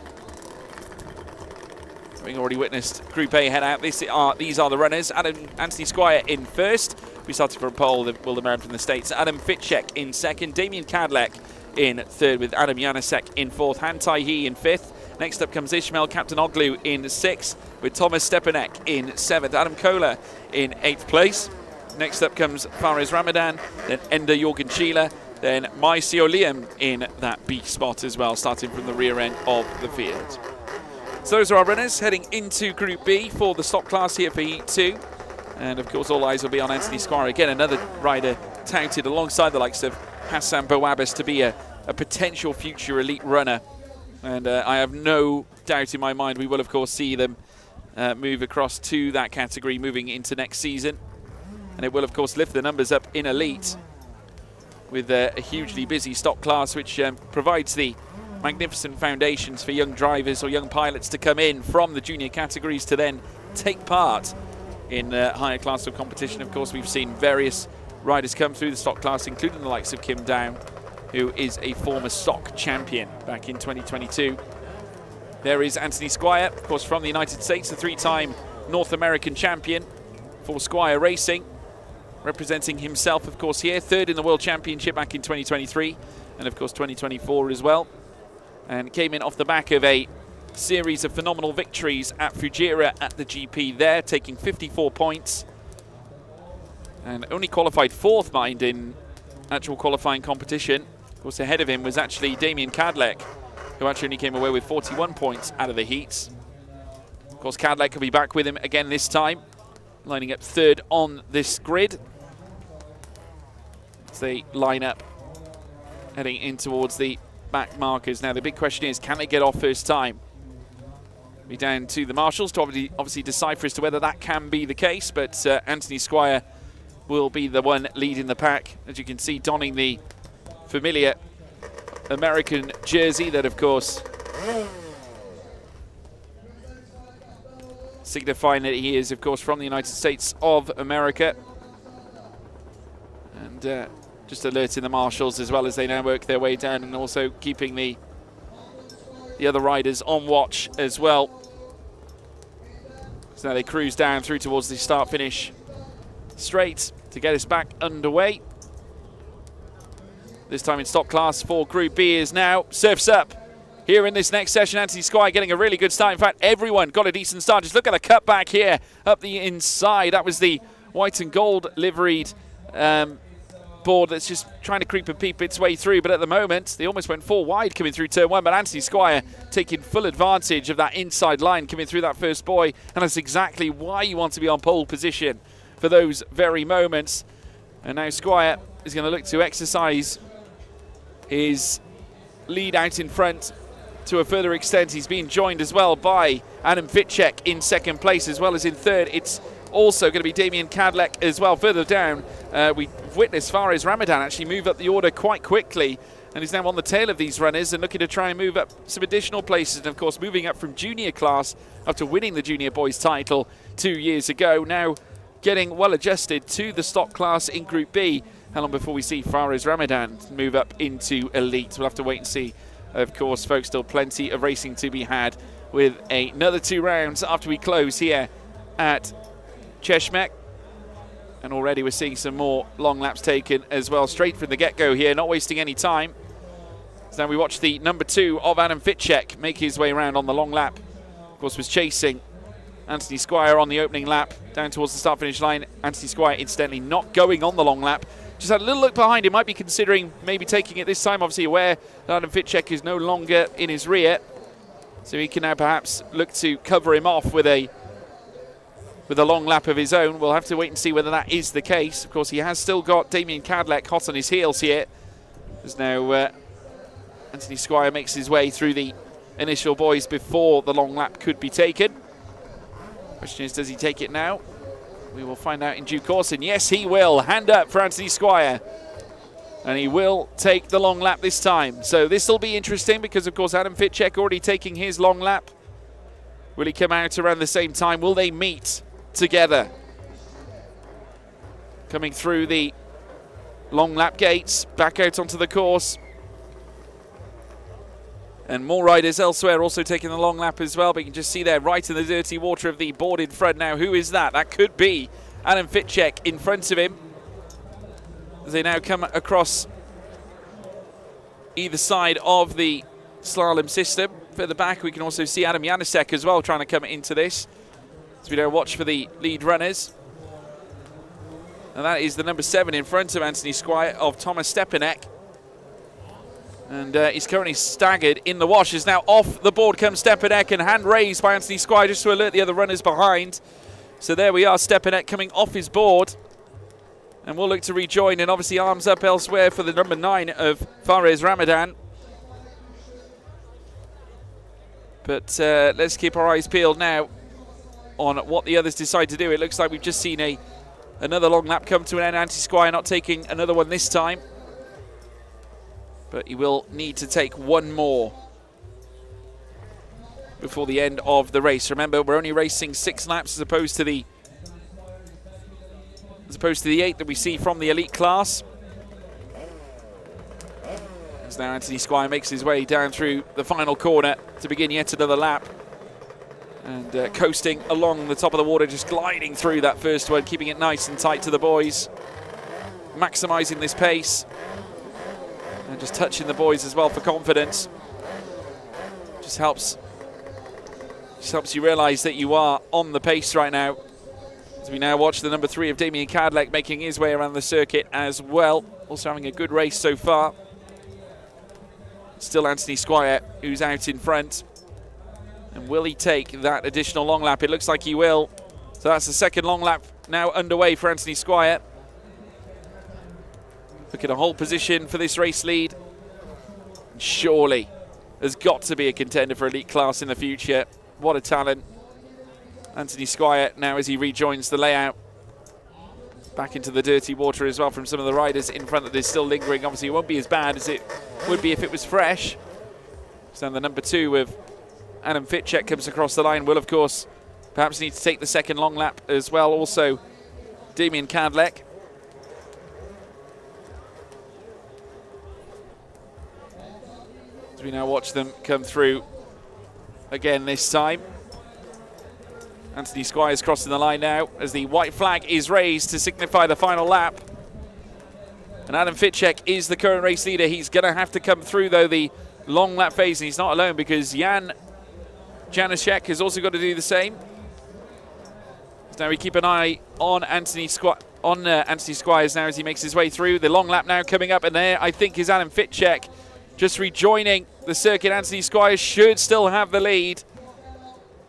Having already witnessed Group A head out, these are the runners. Anthony Squire in first. We started from pole, the man from the States. Adam Fitchek in second. Damien Kadlec in third, with Adam Janasek in fourth. Han Tai-hee in fifth. Next up comes Ishmael Captain Oglu in sixth, with Thomas Stepanek in seventh. Adam Kohler in eighth place. Next up comes Fares Ramadan, then Ender Jorgen Chila, then Maisio Liam in that B spot as well, starting from the rear end of the field. So those are our runners heading into Group B for the stock class here for Heat 2. And of course all eyes will be on Anthony Squire. Again, another rider touted alongside the likes of Hasan Bouabas to be a potential future elite runner. And I have no doubt in my mind we will, of course, see them move across to that category moving into next season. And it will, of course, lift the numbers up in elite with a hugely busy stock class, which provides the magnificent foundations for young drivers or young pilots to come in from the junior categories to then take part in higher class of competition. Of course, we've seen various riders come through the stock class, including the likes of Kim Down, who is a former stock champion back in 2022. There is Anthony Squire, of course, from the United States, a 3-time North American champion for Squire Racing, representing himself, of course, here. Third in the World Championship back in 2023, and of course 2024 as well. And came in off the back of a series of phenomenal victories at Fujairah at the GP there, taking 54 points. And only qualified fourth, mind, in actual qualifying competition. Of course, ahead of him was actually Damien Kadlec, who actually only came away with 41 points out of the heats. Of course, Kadlec will be back with him again this time, lining up third on this grid as they line up, heading in towards the back markers. Now, the big question is, can they get off first time? Be down to the marshals to obviously decipher as to whether that can be the case, but Anthony Squire will be the one leading the pack, as you can see, donning the familiar American jersey that, of course, signifying that he is, of course, from the United States of America. And just alerting the marshals as well as they now work their way down, and also keeping the other riders on watch as well. So now they cruise down through towards the start-finish straight to get us back underway. This time in stock class for Group B is now Surf's Up. here in this next session. Anthony Squire getting a really good start. In fact, everyone got a decent start. Just look at the cutback here up the inside. That was the white and gold liveried board that's just trying to creep and peep its way through. But at the moment, they almost went 4 wide coming through turn 1. But Anthony Squire taking full advantage of that inside line coming through that first buoy. And that's exactly why you want to be on pole position for those very moments. And now Squire is going to look to exercise his lead out in front to a further extent. He's being joined as well by Adam Fitchek in second place, as well as in third. It's also going to be Damien Kadlec as well. Further down, we've witnessed Fares Ramadan actually move up the order quite quickly, and he's now on the tail of these runners and looking to try and move up some additional places. And of course, moving up from junior class after winning the junior boys title 2 years ago, now getting well adjusted to the stock class in Group B. How long before we see Fares Ramadan move up into elite? We'll have to wait and see. Of course, folks, still plenty of racing to be had with another 2 rounds after we close here at Cheshmek. And already we're seeing some more long laps taken as well, straight from the get-go here, not wasting any time. So now we watch the number 2 of Adam Fitchek make his way around on the long lap. Of course, was chasing Anthony Squire on the opening lap down towards the start-finish line. Anthony Squire, incidentally, not going on the long lap. Just had a little look behind him, might be considering maybe taking it this time. Obviously aware that Adam Fitchek is no longer in his rear, so he can now perhaps look to cover him off with a long lap of his own. We'll have to wait and see whether that is the case. Of course, he has still got Damien Kadlec hot on his heels here. As now Anthony Squire makes his way through the initial boys before the long lap could be taken. Question is, does he take it now? We will find out in due course, and yes, he will. Hand up for Anthony Squire. And he will take the long lap this time. So this will be interesting because, of course, Adam Fitchek already taking his long lap. Will he come out around the same time? Will they meet together? Coming through the long lap gates, back out onto the course. And more riders elsewhere also taking the long lap as well. But you can just see there, right in the dirty water of the board in front now. Who is that? That could be Adam Fitchek in front of him. As they now come across either side of the slalom system. Further back, we can also see Adam Janasek as well trying to come into this. So we now watch for the lead runners. And that is the number 7 in front of Anthony Squire of Thomas Stepanek. And he's currently staggered in the wash. Is now off the board comes Stepanek, and hand raised by Anthony Squire just to alert the other runners behind. So there we are, Stepanek coming off his board. And we'll look to rejoin, and obviously arms up elsewhere for the number 9 of Fares Ramadan. But let's keep our eyes peeled now on what the others decide to do. It looks like we've just seen another long lap come to an end. Anthony Squire not taking another one this time. But he will need to take one more before the end of the race. Remember, we're only racing 6 laps as opposed to the 8 that we see from the elite class. As now Anthony Squire makes his way down through the final corner to begin yet another lap. And coasting along the top of the water, just gliding through that first one, keeping it nice and tight to the boys. Maximising this pace. And just touching the boys as well for confidence. Just helps you realise that you are on the pace right now. As we now watch the number 3 of Damien Kadlec making his way around the circuit as well. Also having a good race so far. Still Anthony Squire who's out in front. And will he take that additional long lap? It looks like he will. So that's the second long lap now underway for Anthony Squire. Look at a whole position for this race lead. Surely there's got to be a contender for elite class in the future. What a talent. Anthony Squire now as he rejoins the layout. Back into the dirty water as well from some of the riders in front that is still lingering. Obviously it won't be as bad as it would be if it was fresh. So the number 2 of Adam Fitchek comes across the line. Will, of course, perhaps need to take the second long lap as well. Also Damien Kadlec. We now watch them come through again this time. Anthony Squire's crossing the line now as the white flag is raised to signify the final lap. And Adam Fitchek is the current race leader. He's going to have to come through, though, the long lap phase, and he's not alone because Jan Janaszek has also got to do the same. So now we keep an eye on Anthony Squires now as he makes his way through. The long lap now coming up, and there I think is Adam Fitchek just rejoining the circuit. Anthony Squires should still have the lead,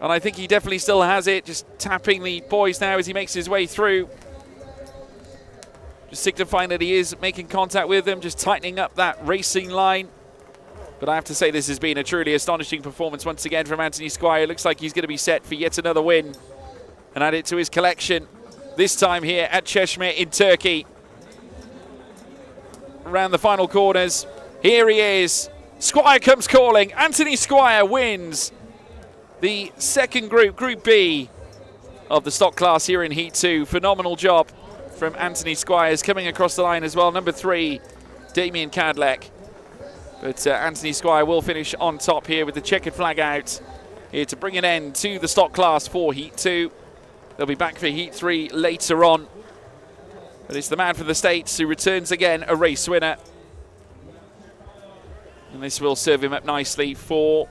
and I think he definitely still has it, just tapping the boys now as he makes his way through. Just signifying that he is making contact with them, just tightening up that racing line. But I have to say this has been a truly astonishing performance once again from Anthony Squire. Looks like he's going to be set for yet another win and add it to his collection, this time here at Çeşme in Turkey. Around the final corners, here he is. Squire comes calling. Anthony Squire wins the second group, Group B of the stock class here in Heat 2. Phenomenal job from Anthony Squires coming across the line as well. Number 3, Damien Cadleck. But Anthony Squire will finish on top here with the checkered flag out here to bring an end to the stock class for Heat 2. They'll be back for Heat 3 later on. But it's the man from the States who returns again a race winner. And this will serve him up nicely for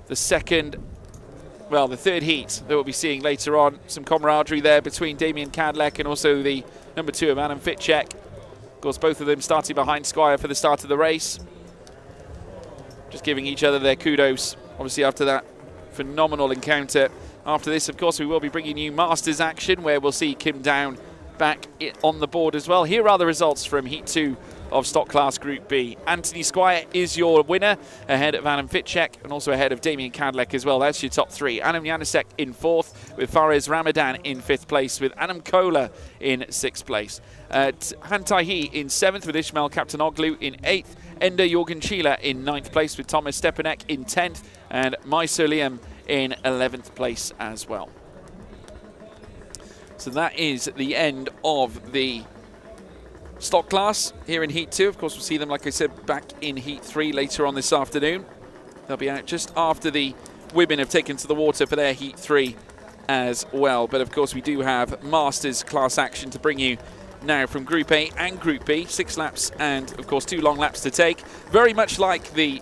the third heat that we'll be seeing later on. Some camaraderie there between Damien Cadleck and also the number 2 of Adam Fitchek. Of course, both of them starting behind Squire for the start of the race. Just giving each other their kudos, obviously, after that phenomenal encounter. After this, of course, we will be bringing you Masters action, where we'll see Kim Down back on the board as well. Here are the results from Heat 2 of Stock Class Group B. Anthony Squire is your winner, ahead of Adam Fitchek and also ahead of Damien Cadleck as well. That's your top 3. Adam Janaszek in 4th, with Fares Ramadan in 5th place, with Adam Kola in 6th place. Han Tai-hee in 7th, with Ismail Kaptanoglu in 8th. Ender Jorgen Chila in 9th place, with Thomas Stepanek in 10th, and Mai Liam in 11th place as well. So that is the end of the stock class here in Heat 2. Of course, we'll see them, like I said, back in Heat 3 later on this afternoon. They'll be out just after the women have taken to the water for their Heat 3 as well. But of course, we do have Masters class action to bring you now from Group A and Group B. 6 laps and, of course, 2 long laps to take. Very much like the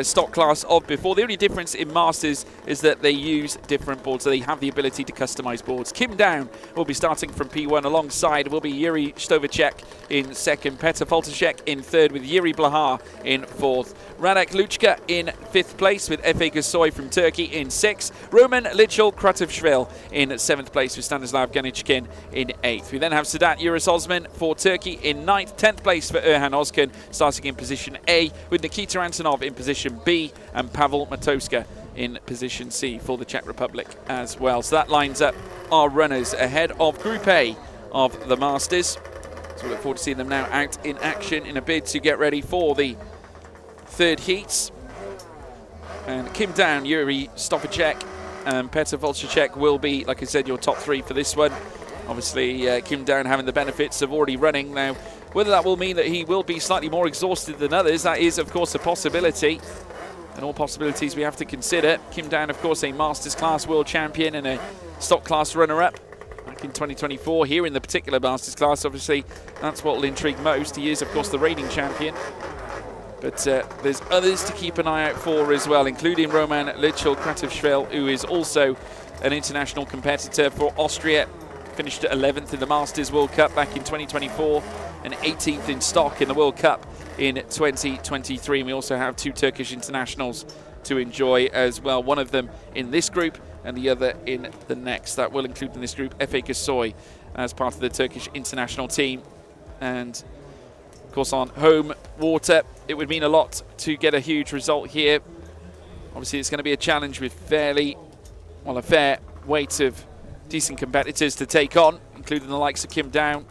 stock class of before. The only difference in Masters is that they use different boards, so they have the ability to customize boards. Kim Down will be starting from P1. Alongside will be Yuri Stovacek in 2nd, Petr Foltashek in 3rd, with Yuri Blahar in 4th. Radek Luchka in 5th place, with Efe Gasoy from Turkey in 6th. Roman Lichel Kratovshvil in 7th place, with Stanislav Ganichkin in 8th. We then have Sedat Yuris Osman for Turkey in 9th. 10th place for Erhan Ozkan, starting in position A, with Nikita Antonov in position B and Pavel Matoska in position C for the Czech Republic as well. So that lines up our runners ahead of Group A of the Masters. So we look forward to seeing them now out in action in a bid to get ready for the third heats. And Kim Down, Yuri Stopacek and Petr Volchacek will be, like I said, your top 3 for this one. Obviously, Kim Down having the benefits of already running now. Whether that will mean that he will be slightly more exhausted than others, that is, of course, a possibility. And all possibilities we have to consider. Kim Down, of course, a Masters Class World Champion and a Stock Class runner-up back in 2024. Here in the particular Masters Class, obviously, that's what will intrigue most. He is, of course, the reigning champion. But there's others to keep an eye out for as well, including Roman Lichel Kratovshvil, who is also an international competitor for Austria. Finished 11th in the Masters World Cup back in 2024 and 18th in stock in the World Cup in 2023. And we also have 2 Turkish internationals to enjoy as well. One of them in this group and the other in the next. That will include in this group Efe Gasoy as part of the Turkish international team. And of course, on home water, it would mean a lot to get a huge result here. Obviously, it's going to be a challenge with a fair weight of decent competitors to take on, including the likes of Kim Down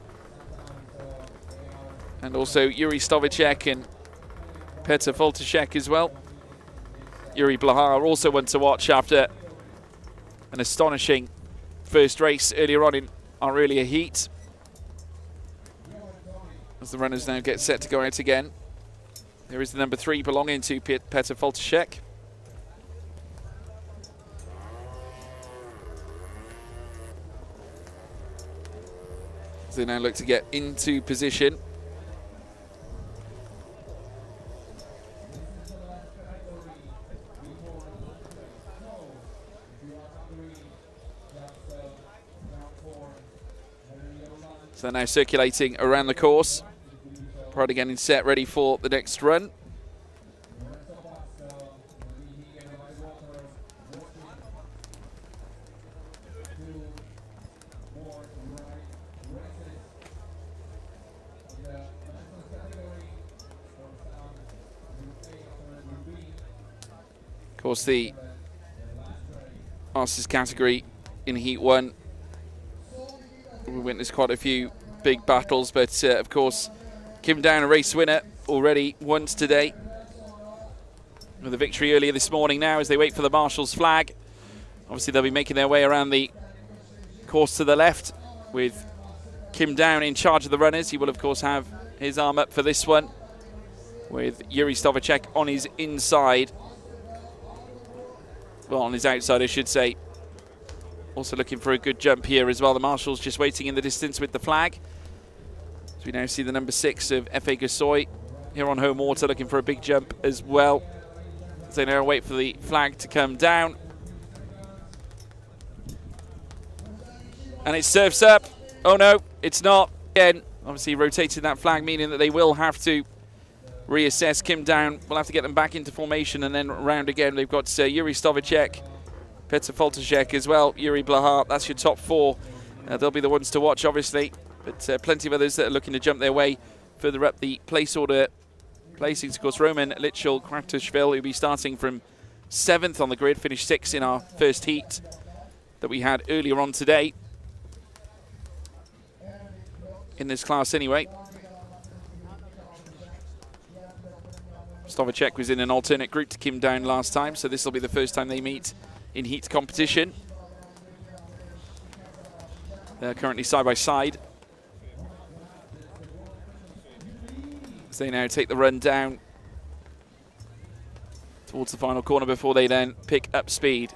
and also Yuri Stovacek and Petr Voltashek as well. Yuri Blahar also one to watch after an astonishing first race earlier on in our earlier heat. As the runners now get set to go out again. There is the number 3 belonging to Petr Voltashek. As they now look to get into position. So now circulating around the course. Pride getting set, ready for the next run. Of course, the Masters category in Heat 1, we witnessed quite a few big battles, but of course, Kim Down, a race winner already once today, with a victory earlier this morning now as they wait for the marshal's flag. Obviously, they'll be making their way around the course to the left with Kim Down in charge of the runners. He will, of course, have his arm up for this one with Yuri Stovacek on his inside. Well, on his outside, I should say. Also looking for a good jump here as well. The marshal's just waiting in the distance with the flag. So we now see the number 6 of F.A. Gasoy here on home water, looking for a big jump as well. So they now wait for the flag to come down. And it surfs up. Oh no, it's not. Again, obviously rotating that flag, meaning that they will have to reassess. Kim Down will have to get them back into formation and then round again. They've got Yuri Stovacek, Petr Faltacek as well, Yuri Blahar. That's your top 4. They'll be the ones to watch, obviously. But plenty of others that are looking to jump their way further up the place order placings. Of course, Roman Litchell Kratashvili will be starting from 7th on the grid, finished 6th in our first heat that we had earlier on today. In this class anyway. Stovacek was in an alternate group to Kim Down last time, so this will be the first time they meet in heat competition. They're currently side by side. So they now take the run down towards the final corner before they then pick up speed.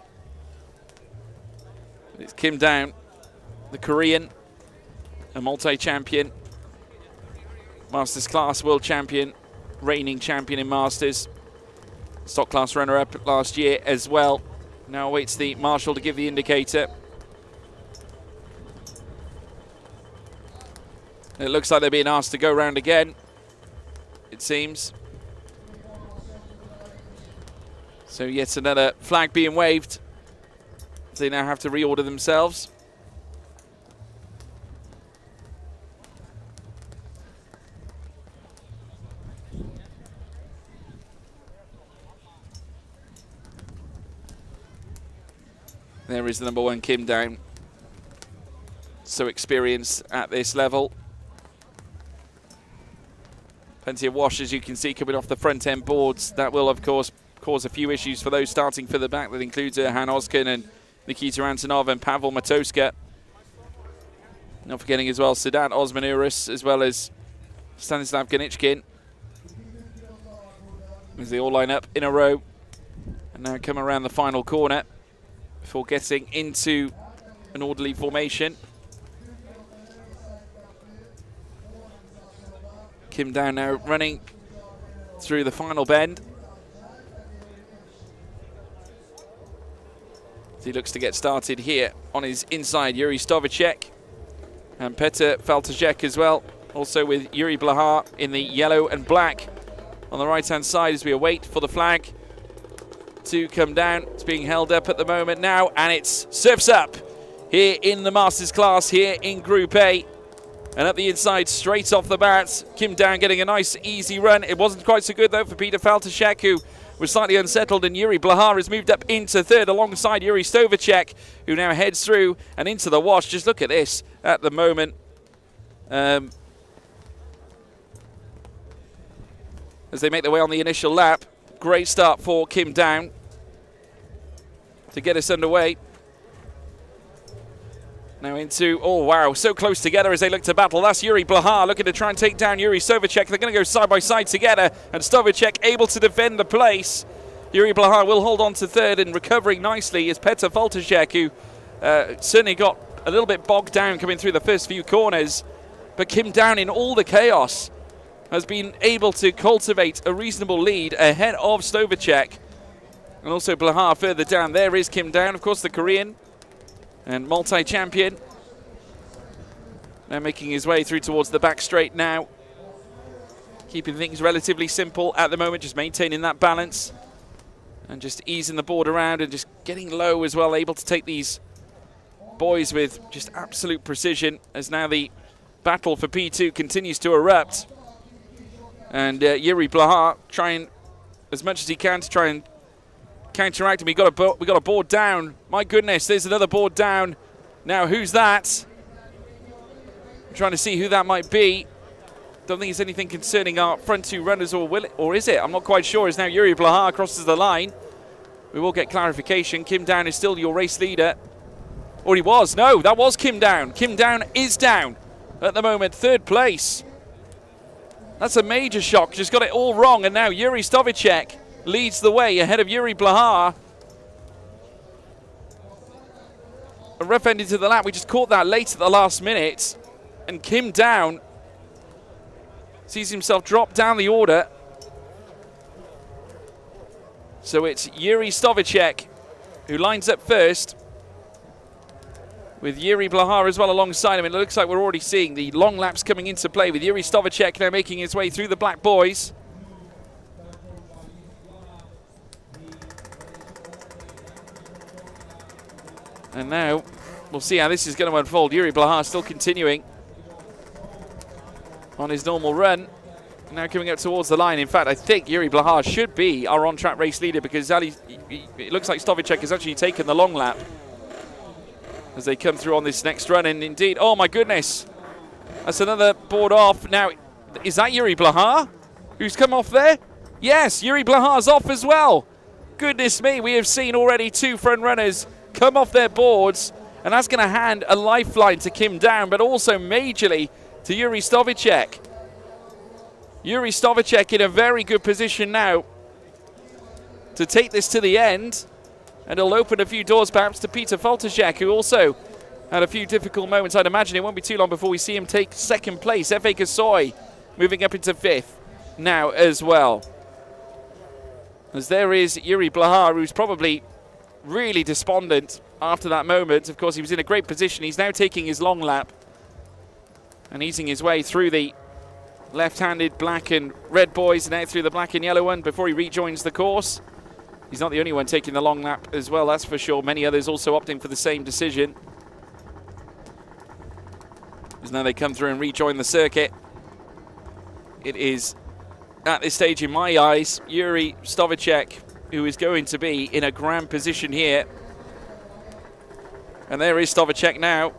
It's Kim Down, the Korean, a multi-champion, Masters class world champion, reigning champion in Masters, stock class runner-up last year as well. Now awaits the marshal to give the indicator. It looks like they're being asked to go round again, it seems. So yet another flag being waved. They now have to reorder themselves. There is the number 1, Kim Down. So experienced at this level. Plenty of wash, as you can see, coming off the front end boards. That will, of course, cause a few issues for those starting for the back. That includes Han Ozkan and Nikita Antonov and Pavel Matoska. Not forgetting as well Sedat Osmanouris, as well as Stanislav Ganichkin. As they all line up in a row and now come around the final corner before getting into an orderly formation. Kim Down now running through the final bend. As he looks to get started here on his inside, Yuri Stovacek and Petr Faltacek as well. Also with Yuri Blahar in the yellow and black on the right-hand side as we await for the flag to come down. It's being held up at the moment now, and it's surfs up here in the Masters class here in Group A. And up the inside, straight off the bat, Kim Down getting a nice, easy run. It wasn't quite so good, though, for Petr Faltacek, who was slightly unsettled, and Yuri Blahar has moved up into 3rd alongside Yuri Stovacek, who now heads through and into the wash. Just look at this at the moment. As they make their way on the initial lap. Great start for Kim Down to get us underway. Now into, oh wow, so close together as they look to battle. That's Yuri Blahar looking to try and take down Yuri Stovacek. They're going to go side by side together, and Stovacek able to defend the place. Yuri Blahar will hold on to 3rd, and recovering nicely is Petr Faltacek, who certainly got a little bit bogged down coming through the first few corners. But Kim Down, in all the chaos, has been able to cultivate a reasonable lead ahead of Stovacek. And also Blahar further down. There is Kim Down, of course, the Korean and multi-champion. Now making his way through towards the back straight now. Keeping things relatively simple at the moment, just maintaining that balance. And just easing the board around and just getting low as well, able to take these boys with just absolute precision as now the battle for P2 continues to erupt. And Yuri Blahar trying as much as he can to try and counteract him. We got a board down. My goodness, there's another board down. Now who's that? I'm trying to see who that might be. Don't think it's anything concerning our front two runners, or is it? I'm not quite sure. As now Yuri Blahar crosses the line. We will get clarification. Kim Down is still your race leader. Or he was. No, that was Kim Down. Kim Down is down at the moment. 3rd place. That's a major shock. Just got it all wrong. And now Yuri Stovicek leads the way ahead of Yuri Blahar. A rough ending to the lap. We just caught that late at the last minute. And Kim Down sees himself drop down the order. So it's Yuri Stovicek who lines up first with Yuri Blahar as well alongside him. It looks like we're already seeing the long laps coming into play with Yuri Stovicek now making his way through the black boys. And now we'll see how this is going to unfold. Yuri Blahar still continuing on his normal run. Now coming up towards the line. In fact, I think Yuri Blahar should be our on-track race leader because it looks like Stovicek has actually taken the long lap as they come through on this next run. And indeed, oh my goodness, that's another board off. Now, is that Yuri Blahar who's come off there? Yes, Yuri Blahar's off as well. Goodness me, we have seen already 2 front runners come off their boards, and that's going to hand a lifeline to Kim Down, but also majorly to Yuri Stovicek. Yuri Stovicek in a very good position now to take this to the end, and it'll open a few doors perhaps to Peter Faltaszek, who also had a few difficult moments. I'd imagine it won't be too long before we see him take 2nd place. Efe Kasoy moving up into 5th now as well. As there is Yuri Blahar, who's probably really despondent after that moment. Of course, he was in a great position. He's now taking his long lap and easing his way through the left-handed black and red boys and out through the black and yellow one before he rejoins the course. He's not the only one taking the long lap as well, that's for sure. Many others also opting for the same decision. As now they come through and rejoin the circuit. It is, at this stage in my eyes, Yuri Stovicek who is going to be in a grand position here. And there is Stovicek now.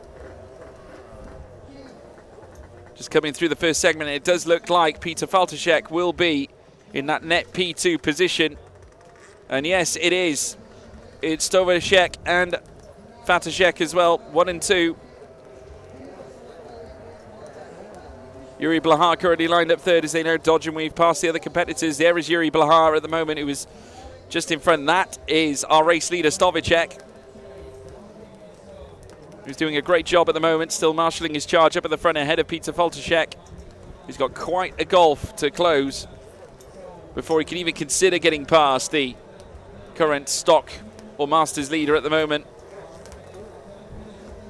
Just coming through the first segment, it does look like Peter Faltaszek will be in that net P2 position. And yes, it is. It's Stovicek and Faltaszek as well, 1 and 2. Yuri Blahar currently lined up 3rd as they now dodge and weave past the other competitors. There is Yuri Blahar at the moment, who was just in front. That is our race leader, Stovicek, who's doing a great job at the moment, still marshalling his charge up at the front ahead of Peter Faltaszek, who's got quite a gulf to close before he can even consider getting past the current stock or Masters leader at the moment.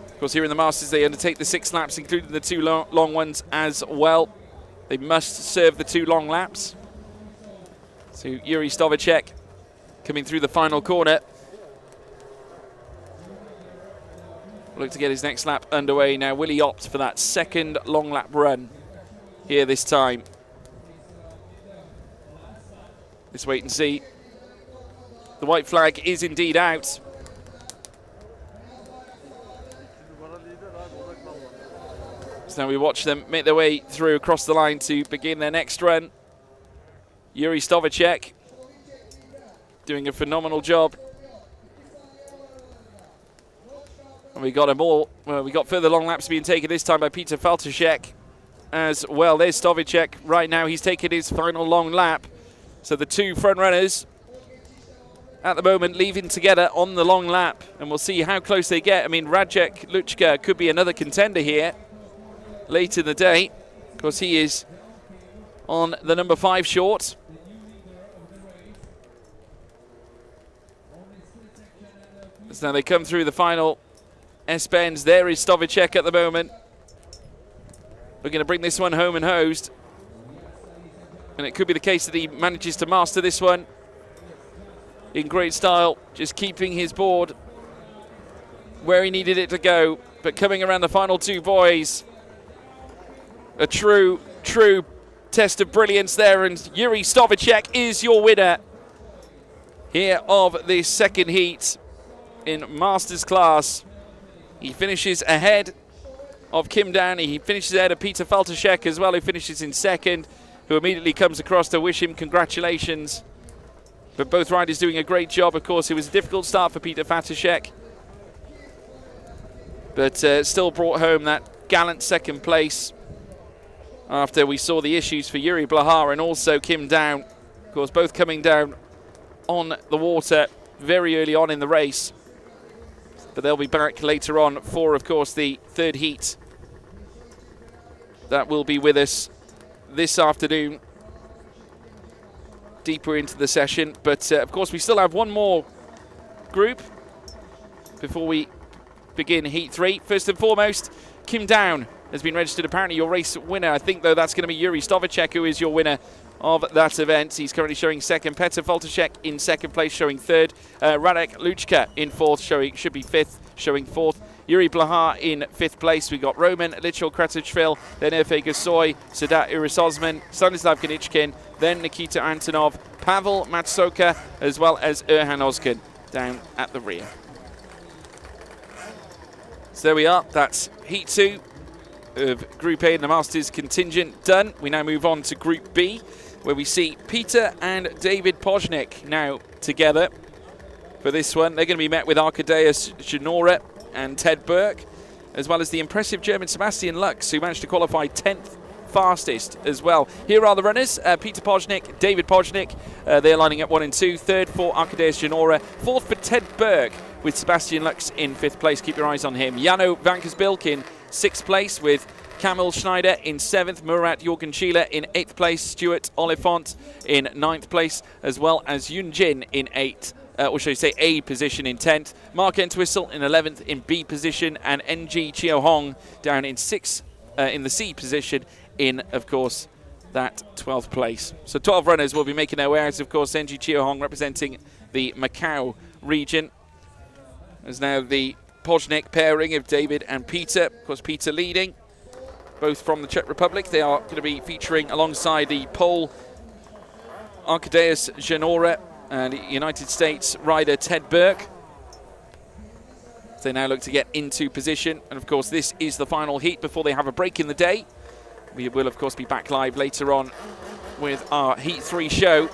Of course, here in the Masters, they undertake the 6 laps, including the 2 long ones as well. They must serve the 2 long laps. So Yuri Stovicek coming through the final corner. Look to get his next lap underway now. Will he opt for that 2nd long lap run here this time? Let's wait and see. The white flag is indeed out. So now we watch them make their way through across the line to begin their next run. Yuri Stovicek doing a phenomenal job. And we got we got further long laps being taken this time by Peter Faltaszek as well. There's Stovicek right now. He's taken his final long lap. So the 2 front runners at the moment leaving together on the long lap, and we'll see how close they get. I mean, Radek Luchka could be another contender here late in the day, because he is on the number 5 short. So now they come through the final S-bends. There is Stovicek at the moment. are going to bring this one home and hosed. And it could be the case that he manages to master this one in great style, just keeping his board where he needed it to go. But coming around the final two boys, a true test of brilliance there. And Yuri Stovacek is your winner here of this second heat in Masters class. He finishes ahead of Kim Downey. He finishes ahead of Peter Faltashek as well, who finishes in second, who immediately comes across to wish him congratulations. But both riders doing a great job. Of course, it was a difficult start for Peter Faltashek, but still brought home that gallant second place after we saw the issues for Yuri Blahar and also Kim Down. Of course, both coming down on the water very early on in the race. But they'll be back later on for, of course, the third heat. That will be with us this afternoon, deeper into the session. But, of course, we still have one more group before we begin Heat 3. First and foremost, Kim Down has been registered, apparently your race winner. I think, though, that's going to be Yuri Stovacek, who is your winner of that event. He's currently showing second. Petr Faltashek in second place, showing third. Radek Luchka in fourth, should be fifth, showing fourth. Yuri Blahar in fifth place. We got Roman Lichol-Kratochvil, then Erfe Gasoy, Sedat Irisosman, Stanislav Kanichkin, then Nikita Antonov, Pavel Matsoka, as well as Erhan Ozkan down at the rear. So there we are. That's Heat 2 of Group A in the Masters contingent done. We now move on to Group B, where we see Peter and David Pojnik now together for this one. They're going to be met with Arkadeus Janora and Ted Burke, as well as the impressive German Sebastian Lux, who managed to qualify 10th fastest as well. Here are the runners: Peter Pojnik, David Pojnik. They're lining up 1 and 2. Third for Arkadeus Janora. Fourth for Ted Burke, with Sebastian Lux in fifth place. Keep your eyes on him. Jano Vankersbilk in sixth place, with Kamil Schneider in seventh, Murat Jorgenschila in eighth place, Stuart Oliphant in ninth place, as well as Yun Jin in eighth, or should I say A position in 10th, Mark Entwistle in 11th in B position, and NG Chio Hong down in sixth in the C position in, of course, that 12th place. So 12 runners will be making their way out. Of course, NG Chio Hong representing the Macau region. There's now the Pojnik pairing of David and Peter. Of course, Peter leading, both from the Czech Republic. They are going to be featuring alongside the Pole Arkadeus Janora and United States rider Ted Burke. They now look to get into position. And of course, this is the final heat before they have a break in the day. We will, of course, be back live later on with our Heat 3 show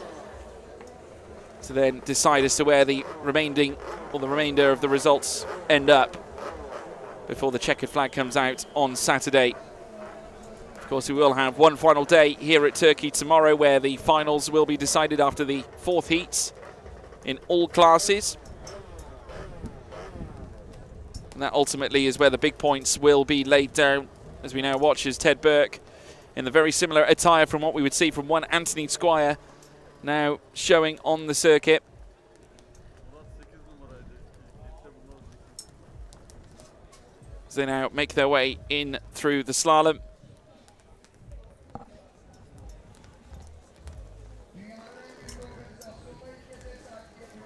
to then decide as to where the remainder of the results end up before the checkered flag comes out on Saturday. Of course, we will have one final day here at Turkey tomorrow, where the finals will be decided after the fourth heats in all classes. And that ultimately is where the big points will be laid down, as we now watch as Ted Burke, in the very similar attire from what we would see from one Anthony Squire, now showing on the circuit. As they now make their way in through the slalom.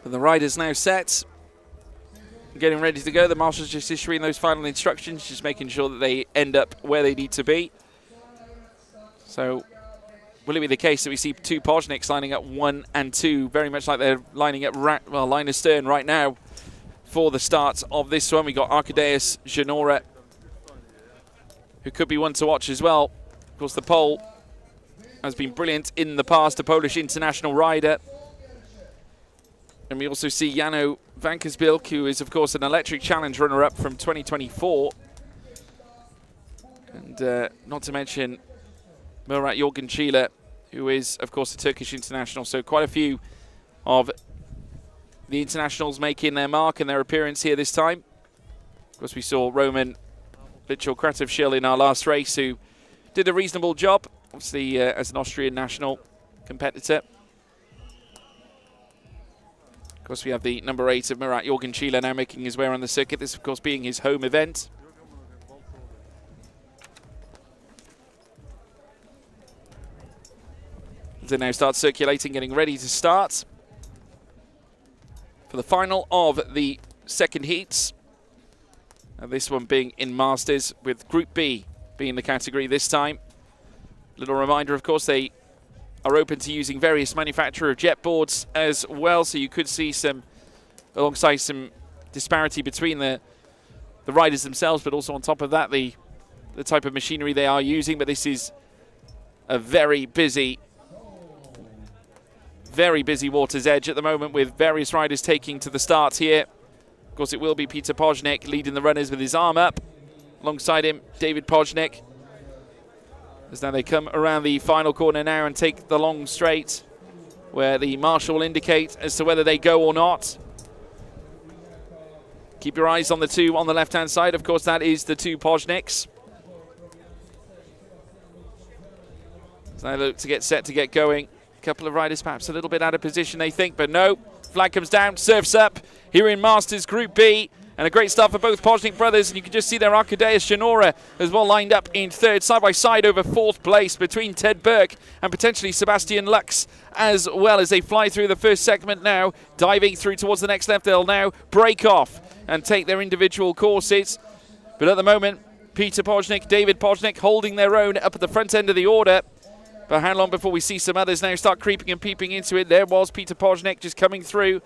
And the riders now set, getting ready to go. The marshal's just issuing those final instructions, just making sure that they end up where they need to be. So will it be the case that we see two Pojniks lining up 1 and 2, very much like they're lining up line astern right now for the start of this one? We got Arkadeus Janora, who could be one to watch as well. Of course, the Pole has been brilliant in the past, a Polish international rider. And we also see Jano Vankersbilk, who is, of course, an Electric Challenge runner-up from 2024. And not to mention Murat Jorgenschila, who is, of course, a Turkish international. So quite a few of the internationals making their mark and their appearance here this time. Of course, we saw Roman Lichol-Kratochvil in our last race, who did a reasonable job, obviously, as an Austrian national competitor. Of course, we have the number 8 of Murat Jorgenschila now making his way around the circuit. This, of course, being his home event. They now start circulating, getting ready to start for the final of the second heats. And this one being in Masters, with Group B being the category this time. Little reminder, of course, they are open to using various manufacturer of jet boards as well, so you could see some, alongside some disparity between the riders themselves, but also on top of that, the type of machinery they are using. But this is a very busy Water's Edge at the moment, with various riders taking to the start here. Of course, it will be Peter Pojnik leading the runners with his arm up. Alongside him, David Pojnik. As now they come around the final corner now and take the long straight, where the marshal will indicate as to whether they go or not. Keep your eyes on the two on the left-hand side. Of course, that is the two Pojniks. So they look to get set to get going. A couple of riders perhaps a little bit out of position, they think, but no. Flag comes down, surfs up here in Masters Group B. And a great start for both Pojnik brothers, and you can just see their Arcadeus Shanora as well lined up in third, side by side over fourth place between Ted Burke and potentially Sebastian Lux, as well as they fly through the first segment now, diving through towards the next left. They'll now break off and take their individual courses. But at the moment, Peter Pojnik, David Pojnik holding their own up at the front end of the order. But how long before we see some others now start creeping and peeping into it? There was Peter Pojnik just coming through.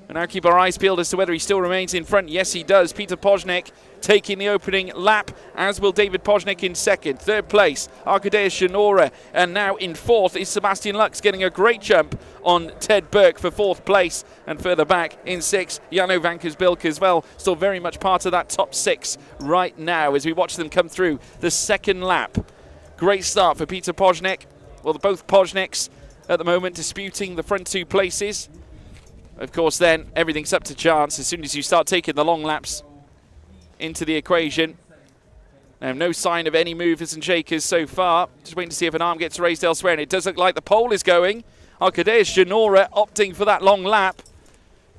And now keep our eyes peeled as to whether he still remains in front. Yes, he does. Peter Pojnik taking the opening lap, as will David Pojnik in second. Third place, Arcadeus Shanora. And now in fourth is Sebastian Lux, getting a great jump on Ted Burke for fourth place. And further back in sixth, Jano Vankersbilk as well. Still very much part of that top six right now as we watch them come through the second lap. Great start for Peter Pojnik. Well, both Pojniks at the moment disputing the front two places. Of course, then, everything's up to chance as soon as you start taking the long laps into the equation. Now, no sign of any movers and shakers so far. Just waiting to see if an arm gets raised elsewhere, and it does look like the pole is going. Arcadeus Shanora opting for that long lap.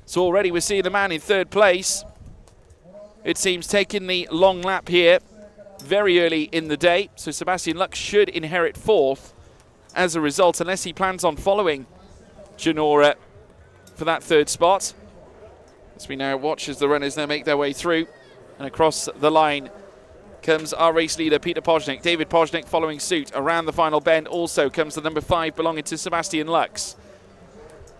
So already we're seeing the man in third place. It seems taking the long lap here very early in the day. So Sebastian Lux should inherit fourth as a result, unless he plans on following Shanora for that third spot. As we now watch as the runners now make their way through, and across the line comes our race leader Peter Pojnik. David Pojnik following suit. Around the final bend also comes the number 5 belonging to Sebastian Lux,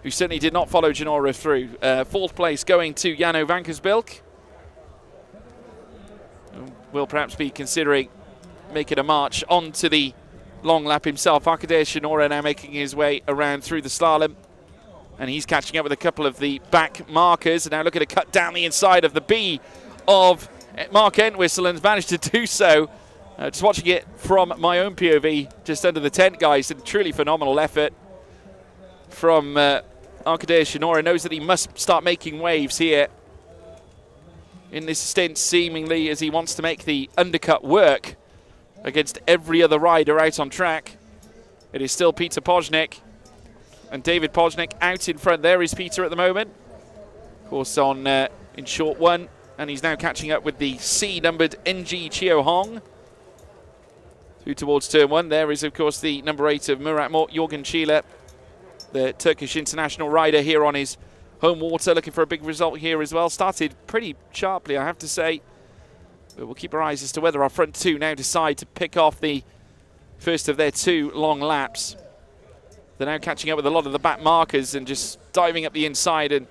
who certainly did not follow Janora through. Fourth place going to Jano Vankersbilk. Will perhaps be considering making a march onto the long lap himself. Arcadeus Shanora now making his way around through the slalom. And he's catching up with a couple of the back markers. And now looking to cut down the inside of the B of Mark Entwistle, and has managed to do so. Just watching it from my own POV, just under the tent, guys. A truly phenomenal effort from Arcadeus Shanora. Knows that he must start making waves here in this stint, seemingly, as he wants to make the undercut work against every other rider out on track. It is still Peter Pojnik and David Pojnik out in front. There is Peter at the moment, of course, on in short one, and he's now catching up with the C-numbered NG Chio Hong through towards turn one. There is, of course, the number 8 of Murat Jorgen Schiele, the Turkish international rider here on his home water, looking for a big result here as well. Started pretty sharply, I have to say, but we'll keep our eyes as to whether our front two now decide to pick off the first of their 2 long laps. They're now catching up with a lot of the back markers and just diving up the inside, and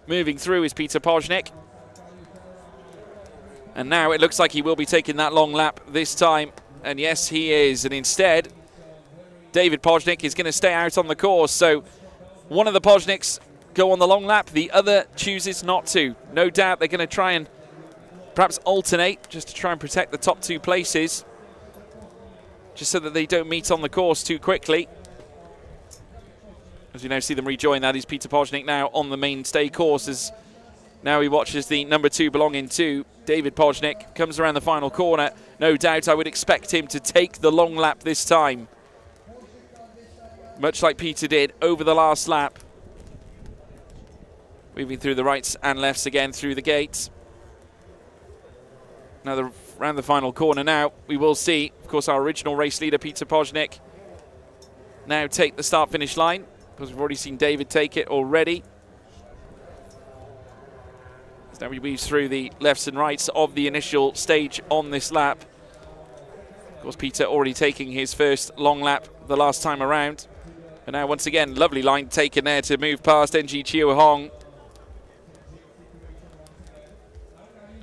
moving through is Peter Pojnik. And now it looks like he will be taking that long lap this time. And yes, he is. And instead, David Pojnik is going to stay out on the course. So one of the Pojniks go on the long lap, the other chooses not to. No doubt they're going to try and perhaps alternate just to try and protect the top 2 places, just so that they don't meet on the course too quickly. As we now see them rejoin, that is Peter Pojnik now on the mainstay course, as now he watches the number 2 belonging to David Pojnik. Comes around the final corner. No doubt I would expect him to take the long lap this time, much like Peter did over the last lap. Moving through the rights and lefts again through the gates. Now around the final corner now, we will see, of course, our original race leader, Peter Pojnik, now take the start-finish line, because we've already seen David take it already. So now he weaves through the lefts and rights of the initial stage on this lap. Of course, Peter already taking his first long lap the last time around. And now, once again, lovely line taken there to move past NG Chio Hong.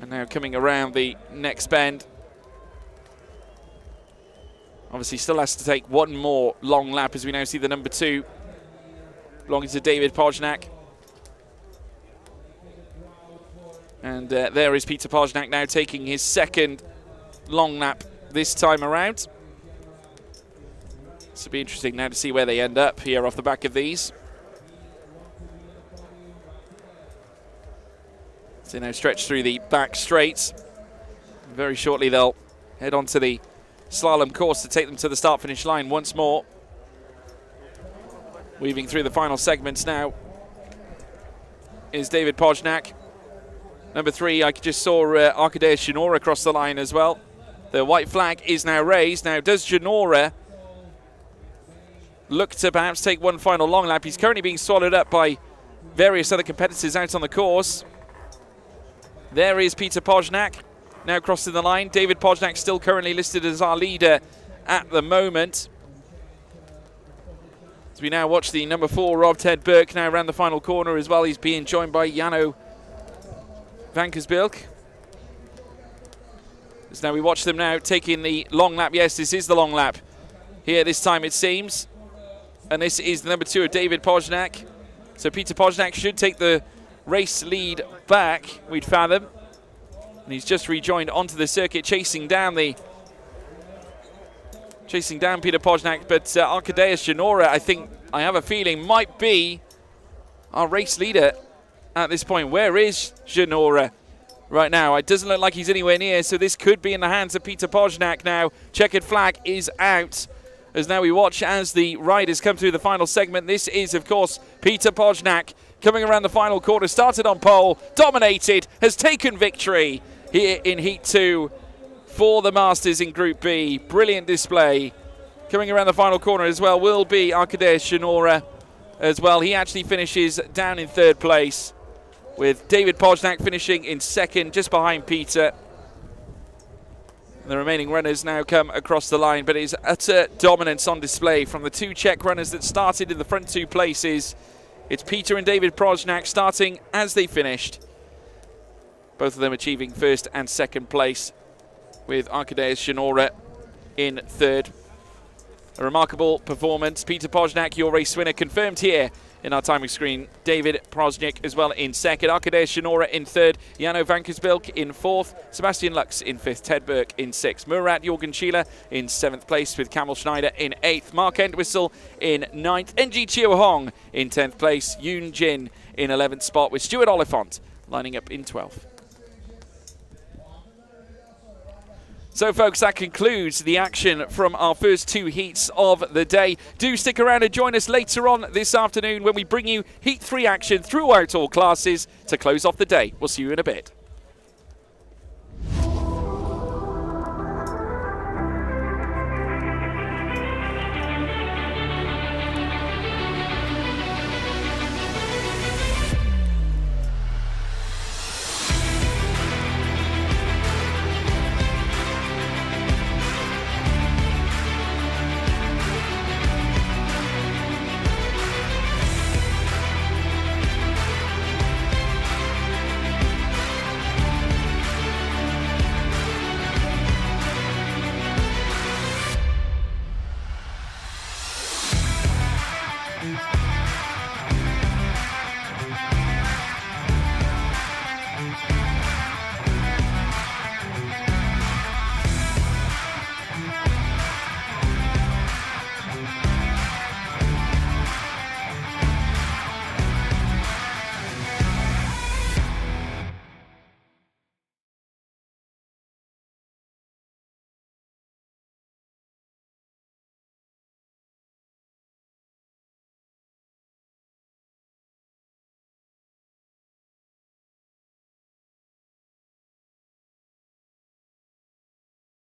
And now coming around the next bend. Obviously, still has to take one more long lap as we now see the number 2 belonging to David Pojnak. And there is Peter Pojnak now taking his second long lap this time around. This will be interesting now to see where they end up here off the back of these. So now stretch through the back straights. Very shortly they'll head on to the slalom course to take them to the start-finish line once more. Weaving through the final segments now is David Pojnak. Number 3, I just saw Arkadej Shinora across the line as well. The white flag is now raised. Now, does Shinora look to perhaps take one final long lap? He's currently being swallowed up by various other competitors out on the course. There is Peter Pojnak now crossing the line. David Pojnak still currently listed as our leader at the moment. As we now watch the number 4, Rob Ted Burke, now around the final corner as well. He's being joined by Jano Vankersbilk. So now we watch them now taking the long lap. Yes, this is the long lap here this time, it seems. And this is the number 2 of David Pojnak. So Peter Pojnak should take the race lead back, we'd fathom. And he's just rejoined onto the circuit, chasing down Peter Pojnak. But Arkadej Shinora, I have a feeling, might be our race leader at this point. Where is Shinora right now? It doesn't look like he's anywhere near, so this could be in the hands of Peter Pojnak now. Checkered flag is out. As now we watch as the riders come through the final segment. This is, of course, Peter Pojnak coming around the final quarter. Started on pole, dominated, has taken victory here in Heat 2 for the Masters in Group B. Brilliant display. Coming around the final corner as well will be Arkadej Shinora as well. He actually finishes down in 3rd place, with David Pojnak finishing in 2nd, just behind Peter. The remaining runners now come across the line, but it is utter dominance on display from the 2 Czech runners that started in the front 2 places. It's Peter and David Pojnak starting as they finished. Both of them achieving 1st and 2nd place, with Arkadej Shinora in 3rd. A remarkable performance. Peter Pojnak, your race winner, confirmed here in our timing screen. David Pojnak as well in 2nd. Arkadej Shinora in 3rd. Jano Vankersbilk in 4th. Sebastian Lux in 5th. Ted Burke in 6th. Murat Jorgen Schieler in 7th place, with Kamil Schneider in 8th. Mark Entwistle in 9th. NG Chio Hong in 10th place. Yoon Jin in 11th spot, with Stuart Oliphant lining up in 12th. So, folks, that concludes the action from our first 2 heats of the day. Do stick around and join us later on this afternoon when we bring you Heat 3 action throughout all classes to close off the day. We'll see you in a bit.